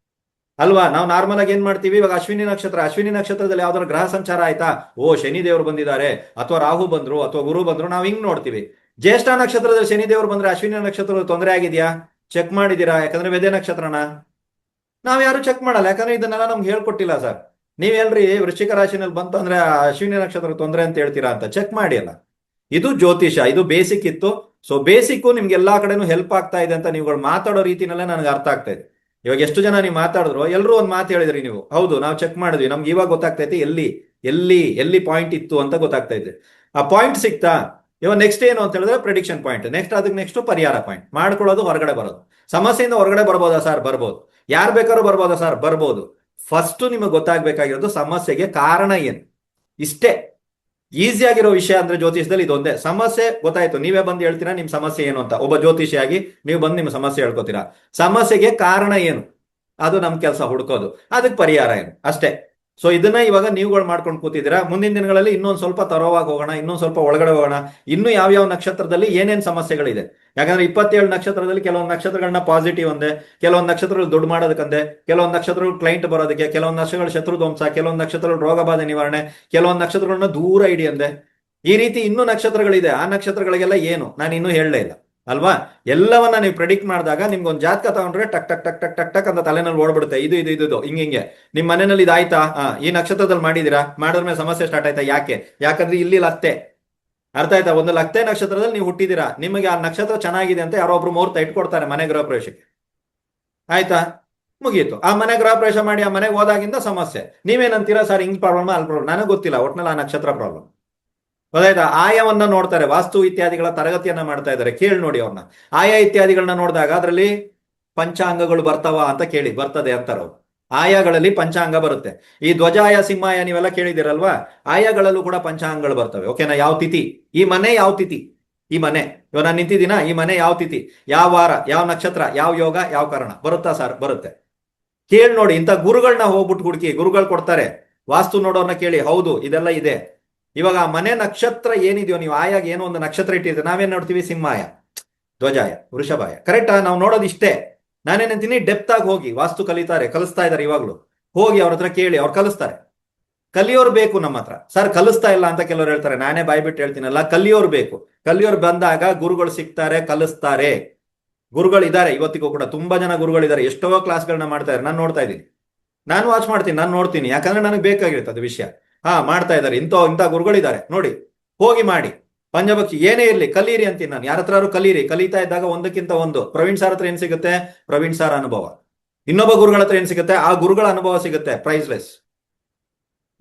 ಅಲ್ವಾ. ನಾವು ನಾರ್ಮಲ್ ಆಗಿ ಏನ್ ಮಾಡ್ತೀವಿ, ಇವಾಗ ಅಶ್ವಿನಿ ನಕ್ಷತ್ರದಲ್ಲಿ ಯಾವ್ದಾದ್ರು ಗ್ರಹ ಸಂಚಾರ ಆಯ್ತಾ, ಓ ಶನಿ ದೇವರು ಬಂದಿದ್ದಾರೆ, ಅಥವಾ ರಾಹು ಬಂದ್ರು, ಅಥವಾ ಗುರು ಬಂದ್ರು, ನಾವು ಹಿಂಗ್ ನೋಡ್ತೀವಿ. ಜ್ಯೇಷ್ಠ ನಕ್ಷತ್ರದಲ್ಲಿ ಶನಿ ದೇವರು ಬಂದ್ರೆ ಅಶ್ವಿನಿ ನಕ್ಷತ್ರದ ತೊಂದರೆ ಆಗಿದ್ಯಾ, ಚೆಕ್ ಮಾಡಿದೀರಾ? ಯಾಕಂದ್ರೆ ವೇದೆ ನಕ್ಷತ್ರನ ನಾವ್ ಯಾರು ಚೆಕ್ ಮಾಡಲ್ಲ, ಯಾಕಂದ್ರೆ ಇದನ್ನೆಲ್ಲ ನಮ್ಗೆ ಹೇಳ್ಕೊಟ್ಟಿಲ್ಲ ಸರ್. ನೀವೆಲ್ರಿ ವೃಶ್ಚಿಕ ರಾಶಿನಲ್ಲಿ ಬಂತು ಅಂದ್ರೆ ಅಶ್ವಿನಿ ನಕ್ಷತ್ರ ತೊಂದರೆ ಅಂತ ಹೇಳ್ತೀರಾ ಅಂತ ಚೆಕ್ ಮಾಡಿ ಅಲ್ಲ. ಇದು ಜ್ಯೋತಿಷ, ಇದು ಬೇಸಿಕ್ ಇತ್ತು. ಸೊ ಬೇಸಿಕ್ ನಿಮ್ಗೆ ಎಲ್ಲಾ ಕಡೆನೂ ಹೆಲ್ಪ್ ಆಗ್ತಾ ಇದೆ ಅಂತ ನೀವುಗಳು ಮಾತಾಡೋ ರೀತಿನಲ್ಲೇ ನನಗೆ ಅರ್ಥ ಆಗ್ತಾ ಇದೆ. ಇವಾಗ ಎಷ್ಟು ಜನ ನೀವು ಮಾತಾಡಿದ್ರು, ಎಲ್ಲರೂ ಒಂದು ಮಾತು ಹೇಳಿದ್ರಿ ನೀವು. ಹೌದು, ನಾವು ಚೆಕ್ ಮಾಡಿದ್ವಿ, ನಮ್ಗೆ ಇವಾಗ ಗೊತ್ತಾಗ್ತೈತೆ ಎಲ್ಲಿ ಎಲ್ಲಿ ಎಲ್ಲಿ ಪಾಯಿಂಟ್ ಇತ್ತು ಅಂತ ಗೊತ್ತಾಗ್ತಾ ಇದೆ. ಆ ಪಾಯಿಂಟ್ ಸಿಕ್ತಾ? ಇವಾಗ ನೆಕ್ಸ್ಟ್ ಏನು ಅಂತ ಹೇಳಿದ್ರೆ ಪ್ರೆಡಿಕ್ಷನ್ ಪಾಯಿಂಟ್. ನೆಕ್ಸ್ಟ್ ಪರಿಹಾರ ಪಾಯಿಂಟ್ ಮಾಡ್ಕೊಳ್ಳೋದು, ಹೊರಗಡೆ ಬರೋದು. ಸಮಸ್ಯೆಯಿಂದ ಹೊರಗಡೆ ಬರ್ಬೋದಾ ಸರ್? ಬರ್ಬೋದು. ಯಾರು ಬೇಕಾದ್ರೂ ಬರ್ಬೋದಾ ಸರ್? ಬರ್ಬೋದು. ಫಸ್ಟ್ ನಿಮಗೆ ಗೊತ್ತಾಗ್ಬೇಕಾಗಿರೋದು ಸಮಸ್ಯೆಗೆ ಕಾರಣ ಏನು, ಇಷ್ಟೇ. ಈಸಿ ಆಗಿರೋ ವಿಷಯ ಅಂದ್ರೆ ಜ್ಯೋತಿಷದಲ್ಲಿ ಇದೊಂದೇ. ಸಮಸ್ಯೆ ಗೊತ್ತಾಯ್ತು, ನೀವೇ ಬಂದು ಹೇಳ್ತೀರಾ ನಿಮ್ ಸಮಸ್ಯೆ ಏನು ಅಂತ. ಒಬ್ಬ ಜ್ಯೋತಿಷಿಯಾಗಿ ನೀವು ಬಂದು ನಿಮ್ಮ ಸಮಸ್ಯೆ ಹೇಳ್ಕೊತೀರಾ. ಸಮಸ್ಯೆಗೆ ಕಾರಣ ಏನು, ಅದು ನಮ್ ಕೆಲಸ ಹುಡ್ಕೋದು. ಅದಕ್ಕೆ ಪರಿಹಾರ ಏನು, ಅಷ್ಟೇ. ಸೊ ಇದನ್ನ ಇವಾಗ ನೀವುಗಳು ಮಾಡ್ಕೊಂಡು ಕೂತಿದ್ದೀರಾ. ಮುಂದಿನ ದಿನಗಳಲ್ಲಿ ಇನ್ನೊಂದು ಸ್ವಲ್ಪ ತರೋವಾಗಿ ಹೋಗೋಣ, ಇನ್ನೊಂದು ಸ್ವಲ್ಪ ಒಳಗಡೆ ಹೋಗೋಣ. ಇನ್ನು ಯಾವ್ಯಾವ ನಕ್ಷತ್ರದಲ್ಲಿ ಏನೇನ್ ಸಮಸ್ಯೆಗಳಿದೆ. ಯಾಕಂದ್ರೆ 27 ನಕ್ಷತ್ರದಲ್ಲಿ ಕೆಲವೊಂದು ನಕ್ಷತ್ರಗಳನ್ನ ಪಾಸಿಟಿವ್ ಅಂದೆ, ಕೆಲವೊಂದು ನಕ್ಷತ್ರಗಳು ದುಡ್ಡು ಮಾಡೋದಕ್ಕಂದೆ, ಕೆಲವೊಂದು ನಕ್ಷತ್ರಗಳು ಕ್ಲೈಂಟ್ ಬರೋದಕ್ಕೆ, ಕೆಲವೊಂದು ನಕ್ಷತ್ರಗಳು ಶತ್ರು ಧ್ವಂಸ, ಕೆಲವೊಂದು ನಕ್ಷತ್ರಗಳು ರೋಗ ಬಾಧೆ ನಿವಾರಣೆ, ಕೆಲವೊಂದು ನಕ್ಷತ್ರಗಳನ್ನ ದೂರ ಇಡಿ ಅಂದೆ. ಈ ರೀತಿ ಇನ್ನೂ ನಕ್ಷತ್ರಗಳಿದೆ. ಆ ನಕ್ಷತ್ರಗಳಿಗೆಲ್ಲ ಏನು ನಾನು ಇನ್ನೂ ಹೇಳಲೇ ಇಲ್ಲ ಅಲ್ವಾ. ಎಲ್ಲವನ್ನ ನೀವು ಪ್ರೆಡಿಕ್ಟ್ ಮಾಡಿದಾಗ ನಿಮ್ಗೆ ಒಂದು ಜಾತಕ ತಗೊಂಡ್ರೆ ಟಕ್ ಟಕ್ ಟಕ್ ಟಕ್ ಟಕ್ ಟಕ್ ಅಂತ ತಲೆನಲ್ಲಿ ಓಡ್ಬಿಡುತ್ತೆ. ಇದು ಹಿಂಗೆ ನಿಮ್ ಮನೆಯಲ್ಲಿ ಇದಾಯ್ತಾ, ಈ ನಕ್ಷತ್ರದಲ್ಲಿ ಮಾಡಿದೀರಾ, ಮಾಡಿದ್ಮೇಲೆ ಸಮಸ್ಯೆ ಸ್ಟಾರ್ಟ್ ಆಯ್ತಾ. ಯಾಕಂದ್ರೆ ಇಲ್ಲಿ ಲತ್ತೆ, ಅರ್ಥ ಆಯ್ತಾ? ಒಂದು ಲತ್ತೆ ನಕ್ಷತ್ರದಲ್ಲಿ ನೀವು ಹುಟ್ಟಿದೀರಾ, ನಿಮಗೆ ಆ ನಕ್ಷತ್ರ ಚೆನ್ನಾಗಿದೆ ಅಂತ ಯಾರೋ ಒಬ್ರು ಮುಹೂರ್ತ ಇಟ್ಕೊಡ್ತಾರೆ ಮನೆ ಗೃಹ ಪ್ರವೇಶಕ್ಕೆ. ಆಯ್ತಾ, ಮುಗೀತು. ಆ ಮನೆ ಗೃಹ ಪ್ರವೇಶ ಮಾಡಿ ಆ ಮನೆಗೆ ಹೋದಾಗಿಂದ ಸಮಸ್ಯೆ. ನೀವೇನಂತೀರಾ ಸರ್, ಹಿಂಗ್ ಪ್ರಾಬ್ಲಮ್ ಅಲ್ಲಿ ಪ್ರಾಬ್ಲಮ್, ನನಗೆ ಗೊತ್ತಿಲ್ಲ, ಒಟ್ನಲ್ಲಿ ಆ ನಕ್ಷತ್ರ ಪ್ರಾಬ್ಲಮ್. ಗೊತ್ತಾಯ್ತಾ? ಆಯವನ್ನ ನೋಡ್ತಾರೆ, ವಾಸ್ತು ಇತ್ಯಾದಿಗಳ ತರಗತಿಯನ್ನ ಮಾಡ್ತಾ ಇದ್ದಾರೆ, ಕೇಳಿ ನೋಡಿ ಅವ್ರನ್ನ. ಆಯಾ ಇತ್ಯಾದಿಗಳನ್ನ ನೋಡಿದಾಗ ಅದರಲ್ಲಿ ಪಂಚಾಂಗಗಳು ಬರ್ತಾವ ಅಂತ ಕೇಳಿ, ಬರ್ತದೆ ಅಂತಾರ ಅವ್ರು. ಆಯಾಗಳಲ್ಲಿ ಪಂಚಾಂಗ ಬರುತ್ತೆ. ಈ ಧ್ವಜಾಯ ಸಿಂಹಾಯ ನೀವೆಲ್ಲ ಕೇಳಿದಿರಲ್ವಾ, ಆಯಾಗಳಲ್ಲೂ ಕೂಡ ಪಂಚಾಂಗಗಳು ಬರ್ತವೆ. ಓಕೆನಾ? ಯಾವ ತಿಥಿ, ಈ ಮನೆ ಯಾವ ತಿಥಿ, ಈ ಮನೆ ಇವಾಗ ನಾನು ನಿಂತಿದ್ದೀನ, ಈ ಮನೆ ಯಾವ ತಿಥಿ, ಯಾವ ವಾರ, ಯಾವ ನಕ್ಷತ್ರ, ಯಾವ ಯೋಗ, ಯಾವ ಕಾರಣ ಬರುತ್ತಾ ಸರ್? ಬರುತ್ತೆ. ಕೇಳಿ ನೋಡಿ. ಇಂಥ ಗುರುಗಳನ್ನ ಹೋಗ್ಬಿಟ್ಟು ಹುಡುಕಿ, ಗುರುಗಳು ಕೊಡ್ತಾರೆ. ವಾಸ್ತು ನೋಡೋರ್ನ ಕೇಳಿ, ಹೌದು ಇದೆಲ್ಲ ಇದೆ. ಇವಾಗ ಆ ಮನೆ ನಕ್ಷತ್ರ ಏನಿದೆಯೋ, ನೀವು ಆಯಾಗ ಏನೋ ಒಂದು ನಕ್ಷತ್ರ ಇಟ್ಟಿದ್ರೆ ನಾವೇನ್ ನೋಡ್ತೀವಿ, ಸಿಂಹಾಯ, ಧ್ವಜಾಯ, ವೃಷಭಾಯ. ಕರೆಕ್ಟಾ? ನಾವು ನೋಡೋದು ಇಷ್ಟೇ. ನಾನೇನಂತೀನಿ, ಡೆಪ್ತ್ ಆಗಿ ಹೋಗಿ. ವಾಸ್ತು ಕಲಿಸ್ತಾ ಇದ್ದಾರೆ ಇವಾಗ್ಲು. ಹೋಗಿ ಅವ್ರ ಹತ್ರ ಕೇಳಿ, ಅವ್ರು ಕಲಿಸ್ತಾರೆ. ಕಲಿಯೋರು ಬೇಕು ನಮ್ಮ ಹತ್ರ. ಸರ್ ಕಲಿಸ್ತಾ ಇಲ್ಲ ಅಂತ ಕೆಲವರು ಹೇಳ್ತಾರೆ, ನಾನೇ ಬಾಯ್ಬಿಟ್ಟು ಹೇಳ್ತೀನಲ್ಲ, ಕಲಿಯೋರು ಬೇಕು. ಕಲಿಯೋರು ಬಂದಾಗ ಗುರುಗಳು ಸಿಗ್ತಾರೆ, ಕಲಿಸ್ತಾರೆ. ಗುರುಗಳಿದ್ದಾರೆ ಇವತ್ತಿಗೂ ಕೂಡ, ತುಂಬಾ ಜನ ಗುರುಗಳಿದ್ದಾರೆ. ಎಷ್ಟೋ ಕ್ಲಾಸ್ಗಳನ್ನ ಮಾಡ್ತಾ ಇದ್ದಾರೆ, ನಾನು ನೋಡ್ತಾ ಇದ್ದೀನಿ, ನಾನು ವಾಚ್ ಮಾಡ್ತೀನಿ, ನಾನು ನೋಡ್ತೀನಿ. ಯಾಕಂದ್ರೆ ನನಗೆ ಬೇಕಾಗಿರುತ್ತೆ ಅದು ವಿಷಯ. ಮಾಡ್ತಾ ಇದ್ದಾರೆ, ಇಂಥ ಗುರುಗಳಿದ್ದಾರೆ ನೋಡಿ, ಹೋಗಿ ಮಾಡಿ. ಪಂಚಭಕ್ಷಿ ಏನೇ ಇರ್ಲಿ ಕಲೀರಿ ಅಂತೀನಿ ನಾನು. ಯಾರ ಹತ್ರ ಕಲೀರಿ. ಕಲಿತಾ ಇದ್ದಾಗ ಒಂದಕ್ಕಿಂತ ಒಂದು. ಪ್ರವೀಣ್ ಸರ್ ಹತ್ರ ಏನ್ ಸಿಗುತ್ತೆ, ಪ್ರವೀಣ್ ಸರ್ ಅನುಭವ. ಇನ್ನೊಬ್ಬ ಗುರುಗಳ ಹತ್ರ ಏನ್ ಸಿಗುತ್ತೆ, ಆ ಗುರುಗಳ ಅನುಭವ ಸಿಗುತ್ತೆ, ಪ್ರೈಸ್ಲೆಸ್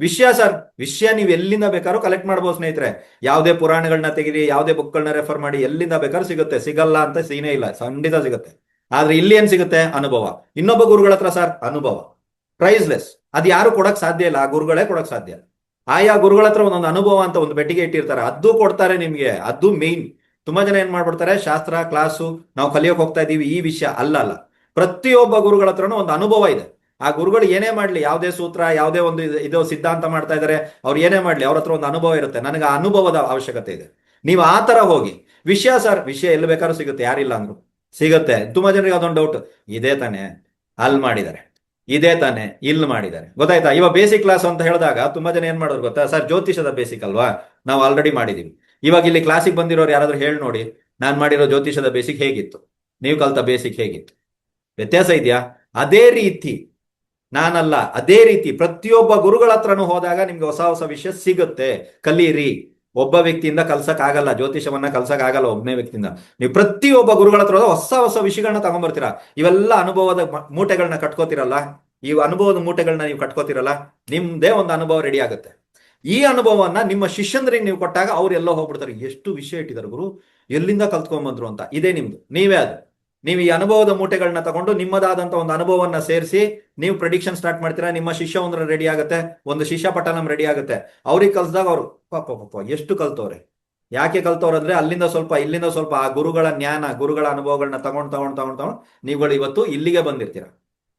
ವಿಷಯ ಸರ್. ವಿಷಯ ನೀವು ಎಲ್ಲಿಂದ ಬೇಕಾದ್ರೂ ಕಲೆಕ್ಟ್ ಮಾಡ್ಬೋದು ಸ್ನೇಹಿತರೆ. ಯಾವುದೇ ಪುರಾಣಗಳನ್ನ ತೆಗಿರಿ, ಯಾವುದೇ ಬುಕ್ಗಳನ್ನ ರೆಫರ್ ಮಾಡಿ, ಎಲ್ಲಿಂದ ಬೇಕಾದ್ರೂ ಸಿಗುತ್ತೆ. ಸಿಗಲ್ಲ ಅಂತ ಸೀನೇ ಇಲ್ಲ, ಖಂಡಿತ ಸಿಗುತ್ತೆ. ಆದ್ರೆ ಇಲ್ಲಿ ಏನ್ ಸಿಗುತ್ತೆ, ಅನುಭವ. ಇನ್ನೊಬ್ಬ ಗುರುಗಳ ಹತ್ರ ಸರ್ ಅನುಭವ. ಪ್ರೈಸ್ಲೆಸ್. ಅದು ಯಾರು ಕೊಡಕ್ ಸಾಧ್ಯ ಇಲ್ಲ, ಆ ಗುರುಗಳೇ ಕೊಡಕ್ ಸಾಧ್ಯ. ಆಯಾ ಗುರುಗಳ ಹತ್ರ ಒಂದೊಂದು ಅನುಭವ ಅಂತ ಒಂದು ಪೆಟ್ಟಿಗೆ ಇಟ್ಟಿರ್ತಾರೆ, ಅದು ಕೊಡ್ತಾರೆ ನಿಮ್ಗೆ. ಅದು ಮೇನ್. ತುಂಬಾ ಜನ ಏನ್ ಮಾಡ್ಬಿಡ್ತಾರೆ, ಶಾಸ್ತ್ರ ಕ್ಲಾಸು ನಾವು ಕಲಿಯೋಕೆ ಹೋಗ್ತಾ ಇದೀವಿ ಈ ವಿಷಯ ಅಲ್ಲ. ಪ್ರತಿಯೊಬ್ಬ ಗುರುಗಳ ಹತ್ರನೂ ಒಂದು ಅನುಭವ ಇದೆ. ಆ ಗುರುಗಳು ಏನೇ ಮಾಡ್ಲಿ, ಯಾವುದೇ ಸೂತ್ರ, ಯಾವುದೇ ಒಂದು ಇದು ಸಿದ್ಧಾಂತ ಮಾಡ್ತಾ ಇದಾರೆ, ಅವ್ರು ಏನೇ ಮಾಡ್ಲಿ, ಅವ್ರ ಹತ್ರ ಒಂದು ಅನುಭವ ಇರುತ್ತೆ. ನನಗೆ ಆ ಅನುಭವದ ಅವಶ್ಯಕತೆ ಇದೆ. ನೀವು ಆ ತರ ಹೋಗಿ ವಿಷಯ ಎಲ್ಲಿ ಬೇಕಾದ್ರೂ ಸಿಗುತ್ತೆ, ಯಾರಿಲ್ಲ ಅಂದ್ರು ಸಿಗುತ್ತೆ. ತುಂಬಾ ಜನರಿಗೆ ಅದೊಂದು ಡೌಟ್, ಇದೇ ತಾನೆ ಅಲ್ಲಿ ಮಾಡಿದ್ದಾರೆ, ಇದೇ ತಾನೆ ಇಲ್ಲಿ ಮಾಡಿದ್ದಾರೆ, ಗೊತ್ತಾಯ್ತಾ? ಇವಾಗ ಬೇಸಿಕ್ ಕ್ಲಾಸ್ ಅಂತ ಹೇಳಿದಾಗ ತುಂಬಾ ಜನ ಏನ್ ಮಾಡೋರು ಗೊತ್ತಾ, ಸರ್ ಜ್ಯೋತಿಷದ ಬೇಸಿಕ್ ಅಲ್ವಾ, ನಾವು ಆಲ್ರೆಡಿ ಮಾಡಿದೀವಿ. ಇವಾಗ ಇಲ್ಲಿ ಕ್ಲಾಸಿಗೆ ಬಂದಿರೋರು ಯಾರಾದ್ರೂ ಹೇಳಿ ನೋಡಿ, ನಾನ್ ಮಾಡಿರೋ ಜ್ಯೋತಿಷದ ಬೇಸಿಕ್ ಹೇಗಿತ್ತು, ನೀವು ಕಲ್ತ ಬೇಸಿಕ್ ಹೇಗಿತ್ತು, ವ್ಯತ್ಯಾಸ ಇದೆಯಾ? ಅದೇ ರೀತಿ ನಾನಲ್ಲ, ಅದೇ ರೀತಿ ಪ್ರತಿಯೊಬ್ಬ ಗುರುಗಳ ಹತ್ರನೂ ಹೋದಾಗ ನಿಮ್ಗೆ ಹೊಸ ಹೊಸ ವಿಷಯ ಸಿಗುತ್ತೆ. ಕಲೀರಿ. ಒಬ್ಬ ವ್ಯಕ್ತಿಯಿಂದ ಕಲ್ಸಕ್ ಆಗಲ್ಲ, ಜ್ಯೋತಿಷವನ್ನ ಕಲ್ಸಕ್ ಆಗಲ್ಲ ಒಬ್ಬನೇ ವ್ಯಕ್ತಿಯಿಂದ. ನೀವು ಪ್ರತಿಯೊಬ್ಬ ಗುರುಗಳ ಹತ್ರ ಹೊಸ ಹೊಸ ವಿಷಯಗಳನ್ನ ತಗೊಂಡ್ಬರ್ತೀರಾ. ಇವೆಲ್ಲ ಅನುಭವದ ಮೂಟೆಗಳನ್ನ ಕಟ್ಕೋತಿರಲ್ಲ, ಈ ಅನುಭವದ ಮೂಟೆಗಳನ್ನ ನೀವು ಕಟ್ಕೋತಿರಲ್ಲ, ನಿಮ್ದೇ ಒಂದು ಅನುಭವ ರೆಡಿ ಆಗುತ್ತೆ. ಈ ಅನುಭವವನ್ನ ನಿಮ್ಮ ಶಿಷ್ಯಂದ್ರಿಗೆ ನೀವು ಕೊಟ್ಟಾಗ ಅವ್ರು ಎಲ್ಲೋ ಹೋಗ್ಬಿಡ್ತಾರೆ, ಎಷ್ಟು ವಿಷಯ ಇಟ್ಟಿದ್ದಾರೆ ಗುರು, ಎಲ್ಲಿಂದ ಕಲ್ತ್ಕೊಂಡ್ಬಂದ್ರು ಅಂತ. ಇದೇ ನಿಮ್ದು, ನೀವೇ ಅದು. ನೀವು ಈ ಅನುಭವದ ಮೂಟೆಗಳನ್ನ ತಗೊಂಡು ನಿಮ್ಮದಾದಂತ ಒಂದು ಅನುಭವವನ್ನ ಸೇರಿಸಿ ನೀವು ಪ್ರೆಡಿಕ್ಷನ್ ಸ್ಟಾರ್ಟ್ ಮಾಡ್ತೀರಾ. ನಿಮ್ಮ ಶಿಷ್ಯ ಒಂದ್ರ ರೆಡಿ ಆಗುತ್ತೆ, ಒಂದು ಶಿಷ್ಯ ಪಠಣಂ ರೆಡಿ ಆಗುತ್ತೆ. ಅವ್ರಿಗೆ ಕಲ್ಸಿದಾಗ ಅವರು ಪಾಪ ಎಷ್ಟು ಕಲ್ತವ್ರೆ. ಯಾಕೆ ಕಲ್ತವ್ರು ಅಂದ್ರೆ ಅಲ್ಲಿಂದ ಸ್ವಲ್ಪ ಇಲ್ಲಿಂದ ಸ್ವಲ್ಪ ಆ ಗುರುಗಳ ಜ್ಞಾನ, ಗುರುಗಳ ಅನುಭವಗಳನ್ನ ತಗೊಂಡು ನೀವುಗಳು ಇವತ್ತು ಇಲ್ಲಿಗೆ ಬಂದಿರ್ತೀರ.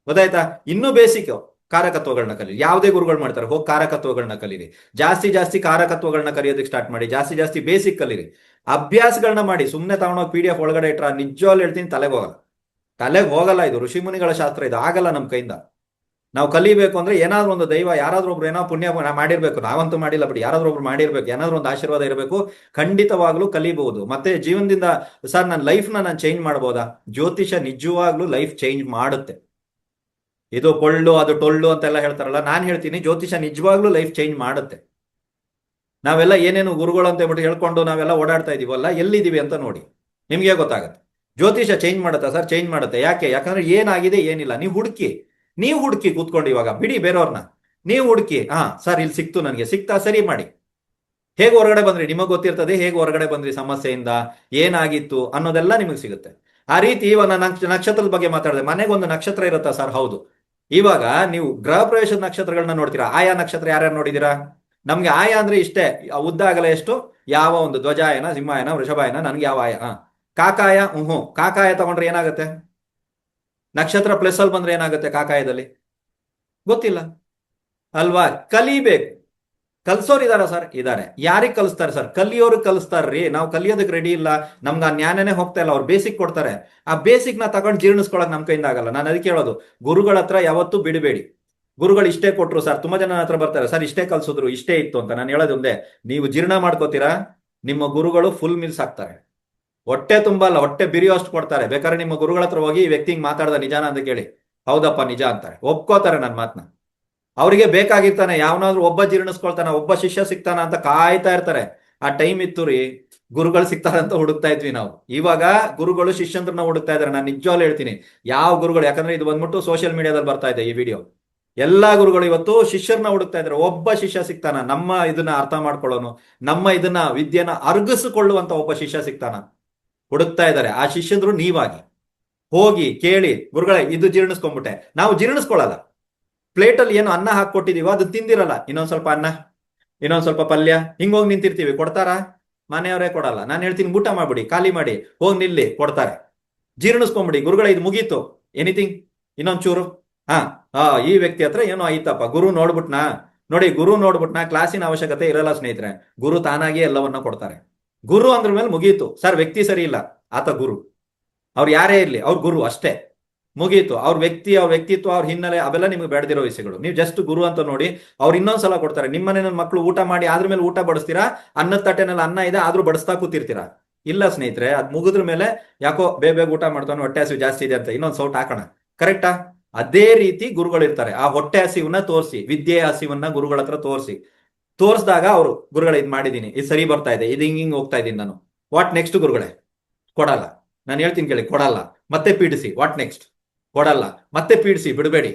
ಗೊತ್ತಾಯ್ತಾ? ಇನ್ನೂ ಬೇಸಿಕ್ ಕಾರಕತ್ವಗಳನ್ನ ಕಲೀರಿ. ಯಾವುದೇ ಗುರುಗಳು ಮಾಡ್ತಾರೆ, ಹೋಗಿ ಕಾರಕತ್ವಗಳನ್ನ ಕಲೀರಿ. ಜಾಸ್ತಿ ಕಾರಕತ್ವಗಳನ್ನ ಕಲಿಯೋದಕ್ಕೆ ಸ್ಟಾರ್ಟ್ ಮಾಡಿ. ಜಾಸ್ತಿ ಬೇಸಿಕ್ ಕಲೀರಿ. ಅಭ್ಯಾಸಗಳನ್ನ ಮಾಡಿ. ಸುಮ್ಮನೆ ತಗೊಂಡೋಗಿ PDF ಒಳಗಡೆ ಇಟ್ರ ನಿಜವಾಗ್ಲೂ ಹೇಳ್ತೀನಿ, ತಲೆಗೆ ಹೋಗಲ್ಲ. ಇದು ಋಷಿಮುನಿಗಳ ಶಾಸ್ತ್ರ, ಇದು ಆಗಲ್ಲ ನಮ್ಮ ಕೈಯಿಂದ. ನಾವು ಕಲಿಬೇಕು ಅಂದ್ರೆ ಏನಾದ್ರೂ ಒಂದು ದೈವ, ಯಾರಾದ್ರೂ ಒಬ್ರು ಏನೋ ಪುಣ್ಯ ಮಾಡಿರ್ಬೇಕು. ನಾವಂತೂ ಮಾಡಿಲ್ಲ ಬಿಡಿ, ಯಾರಾದ್ರೂ ಒಬ್ರು ಮಾಡಿರ್ಬೇಕು, ಏನಾದ್ರೂ ಒಂದು ಆಶೀರ್ವಾದ ಇರಬೇಕು. ಖಂಡಿತವಾಗ್ಲೂ ಕಲಿಬಹುದು. ಮತ್ತೆ ಜೀವನದಿಂದ ಸರ್ ನನ್ನ ಲೈಫ್ನ ನಾನು ಚೇಂಜ್ ಮಾಡ್ಬೋದಾ? ಜ್ಯೋತಿಷ ನಿಜವಾಗ್ಲೂ ಲೈಫ್ ಚೇಂಜ್ ಮಾಡುತ್ತೆ. ಇದು ಪೊಳ್ಳು ಅದು ಟೊಳ್ಳು ಅಂತೆಲ್ಲ ಹೇಳ್ತಾರಲ್ಲ, ನಾನು ಹೇಳ್ತೀನಿ ಜ್ಯೋತಿಷ ನಿಜವಾಗ್ಲೂ ಲೈಫ್ ಚೇಂಜ್ ಮಾಡುತ್ತೆ. ನಾವೆಲ್ಲ ಏನೇನು ಗುರುಗಳು ಅಂತ ಹೇಳ್ಬಿಟ್ಟು ಹೇಳ್ಕೊಂಡು ನಾವೆಲ್ಲ ಓಡಾಡ್ತಾ ಇದೀವಲ್ಲ, ಎಲ್ಲಿದ್ದೀವಿ ಅಂತ ನೋಡಿ, ನಿಮ್ಗೆ ಗೊತ್ತಾಗುತ್ತೆ. ಜ್ಯೋತಿಷ ಚೇಂಜ್ ಮಾಡುತ್ತಾ ಸರ್? ಚೇಂಜ್ ಮಾಡುತ್ತೆ. ಯಾಕಂದ್ರೆ ಏನಾಗಿದೆ ಏನಿಲ್ಲ ನೀವು ಹುಡುಕಿ ಕೂತ್ಕೊಂಡು. ಇವಾಗ ಬಿಡಿ ಬೇರೆಯವ್ರನ್ನ, ನೀವು ಹುಡುಕಿ. ಸರ್ ಇಲ್ಲಿ ಸಿಕ್ತು, ನನಗೆ ಸಿಕ್ತಾ, ಸರಿ ಮಾಡಿ. ಹೇಗೆ ಹೊರಗಡೆ ಬಂದ್ರಿ ನಿಮಗೆ ಗೊತ್ತಿರ್ತದೆ, ಹೇಗೆ ಹೊರಗಡೆ ಬಂದ್ರಿ ಸಮಸ್ಯೆಯಿಂದ, ಏನಾಗಿತ್ತು ಅನ್ನೋದೆಲ್ಲ ನಿಮಗೆ ಸಿಗುತ್ತೆ. ಆ ರೀತಿ ಇವಾಗ ನಾನು ನಕ್ಷತ್ರದ ಬಗ್ಗೆ ಮಾತಾಡಿದೆ. ಮನೆಗೊಂದು ನಕ್ಷತ್ರ ಇರುತ್ತಾ ಸರ್? ಹೌದು. ಇವಾಗ ನೀವು ಗೃಹ ಪ್ರವೇಶದ ನಕ್ಷತ್ರಗಳನ್ನ ನೋಡ್ತೀರಾ. ಆಯಾ ನಕ್ಷತ್ರ ಯಾರ್ಯಾರು ನೋಡಿದೀರಾ? ನಮ್ಗೆ ಆಯ ಅಂದ್ರೆ ಇಷ್ಟೇ, ಉದ್ದ ಆಗಲ್ಲ ಎಷ್ಟು, ಯಾವ ಒಂದು ಧ್ವಜಾಯನ, ಸಿಂಹಾಯನ, ವೃಷಭಾಯನ, ನನ್ಗೆ ಯಾವ ಆಯ. ಕಾಕಾಯ, ಕಾಕಾಯ ತಗೊಂಡ್ರೆ ಏನಾಗುತ್ತೆ? ನಕ್ಷತ್ರ ಪ್ಲಸ್ ಅಲ್ಲಿ ಬಂದ್ರೆ ಏನಾಗುತ್ತೆ ಕಾಕಾಯದಲ್ಲಿ? ಗೊತ್ತಿಲ್ಲ ಅಲ್ವಾ? ಕಲಿಬೇಕು. ಕಲ್ಸೋರು ಇದಾರ ಸರ್? ಇದಾರೆ. ಯಾರಿಗೆ ಕಲಿಸ್ತಾರೆ ಸರ್? ಕಲಿಯೋರು ಕಲಿಸ್ತಾರ್ರಿ. ನಾವು ಕಲಿಯೋದಕ್ಕೆ ರೆಡಿ ಇಲ್ಲ, ನಮ್ಗೆ ಆ ಜ್ಞಾನನೇ ಹೋಗ್ತಾ ಇಲ್ಲ. ಅವ್ರು ಬೇಸಿಕ್ ಕೊಡ್ತಾರೆ, ಆ ಬೇಸಿಕ್ ನ ತಗೊಂಡು ಜೀರ್ಣಿಸ್ಕೊಳಕ್ ನಮ್ ಕೈಯಿಂದ ಆಗಲ್ಲ. ನಾನು ಅದಕ್ಕೆ ಹೇಳೋದು, ಗುರುಗಳ ಹತ್ರ ಯಾವತ್ತೂ ಬಿಡಬೇಡಿ. ಗುರುಗಳು ಇಷ್ಟೇ ಕೊಟ್ರು ಸರ್, ತುಂಬಾ ಜನ ಹತ್ರ ಬರ್ತಾರೆ, ಸರ್ ಇಷ್ಟೇ ಕಲ್ಸಿದ್ರು, ಇಷ್ಟೇ ಇತ್ತು ಅಂತ. ನಾನು ಹೇಳೋದು ಒಂದೇ, ನೀವು ಜೀರ್ಣ ಮಾಡ್ಕೋತೀರಾ, ನಿಮ್ಮ ಗುರುಗಳು ಫುಲ್ ಮೀಲ್ಸ್ ಹಾಕ್ತಾರೆ. ಹೊಟ್ಟೆ ತುಂಬಲ್ಲ, ಹೊಟ್ಟೆ ಬಿರಿಯೋಷ್ಟು ಕೊಡ್ತಾರೆ. ಬೇಕಾದ್ರೆ ನಿಮ್ಮ ಗುರುಗಳ ಹತ್ರ ಹೋಗಿ ಈ ವ್ಯಕ್ತಿಗೆ ಮಾತಾಡ್ದ ನಿಜಾನ ಅಂತ ಕೇಳಿ, ಹೌದಪ್ಪ ನಿಜ ಅಂತಾರೆ, ಒಪ್ಕೋತಾರೆ ನನ್ನ ಮಾತನ್ನ. ಅವರಿಗೆ ಬೇಕಾಗಿರ್ತಾನೆ, ಯಾವನಾದ್ರೂ ಒಬ್ಬ ಜೀರ್ಣಿಸ್ಕೊಳ್ತಾನ, ಒಬ್ಬ ಶಿಷ್ಯ ಸಿಗ್ತಾನ ಅಂತ ಕಾಯ್ತಾ ಇರ್ತಾರೆ. ಆ ಟೈಮ್ ಇತ್ತು ರೀ, ಗುರುಗಳು ಸಿಗ್ತಾರ ಅಂತ ಹುಡುಕ್ತಾ ಇದ್ವಿ ನಾವು. ಇವಾಗ ಗುರುಗಳು ಶಿಷ್ಯಂತ್ರನ್ನ ಹುಡುಕ್ತಾ ಇದಾರೆ. ನಾನು ನಿಜವಾಗ್ಲೂ ಹೇಳ್ತೀನಿ, ಯಾವ ಗುರುಗಳು, ಯಾಕಂದ್ರೆ ಇದು ಬಂದ್ಬಿಟ್ಟು ಸೋಷಿಯಲ್ ಮೀಡಿಯಾದಲ್ಲಿ ಬರ್ತಾ ಇದೆ ಈ ವಿಡಿಯೋ. ಎಲ್ಲಾ ಗುರುಗಳು ಇವತ್ತು ಶಿಷ್ಯರನ್ನ ಹುಡುಕ್ತಾ ಇದ್ದಾರೆ. ಒಬ್ಬ ಶಿಷ್ಯ ಸಿಗ್ತಾನ, ನಮ್ಮ ಇದನ್ನ ಅರ್ಥ ಮಾಡ್ಕೊಳ್ಳೋನು, ನಮ್ಮ ಇದನ್ನ ವಿದ್ಯೆನ ಅರ್ಗಿಸಿಕೊಳ್ಳುವಂತ ಒಬ್ಬ ಶಿಷ್ಯ ಸಿಗ್ತಾನ, ಹುಡುಕ್ತಾ ಇದ್ದಾರೆ. ಆ ಶಿಷ್ಯಂದ್ರು ನೀವಾಗಿ ಹೋಗಿ ಕೇಳಿ, ಗುರುಗಳೇ ಇದು ಜೀರ್ಣಿಸ್ಕೊಂಡ್ಬಿಟ್ಟೆ. ನಾವು ಜೀರ್ಣಿಸ್ಕೊಳ್ಳಲ್ಲ. ಪ್ಲೇಟಲ್ಲಿ ಏನು ಅನ್ನ ಹಾಕೊಟ್ಟಿದೀವೋ ಅದು ತಿಂದಿರಲ್ಲ. ಇನ್ನೊಂದ್ ಸ್ವಲ್ಪ ಅನ್ನ, ಇನ್ನೊಂದ್ ಸ್ವಲ್ಪ ಪಲ್ಯ, ಹಿಂಗೋಗಿ ನಿಂತಿರ್ತೀವಿ. ಕೊಡ್ತಾರಾ? ಮನೆಯವರೇ ಕೊಡಲ್ಲ. ನಾನು ಹೇಳ್ತೀನಿ ಊಟ ಮಾಡ್ಬಿಡಿ, ಖಾಲಿ ಮಾಡಿ, ಹೋಗಿ ನಿಲ್ಲಿ, ಕೊಡ್ತಾರೆ. ಜೀರ್ಣಿಸ್ಕೊಂಬಿಡಿ. ಗುರುಗಳೇ ಇದು ಮುಗೀತು, ಎನಿಥಿಂಗ್ ಇನ್ನೊಂದ್ ಚೂರು. ಈ ವ್ಯಕ್ತಿ ಹತ್ರ ಏನೋ ಆಯ್ತಪ್ಪ, ಗುರು ನೋಡ್ಬಿಟ್ನಾ. ನೋಡಿ, ಗುರು ನೋಡ್ಬಿಟ್ನಾ, ಕ್ಲಾಸಿನ ಅವಶ್ಯಕತೆ ಇರಲ್ಲ ಸ್ನೇಹಿತರೆ. ಗುರು ತಾನಾಗಿ ಎಲ್ಲವನ್ನ ಕೊಡ್ತಾರೆ. ಗುರು ಅಂದ್ರ ಮೇಲೆ ಮುಗೀತು. ಸರ್ ವ್ಯಕ್ತಿ ಸರಿ ಇಲ್ಲ, ಆತ ಗುರು. ಅವ್ರು ಯಾರೇ ಇರ್ಲಿ, ಅವ್ರ ಗುರು ಅಷ್ಟೇ, ಮುಗೀತು. ಅವ್ರ ವ್ಯಕ್ತಿ, ಅವ್ರ ವ್ಯಕ್ತಿತ್ವ, ಅವ್ರ ಹಿನ್ನೆಲೆ ಅವೆಲ್ಲ ನಿಮ್ಗೆ ಬೇಡದಿರೋ ವಿಷಯಗಳು. ನೀವು ಜಸ್ಟ್ ಗುರು ಅಂತ ನೋಡಿ, ಅವ್ರು ಇನ್ನೊಂದ್ಸಲ ಕೊಡ್ತಾರೆ. ನಿಮ್ಮ ಮನೆ ಮಕ್ಕಳು ಊಟ ಮಾಡಿ ಆದ್ರ ಮೇಲೆ ಊಟ ಬಡಿಸ್ತೀರಾ, ಅನ್ನದ ತಟ್ಟೆನಲ್ಲಿ ಅನ್ನ ಇದೆ ಆದ್ರೂ ಬಡಿಸ್ತಾ ಕೂತಿರ್ತೀರಾ? ಇಲ್ಲ ಸ್ನೇಹಿತರೆ, ಅದ್ ಮುಗಿದ್ರ ಮೇಲೆ ಯಾಕೋ ಬೇಗ ಊಟ ಮಾಡ್ತಾನೆ, ಹೊಟ್ಟೆ ಹಸಿವು ಜಾಸ್ತಿ ಇದೆ ಅಂತ ಇನ್ನೊಂದ್ ಸೌಟ್ ಹಾಕೋಣ. ಕರೆಕ್ಟಾ? ಅದೇ ರೀತಿ ಗುರುಗಳಿರ್ತಾರೆ. ಆ ಹೊಟ್ಟೆ ಹಸಿವನ್ನ ತೋರಿಸಿ, ವಿದ್ಯೆಯ ಹಸಿವನ್ನ ಗುರುಗಳ ಹತ್ರ ತೋರಿಸಿದಾಗ ಅವರು, ಗುರುಗಳೇ ಇದ್ ಮಾಡಿದೀನಿ, ಇದು ಸರಿ ಬರ್ತಾ ಇದೆ, ಇದು ಹಿಂಗ್ ಹೋಗ್ತಾ ಇದೀನಿ ನಾನು, ವಾಟ್ ನೆಕ್ಸ್ಟ್ ಗುರುಗಳೇ? ಕೊಡಲ್ಲ. ನಾನು ಹೇಳ್ತೀನಿ ಕೇಳಿ, ಕೊಡಲ್ಲ. ಮತ್ತೆ ಪೀಡಿಸಿ, ವಾಟ್ ನೆಕ್ಸ್ಟ್? ಕೊಡಲ್ಲ. ಮತ್ತೆ ಪೀಡಿಸಿ, ಬಿಡಬೇಡಿ.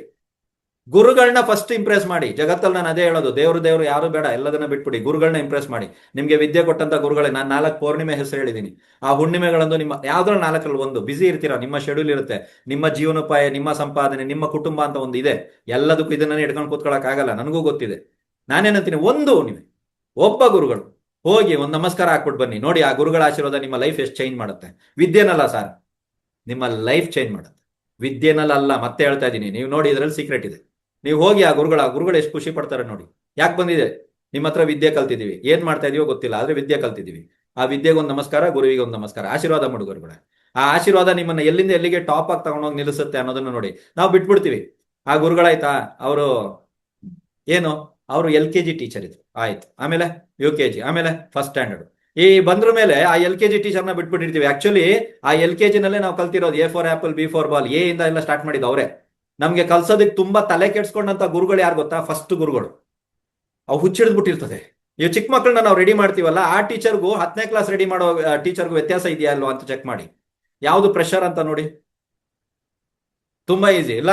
ಗುರುಗಳನ್ನ ಫಸ್ಟ್ ಇಂಪ್ರೆಸ್ ಮಾಡಿ. ಜಗತ್ತಲ್ಲಿ ನಾನು ಅದೇ ಹೇಳೋದು, ದೇವ್ರು ಯಾರು ಬೇಡ, ಎಲ್ಲದನ್ನ ಬಿಟ್ಬಿಡಿ, ಗುರುಗಳನ್ನ ಇಂಪ್ರೆಸ್ ಮಾಡಿ. ನಿಮ್ಗೆ ವಿದ್ಯೆ ಕೊಟ್ಟಂತ ಗುರುಗಳೇ, ನಾನು 4 ಪೌರ್ಣಿಮೆ ಹೆಸರು ಹೇಳಿದ್ದೀನಿ. ಆ ಹುಣ್ಣಿಮೆಗಳಂದು ನಿಮ್ಮ ಯಾವ್ದ್ರಲ್ಲಿ 4ರಲ್ಲಿ ಒಂದು ಬಿಸಿ ಇರ್ತೀರಾ, ನಿಮ್ಮ ಶೆಡ್ಯೂಲ್ ಇರುತ್ತೆ, ನಿಮ್ಮ ಜೀವನೋಪಾಯ, ನಿಮ್ಮ ಸಂಪಾದನೆ, ನಿಮ್ಮ ಕುಟುಂಬ ಅಂತ ಒಂದು ಇದೆ. ಎಲ್ಲದಕ್ಕೂ ಇದನ್ನ ಇಟ್ಕೊಂಡು ಕೂತ್ಕೊಳಕ್ ಆಗಲ್ಲ, ನನಗೂ ಗೊತ್ತಿದೆ. ನಾನೇನಂತೀನಿ, ಒಬ್ಬ ಗುರುಗಳು ಹೋಗಿ ಒಂದು ನಮಸ್ಕಾರ ಹಾಕ್ಬಿಟ್ಟು ಬನ್ನಿ, ನೋಡಿ ಆ ಗುರುಗಳ ಆಶೀರ್ವಾದ ನಿಮ್ಮ ಲೈಫ್ ಎಷ್ಟು ಚೇಂಜ್ ಮಾಡುತ್ತೆ. ವಿದ್ಯೆನಲ್ಲ ಸರ್, ನಿಮ್ಮ ಲೈಫ್ ಚೇಂಜ್ ಮಾಡುತ್ತೆ, ವಿದ್ಯೆನಲ್ಲ ಅಲ್ಲ. ಮತ್ತೆ ಹೇಳ್ತಾ ಇದ್ದೀನಿ, ನೀವು ನೋಡಿ, ಇದರಲ್ಲಿ ಸೀಕ್ರೆಟ್ ಇದೆ. ನೀವು ಹೋಗಿ ಆ ಗುರುಗಳು ಎಷ್ಟು ಖುಷಿ ಪಡ್ತಾರೆ ನೋಡಿ. ಯಾಕೆ ಬಂದಿದೆ? ನಿಮ್ಮ ಹತ್ರ ವಿದ್ಯೆ ಕಲ್ತಿದೀವಿ, ಏನ್ ಮಾಡ್ತಾ ಇದೀವೋ ಗೊತ್ತಿಲ್ಲ, ಆದ್ರೆ ವಿದ್ಯೆ ಕಲ್ತಿದೀವಿ. ಆ ವಿದ್ಯೆಗೆ ಒಂದು ನಮಸ್ಕಾರ, ಗುರುವಿಗೆ ಒಂದು ನಮಸ್ಕಾರ, ಆಶೀರ್ವಾದ ಮಾಡು ಗುರುಗಳೇ. ಆ ಆಶೀರ್ವಾದ ನಿಮ್ಮನ್ನ ಎಲ್ಲಿಂದ ಎಲ್ಲಿಗೆ ಟಾಪ್ ಆಗಿ ತಗೊಂಡೋಗಿ ನಿಲ್ಲಿಸುತ್ತೆ ಅನ್ನೋದನ್ನ ನೋಡಿ. ನಾವು ಬಿಟ್ಬಿಡ್ತೀವಿ. ಆ ಗುರುಗಳಾಯ್ತಾ, ಅವರು LKG ಟೀಚರ್ ಇದ್ರು, ಆಯ್ತು, ಆಮೇಲೆ UKG, ಆಮೇಲೆ ಫಸ್ಟ್ ಸ್ಟ್ಯಾಂಡರ್ಡ್. ಈ ಬಂದ್ರ ಮೇಲೆ ಆ LKG ಟೀಚರ್ನ ಬಿಟ್ಬಿಟ್ಟಿರ್ತೀವಿ. ಆಕ್ಚುಲಿ ಆ LKG ನಲ್ಲೇ ನಾವು ಕಲ್ತಿರೋದು A for apple, B for ball, A ಇಂದ ಎಲ್ಲ ಸ್ಟಾರ್ಟ್ ಮಾಡಿದ್ದು ಅವರೇ. ನಮ್ಗೆ ಕಲ್ಸೋದಕ್ಕೆ ತುಂಬಾ ತಲೆ ಕೆಡ್ಸ್ಕೊಂಡಂತ ಗುರುಗಳು ಯಾರು ಗೊತ್ತಾ? ಫಸ್ಟ್ ಗುರುಗಳು. ಅವು ಹುಚ್ಚಿಡ್ದ್ಬಿಟ್ಟಿರ್ತದೆ. ಇವ್ ಚಿಕ್ಕ ಮಕ್ಕಳನ್ನ ನಾವು ರೆಡಿ ಮಾಡ್ತೀವಲ್ಲ, ಆ ಟೀಚರ್ಗೂ 10ನೇ ಕ್ಲಾಸ್ ರೆಡಿ ಮಾಡೋ ಟೀಚರ್ಗೂ ವ್ಯತ್ಯಾಸ ಇದೆಯಾ ಅಲ್ವಾ ಅಂತ ಚೆಕ್ ಮಾಡಿ. ಯಾವ್ದು ಪ್ರೆಷರ್ ಅಂತ ನೋಡಿ, ತುಂಬಾ ಈಸಿ ಇಲ್ಲ?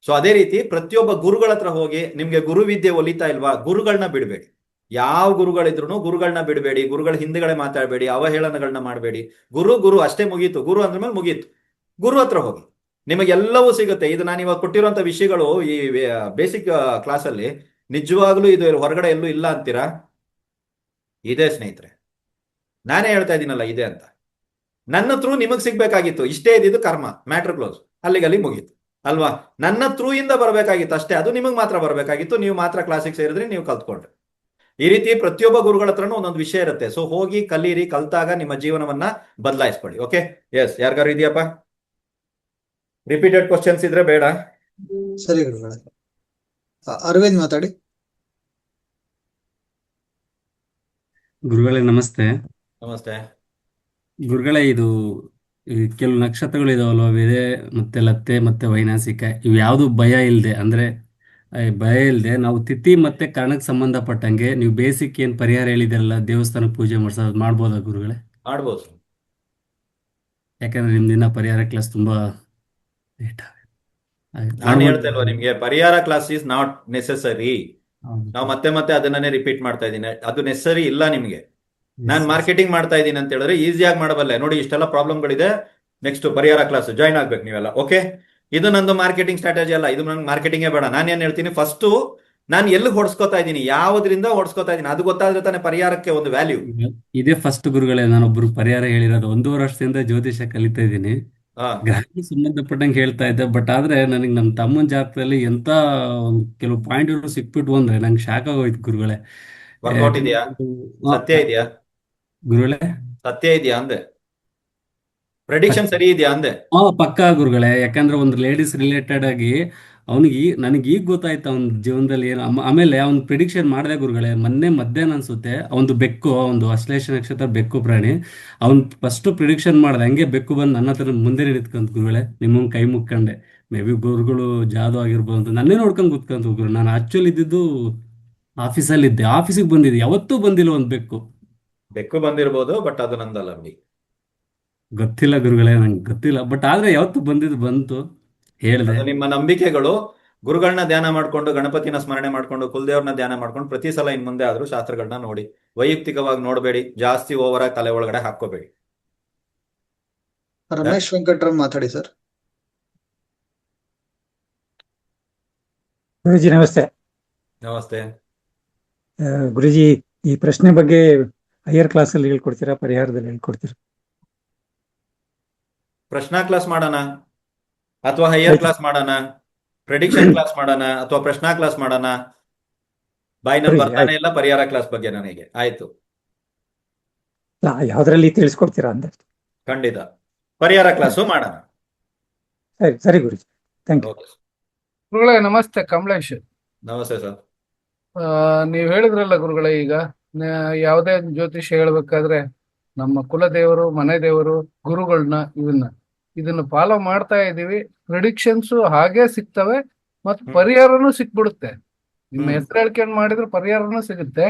ಸೊ ಅದೇ ರೀತಿ ಪ್ರತಿಯೊಬ್ಬ ಗುರುಗಳ ಹತ್ರ ಹೋಗಿ, ನಿಮ್ಗೆ ಗುರು ವಿದ್ಯೆ ಒಲಿತಾ ಇಲ್ವಾ, ಗುರುಗಳನ್ನ ಬಿಡಬೇಡಿ. ಯಾವ ಗುರುಗಳಿದ್ರು ಗುರುಗಳನ್ನ ಬಿಡಬೇಡಿ, ಗುರುಗಳ ಹಿಂದೆಗಳೇ ಮಾತಾಡಬೇಡಿ, ಅವಹೇಳನಗಳನ್ನ ಮಾಡಬೇಡಿ. ಗುರು ಅಷ್ಟೇ, ಮುಗೀತು. ಗುರು ಅಂದ್ರ ಮೇಲೆ ಮುಗೀತು. ಗುರು ಹತ್ರ ಹೋಗಿ, ನಿಮಗೆಲ್ಲವೂ ಸಿಗುತ್ತೆ. ಇದು ನಾನು ಇವಾಗ ಕೊಟ್ಟಿರುವಂತ ವಿಷಯಗಳು ಈ ಬೇಸಿಕ್ ಕ್ಲಾಸಲ್ಲಿ ನಿಜವಾಗ್ಲೂ ಇದು ಹೊರಗಡೆ ಎಲ್ಲೂ ಇಲ್ಲ ಅಂತೀರಾ? ಇದೆ ಸ್ನೇಹಿತರೆ, ನಾನೇ ಹೇಳ್ತಾ ಇದ್ದೀನಲ್ಲ ಇದೆ ಅಂತ. ನನ್ನ ಥ್ರೂ ನಿಮಗ್ ಸಿಗ್ಬೇಕಾಗಿತ್ತು, ಇಷ್ಟೇ ಇದ್ದಿದ್ದು ಕರ್ಮ, ಮ್ಯಾಟ್ರ್ ಕ್ಲೋಸ್, ಅಲ್ಲಿಗಲ್ಲಿ ಮುಗೀತು ಅಲ್ವಾ? ನನ್ನ ಥ್ರೂ ಇಂದ ಬರಬೇಕಾಗಿತ್ತು ಅಷ್ಟೇ, ಅದು ನಿಮಗೆ ಮಾತ್ರ ಬರಬೇಕಾಗಿತ್ತು. ನೀವು ಮಾತ್ರ ಕ್ಲಾಸಿಗೆ ಸೇರಿದ್ರೆ ನೀವು ಕಲ್ತ್ಕೊಂಡ್ರೆ. ಈ ರೀತಿ ಪ್ರತಿಯೊಬ್ಬ ಗುರುಗಳ ಹತ್ರನೂ ಒಂದೊಂದು ವಿಷಯ ಇರುತ್ತೆ. ಸೊ ಹೋಗಿ ಕಲೀರಿ, ಕಲ್ತಾಗ ನಿಮ್ಮ ಜೀವನವನ್ನ ಬದಲಾಯಿಸ್ಕೊಳ್ಳಿ. ಓಕೆ, ಎಸ್, ಯಾರಿಗಾರು ಇದೆಯಪ್ಪ ರಿಪೀಟೆಡ್ ಕ್ವಶನ್ಸ್ ಇದ್ರೆ? ಬೇಡ, ಸರಿ ಗುರುಗಳೇ. ಅರವಿಂದ್ ಮಾತಾಡಿ. ಗುರುಗಳೇ ನಮಸ್ತೆ. ನಮಸ್ತೆ ಗುರುಗಳೇ, ಇದು ಕೆಲವು ನಕ್ಷತ್ರಗಳು ಇದಾವಲ್ವ, ವೇದೆ ಮತ್ತೆ ಲತ್ತೆ ಮತ್ತೆ ವೈನಾಸಿಕ, ಇವು ಯಾವುದು ಭಯ ಇಲ್ಲದೆ ನಾವು ತಿಥಿ ಮತ್ತೆ ಕರ್ಣಕ್ಕೆ ಸಂಬಂಧಪಟ್ಟಂಗೆ ನೀವು ಬೇಸಿಕ್ ಏನ್ ಪರಿಹಾರ ಹೇಳಿದಿರಲ್ಲ, ದೇವಸ್ಥಾನ ಪೂಜೆ ಮಾಡ್ಬೋದಾ ಗುರುಗಳೇ? ಮಾಡ್ಬೋದು. ಯಾಕಂದ್ರೆ ನಿಮ್ದಿನ ಪರಿಹಾರ ಕ್ಲಾಸ್ ತುಂಬಾ ನಾನು ಹೇಳ್ತಾ ಇಲ್ವಾ ನಿಮ್ಗೆ, ಪರಿಹಾರ ಕ್ಲಾಸ್ ಇಸ್ ನಾಟ್ ನೆಸೆಸರಿ. ನಾವು ಮತ್ತೆ ಅದನ್ನೇ ರಿಪೀಟ್ ಮಾಡ್ತಾ ಇದ್ದೀನಿ, ಅದು ನೆಸೆಸರಿ ಇಲ್ಲ ನಿಮ್ಗೆ. ನಾನು ಮಾರ್ಕೆಟಿಂಗ್ ಮಾಡ್ತಾ ಇದ್ದೀನಿ ಅಂತ ಹೇಳಿದ್ರೆ ಈಸಿಯಾಗಿ ಮಾಡಬಲ್ಲೆ. ನೋಡಿ, ಇಷ್ಟೆಲ್ಲ ಪ್ರಾಬ್ಲಮ್ಗಳಿದೆ, ನೆಕ್ಸ್ಟ್ ಪರಿಹಾರ ಕ್ಲಾಸ್ ಜಾಯ್ನ್ ಆಗ್ಬೇಕು ನೀವೆಲ್ಲ. ಓಕೆ, ಇದು ನಂದು ಮಾರ್ಕೆಟಿಂಗ್ ಸ್ಟ್ರಾಟಜಿ ಅಲ್ಲ, ಇದು ನಂಗೆ ಮಾರ್ಕೆಟಿಂಗೇ ಬೇಡ. ನಾನೇನ್ ಹೇಳ್ತೀನಿ, ಫಸ್ಟ್ ನಾನು ಎಲ್ಲಿ ಹೊಡ್ಸ್ಕೊತಾ ಇದ್ದೀನಿ, ಯಾವ್ದ್ರಿಂದ ಹೊಡ್ಸ್ಕೊತಾ ಇದ್ದೀನಿ ಅದು ಗೊತ್ತಾದ್ರೆ ತಾನೇ ಪರಿಹಾರಕ್ಕೆ ಒಂದು ವ್ಯಾಲ್ಯೂ. ಇದೇ ಫಸ್ಟ್ ಗುರುಗಳೇ, ನಾನೊಬ್ರು ಪರಿಹಾರ ಹೇಳಿರೋದು. 1.5 ವರ್ಷದಿಂದ ಜ್ಯೋತಿಷ ಕಲಿತಾ ಇದ್ದೀನಿ, ಗ್ರಹಕ್ಕೆ ಸಂಬಂಧಪಟ್ಟಂಗೆ ಹೇಳ್ತಾ ಇದ್ದೆ. ಬಟ್ ಆದ್ರೆ ನನಗೆ ನಮ್ಮ ತಮ್ಮನ ಜಾತಕದಲ್ಲಿ ಎಂತ ಒಂದು ಕೆಲವು ಪಾಯಿಂಟ್ಗಳು ಸಿಕ್ಬಿಟ್ಟು ಅಂದ್ರೆ ನಂಗೆ ಶಾಕ್ ಆಗೋಯ್ತು ಗುರುಗಳೇ. ವರ್ಕೌಟ್ ಇದೆಯಾ? ಸತ್ಯ ಇದೆಯಾ ಗುರುಗಳೇ? ಸತ್ಯ ಇದೆಯಾ ಅಂದೆ, ಪ್ರೆಡಿಕ್ಷನ್ ಸರಿ ಇದೆಯಾ ಅಂದೆ. ಪಕ್ಕಾ ಗುರುಗಳೇ. ಯಾಕಂದ್ರೆ ಒಂದು ಲೇಡೀಸ್ ರಿಲೇಟೆಡ್ ಆಗಿ ನನಗೆ ಈಗ ಗೊತ್ತಾಯ್ತು ಅವನ ಜೀವನದಲ್ಲಿ ಏನು. ಆಮೇಲೆ ಅವ್ನು ಪ್ರಿಡಿಕ್ಷನ್ ಮಾಡಿದೆ ಗುರುಗಳೇ, ಮೊನ್ನೆ ಮಧ್ಯಾಹ್ನ ಅನ್ಸುತ್ತೆ. ಒಂದು ಬೆಕ್ಕು, ಒಂದು ಅಶ್ಲೇಷ ನಕ್ಷತ್ರ ಬೆಕ್ಕು ಪ್ರಾಣಿ, ಅವ್ನು ಫಸ್ಟ್ ಪ್ರಿಡಿಕ್ಷನ್ ಮಾಡ್ದೆ, ಹಂಗೆ ಬೆಕ್ಕು ಬಂದು ನನ್ನ ಹತ್ರ ಮುಂದೆ ನಿಂತ್ಕೊಂತ ಗುರುಗಳೇ, ನಿಮ್ಮಂಗೆ ಕೈ ಮುಕ್ಕೊಂಡೆ. ಮೇ ಬಿ ಗುರುಗಳು ಜಾದು ಆಗಿರ್ಬೋದು ಅಂತ ನನ್ನೇ ನೋಡ್ಕೊಂಡು ಕೂತ್ಕೊಂತ ಗುರು. ನಾನು ಆಕ್ಚುಲಿ ಇದ್ದಿದ್ದು ಆಫೀಸಲ್ಲಿ ಇದ್ದೆ, ಆಫೀಸಿಗೆ ಬಂದಿದ್ದೆ, ಯಾವತ್ತೂ ಬಂದಿಲ್ಲ ಒಂದು ಬೆಕ್ಕು ಬಂದಿರ್ಬೋದು, ಬಟ್ ಅದು ನಂದಲ್ಲ ಬಿಡಿ. ಗೊತ್ತಿಲ್ಲ ಗುರುಗಳೇ, ನಂಗೆ ಗೊತ್ತಿಲ್ಲ. ಬಟ್ ಆದ್ರೆ ಯಾವತ್ತು ಬಂತು ಹೇಳ್ದೆ. ನಿಮ್ಮ ನಂಬಿಕೆಗಳು. ಗುರುಗಳನ್ನ ಧ್ಯಾನ ಮಾಡ್ಕೊಂಡು, ಗಣಪತಿನ ಸ್ಮರಣೆ ಮಾಡ್ಕೊಂಡು, ಕುಲದೇವ್ರನ್ನ ಧ್ಯಾನ ಮಾಡ್ಕೊಂಡು ಪ್ರತಿ ಸಲ ಇನ್ ಮುಂದೆ ಆದ್ರೂ ಶಾಸ್ತ್ರಗಳನ್ನ ನೋಡಿ. ವೈಯಕ್ತಿಕವಾಗಿ ನೋಡಬೇಡಿ, ಜಾಸ್ತಿ ಓವರ್ ಆಗಿ ತಲೆ ಒಳಗಡೆ ಹಾಕೋಬೇಡಿ. ರಮೇಶ್ ವೆಂಕಟ್ರಾವ್ ಮಾತಾಡಿ ಸರ್. ಗುರುಜಿ ನಮಸ್ತೆ. ನಮಸ್ತೆ ಗುರುಜಿ, ಈ ಪ್ರಶ್ನೆ ಬಗ್ಗೆ ಹೈಯರ್ ಕ್ಲಾಸ್ ಅಲ್ಲಿ ಹೇಳ್ಕೊಡ್ತೀರಾ, ಪರಿಹಾರದಲ್ಲಿ ಹೇಳ್ಕೊಡ್ತೀರಾ? ಪ್ರಶ್ನಾ ಕ್ಲಾಸ್ ಮಾಡೋಣ ಅಥವಾ ಹೈಯರ್ ಕ್ಲಾಸ್ ಮಾಡೋಣ, ಪ್ರೆಡಿಕ್ಷನ್ ಕ್ಲಾಸ್ ಮಾಡೋಣ ಅಥವಾ ಪ್ರಶ್ನಾ ಕ್ಲಾಸ್ ಮಾಡೋಣ? ಬಾಯಿನಲ್ಲಿ ಬರ್ತಾನೆ ಇಲ್ಲ ಪರಿಹಾರ ಕ್ಲಾಸ್ ಬಗ್ಗೆ ನನಗೆ. ಆಯ್ತು, ಯಾವ್ದ್ರಲ್ಲಿ ತಿಳಿಸ್ಕೊಡ್ತೀರಾ ಅಂತ. ಖಂಡಿತ ಪರಿಹಾರ ಕ್ಲಾಸು ಮಾಡೋಣ. ಸರಿ ಗುರುಜಿ, ಥ್ಯಾಂಕ್ ಯು. ಗುರುಗಳೇ ನಮಸ್ತೆ, ಕಮಲೇಶ್. ನಮಸ್ತೆ ಸರ್. ನೀವ್ ಹೇಳಿದ್ರಲ್ಲ ಗುರುಗಳೇ, ಈಗ ಯಾವುದೇ ಜ್ಯೋತಿಷ್ಯ ಹೇಳ್ಬೇಕಾದ್ರೆ ನಮ್ಮ ಕುಲದೇವರು, ಮನೆ ದೇವರು, ಗುರುಗಳನ್ನ ಇದನ್ನ ಫಾಲೋ ಮಾಡ್ತಾ ಇದೀವಿ. ಪ್ರಿಡಿಕ್ಷನ್ಸ್ ಹಾಗೆ ಸಿಗ್ತವೆ, ಮತ್ ಪರಿಹಾರನೂ ಸಿಕ್ಬಿಡುತ್ತೆ. ನಿಮ್ಮ ಹೆಸರು ಹೇಳ್ಕೊಂಡ್ ಮಾಡಿದ್ರೆ ಪರಿಹಾರನೂ ಸಿಗುತ್ತೆ.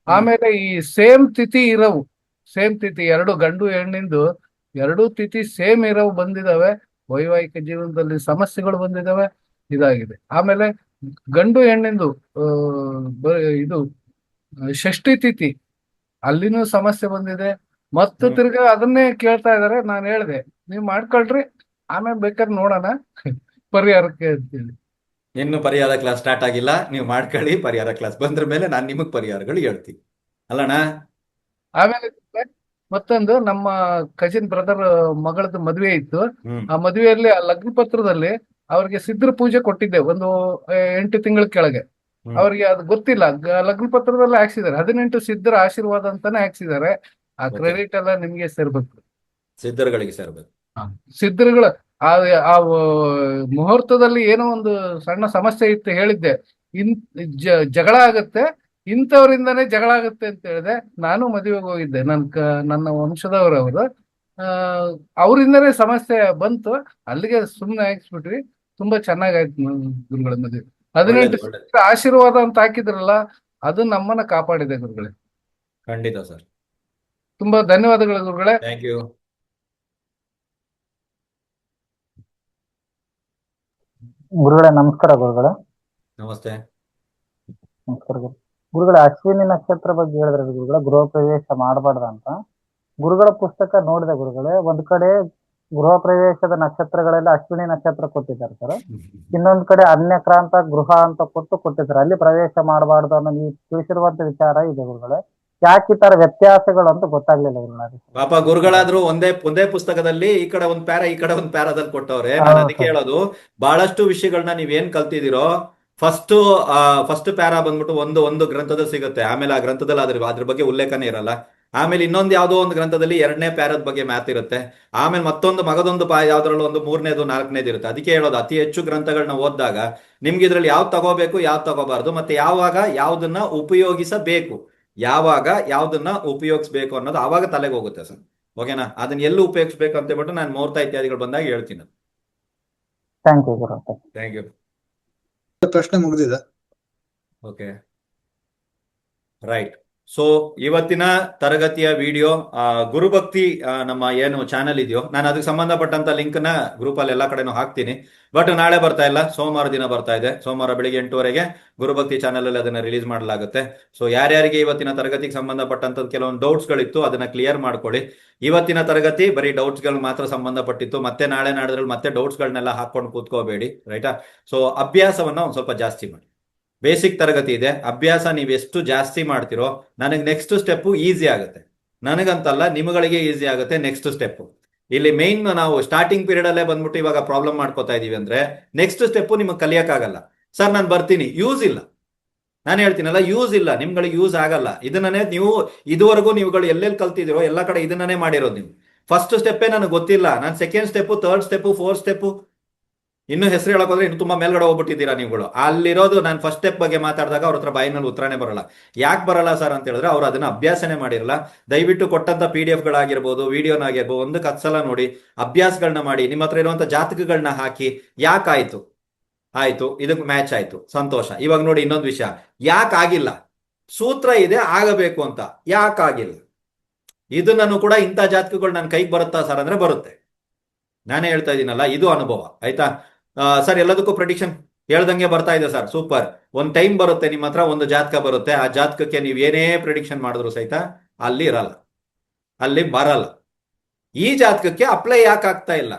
ಆಮೇಲೆ ಈ ಸೇಮ್ ತಿಥಿ ಇರವು, ಎರಡು ಗಂಡು ಹೆಣ್ಣಿಂದು 2 ತಿಥಿ ಸೇಮ್ ಇರವು ಬಂದಿದಾವೆ. ವೈವಾಹಿಕ ಜೀವನದಲ್ಲಿ ಸಮಸ್ಯೆಗಳು ಬಂದಿದಾವೆ, ಇದಾಗಿದೆ. ಆಮೇಲೆ ಗಂಡು ಹೆಣ್ಣಿಂದು ಇದು ಷಷ್ಠಿ ತಿಥಿ ಅಲ್ಲಿನೂ ಸಮಸ್ಯೆ ಬಂದಿದೆ. ಮತ್ತು ತಿರ್ಗಾ ಅದನ್ನೇ ಕೇಳ್ತಾ ಇದಾರೆ. ನಾನು ಹೇಳಿದೆ ನೀವ್ ಮಾಡ್ಕೊಳ್ರಿ, ಆಮೇಲೆ ಬೇಕಾದ್ರೆ ನೋಡೋಣ ಪರಿಹಾರಕ್ಕೆ ಅಂತೇಳಿ. ಇನ್ನು ಪರಿಹಾರ ಕ್ಲಾಸ್ ಸ್ಟಾರ್ಟ್ ಆಗಿಲ್ಲ, ನೀವು ಮಾಡ್ಕೊಳ್ಳಿ. ಪರಿಹಾರ ಕ್ಲಾಸ್ ಬಂದ್ರ ಮೇಲೆ ನಾನು ನಿಮಗ್ ಪರಿಹಾರಗಳು ಹೇಳ್ತೀನಿ ಅಲ್ಲಣ್ಣ. ಆಮೇಲೆ ಮತ್ತೊಂದು ನಮ್ಮ ಕಸಿನ್ ಬ್ರದರ್ ಮಗಳದ್ದು ಮದುವೆ ಇತ್ತು. ಆ ಮದುವೆಯಲ್ಲಿ ಆ ಲಗ್ನ ಪತ್ರದಲ್ಲಿ ಅವ್ರಿಗೆ ಸಿದ್ಧರ ಪೂಜೆ ಕೊಟ್ಟಿದ್ದೆ ಒಂದು 8 ತಿಂಗಳ ಕೆಳಗೆ. ಅವ್ರಿಗೆ ಅದು ಗೊತ್ತಿಲ್ಲ, ಲಗ್ನ ಪತ್ರದಲ್ಲಿ ಹಾಕ್ಸಿದ್ದಾರೆ 18 ಸಿದ್ಧರ ಆಶೀರ್ವಾದ ಅಂತಾನೆ ಹಾಕ್ಸಿದ್ದಾರೆ. ಆ ಕ್ರೆಡಿಟ್ ಎಲ್ಲ ನಿಮ್ಗೆ ಸೇರ್ಬೇಕು, ಸಿದ್ಧರುಗಳಿಗೆ ಸೇರ್ಬೇಕು. ಸಿದ್ಧರುಗಳ ಆ ಮುಹೂರ್ತದಲ್ಲಿ ಏನೋ ಒಂದು ಸಣ್ಣ ಸಮಸ್ಯೆ ಇತ್ತು ಹೇಳಿದ್ದೆ. ಜಗಳ ಆಗತ್ತೆ, ಇಂಥವ್ರಿಂದಾನೇ ಜಗಳ ಆಗುತ್ತೆ ಅಂತ ಹೇಳಿದೆ. ನಾನು ಮದುವೆಗೆ ಹೋಗಿದ್ದೆ, ನನ್ನ ವಂಶದವರವರು. ಅವರಿಂದನೇ ಸಮಸ್ಯೆ ಬಂತು, ಅಲ್ಲಿಗೆ ಸುಮ್ಮನೆ ಹಾಕ್ಸ್ಬಿಟ್ವಿ. ತುಂಬಾ ಚೆನ್ನಾಗಾಯ್ತು ಗುರುಗಳ ಮದುವೆ. 18 ಆಶೀರ್ವಾದ ಅಂತ ಹಾಕಿದ್ರಲ್ಲ, ಅದು ನಮ್ಮನ್ನ ಕಾಪಾಡಿದೆ ಗುರುಗಳೇ. ಖಂಡಿತ ಸರ್. ತುಂಬಾ ಧನ್ಯವಾದಗಳು ಗುರುಗಳೇ. Thank you. ಗುರುಗಳೇ ನಮಸ್ಕಾರ. ಗುರುಗಳೇ ನಮಸ್ತೆ. ನಮಸ್ಕಾರ ಗುರುಗಳೇ. ಅಶ್ವಿನಿ ನಕ್ಷತ್ರ ಬಗ್ಗೆ ಹೇಳಿದ್ರೆ ಗುರುಗಳೇ, ಗೃಹ ಪ್ರವೇಶ ಮಾಡಬಾರ್ದಂತ. ಗುರುಗಳ ಪುಸ್ತಕ ನೋಡಿದೆ ಗುರುಗಳೇ, ಒಂದ್ ಕಡೆ ಗೃಹ ಪ್ರವೇಶದ ನಕ್ಷತ್ರಗಳೆಲ್ಲ ಅಶ್ವಿನಿ ನಕ್ಷತ್ರ ಕೊಟ್ಟಿದ್ದಾರೆ ಸರ್, ಇನ್ನೊಂದ್ ಕಡೆ ಅನ್ಯಕ್ರಾಂತ ಗೃಹ ಅಂತ ಕೊಟ್ಟಿದ್ದಾರೆ, ಅಲ್ಲಿ ಪ್ರವೇಶ ಮಾಡಬಾರ್ದು ಅನ್ನೋ ನೀವು ತಿಳಿಸಿರುವಂತ ವಿಚಾರ ಇದೆ ಗುರುಗಳೇ. ಯಾಕೆ ಈ ತರ ವ್ಯತ್ಯಾಸಗಳು ಅಂತ ಗೊತ್ತಾಗ್ಲಿಲ್ಲ ಗುರುಗಳೇ. ಪಾಪ ಗುರುಗಳಾದ್ರೂ ಒಂದೇ ಪುಸ್ತಕದಲ್ಲಿ ಈ ಕಡೆ ಒಂದ್ ಪ್ಯಾರ ಈ ಕಡೆ ಒಂದ್ ಪ್ಯಾರಾದಲ್ಲಿ ಕೊಟ್ಟವ್ರೆ. ನಾನು ಅದಕ್ಕೆ ಹೇಳೋದು, ಬಹಳಷ್ಟು ವಿಷಯಗಳನ್ನ ನೀವೇನ್ ಕಲ್ತಿದ್ದೀರೋ ಫಸ್ಟ್ ಪ್ಯಾರಾ ಬಂದ್ಬಿಟ್ಟು ಒಂದು ಗ್ರಂಥದಲ್ಲಿ ಸಿಗುತ್ತೆ. ಆಮೇಲೆ ಆ ಗ್ರಂಥದಲ್ಲಿ ಅದ್ರ ಬಗ್ಗೆ ಉಲ್ಲೇಖನೇ ಇರಲ್ಲ. ಆಮೇಲೆ ಇನ್ನೊಂದು ಯಾವುದೋ ಒಂದು ಗ್ರಂಥದಲ್ಲಿ 2ನೇ ಪ್ಯಾರದ ಬಗ್ಗೆ ಮ್ಯಾಥ್ ಇರುತ್ತೆ. ಆಮೇಲೆ ಮಗದೊಂದು ಯಾವ್ದ್ರಲ್ಲೂ ಒಂದು 3ನೇದು 4ನೇದು ಇರುತ್ತೆ. ಅದಕ್ಕೆ ಹೇಳೋದು, ಅತಿ ಹೆಚ್ಚು ಗ್ರಂಥಗಳನ್ನ ಓದಿದಾಗ ನಿಮ್ಗೆ ಇದ್ರಲ್ಲಿ ಯಾವ್ದು ತಗೋಬೇಕು, ಯಾವ್ದು ತಗೋಬಾರ್ದು, ಮತ್ತೆ ಯಾವಾಗ ಯಾವ್ದನ್ನ ಉಪಯೋಗಿಸಬೇಕು, ಯಾವಾಗ ಯಾವ್ದನ್ನ ಉಪಯೋಗಿಸ್ಬೇಕು ಅನ್ನೋದು ಆವಾಗ ತಲೆಗೆ ಹೋಗುತ್ತೆ ಸರ್. ಓಕೆನಾ? ಅದನ್ನ ಎಲ್ಲಿ ಉಪಯೋಗಿಸ್ಬೇಕು ಅಂತ ಹೇಳ್ಬಿಟ್ಟು ನಾನು ಮುಹೂರ್ತ ಇತ್ಯಾದಿಗಳು ಬಂದಾಗ ಹೇಳ್ತೀನಿ. Thank you. ಪ್ರಶ್ನೆ ಮುಗಿದಿದೆ. Okay, right. ಸೊ ಇವತ್ತಿನ ತರಗತಿಯ ವಿಡಿಯೋ ಗುರುಭಕ್ತಿ ನಮ್ಮ ಏನು ಚಾನೆಲ್ ಇದೆಯೋ, ನಾನು ಅದಕ್ಕೆ ಸಂಬಂಧಪಟ್ಟಂತ ಲಿಂಕ್ ನ ಗ್ರೂಪ್ ಅಲ್ಲಿ ಎಲ್ಲಾ ಕಡೆನೂ ಹಾಕ್ತೀನಿ. ಬಟ್ ನಾಳೆ ಬರ್ತಾ ಇಲ್ಲ, ಸೋಮವಾರ ದಿನ ಬರ್ತಾ ಇದೆ. ಸೋಮವಾರ ಬೆಳಿಗ್ಗೆ 8 ಗುರುಭಕ್ತಿ ಚಾನೆಲ್ ಅಲ್ಲಿ ಅದನ್ನ ರಿಲೀಸ್ ಮಾಡಲಾಗುತ್ತೆ. ಸೊ ಯಾರ್ಯಾರಿಗೆ ಇವತ್ತಿನ ತರಗತಿಗೆ ಸಂಬಂಧಪಟ್ಟಂತ ಕೆಲವೊಂದು ಡೌಟ್ಸ್ ಗಳಿತ್ತು ಅದನ್ನ ಕ್ಲಿಯರ್ ಮಾಡ್ಕೊಳ್ಳಿ. ಇವತ್ತಿನ ತರಗತಿ ಬರೀ ಡೌಟ್ಸ್ ಗಳು ಮಾತ್ರ ಸಂಬಂಧಪಟ್ಟಿತ್ತು. ಮತ್ತೆ ನಾಳೆ ನಾಡಿದ್ರಲ್ಲಿ ಮತ್ತೆ ಡೌಟ್ಸ್ ಗಳನ್ನೆಲ್ಲ ಹಾಕೊಂಡು ಕೂತ್ಕೋಬೇಡಿ, ರೈಟಾ? ಸೊ ಅಭ್ಯಾಸವನ್ನ ಒಂದ್ ಸ್ವಲ್ಪ ಜಾಸ್ತಿ ಮಾಡಿ. ಬೇಸಿಕ್ ತರಗತಿ ಇದೆ, ಅಭ್ಯಾಸ ನೀವು ಎಷ್ಟು ಜಾಸ್ತಿ ಮಾಡ್ತಿರೋ ನನಗೆ ನೆಕ್ಸ್ಟ್ ಸ್ಟೆಪ್ ಈಸಿ ಆಗುತ್ತೆ. ನನಗಂತಲ್ಲ, ನಿಮಗಳಿಗೆ ಈಸಿ ಆಗುತ್ತೆ ನೆಕ್ಸ್ಟ್ ಸ್ಟೆಪ್. ಇಲ್ಲಿ ಮೇನ್ ನಾವು ಸ್ಟಾರ್ಟಿಂಗ್ ಪೀರಿಯಡ್ ಅಲ್ಲೇ ಬಂದ್ಬಿಟ್ಟು ಇವಾಗ ಪ್ರಾಬ್ಲಮ್ ಮಾಡ್ಕೋತಾ ಇದೀವಿ ಅಂದ್ರೆ ನೆಕ್ಸ್ಟ್ ಸ್ಟೆಪ್ ನಿಮಗೆ ಕಲಿಯಕ್ಕಾಗಲ್ಲ. ಸರ್ ನಾನು ಬರ್ತೀನಿ, ಯೂಸ್ ಇಲ್ಲ. ನಾನು ಹೇಳ್ತೀನಲ್ಲ, ಯೂಸ್ ಇಲ್ಲ, ನಿಮ್ಗಳಿಗೆ ಯೂಸ್ ಆಗಲ್ಲ. ಇದನ್ನೇ ನೀವು ಇದುವರೆಗೂ ನೀವುಗಳು ಎಲ್ಲೆಲ್ಲಿ ಕಲ್ತಿದಿರೋ ಎಲ್ಲ ಕಡೆ ಇದನ್ನೇ ಮಾಡಿರೋದು. ನೀವು ಫಸ್ಟ್ ಸ್ಟೆಪ್ಪೇ ನನಗೆ ಗೊತ್ತಿಲ್ಲ, ನಾನು second step, third step, fourth step, ಇನ್ನು ಹೆಸರು ಹೇಳಕ್ ಹೋದ್ರೆ ಇನ್ನು ತುಂಬಾ ಮೇಲ್ಗಡೆ ಹೋಗ್ಬಿಟ್ಟಿದ್ದೀರಾ ನೀವುಗಳು. ಅಲ್ಲಿರೋದು ನಾನು ಫಸ್ಟ್ ಸ್ಟೆಪ್ ಬಗ್ಗೆ ಮಾತಾಡಿದಾಗ ಅವ್ರ ಹತ್ರ ಬಾಯಿನಲ್ಲಿ ಉತ್ತರನೇ ಬರಲ್ಲ. ಯಾಕೆ ಬರಲ್ಲ ಸರ್ ಅಂತ ಹೇಳಿದ್ರೆ ಅವ್ರು ಅದನ್ನ ಅಭ್ಯಾಸನೇ ಮಾಡಿರಲ್ಲ. ದಯವಿಟ್ಟು ಕೊಟ್ಟಂತ PDF ಗಳಾಗಿರ್ಬೋದು, ವಿಡಿಯೋನಾಗಿರ್ಬೋದು, ಒಂದು 10 ಸಲ ನೋಡಿ, ಅಭ್ಯಾಸಗಳನ್ನ ಮಾಡಿ, ನಿಮ್ಮ ಹತ್ರ ಇರುವಂತ ಜಾತಕಗಳನ್ನ ಹಾಕಿ, ಯಾಕಾಯ್ತು ಆಯ್ತು, ಇದಕ್ಕೆ ಮ್ಯಾಚ್ ಆಯ್ತು, ಸಂತೋಷ. ಇವಾಗ ನೋಡಿ ಇನ್ನೊಂದು ವಿಷಯ, ಯಾಕಾಗಿಲ್ಲ, ಸೂತ್ರ ಇದೆ ಆಗಬೇಕು ಅಂತ, ಯಾಕಾಗಿಲ್ಲ, ಇದನ್ನು ಕೂಡ ಇಂಥ ಜಾತಕಗಳು ನನ್ನ ಕೈಗೆ ಬರುತ್ತಾ ಸರ್ ಅಂದ್ರೆ ಬರುತ್ತೆ. ನಾನೇ ಹೇಳ್ತಾ ಇದ್ದೀನಲ್ಲ, ಇದು ಅನುಭವ. ಆಯ್ತಾ ಸರ್? ಎಲ್ಲದಕ್ಕೂ ಪ್ರೆಡಿಕ್ಷನ್ ಹೇಳ್ದಂಗೆ ಬರ್ತಾ ಇದೆ ಸರ್, ಸೂಪರ್. ಒಂದ್ ಟೈಮ್ ಬರುತ್ತೆ ನಿಮ್ಮ ಹತ್ರ ಒಂದು ಜಾತಕ ಬರುತ್ತೆ, ಆ ಜಾತಕಕ್ಕೆ ನೀವು ಏನೇ ಪ್ರೆಡಿಕ್ಷನ್ ಮಾಡಿದ್ರು ಸಹಿತ ಅಲ್ಲಿ ಇರಲ್ಲ, ಅಲ್ಲಿ ಬರಲ್ಲ. ಈ ಜಾತಕಕ್ಕೆ ಅಪ್ಲೈ ಯಾಕೆ ಆಗ್ತಾ ಇಲ್ಲ,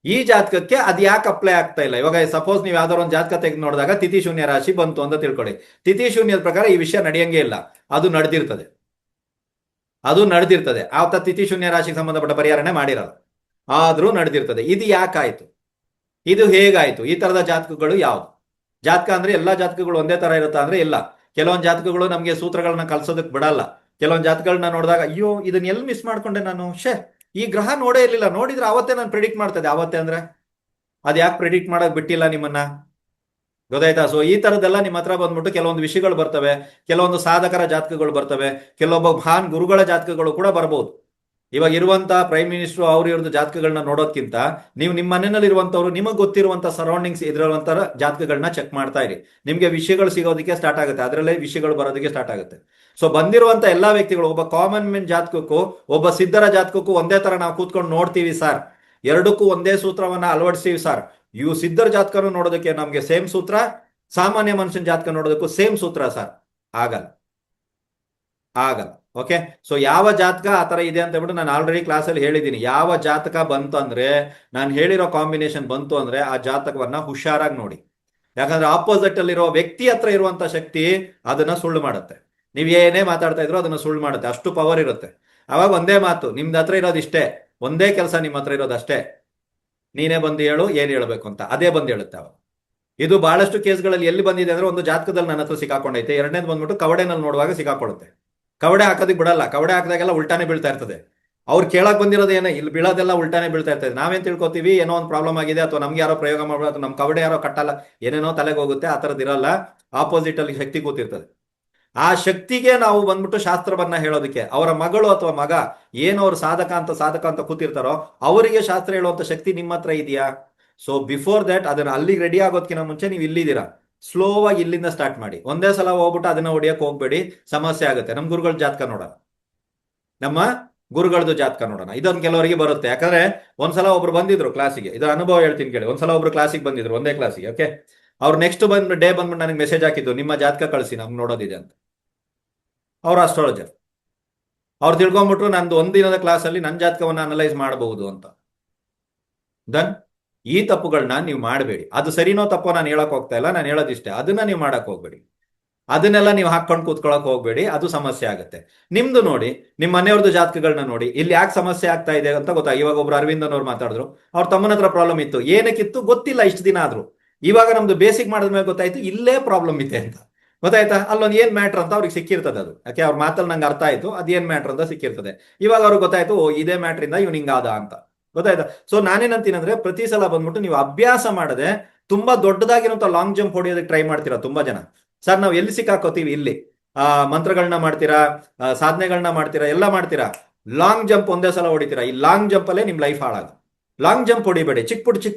ಈ ಜಾತಕಕ್ಕೆ ಅದು ಯಾಕೆ ಅಪ್ಲೈ ಆಗ್ತಾ ಇಲ್ಲ? ಇವಾಗ ಸಪೋಸ್ ನೀವು ಯಾವ್ದಾದ್ರು ಒಂದು ಜಾತಕ ತೆಗೆದು ನೋಡಿದಾಗ ತಿಥಿ ಶೂನ್ಯ ರಾಶಿ ಬಂತು ಅಂತ ತಿಳ್ಕೊಳ್ಳಿ. ತಿಥಿ ಶೂನ್ಯದ ಪ್ರಕಾರ ಈ ವಿಷಯ ನಡೆಯಂಗೆ ಇಲ್ಲ, ಅದು ನಡೆದಿರ್ತದೆ. ಆತ ತಿಥಿ ಶೂನ್ಯ ರಾಶಿಗೆ ಸಂಬಂಧಪಟ್ಟ ಪರಿಹಾರನೆ ಮಾಡಿರಲ್ಲ, ಆದ್ರೂ ನಡೆದಿರ್ತದೆ. ಇದು ಯಾಕಾಯ್ತು, ಇದು ಹೇಗಾಯ್ತು? ಈ ತರದ ಜಾತಕಗಳು ಯಾವ್ದು? ಜಾತಕ ಅಂದ್ರೆ ಎಲ್ಲಾ ಜಾತಕಗಳು ಒಂದೇ ತರ ಇರುತ್ತಾ ಅಂದ್ರೆ ಇಲ್ಲ. ಕೆಲವೊಂದು ಜಾತಕಗಳು ನಮ್ಗೆ ಸೂತ್ರಗಳನ್ನ ಕಲ್ಸೋದಕ್ಕೆ ಬಿಡಲ್ಲ. ಕೆಲವೊಂದು ಜಾತಕಗಳನ್ನ ನೋಡಿದಾಗ ಅಯ್ಯೋ ಇದನ್ನ ಎಲ್ಲಿ ಮಿಸ್ ಮಾಡ್ಕೊಂಡೆ ನಾನು, ಈ ಗ್ರಹ ನೋಡೇ ಇರ್ಲಿಲ್ಲ, ನೋಡಿದ್ರೆ ಅವತ್ತೇ ನಾನು ಪ್ರಿಡಿಕ್ಟ್ ಮಾಡ್ತದೆ. ಅವತ್ತೇ ಅಂದ್ರೆ ಅದ್ ಯಾಕೆ ಪ್ರಿಡಿಕ್ಟ್ ಮಾಡಕ್ ಬಿಟ್ಟಿಲ್ಲ ನಿಮ್ಮನ್ನ? ಗೊತ್ತಾಯ್ತಾ? ಸೊ ಈ ತರದೆಲ್ಲ ನಿಮ್ಮ ಹತ್ರ ಬಂದ್ಬಿಟ್ಟು ಕೆಲವೊಂದು ವಿಷಯಗಳು ಬರ್ತವೆ, ಕೆಲವೊಂದು ಸಾಧಕರ ಜಾತಕಗಳು ಬರ್ತವೆ, ಕೆಲವೊಬ್ಬ ಮಹಾನ್ ಗುರುಗಳ ಜಾತಕಗಳು ಕೂಡ ಬರ್ಬೋದು. ಇವಾಗ ಇರುವಂತ ಪ್ರೈಮ್ ಮಿನಿಸ್ಟರ್ ಇವ್ರದ್ದು ಜಾತಕಗಳನ್ನ ನೋಡೋದ್ಕಿಂತ ನೀವು ನಿಮ್ಮ ಮನೆಯಲ್ಲಿ ಇರುವಂತವ್ರು, ನಿಮಗೆ ಗೊತ್ತಿರುವಂತ ಸರೌಂಡಿಂಗ್ಸ್ ಇದ್ರಂತ ಜಾತಕಗಳನ್ನ ಚೆಕ್ ಮಾಡ್ತಾ ಇರಿ. ನಿಮ್ಗೆ ವಿಷಯಗಳು ಸಿಗೋದಕ್ಕೆ ಸ್ಟಾರ್ಟ್ ಆಗುತ್ತೆ, ಅದರಲ್ಲೇ ವಿಷಯಗಳು ಬರೋದಕ್ಕೆ ಸ್ಟಾರ್ಟ್ ಆಗುತ್ತೆ. ಸೊ ಬಂದಿರುವಂತ ಎಲ್ಲಾ ವ್ಯಕ್ತಿಗಳು, ಒಬ್ಬ ಕಾಮನ್ ಮೆನ್ ಜಾತಕಕ್ಕೂ ಒಬ್ಬ ಸಿದ್ಧರ ಜಾತಕಕ್ಕೂ ಒಂದೇ ತರ ನಾವು ಕೂತ್ಕೊಂಡು ನೋಡ್ತೀವಿ ಸರ್, ಎರಡಕ್ಕೂ ಒಂದೇ ಸೂತ್ರವನ್ನ ಅಳವಡಿಸ್ತೀವಿ ಸರ್. ಇವು ಸಿದ್ಧರ ಜಾತಕನು ನೋಡೋದಕ್ಕೆ ನಮ್ಗೆ ಸೇಮ್ ಸೂತ್ರ, ಸಾಮಾನ್ಯ ಮನುಷ್ಯನ ಜಾತಕ ನೋಡೋದಕ್ಕೂ ಸೇಮ್ ಸೂತ್ರ ಸರ್, ಆಗಲ್ಲ. ಓಕೆ, ಸೊ ಯಾವ ಜಾತಕ ಆ ತರ ಇದೆ ಅಂತ ಹೇಳ್ಬಿಟ್ಟು ನಾನು ಆಲ್ರೆಡಿ ಕ್ಲಾಸಲ್ಲಿ ಹೇಳಿದ್ದೀನಿ. ಯಾವ ಜಾತಕ ಬಂತು ಅಂದ್ರೆ, ನಾನು ಹೇಳಿರೋ ಕಾಂಬಿನೇಷನ್ ಬಂತು ಅಂದ್ರೆ ಆ ಜಾತಕವನ್ನ ಹುಷಾರಾಗಿ ನೋಡಿ. ಯಾಕಂದ್ರೆ ಆಪೋಸಿಟ್ ಅಲ್ಲಿರೋ ವ್ಯಕ್ತಿ ಹತ್ರ ಇರುವಂತ ಶಕ್ತಿ ಅದನ್ನ ಸುಳ್ಳು ಮಾಡುತ್ತೆ. ನೀವ್ ಏನೇ ಮಾತಾಡ್ತಾ ಇದ್ರು ಅದನ್ನ ಸುಳ್ಳು ಮಾಡುತ್ತೆ, ಅಷ್ಟು ಪವರ್ ಇರುತ್ತೆ. ಅವಾಗ ಒಂದೇ ಮಾತು, ನಿಮ್ದು ಹತ್ರ ಇರೋದು ಇಷ್ಟೇ, ಒಂದೇ ಕೆಲಸ ನಿಮ್ಮ ಹತ್ರ ಇರೋದು ಅಷ್ಟೇ, ನೀನೇ ಬಂದು ಹೇಳು ಏನ್ ಹೇಳ್ಬೇಕು ಅಂತ, ಅದೇ ಬಂದು ಹೇಳುತ್ತೆ ಅವಾಗ. ಇದು ಬಹಳಷ್ಟು ಕೇಸ್ಗಳಲ್ಲಿ ಎಲ್ಲಿ ಬಂದಿದೆ ಅಂದ್ರೆ, ಒಂದು ಜಾತಕದಲ್ಲಿ ನನ್ನ ಹತ್ರ ಸಿಕ್ಕಾಕೊಂಡೈತೆ, ಎರಡನೇದು ಬಂದ್ಬಿಟ್ಟು ಕವಡೆನಲ್ಲಿ ನೋಡುವಾಗ ಸಿಕ್ಕಾಕೊಳ್ಳುತ್ತೆ. ಕವಡೆ ಹಾಕೋದಕ್ಕೆ ಬಿಡಲ್ಲ, ಕವಡೆ ಹಾಕಿದಾಗೆಲ್ಲ ಉಲ್ಟಾನೆ ಬೀಳ್ತಾ ಇರ್ತದೆ. ಅವ್ರು ಕೇಳಕ್ ಬಂದಿರೋದು ಏನೇ, ಇಲ್ಲಿ ಬೀಳೋದೆಲ್ಲ ಉಲ್ಟಾನೆ ಬೀಳ್ತಾ ಇರ್ತದೆ. ನಾವೇನ್ ತಿಳ್ಕೊತೀವಿ, ಏನೋ ಒಂದು ಪ್ರಾಬ್ಲಮ್ ಆಗಿದೆ ಅಥವಾ ನಮ್ಗೆ ಯಾರೋ ಪ್ರಯೋಗ ಮಾಡ್ಬೋದು, ನಮ್ ಕವಡೆ ಯಾರೋ ಕಟ್ಟಲ್ಲ, ಏನೇನೋ ತಲೆಗೆ ಹೋಗುತ್ತೆ. ಆ ಥರದ್ದು ಇರಲ್ಲ, ಆಪೋಸಿಟ್ ಅಲ್ಲಿ ಶಕ್ತಿ ಕೂತಿರ್ತದೆ. ಆ ಶಕ್ತಿಗೆ ನಾವು ಬಂದ್ಬಿಟ್ಟು ಶಾಸ್ತ್ರವನ್ನ ಹೇಳೋದಕ್ಕೆ, ಅವರ ಮಗಳು ಅಥವಾ ಮಗ ಏನು ಅವ್ರು ಸಾಧಕ ಅಂತ ಕೂತಿರ್ತಾರೋ ಅವರಿಗೆ ಶಾಸ್ತ್ರ ಹೇಳುವಂತ ಶಕ್ತಿ ನಿಮ್ಮ ಹತ್ರ ಇದೆಯಾ? ಸೊ ಬಿಫೋರ್ ದಟ್ ಅದನ್ನ ಅಲ್ಲಿ ರೆಡಿ ಆಗೋದಕ್ಕಿಂತ ಮುಂಚೆ ನೀವು ಇಲ್ಲಿದ್ದೀರಾ, ಸ್ಲೋ ಆಗಿ ಇಲ್ಲಿಂದ ಸ್ಟಾರ್ಟ್ ಮಾಡಿ. ಒಂದೇ ಸಲ ಹೋಗ್ಬಿಟ್ಟು ಅದನ್ನ ಹೊಡಿಯಕ್ಕೆ ಹೋಗ್ಬೇಡಿ, ಸಮಸ್ಯೆ ಆಗುತ್ತೆ. ನಮ್ಮ ಗುರುಗಳ ಜಾತಕ ನೋಡೋಣ, ನಮ್ಮ ಗುರುಗಳದ್ದು ಜಾತಕ ನೋಡೋಣ. ಇದೊಂದು ಕೆಲವರಿಗೆ ಬರುತ್ತೆ. ಯಾಕಂದ್ರೆ ಒಂದ್ಸಲ ಒಬ್ರು ಬಂದಿದ್ರು ಕ್ಲಾಸಿಗೆ, ಇದು ಅನುಭವ ಹೇಳ್ತೀನಿ ಕೇಳಿ. ಒಂದ್ಸಲ ಒಬ್ರು ಕ್ಲಾಸಿಗೆ ಬಂದಿದ್ರು, ಒಂದೇ ಕ್ಲಾಸಿಗೆ. ಓಕೆ, ಅವ್ರು ನೆಕ್ಸ್ಟ್ ಡೇ ಬಂದ್ಬಿಟ್ಟು ನನಗೆ ಮೆಸೇಜ್ ಹಾಕಿದ್ದು, ನಿಮ್ಮ ಜಾತಕ ಕಳಿಸಿ ನಮ್ಗೆ ನೋಡೋದಿದೆ ಅಂತ. ಅವ್ರು ಅಸ್ಟ್ರಾಲಜರ್, ಅವ್ರು ತಿಳ್ಕೊಂಡ್ಬಿಟ್ರು ನಂದು ಒಂದಿನದ ಕ್ಲಾಸಲ್ಲಿ ನನ್ನ ಜಾತಕವನ್ನ ಅನಲೈಸ್ ಮಾಡಬಹುದು ಅಂತ. ದನ್ ಈ ತಪ್ಪುಗಳನ್ನ ನೀವು ಮಾಡಬೇಡಿ. ಅದು ಸರಿನೋ ತಪ್ಪೋ ನಾನು ಹೇಳಕ್ ಹೋಗ್ತಾ ಇಲ್ಲ, ನಾನು ಹೇಳೋದಿಷ್ಟೇ, ಅದನ್ನ ನೀವು ಮಾಡಕ್ ಹೋಗ್ಬೇಡಿ. ಅದನ್ನೆಲ್ಲ ನೀವು ಹಾಕೊಂಡು ಕೂತ್ಕೊಳಕ್ ಹೋಗ್ಬೇಡಿ, ಅದು ಸಮಸ್ಯೆ ಆಗುತ್ತೆ. ನಿಮ್ದು ನೋಡಿ, ನಿಮ್ಮ ಮನೆಯವ್ರದ್ದು ಜಾತಕಗಳನ್ನ ನೋಡಿ, ಇಲ್ಲಿ ಯಾಕೆ ಸಮಸ್ಯೆ ಆಗ್ತಾ ಇದೆ ಅಂತ ಗೊತ್ತಾ. ಇವಾಗ ಒಬ್ರು ಅರವಿಂದನ್ ಅವ್ರು ಮಾತಾಡಿದ್ರು, ಅವ್ರ ತಮ್ಮನ ಹತ್ರ ಪ್ರಾಬ್ಲಮ್ ಇತ್ತು, ಏನಕ್ಕಿತ್ತು ಗೊತ್ತಿಲ್ಲ ಇಷ್ಟು ದಿನ ಆದ್ರೂ. ಇವಾಗ ನಮ್ದು ಬೇಸಿಕ್ ಮಾಡಿದ್ಮೇಲೆ ಗೊತ್ತಾಯ್ತು ಇಲ್ಲೇ ಪ್ರಾಬ್ಲಮ್ ಇದೆ ಅಂತ. ಗೊತ್ತಾಯ್ತಾ? ಅಲ್ಲೊಂದು ಏನ್ ಮ್ಯಾಟ್ರ್ ಅಂತ ಅವ್ರಿಗೆ ಸಿಕ್ಕಿರ್ತದೆ. ಅದು ಯಾಕೆ ಅವ್ರ ಮಾತಲ್ಲಿ ನಂಗೆ ಅರ್ಥ ಆಯ್ತು, ಅದೇನ್ ಮ್ಯಾಟ್ರ್ ಅಂತ ಸಿಕ್ಕಿರ್ತದೆ. ಇವಾಗ ಅವ್ರಿಗೆ ಗೊತ್ತಾಯ್ತು, ಓ ಇದೇ ಮ್ಯಾಟ್ರ್ ಇಂದ ಇವ್ನು ಹಿಂಗಾದ ಅಂತ. ಗೊತ್ತಾಯ್ತಾ? ಸೊ ನಾನೇನಂತೀನಂದ್ರೆ, ಪ್ರತಿ ಸಲ ಬಂದ್ಬಿಟ್ಟು ನೀವು ಅಭ್ಯಾಸ ಮಾಡದೆ ತುಂಬಾ ದೊಡ್ಡದಾಗಿರುವಂತ ಲಾಂಗ್ ಜಂಪ್ ಹೊಡಿಯೋದಕ್ಕೆ ಟ್ರೈ ಮಾಡ್ತೀರಾ ತುಂಬಾ ಜನ. ಸರ್ ನಾವು ಎಲ್ಲಿ ಸಿಕ್ಕಾಕೋತೀವಿ, ಇಲ್ಲಿ ಮಂತ್ರಗಳನ್ನ ಮಾಡ್ತೀರಾ, ಸಾಧನೆಗಳನ್ನ ಮಾಡ್ತೀರಾ, ಎಲ್ಲ ಮಾಡ್ತೀರಾ, ಲಾಂಗ್ ಜಂಪ್ ಒಂದೇ ಸಲ ಹೊಡಿತೀರಾ. ಈ ಲಾಂಗ್ ಜಂಪ್ ಅಲ್ಲೇ ನಿಮ್ ಲೈಫ್ ಹಾಳಾಗ. ಲಾಂಗ್ ಜಂಪ್ ಹೊಡಿಬೇಡಿ, ಚಿಕ್ಕ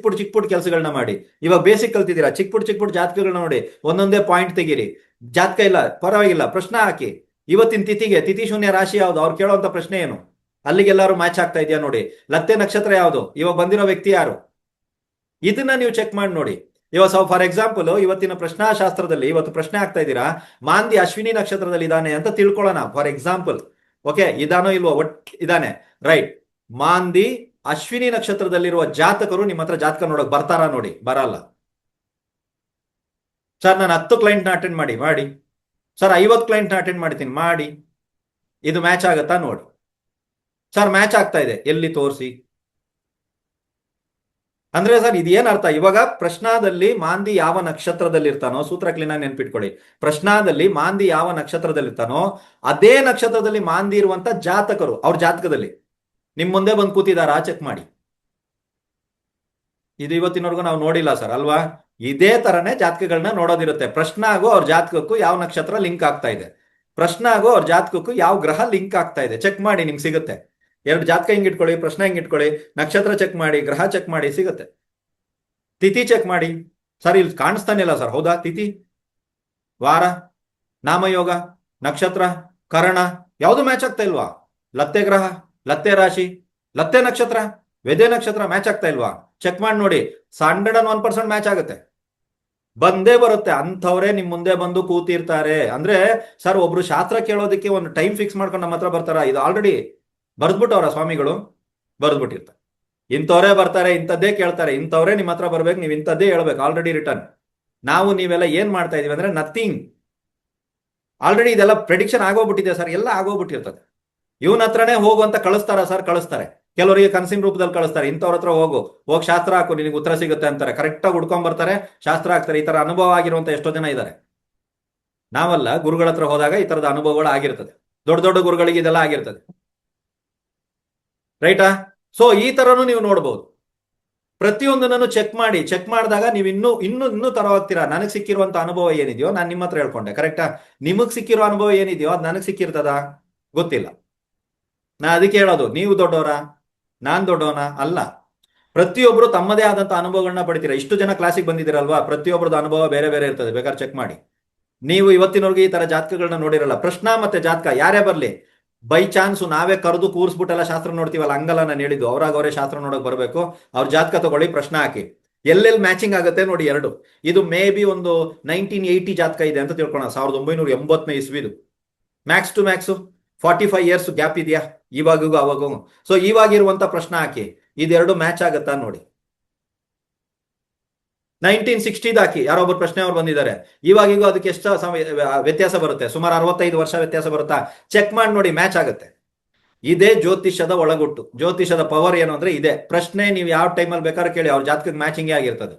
ಪುಟ್ ಕೆಲಸಗಳನ್ನ ಮಾಡಿ. ಇವಾಗ ಬೇಸಿಕ್ ಕಲ್ತಿದ್ದೀರಾ, ಚಿಕ್ಕ ಪುಟ್ ಜಾತಕಗಳನ್ನ ನೋಡಿ, ಒಂದೊಂದೇ ಪಾಯಿಂಟ್ ತೆಗೀರಿ. ಜಾತಕ ಇಲ್ಲ ಪರವಾಗಿಲ್ಲ, ಪ್ರಶ್ನೆ ಹಾಕಿ. ಇವತ್ತಿನ ತಿಥಿ ಶೂನ್ಯ ರಾಶಿ ಯಾವ್ದು, ಅವ್ರು ಕೇಳೋಂತ ಪ್ರಶ್ನೆ ಏನು, ಅಲ್ಲಿಗೆಲ್ಲಾರು ಮ್ಯಾಚ್ ಆಗ್ತಾ ಇದೆಯಾ ನೋಡಿ. ಲತ್ತೆ ನಕ್ಷತ್ರ ಯಾವುದು, ಇವಾಗ ಬಂದಿರೋ ವ್ಯಕ್ತಿ ಯಾರು, ಇದನ್ನ ನೀವು ಚೆಕ್ ಮಾಡಿ ನೋಡಿ. ಇವಾಗ ಫಾರ್ ಎಕ್ಸಾಂಪಲ್ ಇವತ್ತಿನ ಪ್ರಶ್ನಾಶಾಸ್ತ್ರದಲ್ಲಿ ಇವತ್ತು ಪ್ರಶ್ನೆ ಆಗ್ತಾ ಇದ್ದೀರಾ, ಮಾಂದಿ ಅಶ್ವಿನಿ ನಕ್ಷತ್ರದಲ್ಲಿ ಇದಾನೆ ಅಂತ ತಿಳ್ಕೊಳ್ಳೋಣ ಫಾರ್ ಎಕ್ಸಾಂಪಲ್. ಓಕೆ, ಇದಾನೋ ಇಲ್ವೋ, ಇದಾನೆ, ರೈಟ್. ಮಾಂದಿ ಅಶ್ವಿನಿ ನಕ್ಷತ್ರದಲ್ಲಿರುವ ಜಾತಕರು ನಿಮ್ಮ ಹತ್ರ ಜಾತಕ ನೋಡಕ್ ಬರ್ತಾರಾ ನೋಡಿ, ಬರಲ್ಲ. ಸರ್ ನಾನು 10 ಕ್ಲೈಂಟ್ನ ಅಟೆಂಡ್ ಮಾಡಿ ಸರ್ 50 ಕ್ಲೈಂಟ್ನ ಅಟೆಂಡ್ ಮಾಡ್ತೀನಿ ಮಾಡಿ, ಇದು ಮ್ಯಾಚ್ ಆಗತ್ತಾ ನೋಡಿ. ಸರ್ ಮ್ಯಾಚ್ ಆಗ್ತಾ ಇದೆ, ಎಲ್ಲಿ ತೋರಿಸಿ ಅಂದ್ರೆ. ಸರ್ ಇದೇನ್ ಅರ್ಥ, ಇವಾಗ ಪ್ರಶ್ನಾದಲ್ಲಿ ಮಾಂದಿ ಯಾವ ನಕ್ಷತ್ರದಲ್ಲಿರ್ತಾನೋ, ಸೂತ್ರ ಕ್ಲೀನ್ ಆಗಿ ನೆನ್ಪಿಟ್ಕೊಳ್ಳಿ. ಪ್ರಶ್ನಾದಲ್ಲಿ ಮಾಂದಿ ಯಾವ ನಕ್ಷತ್ರದಲ್ಲಿರ್ತಾನೋ ಅದೇ ನಕ್ಷತ್ರದಲ್ಲಿ ಮಾಂದಿ ಇರುವಂತ ಜಾತಕರು ಅವ್ರ ಜಾತಕದಲ್ಲಿ ನಿಮ್ ಮುಂದೆ ಬಂದು ಕೂತಿದಾರಾ ಚೆಕ್ ಮಾಡಿ. ಇದು ಇವತ್ತಿನವರೆಗೂ ನಾವು ನೋಡಿಲ್ಲ ಸರ್, ಅಲ್ವಾ? ಇದೇ ತರನೇ ಜಾತಕಗಳನ್ನ ನೋಡೋದಿರುತ್ತೆ. ಪ್ರಶ್ನೆ ಆಗೋ ಅವ್ರ ಜಾತಕಕ್ಕೂ ಯಾವ ನಕ್ಷತ್ರ ಲಿಂಕ್ ಆಗ್ತಾ ಇದೆ, ಪ್ರಶ್ನೆ ಆಗೋ ಅವ್ರ ಜಾತಕಕ್ಕೂ ಯಾವ ಗ್ರಹ ಲಿಂಕ್ ಆಗ್ತಾ ಇದೆ ಚೆಕ್ ಮಾಡಿ, ನಿಮ್ಗೆ ಸಿಗುತ್ತೆ. 2 ಜಾತಕ ಹಿಂಗಿಟ್ಕೊಳ್ಳಿ, ಪ್ರಶ್ನೆ ಹಿಂಗಿಟ್ಕೊಳ್ಳಿ, ನಕ್ಷತ್ರ ಚೆಕ್ ಮಾಡಿ, ಗ್ರಹ ಚೆಕ್ ಮಾಡಿ, ಸಿಗುತ್ತೆ. ತಿಥಿ ಚೆಕ್ ಮಾಡಿ. ಸರ್ ಇಲ್ಲಿ ಕಾಣಿಸ್ತಾನೆ ಇಲ್ಲ ಸರ್, ಹೌದಾ? ತಿಥಿ, ವಾರ, ನಾಮಯೋಗ, ನಕ್ಷತ್ರ, ಕರಣ ಯಾವುದು ಮ್ಯಾಚ್ ಆಗ್ತಾ ಇಲ್ವಾ? ಲತ್ತೆ ಗ್ರಹ, ಲತ್ತೆ ರಾಶಿ, ಲತ್ತೆ ನಕ್ಷತ್ರ, ವೆದೆ ನಕ್ಷತ್ರ ಮ್ಯಾಚ್ ಆಗ್ತಾ ಇಲ್ವಾ? ಚೆಕ್ ಮಾಡಿ ನೋಡಿ. 101% ಮ್ಯಾಚ್ ಆಗುತ್ತೆ, ಬಂದೇ ಬರುತ್ತೆ. ಅಂಥವ್ರೆ ನಿಮ್ ಮುಂದೆ ಬಂದು ಕೂತಿರ್ತಾರೆ. ಅಂದ್ರೆ ಸರ್ ಒಬ್ರು ಶಾಸ್ತ್ರ ಕೇಳೋದಕ್ಕೆ ಒಂದು ಟೈಮ್ ಫಿಕ್ಸ್ ಮಾಡ್ಕೊಂಡು ನಮ್ಮ ಹತ್ರ ಬರ್ತಾರ, ಇದು ಆಲ್ರೆಡಿ ಬರ್ದ್ಬಿಟ್ಟವ್ರ ಸ್ವಾಮಿಗಳು, ಬರ್ದ್ಬಿಟ್ಟಿರ್ತಾರೆ. ಇಂಥವ್ರೇ ಬರ್ತಾರೆ, ಇಂಥದ್ದೇ ಕೇಳ್ತಾರೆ, ಇಂಥವ್ರೇ ನಿಮ್ಮ ಹತ್ರ ಬರ್ಬೇಕು, ನೀವು ಇಂಥದ್ದೇ ಹೇಳ್ಬೇಕು, ಆಲ್ರೆಡಿ ರಿಟರ್ನ್. ನಾವು ನೀವೆಲ್ಲ ಏನ್ ಮಾಡ್ತಾ ಇದೀವಿ ಅಂದ್ರೆ ನಥಿಂಗ್, ಆಲ್ರೆಡಿ ಇದೆಲ್ಲ ಪ್ರೆಡಿಕ್ಷನ್ ಆಗೋಗ್ಬಿಟ್ಟಿದೆ ಸರ್, ಎಲ್ಲ ಆಗೋಗ್ಬಿಟ್ಟಿರ್ತದೆ. ಇವನ ಹತ್ರನೇ ಹೋಗುವಂತ ಕಳಿಸ್ತಾರ ಸರ್, ಕಳಿಸ್ತಾರೆ. ಕೆಲವರಿಗೆ ಕನಸಿನ ರೂಪದಲ್ಲಿ ಕಳಿಸ್ತಾರೆ, ಇಂಥವ್ರ ಹತ್ರ ಹೋಗಿ ಶಾಸ್ತ್ರ ಹಾಕು ನಿನಗೆ ಉತ್ತರ ಸಿಗುತ್ತೆ ಅಂತಾರೆ. ಕರೆಕ್ಟಾಗಿ ಹುಡ್ಕೊಂಡ್ ಬರ್ತಾರೆ, ಶಾಸ್ತ್ರ ಹಾಕ್ತಾರೆ. ಈ ತರ ಅನುಭವ ಆಗಿರುವಂತ ಎಷ್ಟೋ ಜನ ಇದ್ದಾರೆ. ನಾವಲ್ಲ, ಗುರುಗಳ ಹತ್ರ ಹೋದಾಗ ಈ ತರದ ಅನುಭವಗಳು ಆಗಿರ್ತದೆ. ದೊಡ್ಡ ಗುರುಗಳಿಗೆ ಇದೆಲ್ಲ ಆಗಿರ್ತದೆ, ರೈಟಾ? ಸೊ ಈ ತರನು ನೀವು ನೋಡ್ಬೋದು. ಪ್ರತಿಯೊಂದನ್ನು ಚೆಕ್ ಮಾಡಿ. ಚೆಕ್ ಮಾಡಿದಾಗ ನೀವು ಇನ್ನೂ ತರವಾಗ್ತೀರಾ. ನನಗೆ ಸಿಕ್ಕಿರುವಂತ ಅನುಭವ ಏನಿದೆಯೋ ನಾನು ನಿಮ್ಮ ಹತ್ರ ಹೇಳ್ಕೊಂಡೆ, ಕರೆಕ್ಟಾ? ನಿಮಗ್ ಸಿಕ್ಕಿರೋ ಅನುಭವ ಏನಿದೆಯೋ ಅದು ನನಗೆ ಸಿಕ್ಕಿರ್ತದ ಗೊತ್ತಿಲ್ಲ. ನಾ ಅದಕ್ಕೆ ಹೇಳೋದು, ನೀವು ದೊಡ್ಡವರ ನಾನ್ ದೊಡ್ಡವನ ಅಲ್ಲ. ಪ್ರತಿಯೊಬ್ರು ತಮ್ಮದೇ ಆದಂತ ಅನುಭವಗಳನ್ನ ಪಡಿತೀರಾ. ಇಷ್ಟು ಜನ ಕ್ಲಾಸಿಗೆ ಬಂದಿದ್ದೀರಲ್ವಾ, ಪ್ರತಿಯೊಬ್ಬರದ್ದು ಅನುಭವ ಬೇರೆ ಬೇರೆ ಇರ್ತದೆ, ಬೇಕಾದ್ರೆ ಚೆಕ್ ಮಾಡಿ. ನೀವು ಇವತ್ತಿನವರೆಗೆ ಈ ತರ ಜಾತಕಗಳನ್ನ ನೋಡಿರಲ್ಲ. ಪ್ರಶ್ನ ಮತ್ತೆ ಜಾತಕ ಯಾರೇ ಬರ್ಲಿ, ಬೈ ಚಾನ್ಸ್ ನಾವೇ ಕರೆದು ಕೂರಿಸ್ಬಿಟ್ಟೆಲ್ಲ ಶಾಸ್ತ್ರ ನೋಡ್ತೀವಲ್ಲ, ಹಂಗಲ್ಲ ನಾನು ಹೇಳಿದ್ದು. ಅವರೇ ಶಾಸ್ತ್ರ ನೋಡಕ್ ಬರ್ಬೇಕು. ಅವ್ರ ಜಾತಕ ತಗೊಳ್ಳಿ, ಪ್ರಶ್ನೆ ಹಾಕಿ. ಎಲ್ಲೆಲ್ಲಿ ಮ್ಯಾಚಿಂಗ್ ಆಗುತ್ತೆ ನೋಡಿ ಎರಡು. ಇದು ಮೇ ಬಿ ಒಂದು 1980 ಜಾತಕ ಇದೆ ಅಂತ ತಿಳ್ಕೊಳ್ಳೋಣ, 1980ನೇ ಇಸ್ವಿದು. Max to max 45 years gap ಇದೆಯಾ ಇವಾಗೂ ಅವಾಗೂ? ಸೊ ಇವಾಗಿರುವಂತ ಪ್ರಶ್ನೆ ಹಾಕಿ, ಇದೆರಡು ಮ್ಯಾಚ್ ಆಗತ್ತಾ ನೋಡಿ. 1960 ಹಾಕಿ, ಯಾರೊಬ್ಬರು ಪ್ರಶ್ನೆ ಅವ್ರು ಬಂದಿದ್ದಾರೆ, ಇವಾಗಿಗೂ ಅದಕ್ಕೆ ಎಷ್ಟು ವ್ಯತ್ಯಾಸ ಬರುತ್ತೆ? ಸುಮಾರು 65 ವರ್ಷ ವ್ಯತ್ಯಾಸ ಬರುತ್ತಾ? ಚೆಕ್ ಮಾಡಿ ನೋಡಿ, ಮ್ಯಾಚ್ ಆಗುತ್ತೆ. ಇದೇ ಜ್ಯೋತಿಷದ ಒಳಗುಟ್ಟು. ಜ್ಯೋತಿಷದ ಪವರ್ ಏನು ಅಂದ್ರೆ ಇದೆ. ಪ್ರಶ್ನೆ ನೀವು ಯಾವ ಟೈಮಲ್ಲಿ ಬೇಕಾದ್ರೂ ಕೇಳಿ, ಅವ್ರ ಜಾತಕಕ್ಕೆ ಮ್ಯಾಚಿಂಗೇ ಆಗಿರ್ತದೆ.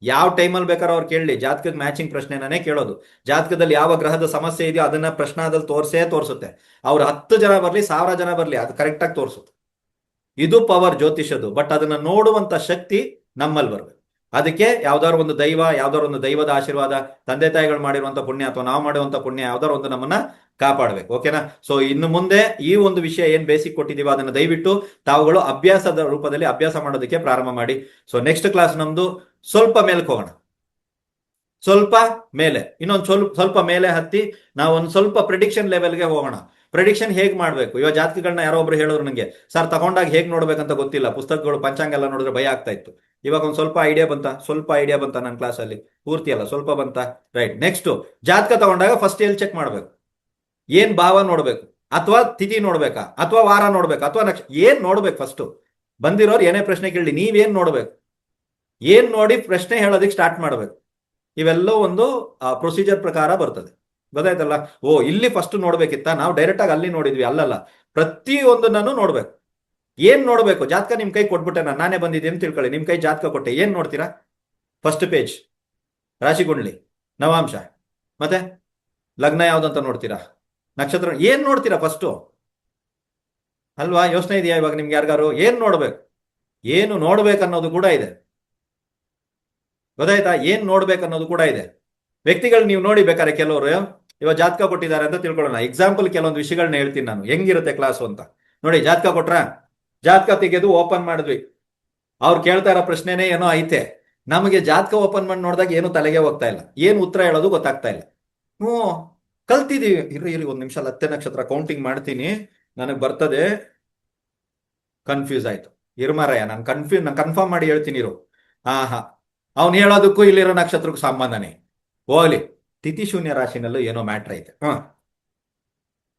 ಯಾವ ಟೈಮಲ್ಲಿ ಬೇಕಾದ್ರೂ ಅವ್ರು ಕೇಳಲಿ, ಜಾತಕಕ್ಕೆ ಮ್ಯಾಚಿಂಗ್ ಪ್ರಶ್ನೆನೇ ಕೇಳೋದು. ಜಾತಕದಲ್ಲಿ ಯಾವ ಗ್ರಹದ ಸಮಸ್ಯೆ ಇದೆಯೋ ಅದನ್ನ ಪ್ರಶ್ನಾದಲ್ಲಿ ತೋರಿಸುತ್ತೆ. ಅವ್ರು 10 ಜನ ಬರ್ಲಿ, 1000 ಜನ ಬರ್ಲಿ, ಅದು ಕರೆಕ್ಟಾಗಿ ತೋರಿಸುತ್ತೆ. ಇದು ಪವರ್ ಜ್ಯೋತಿಷದ್ದು. ಬಟ್ ಅದನ್ನ ನೋಡುವಂತ ಶಕ್ತಿ ನಮ್ಮಲ್ಲಿ ಬರ್ಬೇಕು. ಅದಕ್ಕೆ ಯಾವ್ದಾದ್ರು ಒಂದು ದೈವ, ಯಾವ್ದಾದ್ರು ಒಂದು ದೈವದ ಆಶೀರ್ವಾದ, ತಂದೆ ತಾಯಿಗಳು ಮಾಡಿರುವಂತ ಪುಣ್ಯ ಅಥವಾ ನಾವು ಮಾಡುವಂತ ಪುಣ್ಯ ಯಾವ್ದಾದ್ರು ಒಂದು ನಮ್ಮನ್ನ ಕಾಪಾಡ್ಬೇಕು. ಓಕೆನಾ? ಸೊ ಇನ್ನು ಮುಂದೆ ಈ ಒಂದು ವಿಷಯ ಏನ್ ಬೇಸಿಕ್ ಕೊಟ್ಟಿದೀವೋ ಅದನ್ನ ದಯವಿಟ್ಟು ತಾವುಗಳು ಅಭ್ಯಾಸದ ರೂಪದಲ್ಲಿ ಅಭ್ಯಾಸ ಮಾಡೋದಕ್ಕೆ ಪ್ರಾರಂಭ ಮಾಡಿ. ಸೊ ನೆಕ್ಸ್ಟ್ ಕ್ಲಾಸ್ ನಮ್ದು ಸ್ವಲ್ಪ ಮೇಲ್ಕ್ ಹೋಗೋಣ, ಸ್ವಲ್ಪ ಮೇಲೆ, ಇನ್ನೊಂದು ಸ್ವಲ್ಪ ಮೇಲೆ ಹತ್ತಿ ನಾವು ಒಂದು ಸ್ವಲ್ಪ ಪ್ರಿಡಿಕ್ಷನ್ ಲೆವೆಲ್ಗೆ ಹೋಗೋಣ. ಪ್ರಿಡಿಕ್ಷನ್ ಹೇಗ್ ಮಾಡ್ಬೇಕು? ಇವಾಗ ಜಾತಕಗಳನ್ನ ಯಾರೋ ಒಬ್ರು ಹೇಳಿದ್ರು ನಂಗೆ, ಸರ್ ತಗೊಂಡಾಗ ಹೇಗ್ ನೋಡ್ಬೇಕಂತ ಗೊತ್ತಿಲ್ಲ, ಪುಸ್ತಕಗಳು ಪಂಚಾಂಗ ಎಲ್ಲ ನೋಡಿದ್ರೆ ಭಯ ಆಗ್ತಾ ಇತ್ತು. ಇವಾಗ ಒಂದು ಸ್ವಲ್ಪ ಐಡಿಯಾ ಬಂತ ನನ್ನ ಕ್ಲಾಸಲ್ಲಿ, ಪೂರ್ತಿ ಅಲ್ಲ ಸ್ವಲ್ಪ ಬಂತ. ರೈಟ್. ನೆಕ್ಸ್ಟ್ ಜಾತಕ ತಗೊಂಡಾಗ ಫಸ್ಟ್ ಎಲ್ಲಿ ಚೆಕ್ ಮಾಡ್ಬೇಕು? ಏನ್ ಭಾವ ನೋಡ್ಬೇಕು, ಅಥವಾ ತಿಥಿ ನೋಡ್ಬೇಕಾ, ಅಥವಾ ವಾರ ನೋಡ್ಬೇಕಾ, ಅಥವಾ ಏನ್ ನೋಡ್ಬೇಕು? ಫಸ್ಟ್ ಬಂದಿರೋರು ಏನೇ ಪ್ರಶ್ನೆ ಕೇಳಿ, ನೀವೇನ್ ನೋಡ್ಬೇಕು, ಏನ್ ನೋಡಿ ಪ್ರಶ್ನೆ ಹೇಳೋದಕ್ಕೆ ಸ್ಟಾರ್ಟ್ ಮಾಡ್ಬೇಕು. ಇವೆಲ್ಲ ಒಂದು ಪ್ರೊಸೀಜರ್ ಪ್ರಕಾರ ಬರ್ತದೆ. ಗೊತ್ತಾಯ್ತಲ್ಲ? ಓ ಇಲ್ಲಿ ಫಸ್ಟ್ ನೋಡ್ಬೇಕಿತ್ತ, ನಾವು ಡೈರೆಕ್ಟ್ ಆಗಿ ಅಲ್ಲಿ ನೋಡಿದ್ವಿ, ಅಲ್ಲಲ್ಲ, ಪ್ರತಿಯೊಂದನ್ನು ನೋಡ್ಬೇಕು. ಏನ್ ನೋಡ್ಬೇಕು? ಜಾತಕ ನಿಮ್ ಕೈ ಕೊಟ್ಬಿಟ್ಟೆ, ನಾನೇ ಬಂದಿದ್ದೀನಿ ಅಂತ ತಿಳ್ಕೊಳ್ಳಿ, ನಿಮ್ ಕೈ ಜಾತಕ ಕೊಟ್ಟೆ, ಏನ್ ನೋಡ್ತೀರಾ? ಫಸ್ಟ್ ಪೇಜ್ ರಾಶಿ ಕುಂಡ್ಲಿ, ನವಾಂಶ, ಮತ್ತೆ ಲಗ್ನ ಯಾವ್ದಂತ ನೋಡ್ತೀರಾ, ನಕ್ಷತ್ರ, ಏನ್ ನೋಡ್ತೀರಾ ಫಸ್ಟು? ಅಲ್ವಾ? ಯೋಚನೆ ಇದೆಯಾ ಇವಾಗ ನಿಮ್ಗೆ ಯಾರಿಗಾರು? ಏನ್ ನೋಡ್ಬೇಕು, ಏನು ನೋಡ್ಬೇಕನ್ನೋದು ಕೂಡ ಇದೆ. ಗೊತ್ತಾಯ್ತಾ? ಏನ್ ನೋಡ್ಬೇಕನ್ನೋದು ಕೂಡ ಇದೆ. ವ್ಯಕ್ತಿಗಳು ನೀವು ನೋಡಿ ಬೇಕಾದ್ರೆ, ಕೆಲವರು ಇವಾಗ ಜಾತಕ ಕೊಟ್ಟಿದ್ದಾರೆ ಅಂತ ತಿಳ್ಕೊಳ್ಳೋಣ. ಎಕ್ಸಾಂಪಲ್ ಕೆಲವೊಂದು ವಿಷಯಗಳನ್ನ ಹೇಳ್ತೀನಿ ನಾನು, ಹೆಂಗಿರುತ್ತೆ ಕ್ಲಾಸು ಅಂತ ನೋಡಿ. ಜಾತಕ ಕೊಟ್ರ, ಜಾತಕ ತೆಗೆದು ಓಪನ್ ಮಾಡಿದ್ವಿ, ಅವ್ರು ಕೇಳ್ತಾ ಇರೋ ಪ್ರಶ್ನೆನೇ ಏನೋ ಐತೆ. ನಮಗೆ ಜಾತಕ ಓಪನ್ ಮಾಡಿ ನೋಡಿದಾಗ ಏನು ತಲೆಗೆ ಹೋಗ್ತಾ ಇಲ್ಲ, ಏನು ಉತ್ತರ ಹೇಳೋದು ಗೊತ್ತಾಗ್ತಾ ಇಲ್ಲ. ಕಲ್ತಿದೀವಿ. ಇರಿ ಒಂದ್ ನಿಮಿಷ, ಹತ್ತೆ ನಕ್ಷತ್ರ ಕೌಂಟಿಂಗ್ ಮಾಡ್ತೀನಿ, ನನಗೆ ಬರ್ತದೆ. ಕನ್ಫ್ಯೂಸ್ ಆಯ್ತು, ಇರ್ಮಾರಯ್ಯ, ನಾನು ಕನ್ಫರ್ಮ್ ಮಾಡಿ ಹೇಳ್ತೀನಿ ಇರು. ಅವ್ನು ಹೇಳೋದಕ್ಕೂ ಇಲ್ಲಿರೋ ನಕ್ಷತ್ರಕ್ಕೂ ಸಂಬಂಧನೇ ಹೋಗ್ಲಿ. ತಿಥಿ ಶೂನ್ಯ ರಾಶಿನಲ್ಲೂ ಏನೋ ಮ್ಯಾಟ್ರ್ ಐತೆ.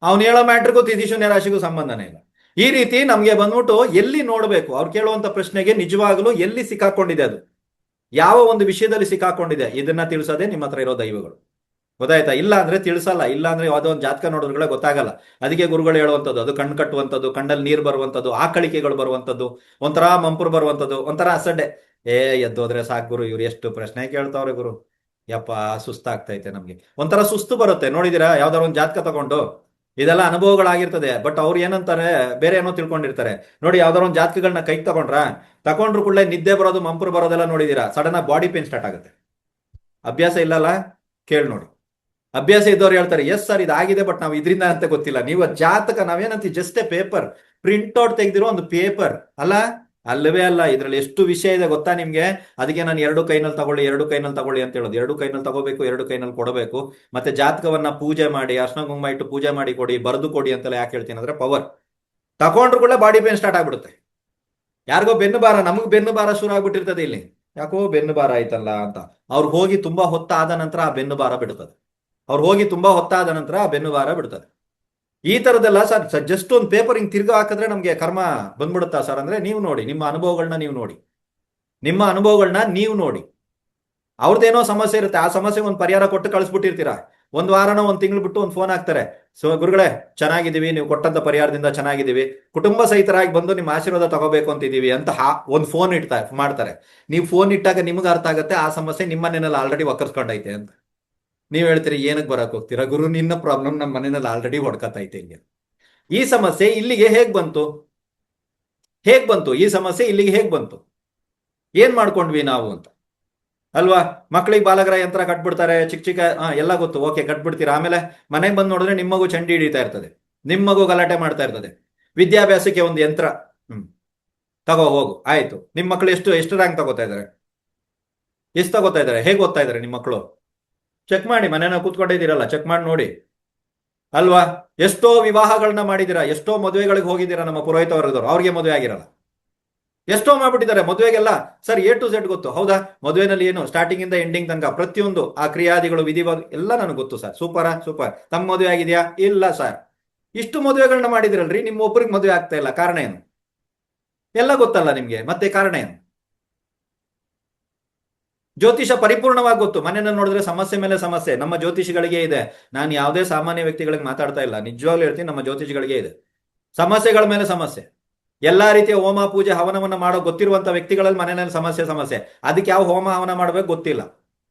ಅವ್ನು ಹೇಳೋ ಮ್ಯಾಟ್ರಿಗೂ ತಿಥಿ ಶೂನ್ಯ ರಾಶಿಗೂ ಸಂಬಂಧನೇ ಇಲ್ಲ. ಈ ರೀತಿ ನಮ್ಗೆ ಬಂದ್ಬಿಟ್ಟು ಎಲ್ಲಿ ನೋಡ್ಬೇಕು, ಅವ್ರು ಕೇಳುವಂತ ಪ್ರಶ್ನೆಗೆ ನಿಜವಾಗ್ಲೂ ಎಲ್ಲಿ ಸಿಕ್ಕಾಕೊಂಡಿದೆ, ಅದು ಯಾವ ಒಂದು ವಿಷಯದಲ್ಲಿ ಸಿಕ್ಕಾಕೊಂಡಿದೆ, ಇದನ್ನ ತಿಳಿಸೋದೇ ನಿಮ್ಮ ಹತ್ರ ಇರೋ ದೈವಗಳು. ಗೊತ್ತಾಯ್ತಾ? ಇಲ್ಲ ಅಂದ್ರೆ ತಿಳಿಸಲ್ಲ, ಇಲ್ಲ ಅಂದ್ರೆ ಯಾವುದೋ ಒಂದು ಜಾತಕ ನೋಡಿದ್ರೆ ಗೊತ್ತಾಗಲ್ಲ. ಅದಕ್ಕೆ ಗುರುಗಳು ಹೇಳುವಂಥದ್ದು, ಅದು ಕಣ್ ಕಟ್ಟುವಂಥದ್ದು, ಕಣ್ಣಲ್ಲಿ ನೀರು ಬರುವಂಥದ್ದು, ಆಕಳಿಕೆಗಳು ಬರುವಂಥದ್ದು, ಒಂಥರ ಮಂಪರು ಬರುವಂಥದ್ದು, ಒಂಥರ ಅಸಡ್ಡೆ. ಎದ್ದೋದ್ರೆ ಸಾಕು ಗುರು, ಇವ್ರು ಎಷ್ಟು ಪ್ರಶ್ನೆ ಕೇಳ್ತಾವ್ರೆ ಗುರು, ಯಪ್ಪ ಸುಸ್ತಾಗ್ತೈತೆ ನಮ್ಗೆ, ಒಂಥರ ಸುಸ್ತು ಬರುತ್ತೆ. ನೋಡಿದಿರಾ ಯಾವ್ದಾರು ಒಂದು ಜಾತಕ ತಗೊಂಡು? ಇದೆಲ್ಲ ಅನುಭವಗಳಾಗಿರ್ತದೆ. ಬಟ್ ಅವ್ರು ಏನಂತಾರೆ, ಬೇರೆ ಏನೋ ತಿಳ್ಕೊಂಡಿರ್ತಾರೆ. ನೋಡಿ, ಯಾವ್ದಾರು ಒಂದು ಜಾತಕಗಳನ್ನ ಕೈಗೆ ತಗೊಂಡ್ರು ಕೂಡಲೇ ನಿದ್ದೆ ಬರೋದು, ಮಂಪರು ಬರೋದೆಲ್ಲ ನೋಡಿದೀರಾ? ಸಡನ್ ಆಗಿ ಬಾಡಿ ಪೇನ್ ಸ್ಟಾರ್ಟ್ ಆಗುತ್ತೆ. ಅಭ್ಯಾಸ ಇಲ್ಲಲ್ಲ? ಕೇಳಿ ನೋಡಿ. ಅಭ್ಯಾಸ ಇದ್ದವ್ರು ಹೇಳ್ತಾರೆ, ಎಸ್ ಸರ್ ಇದಾಗಿದೆ, ಬಟ್ ನಾವು ಇದರಿಂದ ಅಂತ ಗೊತ್ತಿಲ್ಲ. ನೀವು ಜಾತಕ ನಾವೇನಂತೀವಿ, just a paper, print out ತೆಗೆದಿರೋ ಒಂದು ಪೇಪರ್ ಅಲ್ಲ, ಅಲ್ಲವೇ ಅಲ್ಲ. ಇದ್ರಲ್ಲಿ ಎಷ್ಟು ವಿಷಯ ಇದೆ ಗೊತ್ತಾ ನಿಮ್ಗೆ? ಅದಕ್ಕೆ ನಾನು 2 ಕೈನಲ್ಲಿ ತಗೊಳ್ಳಿ ಅಂತ ಹೇಳೋದು. 2 ಕೈನಲ್ಲಿ ತಗೋಬೇಕು, 2 ಕೈನಲ್ಲಿ ಕೊಡಬೇಕು. ಮತ್ತೆ ಜಾತಕವನ್ನ ಪೂಜೆ ಮಾಡಿ, ಅರ್ಶನ ಕುಂಕುಮ ಇಟ್ಟು ಪೂಜೆ ಮಾಡಿ ಕೊಡಿ, ಬರೆದು ಕೊಡಿ ಅಂತೆಲ್ಲ ಯಾಕೆ ಹೇಳ್ತೀನಿ ಅಂದ್ರೆ, ಪವರ್. ತಗೊಂಡ್ರು ಕೂಡ ಬಾಡಿ ಪೇನ್ ಸ್ಟಾರ್ಟ್ ಆಗ್ಬಿಡುತ್ತೆ. ಯಾರಿಗೋ ಬೆನ್ನು ಭಾರ, ನಮಗ್ ಬೆನ್ನು ಭಾರ ಶುರು ಆಗ್ಬಿಟ್ಟಿರ್ತದೆ. ಇಲ್ಲಿ ಯಾಕೋ ಬೆನ್ನು ಭಾರ ಆಯ್ತಲ್ಲ ಅಂತ ಅವ್ರು ಹೋಗಿ ತುಂಬಾ ಹೊತ್ತಾದ ನಂತರ ಆ ಬೆನ್ನು ಭಾರ ಬಿಡುತ್ತದೆ. ಈ ತರದೆಲ್ಲ ಸರ್ ಜಸ್ಟ್ ಒಂದು ಪೇಪರ್ ಹಿಂಗ್ ತಿರ್ಗಾ ಹಾಕಿದ್ರೆ ನಮ್ಗೆ ಕರ್ಮ ಬಂದ್ಬಿಡುತ್ತಾ ಸರ್ ಅಂದ್ರೆ, ನೀವು ನೋಡಿ, ನಿಮ್ಮ ಅನುಭವಗಳನ್ನ ನೀವು ನೋಡಿ. ಅವ್ರದ್ದೇನೋ ಸಮಸ್ಯೆ ಇರುತ್ತೆ, ಆ ಸಮಸ್ಯೆಗೆ ಒಂದು ಪರಿಹಾರ ಕೊಟ್ಟು ಕಳಿಸ್ಬಿಟ್ಟಿರ್ತೀರಾ. 1 ವಾರನೋ 1 ತಿಂಗಳು ಬಿಟ್ಟು ಒಂದು ಫೋನ್ ಹಾಕ್ತಾರೆ, ಸೊ ಗುರುಗಳೇ ಚೆನ್ನಾಗಿದ್ದೀವಿ, ನೀವು ಕೊಟ್ಟಂತ ಪರಿಹಾರದಿಂದ ಚೆನ್ನಾಗಿದ್ದೀವಿ, ಕುಟುಂಬ ಸಹಿತರಾಗಿ ಬಂದು ನಿಮ್ಮ ಆಶೀರ್ವಾದ ತಗೋಬೇಕು ಅಂತಿದ್ದೀವಿ ಅಂತ ಒಂದು ಫೋನ್ ಮಾಡ್ತಾರೆ. ನೀವು ಫೋನ್ ಇಟ್ಟಾಗ ನಿಮ್ಗೆ ಅರ್ಥ ಆಗುತ್ತೆ ಆ ಸಮಸ್ಯೆ ನಿಮ್ಮ ಮನೆಯಲ್ಲಿ ಆಲ್ರೆಡಿ ಒಕ್ಕರ್ಸ್ಕೊಂಡೈತೆ ಅಂತ. ನೀವ್ ಹೇಳ್ತೀರಿ ಏನಕ್ಕೆ ಬರಕ್ ಹೋಗ್ತೀರಾ ಗುರು, ನಿನ್ನ ಪ್ರಾಬ್ಲಮ್ ನಮ್ಮ ಮನೆಯಲ್ಲಿ ಆಲ್ರೆಡಿ ಹೊಡ್ಕತೈತೆ. ಹಿಂಗೆ ಈ ಸಮಸ್ಯೆ ಇಲ್ಲಿಗೆ ಹೇಗ್ ಬಂತು, ಈ ಸಮಸ್ಯೆ ಇಲ್ಲಿಗೆ ಹೇಗ್ ಬಂತು, ಏನ್ ಮಾಡ್ಕೊಂಡ್ವಿ ನಾವು ಅಂತ ಅಲ್ವಾ? ಮಕ್ಕಳಿಗೆ ಬಾಲಗ್ರಹ ಯಂತ್ರ ಕಟ್ಬಿಡ್ತಾರೆ, ಚಿಕ್ಕ ಎಲ್ಲ ಗೊತ್ತು, ಓಕೆ ಕಟ್ಬಿಡ್ತೀರಾ. ಆಮೇಲೆ ಮನೆಗೆ ಬಂದು ನೋಡಿದ್ರೆ ನಿಮ್ಮಗೂ ಚಂಡಿ ಹಿಡಿತಾ ಇರ್ತದೆ, ನಿಮ್ಮಗೂ ಗಲಾಟೆ ಮಾಡ್ತಾ ಇರ್ತದೆ. ವಿದ್ಯಾಭ್ಯಾಸಕ್ಕೆ ಒಂದು ಯಂತ್ರ ತಗೋ ಹೋಗು, ಆಯ್ತು. ನಿಮ್ಮ ಮಕ್ಕಳು ಎಷ್ಟು ರ್ಯಾಂಕ್ ತಗೋತಾ ಇದಾರೆ, ಎಷ್ಟು ತಗೋತಾ ಇದಾರೆ, ಹೇಗೆ ಓದ್ತಾ ಇದಾರೆ ನಿಮ್ಮ ಮಕ್ಕಳು? ಚೆಕ್ ಮಾಡಿ, ಮನೇನ ಕೂತ್ಕೊಂಡಿದ್ದೀರಲ್ಲ, ಚೆಕ್ ಮಾಡಿ ನೋಡಿ ಅಲ್ವಾ? ಎಷ್ಟೋ ವಿವಾಹಗಳನ್ನ ಮಾಡಿದಿರಾ, ಎಷ್ಟೋ ಮದುವೆಗಳಿಗೆ ಹೋಗಿದ್ದೀರಾ ನಮ್ಮ ಪುರೋಹಿತ ವರ್ಗದವರು, ಅವ್ರಿಗೆ ಮದುವೆ ಆಗಿರಲ್ಲ. ಎಷ್ಟೋ ಮಾಡ್ಬಿಟ್ಟಿದ್ದಾರೆ ಮದುವೆಗೆಲ್ಲ. ಸರ್ A to Z ಗೊತ್ತು, ಹೌದಾ? ಮದುವೆನಲ್ಲಿ ಏನು ಸ್ಟಾರ್ಟಿಂಗ್ ಇಂದ ಎಂಡಿಂಗ್ ತನಕ ಪ್ರತಿಯೊಂದು ಆ ಕ್ರಿಯಾದಿಗಳು ವಿಧಿವಾದ ಎಲ್ಲ ನನಗೆ ಗೊತ್ತು ಸರ್. ಸೂಪರಾ ಸೂಪರ್. ತಮ್ಮ ಮದುವೆ ಆಗಿದೆಯಾ? ಇಲ್ಲ ಸರ್. ಇಷ್ಟು ಮದುವೆಗಳನ್ನ ಮಾಡಿದಿರಲ್ರಿ, ನಿಮ್ಮ ಒಬ್ಬರಿಗೆ ಮದುವೆ ಆಗ್ತಾ ಇಲ್ಲ, ಕಾರಣ ಏನು? ಎಲ್ಲ ಗೊತ್ತಲ್ಲ ನಿಮ್ಗೆ, ಮತ್ತೆ ಕಾರಣ ಏನು? ಜ್ಯೋತಿಷ ಪರಿಪೂರ್ಣವಾಗಿ ಗೊತ್ತು. ಮನೆಯಲ್ಲಿ ನೋಡಿದ್ರೆ ಸಮಸ್ಯೆ ಮೇಲೆ ಸಮಸ್ಯೆ ನಮ್ಮ ಜ್ಯೋತಿಷಿಗಳಿಗೆ ಇದೆ. ನಾನು ಯಾವುದೇ ಸಾಮಾನ್ಯ ವ್ಯಕ್ತಿಗಳಿಗೆ ಮಾತಾಡ್ತಾ ಇಲ್ಲ, ನಿಜವಾಗ್ಲೂ ಹೇಳ್ತೀನಿ, ನಮ್ಮ ಜ್ಯೋತಿಷಿಗಳಿಗೆ ಇದೆ ಸಮಸ್ಯೆಗಳ ಮೇಲೆ ಸಮಸ್ಯೆ. ಎಲ್ಲಾ ರೀತಿಯ ಹೋಮ ಪೂಜೆ ಹವನವನ್ನ ಮಾಡೋ ಗೊತ್ತಿರುವಂತ ವ್ಯಕ್ತಿಗಳಲ್ಲಿ ಮನೆಯಲ್ಲಿ ಸಮಸ್ಯೆ. ಅದಕ್ಕೆ ಯಾವ ಹೋಮ ಹವನ ಮಾಡ್ಬೇಕು ಗೊತ್ತಿಲ್ಲ,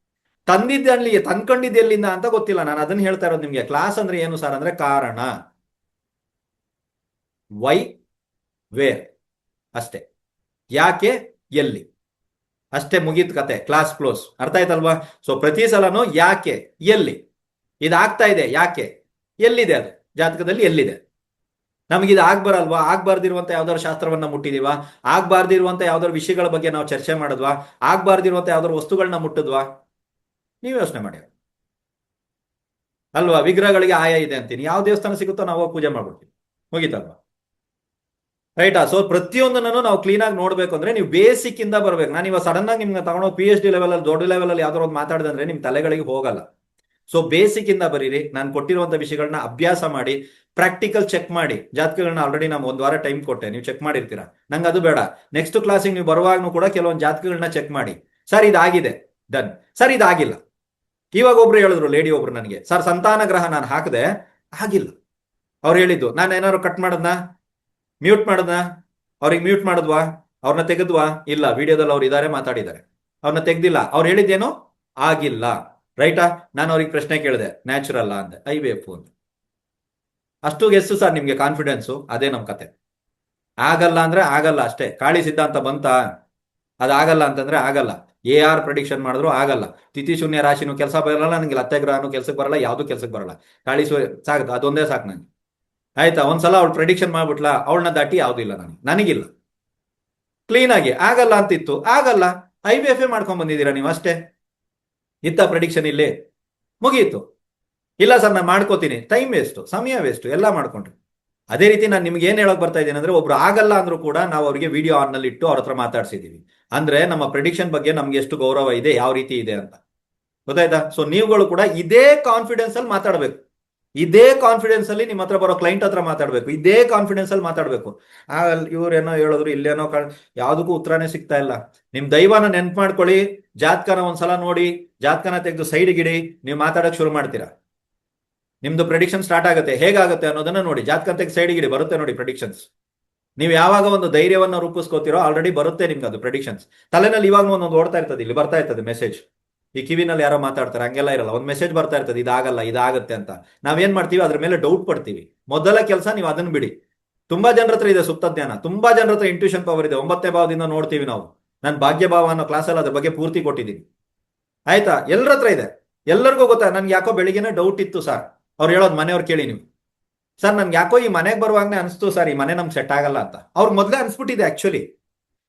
ತಂದಿದ್ದಲ್ಲಿ ತಂದ್ಕೊಂಡಿದ್ದು ಎಲ್ಲಿಂದ ಅಂತ ಗೊತ್ತಿಲ್ಲ. ನಾನು ಅದನ್ನ ಹೇಳ್ತಾ ಇರೋದು ನಿಮ್ಗೆ. ಕ್ಲಾಸ್ ಅಂದ್ರೆ ಏನು ಸರ್ ಅಂದ್ರೆ ಕಾರಣ, ವೈ, ವೇರ್ ಅಷ್ಟೇ. ಯಾಕೆ, ಎಲ್ಲಿ, ಅಷ್ಟೇ, ಮುಗೀತ್ ಕತೆ. Class close. ಅರ್ಥ ಆಯ್ತಲ್ವಾ? ಸೊ ಪ್ರತಿ ಸಲನೂ ಯಾಕೆ, ಎಲ್ಲಿ, ಇದಾಗ್ತಾ ಇದೆ, ಯಾಕೆ, ಎಲ್ಲಿದೆ, ಅದು ಜಾತಕದಲ್ಲಿ ಎಲ್ಲಿದೆ. ನಮಗಿದು ಆಗ್ಬರಲ್ವಾ? ಆಗ್ಬಾರ್ದಿರುವಂತ ಯಾವ್ದಾದ್ರು ಶಾಸ್ತ್ರವನ್ನ ಮುಟ್ಟಿದೀವ? ಆಗ್ಬಾರ್ದಿರುವಂತ ಯಾವ್ದಾದ್ರು ವಿಷಯಗಳ ಬಗ್ಗೆ ನಾವು ಚರ್ಚೆ ಮಾಡಿದ್ವಾ? ಆಗ್ಬಾರ್ದಿರುವಂತ ಯಾವ್ದಾದ್ರು ವಸ್ತುಗಳನ್ನ ಮುಟ್ಟಿದ್ವಾ? ನೀವು ಯೋಚನೆ ಮಾಡಿ ಅಲ್ವಾ? ವಿಗ್ರಹಗಳಿಗೆ ಆಯ ಇದೆ ಅಂತೀನಿ, ಯಾವ ದೇವಸ್ಥಾನ ಸಿಗುತ್ತೋ ನಾವು ಪೂಜೆ ಮಾಡ್ಬಿಡ್ತೀವಿ, ಮುಗೀತಲ್ವಾ? ರೈಟಾ? ಸೊ ಪ್ರತಿಯೊಂದನ್ನು ನಾವು ಕ್ಲೀನ್ ಆಗಿ ನೋಡ್ಬೇಕು ಅಂದ್ರೆ ನೀವು ಬೇಸಿಕ್ ಇಂದ ಬರ್ಬೇಕು. ನಾನು ಇವಾಗ ಸಡನ್ ಆಗಿ ನಿಮ್ಗೆ ತಗೊಂಡು PhD ಲೆವೆಲ್ ಅಲ್ಲಿ ದೊಡ್ಡ ಲೆವೆಲ್ ಅಲ್ಲಿ ಯಾವ್ದಾದ್ರು ಒಂದು ಮಾತಾಡಿದ್ರೆ ಅಂದ್ರೆ ನಿಮ್ ತಲೆಗಳಿಗೆ ಹೋಗಲ್ಲ. ಸೊ ಬೇಸಿಕ್ ಇಂದ ಬರೀರಿ. ನಾನು ಕೊಟ್ಟಿರುವಂತ ವಿಷಯಗಳನ್ನ ಅಭ್ಯಾಸ ಮಾಡಿ, ಪ್ರಾಕ್ಟಿಕಲ್ ಚೆಕ್ ಮಾಡಿ. ಜಾತಕಗಳನ್ನ ಆಲ್ರೆಡಿ ನಾನು 1 ವಾರ ಟೈಮ್ ಕೊಟ್ಟೆ, ನೀವು ಚೆಕ್ ಮಾಡಿರ್ತೀರಾ. ನಂಗೆ ಅದು ಬೇಡ. ನೆಕ್ಸ್ಟ್ ಕ್ಲಾಸಿಗೆ ನೀವು ಬರುವಾಗ್ನೂ ಕೂಡ ಕೆಲವೊಂದು ಜಾತಕಗಳನ್ನ ಚೆಕ್ ಮಾಡಿ. ಸರ್ ಇದಾಗಿದೆ, ಡನ್. ಸರ್ ಇದಾಗಿಲ್ಲ. ಇವಾಗ ಒಬ್ರು ಹೇಳಿದ್ರು, ಲೇಡಿ ಒಬ್ರು ನನಗೆ, ಸರ್ ಸಂತಾನ ಗ್ರಹ ನಾನು ಹಾಕದೆ ಆಗಿಲ್ಲ. ಅವ್ರು ಹೇಳಿದ್ದು ನಾನು ಏನಾದ್ರು ಕಟ್ ಮಾಡದ್ನಾ, ಮ್ಯೂಟ್ ಮಾಡದ್ನಾ, ಅವ್ರಿಗೆ ಮ್ಯೂಟ್ ಮಾಡಿದ್ವಾ, ಅವ್ರನ್ನ ತೆಗೆದ್ವಾ? ಇಲ್ಲ, ವಿಡಿಯೋದಲ್ಲಿ ಅವ್ರು ಇದಾರೆ, ಮಾತಾಡಿದ್ದಾರೆ, ಅವ್ರನ್ನ ತೆಗ್ದಿಲ್ಲ. ಅವ್ರು ಹೇಳಿದ್ದೇನು? ಆಗಿಲ್ಲ. ರೈಟಾ? ನಾನು ಅವ್ರಿಗೆ ಪ್ರಶ್ನೆ ಕೇಳಿದೆ, ನ್ಯಾಚುರಲ್ ಅಂದೆ, IVF ಅಂತ. ಅಷ್ಟು ಗೆಸ್ಸು ಸರ್ ನಿಮ್ಗೆ ಕಾನ್ಫಿಡೆನ್ಸು. ಅದೇ ನಮ್ ಕತೆ. ಆಗಲ್ಲ ಅಂದ್ರೆ ಆಗಲ್ಲ ಅಷ್ಟೇ. ಕಾಳಿ ಸಿದ್ಧಾಂತ ಬಂತ, ಅದಾಗಲ್ಲ ಅಂತಂದ್ರೆ ಆಗಲ್ಲ. AR ಪ್ರೆಡಿಕ್ಷನ್ ಮಾಡಿದ್ರು ಆಗಲ್ಲ. ತಿಥಿ ಶೂನ್ಯ ರಾಶಿನೂ ಕೆಲಸ ಬರಲ್ಲ, ನನಗೆ ಲತ್ತೆ ಗ್ರಹನೂ ಕೆಲ್ಸಕ್ಕೆ ಬರಲ್ಲ, ಯಾವ್ದು ಕೆಲ್ಸಕ್ಕೆ ಬರಲ್ಲ. ಕಾಳಿ ಸಾಕು, ಅದೊಂದೇ ಸಾಕು ನನಗೆ. ಆಯ್ತಾ? ಒಂದ್ಸಲ ಅವಳು ಪ್ರೆಡಿಕ್ಷನ್ ಮಾಡ್ಬಿಟ್ಲ, ಅವಳನ್ನ ದಾಟಿ ಯಾವ್ದು ಇಲ್ಲ ನನಗಿಲ್ಲ. ಕ್ಲೀನ್ ಆಗಿ ಆಗಲ್ಲ ಅಂತಿತ್ತು, ಆಗಲ್ಲ. IVF ಮಾಡ್ಕೊಂಡ್ ಬಂದಿದ್ದೀರಾ ನೀವು ಅಷ್ಟೇ. ಇತ್ತ ಪ್ರೆಡಿಕ್ಷನ್ ಇಲ್ಲಿ ಮುಗಿಯಿತು. ಇಲ್ಲ ಸರ್ ನಾನು ಮಾಡ್ಕೋತೀನಿ, ಟೈಮ್ ವೇಸ್ಟು, ಸಮಯ ವೇಸ್ಟು, ಎಲ್ಲ ಮಾಡ್ಕೊಂಡ್ರಿ. ಅದೇ ರೀತಿ ನಾನು ನಿಮ್ಗೆ ಏನ್ ಹೇಳಕ್ ಬರ್ತಾ ಇದ್ದೀನಿ ಅಂದ್ರೆ, ಒಬ್ರು ಆಗಲ್ಲ ಅಂದ್ರೂ ಕೂಡ ನಾವು ಅವರಿಗೆ ವಿಡಿಯೋ ಆನ್ ನಲ್ಲಿ ಇಟ್ಟು ಅವ್ರ ಹತ್ರ ಮಾತಾಡ್ಸಿದೀವಿ ಅಂದ್ರೆ ನಮ್ಮ ಪ್ರೆಡಿಕ್ಷನ್ ಬಗ್ಗೆ ನಮ್ಗೆ ಎಷ್ಟು ಗೌರವ ಇದೆ, ಯಾವ ರೀತಿ ಇದೆ ಅಂತ. ಗೊತ್ತಾಯ್ತಾ? ಸೊ ನೀವುಗಳು ಕೂಡ ಇದೇ ಕಾನ್ಫಿಡೆನ್ಸ್ ಅಲ್ಲಿ ಮಾತಾಡ್ಬೇಕು. ಇದೇ ಕಾನ್ಫಿಡೆನ್ಸ್ ಅಲ್ಲಿ ನಿಮ್ಮ ಹತ್ರ ಬರೋ ಕ್ಲೈಂಟ್ ಹತ್ರ ಮಾತಾಡ್ಬೇಕು. ಇದೇ ಕಾನ್ಫಿಡೆನ್ಸ್ ಅಲ್ಲಿ ಮಾತಾಡ್ಬೇಕು. ಇವ್ರೇನೋ ಹೇಳಿದ್ರು, ಇಲ್ಲೇನೋ ಯಾವ್ದಕ್ಕೂ ಉತ್ತರನೇ ಸಿಗ್ತಾ ಇಲ್ಲ. ನಿಮ್ ದೈವನ ನೆನ್ಪು ಮಾಡ್ಕೊಳ್ಳಿ. ಜಾತಕನ ಒಂದ್ಸಲ ನೋಡಿ, ಜಾತಕನ ತೆಗೆದು ಸೈಡ್ಗಿಡಿ, ನೀವು ಮಾತಾಡಕ್ ಶುರು ಮಾಡ್ತೀರಾ. ನಿಮ್ದು ಪ್ರೆಡಿಕ್ಷನ್ ಸ್ಟಾರ್ಟ್ ಆಗುತ್ತೆ. ಹೇಗಾಗುತ್ತೆ ಅನ್ನೋದನ್ನ ನೋಡಿ. ಜಾತಕ ತೆಗೆದು ಸೈಡ್ಗಿಡಿ, ಬರುತ್ತೆ ನೋಡಿ ಪ್ರೆಡಿಕ್ಷನ್ಸ್. ನೀವು ಯಾವಾಗ ಒಂದು ಧೈರ್ಯವನ್ನ ರೂಪಿಸ್ಕೋತಿರೋ ಆಲ್ರೆಡಿ ಬರುತ್ತೆ ನಿಮ್ಗೆ ಅದು ಪ್ರೆಡಿಕ್ಷನ್ಸ್. ತಲೆನಲ್ಲಿ ಇವಾಗ ಒಂದೊಂದು ಓಡ್ತಾ ಇರ್ತದೆ, ಇಲ್ಲಿ ಬರ್ತಾ ಇರ್ತದೆ ಮೆಸೇಜ್. ಈ ಕಿವಿನಲ್ಲಿ ಯಾರೋ ಮಾತಾಡ್ತಾರೆ, ಹಂಗೆಲ್ಲ ಇರಲ್ಲ. ಒಂದು ಮೆಸೇಜ್ ಬರ್ತಾ ಇರ್ತದೆ, ಇದಾಗಲ್ಲ, ಇದಾಗುತ್ತೆ ಅಂತ. ನಾವೇನ್ ಮಾಡ್ತೀವಿ, ಅದ್ರ ಮೇಲೆ ಡೌಟ್ ಪಡ್ತೀವಿ. ಮೊದಲ ಕೆಲಸ ನೀವು ಅದನ್ನ ಬಿಡಿ. ತುಂಬಾ ಜನರ ಹತ್ರ ಇದೆ ಸುಪ್ತ ಜ್ಞಾನ, ತುಂಬಾ ಜನರ ಹತ್ರ ಇಂಟ್ಯೂಷನ್ ಪವರ್ ಇದೆ. 9ನೇ ಭಾವದಿಂದ ನೋಡ್ತೀವಿ ನಾವು. ನಾನು ಭಾಗ್ಯ ಭಾವ ಅನ್ನೋ ಕ್ಲಾಸಲ್ಲಿ ಅದ್ರ ಬಗ್ಗೆ ಪೂರ್ತಿ ಕೊಟ್ಟಿದ್ದೀನಿ. ಆಯ್ತಾ? ಎಲ್ಲರ ಹತ್ರ ಇದೆ, ಎಲ್ಲರಿಗೂ ಗೊತ್ತಾ. ನನ್ಗೆ ಯಾಕೋ ಬೆಳಿಗ್ಗೆನೇ ಡೌಟ್ ಇತ್ತು ಸರ್. ಅವ್ರು ಹೇಳೋದು ಮನೆಯವ್ರು ಕೇಳಿ ನೀವು, ಸರ್ ನನ್ಗೆ ಯಾಕೋ ಈ ಮನೆಗೆ ಬರುವಾಗನೇ ಅನಿಸ್ತು ಸರ್, ಈ ಮನೆ ನಮ್ಗೆ ಸೆಟ್ ಆಗಲ್ಲ ಅಂತ. ಅವ್ರಿಗೆ ಮೊದಲೇ ಅನ್ಸ್ಬಿಟ್ಟಿದೆ ಆಕ್ಚುಲಿ.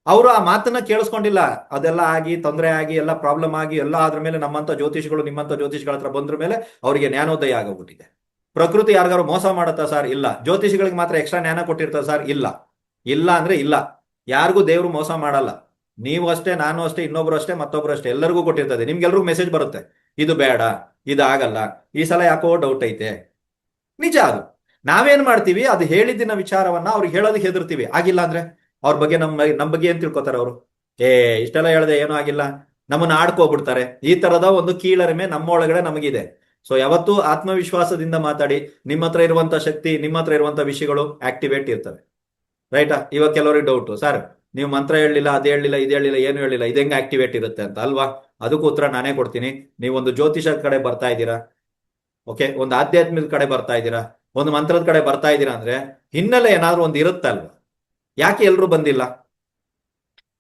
ಅವರು ಆ ಮಾತನ್ನ ಕೇಳಿಸ್ಕೊಂಡಿಲ್ಲ. ಅದೆಲ್ಲ ಆಗಿ, ತೊಂದರೆ ಆಗಿ, ಎಲ್ಲ ಪ್ರಾಬ್ಲಮ್ ಆಗಿ, ಎಲ್ಲ ಅದ್ರ ಮೇಲೆ ನಮ್ಮಂತ ಜ್ಯೋತಿಷಿಗಳು, ನಿಮ್ಮಂತ ಜ್ಯೋತಿಷಿಗಳ ಹತ್ರ ಬಂದ್ರ ಮೇಲೆ ಅವರಿಗೆ ಜ್ಞಾನೋದಯ ಆಗೋಗ್ಬಿಟ್ಟಿದೆ. ಪ್ರಕೃತಿ ಯಾರಿಗಾರು ಮೋಸ ಮಾಡತ್ತಾ ಸರ್? ಇಲ್ಲ. ಜ್ಯೋತಿಷಿಗಳಿಗೆ ಮಾತ್ರ ಎಕ್ಸ್ಟ್ರಾ ಜ್ಞಾನ ಕೊಟ್ಟಿರ್ತಾರೆ ಸರ್? ಇಲ್ಲ. ಇಲ್ಲ ಅಂದ್ರೆ ಇಲ್ಲ. ಯಾರಿಗೂ ದೇವ್ರು ಮೋಸ ಮಾಡಲ್ಲ. ನೀವು ಅಷ್ಟೇ, ನಾನು ಅಷ್ಟೇ, ಇನ್ನೊಬ್ರು ಅಷ್ಟೇ, ಮತ್ತೊಬ್ರು ಅಷ್ಟೇ, ಎಲ್ಲರಿಗೂ ಕೊಟ್ಟಿರ್ತದೆ. ನಿಮ್ಗೆಲ್ರಿಗೂ ಮೆಸೇಜ್ ಬರುತ್ತೆ, ಇದು ಬೇಡ, ಇದು ಆಗಲ್ಲ, ಈ ಸಲ ಯಾಕೋ ಡೌಟ್ ಐತೆ. ನಿಜ ಅದು. ನಾವೇನ್ ಮಾಡ್ತೀವಿ, ಅದು ಹೇಳಿದ್ದಿನ ವಿಚಾರವನ್ನ ಅವ್ರಿಗೆ ಹೇಳೋದಕ್ಕೆ ಹೆದರ್ತೀವಿ. ಆಗಿಲ್ಲ ಅಂದ್ರೆ ಅವ್ರ ಬಗ್ಗೆ ನಮ್ಮ ಬಗ್ಗೆ ಏನ್ ತಿಳ್ಕೊತಾರೆ ಅವರು? ಇಷ್ಟೆಲ್ಲ ಹೇಳ್ದೆ ಏನೂ ಆಗಿಲ್ಲ, ನಮ್ಮನ್ನ ಆಡ್ಕೋಬಿಡ್ತಾರೆ. ಈ ತರದ ಒಂದು ಕೀಳರಿಮೆ ನಮ್ಮೊಳಗಡೆ ನಮಗಿದೆ. ಸೊ ಯಾವತ್ತೂ ಆತ್ಮವಿಶ್ವಾಸದಿಂದ ಮಾತಾಡಿ. ನಿಮ್ಮ ಹತ್ರ ಇರುವಂತ ಶಕ್ತಿ, ನಿಮ್ಮ ಹತ್ರ ಇರುವಂತ ವಿಷಯಗಳು ಆಕ್ಟಿವೇಟ್ ಇರ್ತವೆ. ರೈಟಾ? ಇವಾಗ ಕೆಲವರಿಗೆ ಡೌಟು, ಸರ್ ನೀವು ಮಂತ್ರ ಹೇಳಲಿಲ್ಲ, ಅದು ಹೇಳಲಿಲ್ಲ, ಇದು ಹೇಳಿಲ್ಲ, ಏನು ಹೇಳಿಲ್ಲ, ಇದು ಹೆಂಗೆ ಆಕ್ಟಿವೇಟ್ ಇರುತ್ತೆ ಅಂತ ಅಲ್ವಾ? ಅದಕ್ಕೂ ಉತ್ತರ ನಾನೇ ಕೊಡ್ತೀನಿ. ನೀವೊಂದು ಜ್ಯೋತಿಷದ ಕಡೆ ಬರ್ತಾ ಇದ್ದೀರಾ, ಓಕೆ, ಒಂದು ಆಧ್ಯಾತ್ಮಿಕ ಕಡೆ ಬರ್ತಾ ಇದ್ದೀರಾ, ಒಂದು ಮಂತ್ರದ ಕಡೆ ಬರ್ತಾ ಇದ್ದೀರಾ ಅಂದ್ರೆ ಹಿನ್ನೆಲೆ ಏನಾದ್ರು ಒಂದು ಇರುತ್ತಲ್ವಾ? ಯಾಕೆ ಎಲ್ರು ಬಂದಿಲ್ಲ?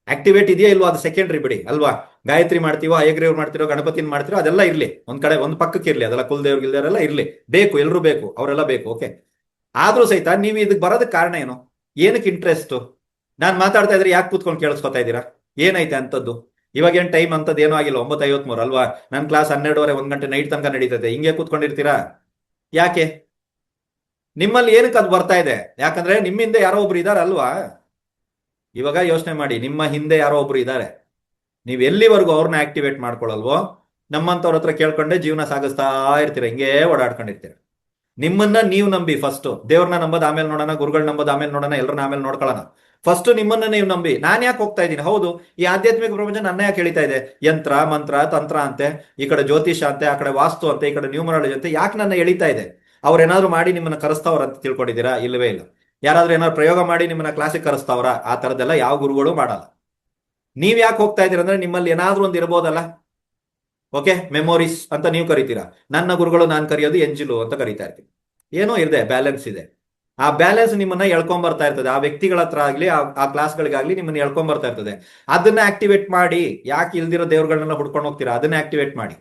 ಆಕ್ಟಿವೇಟ್ ಇದೆಯಾ ಇಲ್ವಾ ಅದು ಸೆಕೆಂಡ್ರಿ ಬಿಡಿ ಅಲ್ವಾ? ಗಾಯತ್ರಿ ಮಾಡ್ತೀವೋ, ಹಯಗ್ರೀವ್ರು ಮಾಡ್ತಿರೋ, ಗಣಪತಿನ ಮಾಡ್ತಿರೋ, ಅದೆಲ್ಲ ಇರ್ಲಿ ಒಂದ್ ಕಡೆ, ಒಂದು ಪಕ್ಕಕ್ಕೆ ಇರ್ಲಿ. ಅದೆಲ್ಲ ಕುಲದೇವ್ರು ಗಿಲ್ದೇವ್ರೆಲ್ಲ ಇರ್ಲಿ, ಬೇಕು, ಎಲ್ರು ಬೇಕು, ಅವರೆಲ್ಲ ಬೇಕು, ಓಕೆ. ಆದ್ರೂ ಸಹಿತ ನೀವು ಇದಕ್ಕೆ ಬರೋದಕ್ಕೆ ಕಾರಣ ಏನು? ಏನಕ್ಕೆ ಇಂಟ್ರೆಸ್ಟ್? ನಾನು ಮಾತಾಡ್ತಾ ಇದ್ರೆ ಯಾಕೆ ಕೂತ್ಕೊಂಡು ಕೇಳಿಸ್ಕೊತಾ ಇದ್ದೀರಾ? ಏನೈತೆ ಅಂತದ್ದು? ಇವಾಗ ಏನ್ ಟೈಮ್ ಅಂತದ್ದು ಏನೂ ಆಗಿಲ್ಲ, 9:53 ಅಲ್ವಾ? ನನ್ನ ಕ್ಲಾಸ್ 12:30 1 ಗಂಟೆ ನೈಟ್ ತನಕ ನಡೀತದೆ. ಹಿಂಗೆ ಕೂತ್ಕೊಂಡಿರ್ತೀರಾ? ಯಾಕೆ? ನಿಮ್ಮಲ್ಲಿ ಏನಕ್ಕೆ ಅದು ಬರ್ತಾ ಇದೆ? ಯಾಕಂದ್ರೆ ನಿಮ್ಮಿಂದ ಯಾರೋ ಒಬ್ರು ಇದಾರ ಅಲ್ವಾ? ಇವಾಗ ಯೋಚನೆ ಮಾಡಿ, ನಿಮ್ಮ ಹಿಂದೆ ಯಾರೋ ಒಬ್ರು ಇದ್ದಾರೆ, ನೀವು ಎಲ್ಲಿವರೆಗೂ ಅವ್ರನ್ನ ಆಕ್ಟಿವೇಟ್ ಮಾಡ್ಕೊಳ್ಳಲ್ವೋ ನಮ್ಮಂತವ್ರ ಹತ್ರ ಕೇಳ್ಕೊಂಡೆ ಜೀವನ ಸಾಗಿಸ್ತಾ ಇರ್ತೀರ, ಹಿಂಗೇ ಓಡಾಡ್ಕೊಂಡಿರ್ತೀರ. ನಿಮ್ಮನ್ನ ನೀವು ನಂಬಿ ಫಸ್ಟ್, ದೇವ್ರನ್ನ ನಂಬೋದು ಆಮೇಲೆ ನೋಡೋಣ, ಗುರುಗಳನ್ನ ನಂಬೋದು ಆಮೇಲೆ ನೋಡೋಣ, ಎಲ್ಲರನ್ನ ಆಮೇಲೆ ನೋಡ್ಕೊಳ್ಳೋಣ. ಫಸ್ಟ್ ನಿಮ್ಮನ್ನ ನೀವು ನಂಬಿ. ನಾನು ಯಾಕೆ ಹೋಗ್ತಾ ಇದ್ದೀನಿ? ಹೌದು, ಈ ಆಧ್ಯಾತ್ಮಿಕ ಪ್ರಪಂಚ ನನ್ನ ಯಾಕೆ ಹೇಳ್ತಾ ಇದೆ? ಯಂತ್ರ ಮಂತ್ರ ತಂತ್ರ ಅಂತೆ, ಈ ಕಡೆ ಜ್ಯೋತಿಷ ಅಂತೆ, ಆ ಕಡೆ ವಾಸ್ತು ಅಂತೆ, ಈ ಕಡೆ ನ್ಯೂಮರಾಲಜಿ ಅಂತೆ, ಯಾಕೆ ನನ್ನ ಎಳಿತಾ ಇದೆ? ಅವ್ರೇನಾದ್ರು ಮಾಡಿ ನಿಮ್ಮನ್ನ ಕರೆಸ್ತಾವ್ರ ಅಂತ ತಿಳ್ಕೊಂಡಿದ್ದೀರಾ? ಇಲ್ಲವೇ ಇಲ್ಲ. ಯಾರಾದ್ರೂ ಏನಾದ್ರು ಪ್ರಯೋಗ ಮಾಡಿ ನಿಮ್ಮನ್ನ ಕ್ಲಾಸಿಗೆ ಕರೆಸ್ತಾವ್ರ? ಆ ತರದೆಲ್ಲ ಯಾವ ಗುರುಗಳು ಮಾಡಲ್ಲ. ನೀವ್ ಯಾಕೆ ಹೋಗ್ತಾ ಇದ್ದೀರ ಅಂದ್ರೆ ನಿಮ್ಮಲ್ಲಿ ಏನಾದ್ರೂ ಒಂದು ಇರ್ಬೋದಲ್ಲ. ಓಕೆ, ಮೆಮೊರೀಸ್ ಅಂತ ನೀವು ಕರಿತೀರಾ, ನನ್ನ ಗುರುಗಳು ನಾನು ಕರೆಯೋದು ಎಂಜಿಲು ಅಂತ ಕರಿತಾ ಇರ್ತೀವಿ. ಏನೋ ಇದೆ, ಬ್ಯಾಲೆನ್ಸ್ ಇದೆ. ಆ ಬ್ಯಾಲೆನ್ಸ್ ನಿಮ್ಮನ್ನ ಎಳ್ಕೊಂಡ್ ಬರ್ತಾ ಇರ್ತದೆ. ಆ ವ್ಯಕ್ತಿಗಳ ಹತ್ರ ಆಗ್ಲಿ, ಆ ಕ್ಲಾಸ್ಗಳಿಗಾಗ್ಲಿ ನಿಮ್ಮನ್ನ ಎಳ್ಕೊಂಡ್ ಬರ್ತಾ ಇರ್ತದೆ. ಅದನ್ನ ಆಕ್ಟಿವೇಟ್ ಮಾಡಿ. ಯಾಕೆ ಇಲ್ದಿರೋ ದೇವ್ರುಗಳನ್ನೆಲ್ಲ ಹುಡ್ಕೊಂಡು ಹೋಗ್ತೀರಾ? ಅದನ್ನ ಆಕ್ಟಿವೇಟ್ ಮಾಡಿ.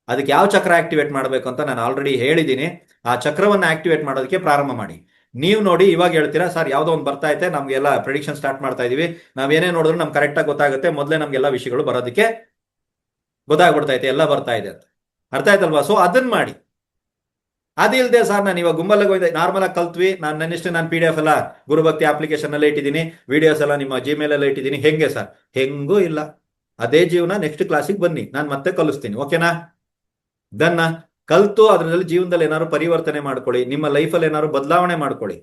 ಅದಕ್ಕೆ ಯಾವ ಚಕ್ರ ಆಕ್ಟಿವೇಟ್ ಮಾಡಬೇಕು ಅಂತ ನಾನು ಆಲ್ರೆಡಿ ಹೇಳಿದ್ದೀನಿ. ಆ ಚಕ್ರವನ್ನ ಆಕ್ಟಿವೇಟ್ ಮಾಡೋದಕ್ಕೆ ಪ್ರಾರಂಭ ಮಾಡಿ. ನೀವು ನೋಡಿ, ಇವಾಗ ಹೇಳ್ತೀರಾ ಸರ್ ಯಾವುದೋ ಒಂದು ಬರ್ತಾ ಐತೆ, ನಮ್ಗೆಲ್ಲ ಪ್ರೆಡಿಕ್ಷನ್ ಸ್ಟಾರ್ಟ್ ಮಾಡ್ತಾ ಇದೀವಿ, ನಾವೇನೇ ನೋಡಿದ್ರು ನಮ್ಗೆ ಕರೆಕ್ಟಾಗಿ ಗೊತ್ತಾಗುತ್ತೆ, ಮೊದಲೇ ನಮ್ಗೆಲ್ಲ ವಿಷಯಗಳು ಬರೋದಕ್ಕೆ ಗೊತ್ತಾಗ್ಬಿಡ್ತೈತೆ, ಎಲ್ಲ ಬರ್ತಾ ಇದೆ ಅಂತ. ಅರ್ಥ ಆಯ್ತಲ್ವಾ? ಸೊ ಅದನ್ನ ಮಾಡಿ. ಅದಿಲ್ಲದೆ ಸರ್ ನಾನು ಇವಾಗ ಗುಂಬಲ್ಗೆ ಹೋಯ್ದೆ, ನಾರ್ಮಲ್ ಆಗಿ ಕಲ್ತ್ವಿ, ನಾನು PDF ಎಲ್ಲ ಗುರುಭಕ್ತಿ ಅಪ್ಲಿಕೇಶನ್ ಅಲ್ಲೇ ಇಟ್ಟಿದ್ದೀನಿ, ವಿಡಿಯೋಸ್ ಎಲ್ಲ ನಿಮ್ಮ Gmail ಎಲ್ಲ ಇಟ್ಟಿದ್ದೀನಿ, ಹೆಂಗೆ ಸರ್? ಹೆಂಗೂ ಇಲ್ಲ. ಅದೇ ಜೀವನ. ನೆಕ್ಸ್ಟ್ ಕ್ಲಾಸಿಗೆ ಬನ್ನಿ, ನಾನು ಮತ್ತೆ ಕಲಿಸ್ತೀನಿ. ಓಕೆನಾ? ದನ್ನ ಕಲ್ತು ಅದರಲ್ಲಿ ಜೀವನದಲ್ಲಿ ಏನಾದ್ರು ಪರಿವರ್ತನೆ ಮಾಡ್ಕೊಳ್ಳಿ, ನಿಮ್ಮ ಲೈಫಲ್ಲಿ ಏನಾದ್ರು ಬದಲಾವಣೆ ಮಾಡ್ಕೊಳ್ಳಿ.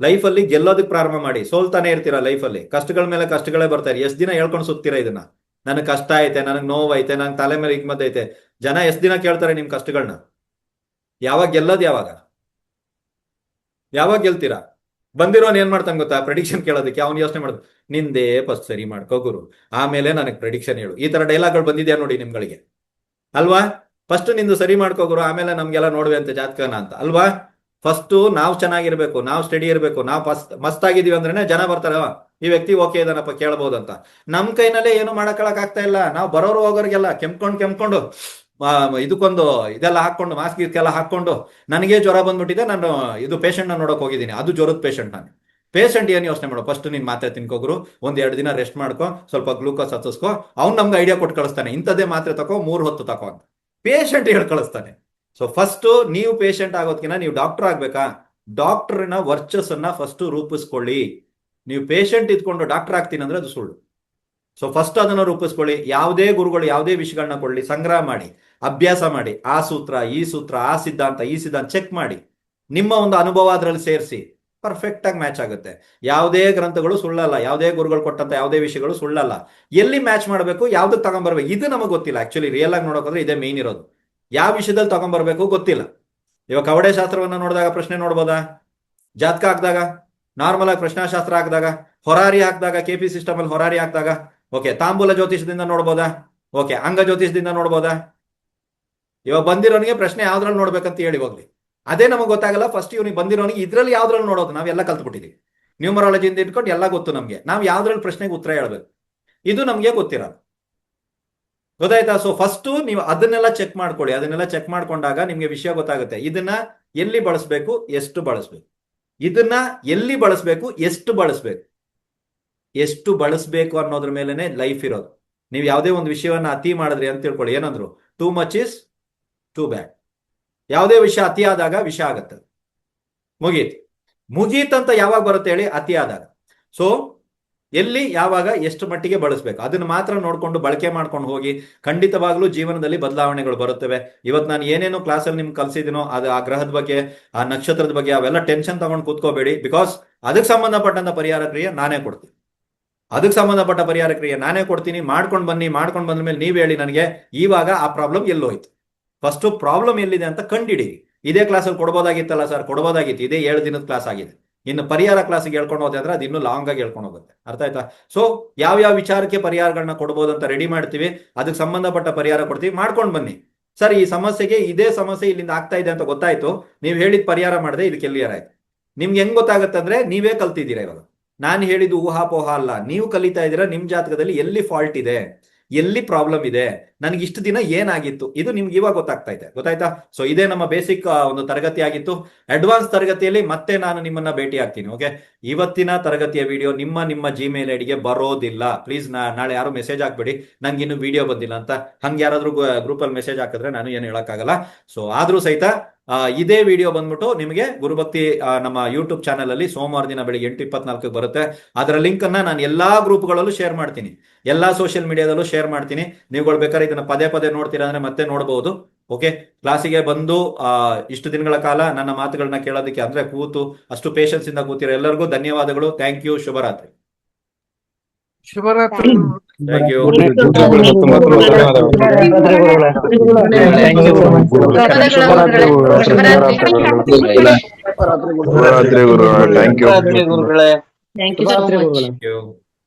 ಲೈಫಲ್ಲಿ ಗೆಲ್ಲೋದಕ್ಕೆ ಪ್ರಾರಂಭ ಮಾಡಿ. ಸೋಲ್ತಾನೆ ಇರ್ತೀರಾ ಲೈಫಲ್ಲಿ, ಕಷ್ಟಗಳ ಮೇಲೆ ಕಷ್ಟಗಳೇ ಬರ್ತಾರೆ. ಎಷ್ಟು ದಿನ ಹೇಳ್ಕೊಂಡು ಸುತ್ತೀರಾ ಇದನ್ನ? ನನಗೆ ಕಷ್ಟ ಐತೆ, ನನಗೆ ನೋವು ಐತೆ, ನಂಗೆ ತಲೆ ಮೇಲೆ ಹಿಗ್ಮದ್ ಐತೆ. ಜನ ಎಷ್ಟು ದಿನ ಕೇಳ್ತಾರೆ ನಿಮ್ ಕಷ್ಟಗಳನ್ನ? ಯಾವಾಗ ಗೆಲ್ಲೋದು? ಯಾವಾಗ ಗೆಲ್ತೀರಾ? ಬಂದಿರೋನ್ ಏನ್ ಮಾಡ್ತಾನೆ ಗೊತ್ತಾ? ಪ್ರೆಡಿಕ್ಷನ್ ಕೇಳೋದಕ್ಕೆ ಅವ್ನು ಯೋಚನೆ ಮಾಡೋದು, ನಿಂದೇ ಫಸ್ಟ್ ಸರಿ ಮಾಡ್ಕೋ ಗುರು, ಆಮೇಲೆ ನನಗೆ ಪ್ರೆಡಿಕ್ಷನ್ ಹೇಳು. ಈ ತರ ಡೈಲಾಗ್ಗಳು ಬಂದಿದ್ಯಾ ನೋಡಿ ನಿಮ್ಗಳಿಗೆ, ಅಲ್ವಾ? ಫಸ್ಟ್ ನಿಂದು ಸರಿ ಮಾಡ್ಕೋ ಗುರು, ಆಮೇಲೆ ನಮ್ಗೆಲ್ಲ ನೋಡುವೆ ಅಂತ ಜಾತಕನ ಅಂತ, ಅಲ್ವಾ? ಫಸ್ಟ್ ನಾವು ಚೆನ್ನಾಗಿರ್ಬೇಕು, ನಾವು ಸ್ಟಡಿ ಇರ್ಬೇಕು, ನಾವು ಮಸ್ತ್ ಆಗಿದೀವಿ ಅಂದ್ರೇನೆ ಜನ ಬರ್ತಾರೆ, ಈ ವ್ಯಕ್ತಿ ಓಕೆ ಇದಾನಪ್ಪ ಕೇಳಬಹುದು ಅಂತ. ನಮ್ ಕೈನಲ್ಲೇ ಏನು ಮಾಡಕ್ಕಾಗಕ್ ಆಗ್ತಾ ಇಲ್ಲ. ನಾವು ಬರೋರು ಹೋಗೋರಿಗೆಲ್ಲ ಕೆಮ್ಕೊಂಡು ಇದಕ್ಕೊಂದು ಇದೆಲ್ಲ ಹಾಕೊಂಡು, ಮಾಸ್ಕ್ ಇದಕ್ಕೆಲ್ಲ ಹಾಕೊಂಡು, ನನಗೆ ಜ್ವರ ಬಂದ್ಬಿಟ್ಟಿದೆ, ನಾನು ಇದು ಪೇಷಂಟ್ ನ ನೋಡಕ್ ಹೋಗಿದ್ದೀನಿ, ಅದು ಜ್ವರದ ಪೇಷಂಟ್. ನಾನು ಪೇಷಂಟ್ ಏನ್ ಯೋಚನೆ ಮಾಡೋ, ಫಸ್ಟ್ ನೀನ್ ಮಾತ್ರೆ ತಿನ್ಕೋಗ್ರು, 1-2 ದಿನ ರೆಸ್ಟ್ ಮಾಡ್ಕೋ, ಸ್ವಲ್ಪ ಗ್ಲೂಕೋಸ್ ಹತ್ತಿಸ್ಕೋ, ಅವ್ನು ನಮ್ಗೆ ಐಡಿಯಾ ಕೊಟ್ಟು ಕಳಿಸ್ತಾನೆ, ಇಂಥದ್ದೇ ಮಾತ್ರೆ ತಕೋ, 3 ಹೊತ್ತು ತಕೋ ಅಂತ ಪೇಷಂಟ್ ಹೇಳಿ ಕಳಿಸ್ತಾನೆ. ಸೊ ಫಸ್ಟ್ ನೀವು ಪೇಷಂಟ್ ಆಗೋದ್ಕಿಂತ ನೀವು ಡಾಕ್ಟರ್ ಆಗ್ಬೇಕಾ? ಡಾಕ್ಟರ್ನ ವರ್ಚಸ್ಸನ್ನ ಫಸ್ಟ್ ರೂಪಿಸ್ಕೊಳ್ಳಿ. ನೀವು ಪೇಷಂಟ್ ಇದ್ಕೊಂಡು ಡಾಕ್ಟರ್ ಆಗ್ತೀನಿ ಅಂದ್ರೆ ಅದು ಸುಳ್ಳು. ಸೊ ಫಸ್ಟ್ ಅದನ್ನ ರೂಪಿಸ್ಕೊಳ್ಳಿ. ಯಾವುದೇ ಗುರುಗಳು ಯಾವುದೇ ವಿಷಯಗಳನ್ನ ಕೊಡ್ಲಿ, ಸಂಗ್ರಹ ಮಾಡಿ, ಅಭ್ಯಾಸ ಮಾಡಿ. ಆ ಸೂತ್ರ, ಈ ಸೂತ್ರ, ಆ ಸಿದ್ಧಾಂತ, ಈ ಸಿದ್ಧಾಂತ ಚೆಕ್ ಮಾಡಿ. ನಿಮ್ಮ ಒಂದು ಅನುಭವ ಅದರಲ್ಲಿ ಸೇರಿಸಿ, ಪರ್ಫೆಕ್ಟ್ ಆಗಿ ಮ್ಯಾಚ್ ಆಗುತ್ತೆ. ಯಾವುದೇ ಗ್ರಂಥಗಳು ಸುಳ್ಳಲ್ಲ, ಯಾವುದೇ ಗುರುಗಳು ಕೊಟ್ಟಂತ ಯಾವುದೇ ವಿಷಯಗಳು ಸುಳ್ಳಲ್ಲ. ಎಲ್ಲಿ ಮ್ಯಾಚ್ ಮಾಡಬೇಕು, ಯಾವ್ದಕ್ಕೆ ತಗೊಂಡ್ಬರ್ಬೇಕು, ಇದು ನಮಗೆ ಗೊತ್ತಿಲ್ಲ. ಆಕ್ಚುಲಿ ರಿಯಲ್ ಆಗಿ ನೋಡೋಕೋದ್ರೆ ಇದೇ ಮೇನ್ ಇರೋದು. ಯಾವ ವಿಷಯದಲ್ಲಿ ತಗೊಂಡ್ಬರ್ಬೇಕು ಗೊತ್ತಿಲ್ಲ. ಇವಾಗ ಕವಡೆ ಶಾಸ್ತ್ರವನ್ನ ನೋಡಿದಾಗ ಪ್ರಶ್ನೆ ನೋಡ್ಬೋದಾ? ಜಾತಕ ಹಾಕಿದಾಗ, ನಾರ್ಮಲ್ ಆಗಿ ಪ್ರಶ್ನಾಶಾಸ್ತ್ರ ಹಾಕಿದಾಗ, ಹೊರಾರಿ ಹಾಕಿದಾಗ, KP ಸಿಸ್ಟಮ್ ಅಲ್ಲಿ ಹೊರಾರಿ ಹಾಕಿದಾಗ, ಓಕೆ, ತಾಂಬೂಲ ಜ್ಯೋತಿಷದಿಂದ ನೋಡ್ಬೋದಾ? ಓಕೆ, ಅಂಗ ಜ್ಯೋತಿಷದಿಂದ ನೋಡ್ಬೋದಾ? ಇವಾಗ ಬಂದಿರೋನಿಗೆ ಪ್ರಶ್ನೆ ಯಾವ್ದ್ರಲ್ಲಿ ನೋಡ್ಬೇಕಂತ ಹೇಳಿ ಹೋಗ್ಲಿ, ಅದೇ ನಮಗೆ ಗೊತ್ತಾಗಲ್ಲ. ಫಸ್ಟ್ ಇವ್ನಿಗೆ ಬಂದಿರೋನಿಗೆ ಇದ್ರಲ್ಲಿ ಯಾವ್ದ್ರಲ್ಲಿ ನೋಡೋದು? ನಾವೆಲ್ಲ ಕಲ್ತ್ಬಿಟ್ಟಿದೀವಿ. ನ್ಯೂಮರಾಲಜಿಯಿಂದ ಇಟ್ಕೊಂಡು ಎಲ್ಲ ಗೊತ್ತು ನಮ್ಗೆ. ನಾವು ಯಾವ್ದ್ರಲ್ಲಿ ಪ್ರಶ್ನೆಗೆ ಉತ್ತರ ಹೇಳ್ಬೇಕು, ಇದು ನಮ್ಗೆ ಗೊತ್ತಿರಲ್ಲ. ಗೊತ್ತಾಯ್ತಾ? ಸೊ ಫಸ್ಟ್ ನೀವು ಅದನ್ನೆಲ್ಲ ಚೆಕ್ ಮಾಡ್ಕೊಳ್ಳಿ. ಅದನ್ನೆಲ್ಲ ಚೆಕ್ ಮಾಡ್ಕೊಂಡಾಗ ನಿಮ್ಗೆ ವಿಷಯ ಗೊತ್ತಾಗುತ್ತೆ. ಇದನ್ನ ಎಲ್ಲಿ ಬಳಸ್ಬೇಕು, ಎಷ್ಟು ಬಳಸ್ಬೇಕು, ಇದನ್ನ ಎಲ್ಲಿ ಬಳಸ್ಬೇಕು, ಎಷ್ಟು ಬಳಸ್ಬೇಕು. ಎಷ್ಟು ಬಳಸ್ಬೇಕು ಅನ್ನೋದ್ರ ಮೇಲೆನೆ ಲೈಫ್ ಇರೋದು. ನೀವು ಯಾವುದೇ ಒಂದು ವಿಷಯವನ್ನ ಅತಿ ಮಾಡಿದ್ರಿ ಅಂತ ತಿಳ್ಕೊಳ್ಳಿ, ಏನಂದ್ರು, too much is too bad. ಯಾವುದೇ ವಿಷಯ ಅತಿ ಆದಾಗ ವಿಷ ಆಗತ್ತೆ. ಮುಗೀತಂತ ಯಾವಾಗ ಬರುತ್ತೆ ಹೇಳಿ? ಅತಿ ಆದಾಗ. ಸೊ ಎಲ್ಲಿ, ಯಾವಾಗ, ಎಷ್ಟು ಮಟ್ಟಿಗೆ ಬಳಸ್ಬೇಕು ಅದನ್ನ ಮಾತ್ರ ನೋಡ್ಕೊಂಡು ಬಳಕೆ ಮಾಡ್ಕೊಂಡು ಹೋಗಿ. ಖಂಡಿತವಾಗ್ಲೂ ಜೀವನದಲ್ಲಿ ಬದಲಾವಣೆಗಳು ಬರುತ್ತವೆ. ಇವತ್ತು ನಾನು ಏನೇನೋ ಕ್ಲಾಸಲ್ಲಿ ನಿಮ್ಗೆ ಕಲ್ಸಿದಿನೋ ಅದು ಆ ಗ್ರಹದ ಬಗ್ಗೆ, ಆ ನಕ್ಷತ್ರದ ಬಗ್ಗೆ, ಅವೆಲ್ಲ ಟೆನ್ಷನ್ ತಗೊಂಡು ಕೂತ್ಕೋಬೇಡಿ. ಬಿಕಾಸ್ ಅದಕ್ಕೆ ಸಂಬಂಧಪಟ್ಟಂತ ಪರಿಹಾರ ಕ್ರಿಯೆ ನಾನೇ ಕೊಡ್ತೀನಿ. ಅದಕ್ಕೆ ಸಂಬಂಧಪಟ್ಟ ಪರಿಹಾರ ಕ್ರಿಯೆ ನಾನೇ ಕೊಡ್ತೀನಿ. ಮಾಡ್ಕೊಂಡು ಬನ್ನಿ. ಮಾಡ್ಕೊಂಡು ಬಂದ ಮೇಲೆ ನೀವ್ ಹೇಳಿ ನನಗೆ ಇವಾಗ ಆ ಪ್ರಾಬ್ಲಮ್ ಎಲ್ಲೋಯ್ತು, ಫಸ್ಟ್ ಪ್ರಾಬ್ಲಮ್ ಎಲ್ಲಿದೆ ಅಂತ ಕಂಡಿಡಿ. ಇದೇ ಕ್ಲಾಸಲ್ಲಿ ಕೊಡ್ಬೋದಾಗಿತ್ತಲ್ಲ ಸರ್? ಕೊಡ್ಬೋದಾಗಿತ್ತು. ಇದೇ 7 ದಿನದ ಕ್ಲಾಸ್ ಆಗಿದೆ. ಇನ್ನು ಪರಿಹಾರ ಕ್ಲಾಸಿಗೆ ಹೇಳ್ಕೊಂಡು ಹೋದ್ರೆ ಅಂದ್ರೆ ಅದು ಇನ್ನೂ ಲಾಂಗ್ ಆಗಿ ಹೇಳ್ಕೊಂಡು ಹೋಗುತ್ತೆ. ಅರ್ಥ ಆಯ್ತಾ? ಸೊ ಯಾವ ವಿಚಾರಕ್ಕೆ ಪರಿಹಾರಗಳನ್ನ ಕೊಡ್ಬೋದು ಅಂತ ರೆಡಿ ಮಾಡ್ತೀವಿ. ಅದಕ್ಕೆ ಸಂಬಂಧಪಟ್ಟ ಪರಿಹಾರ ಕೊಡ್ತೀವಿ. ಮಾಡ್ಕೊಂಡು ಬನ್ನಿ. ಸರ್ ಈ ಸಮಸ್ಯೆಗೆ ಇದೇ ಸಮಸ್ಯೆ ಇಲ್ಲಿಂದ ಆಗ್ತಾ ಇದೆ ಅಂತ ಗೊತ್ತಾಯ್ತು, ನೀವು ಹೇಳಿದ ಪರಿಹಾರ ಮಾಡಿದೆ, ಇದಕ್ಕೆ ಕ್ಲಿಯರ್ ಆಯ್ತು. ನಿಮ್ಗೆ ಹೆಂಗ್ ಗೊತ್ತಾಗುತ್ತೆ ಅಂದ್ರೆ ನೀವೇ ಕಲ್ತಿದ್ದೀರಾ. ಇವಾಗ ನಾನು ಹೇಳಿದ್ದು ಊಹಾಪೋಹ ಅಲ್ಲ, ನೀವು ಕಲಿತಾ ಇದ್ದೀರಾ. ನಿಮ್ ಜಾತಕದಲ್ಲಿ ಎಲ್ಲಿ ಫಾಲ್ಟ್ ಇದೆ, ಎಲ್ಲಿ ಪ್ರಾಬ್ಲಮ್ ಇದೆ, ನನಗೆ ಇಷ್ಟು ದಿನ ಏನಾಗಿತ್ತು, ಇದು ನಿಮ್ಗೆ ಇವಾಗ ಗೊತ್ತಾಗ್ತಾ ಇದೆ. ಗೊತ್ತಾಯ್ತಾ? ಸೊ ಇದೇ ನಮ್ಮ ಬೇಸಿಕ್ ಒಂದು ತರಗತಿ ಆಗಿತ್ತು. ಅಡ್ವಾನ್ಸ್ ತರಗತಿಯಲ್ಲಿ ಮತ್ತೆ ನಾನು ನಿಮ್ಮನ್ನ ಭೇಟಿ ಆಗ್ತೀನಿ. ಓಕೆ, ಇವತ್ತಿನ ತರಗತಿಯ ವಿಡಿಯೋ ನಿಮ್ಮ Gmail ಐಡಿಗೆ ಬರೋದಿಲ್ಲ. ಪ್ಲೀಸ್ ನಾಳೆ ಯಾರು ಮೆಸೇಜ್ ಹಾಕ್ಬೇಡಿ ನಂಗೆ ಇನ್ನು ವಿಡಿಯೋ ಬಂದಿಲ್ಲ ಅಂತ. ಹಂಗೆ ಯಾರಾದ್ರೂ ಗ್ರೂಪಲ್ಲಿ ಮೆಸೇಜ್ ಹಾಕಿದ್ರೆ ನಾನು ಏನು ಹೇಳಕ್ಕಾಗಲ್ಲ. ಸೊ ಆದ್ರೂ ಸಹಿತ ಇದೇ ವಿಡಿಯೋ ಬಂದ್ಬಿಟ್ಟು ನಿಮಗೆ ಗುರುಭಕ್ತಿ ನಮ್ಮ ಯೂಟ್ಯೂಬ್ ಚಾನಲ್ ಅಲ್ಲಿ ಸೋಮವಾರ ದಿನ ಬೆಳಿಗ್ಗೆ 8:24 ಬರುತ್ತೆ. ಅದರ ಲಿಂಕ್ ಅನ್ನ ನಾನು ಎಲ್ಲಾ ಗ್ರೂಪ್ಗಳಲ್ಲೂ ಶೇರ್ ಮಾಡ್ತೀನಿ, ಎಲ್ಲಾ ಸೋಷಿಯಲ್ ಮೀಡಿಯಾದಲ್ಲೂ ಶೇರ್ ಮಾಡ್ತೀನಿ. ನೀವುಗಳು ಬೇಕಾದ್ರೆ ಇದನ್ನ ಪದೇ ಪದೇ ನೋಡ್ತೀರಾ ಅಂದ್ರೆ ಮತ್ತೆ ನೋಡಬಹುದು. ಓಕೆ, ಕ್ಲಾಸಿಗೆ ಬಂದು ಇಷ್ಟು ದಿನಗಳ ಕಾಲ ನನ್ನ ಮಾತುಗಳನ್ನ ಕೇಳೋದಕ್ಕೆ ಅಂದ್ರೆ ಕೂತು ಅಷ್ಟು ಪೇಷನ್ಸ್ ಇಂದ ಕೂತಿರೋ ಎಲ್ಲರಿಗೂ ಧನ್ಯವಾದಗಳು. Thank you. ಶುಭರಾತ್ರಿ. ಶುಭರಾತ್ರಿ. Thank you.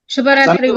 ಶುಭರಾತ್ರಿ.